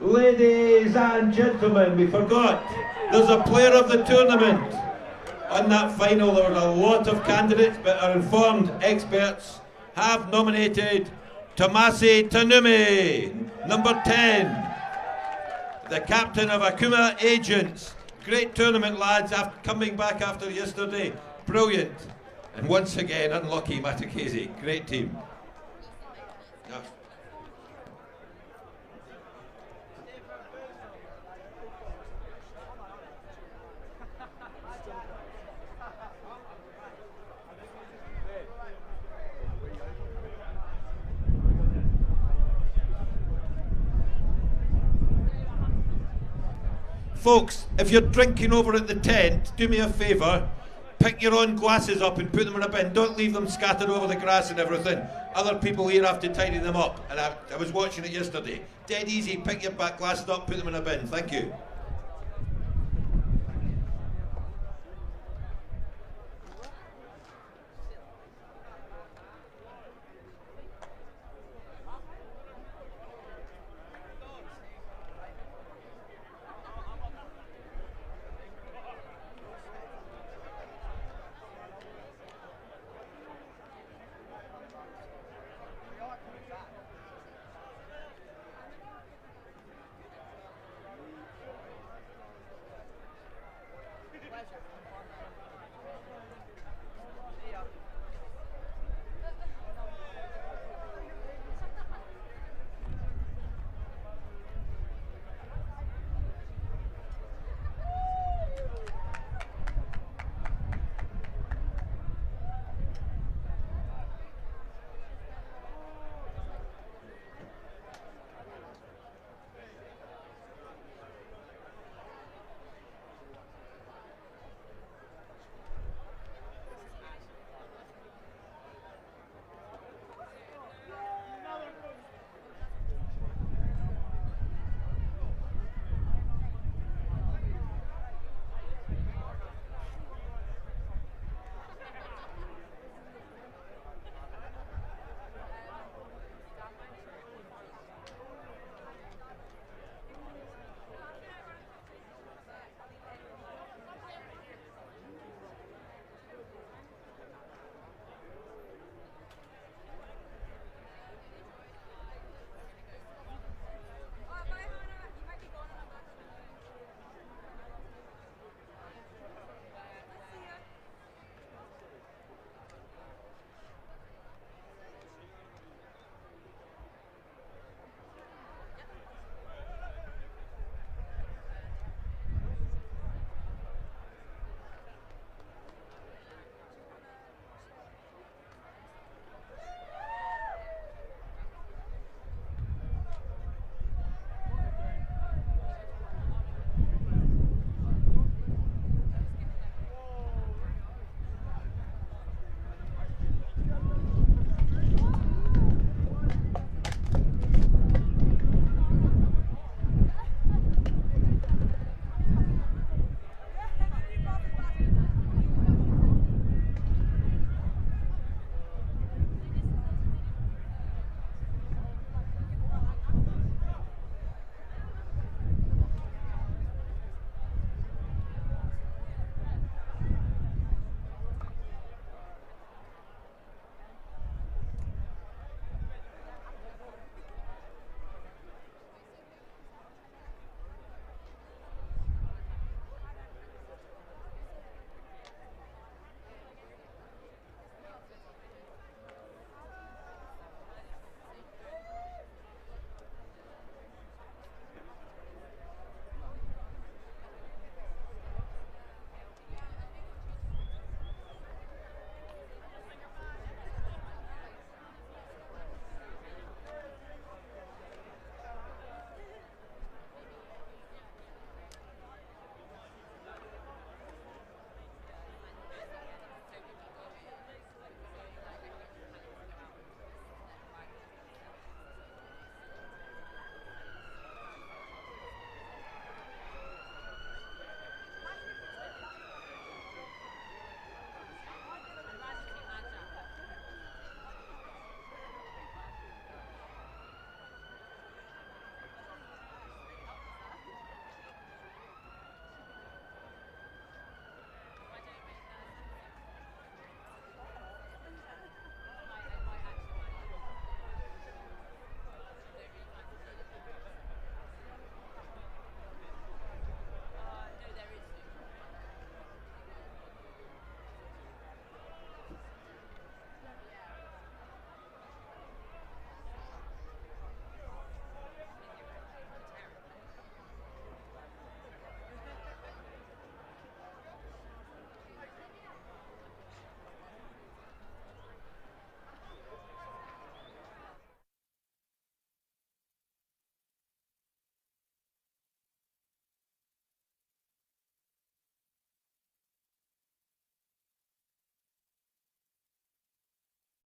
Ladies and gentlemen, we forgot, there's a player of the tournament. On that final, there were a lot of candidates, but our informed experts have nominated Tomasi Tanumi, number 10, the captain of Akuma Agents. Great tournament, lads, after coming back after yesterday. Brilliant. And once again, unlucky Matakese. Great team. Yeah. Folks, if you're drinking over at the tent, do me a favour, pick your own glasses up and put them in a bin. Don't leave them scattered over the grass and everything. Other people here have to tidy them up. And I was watching it yesterday. Dead easy, pick your back glasses up, put them in a bin. Thank you.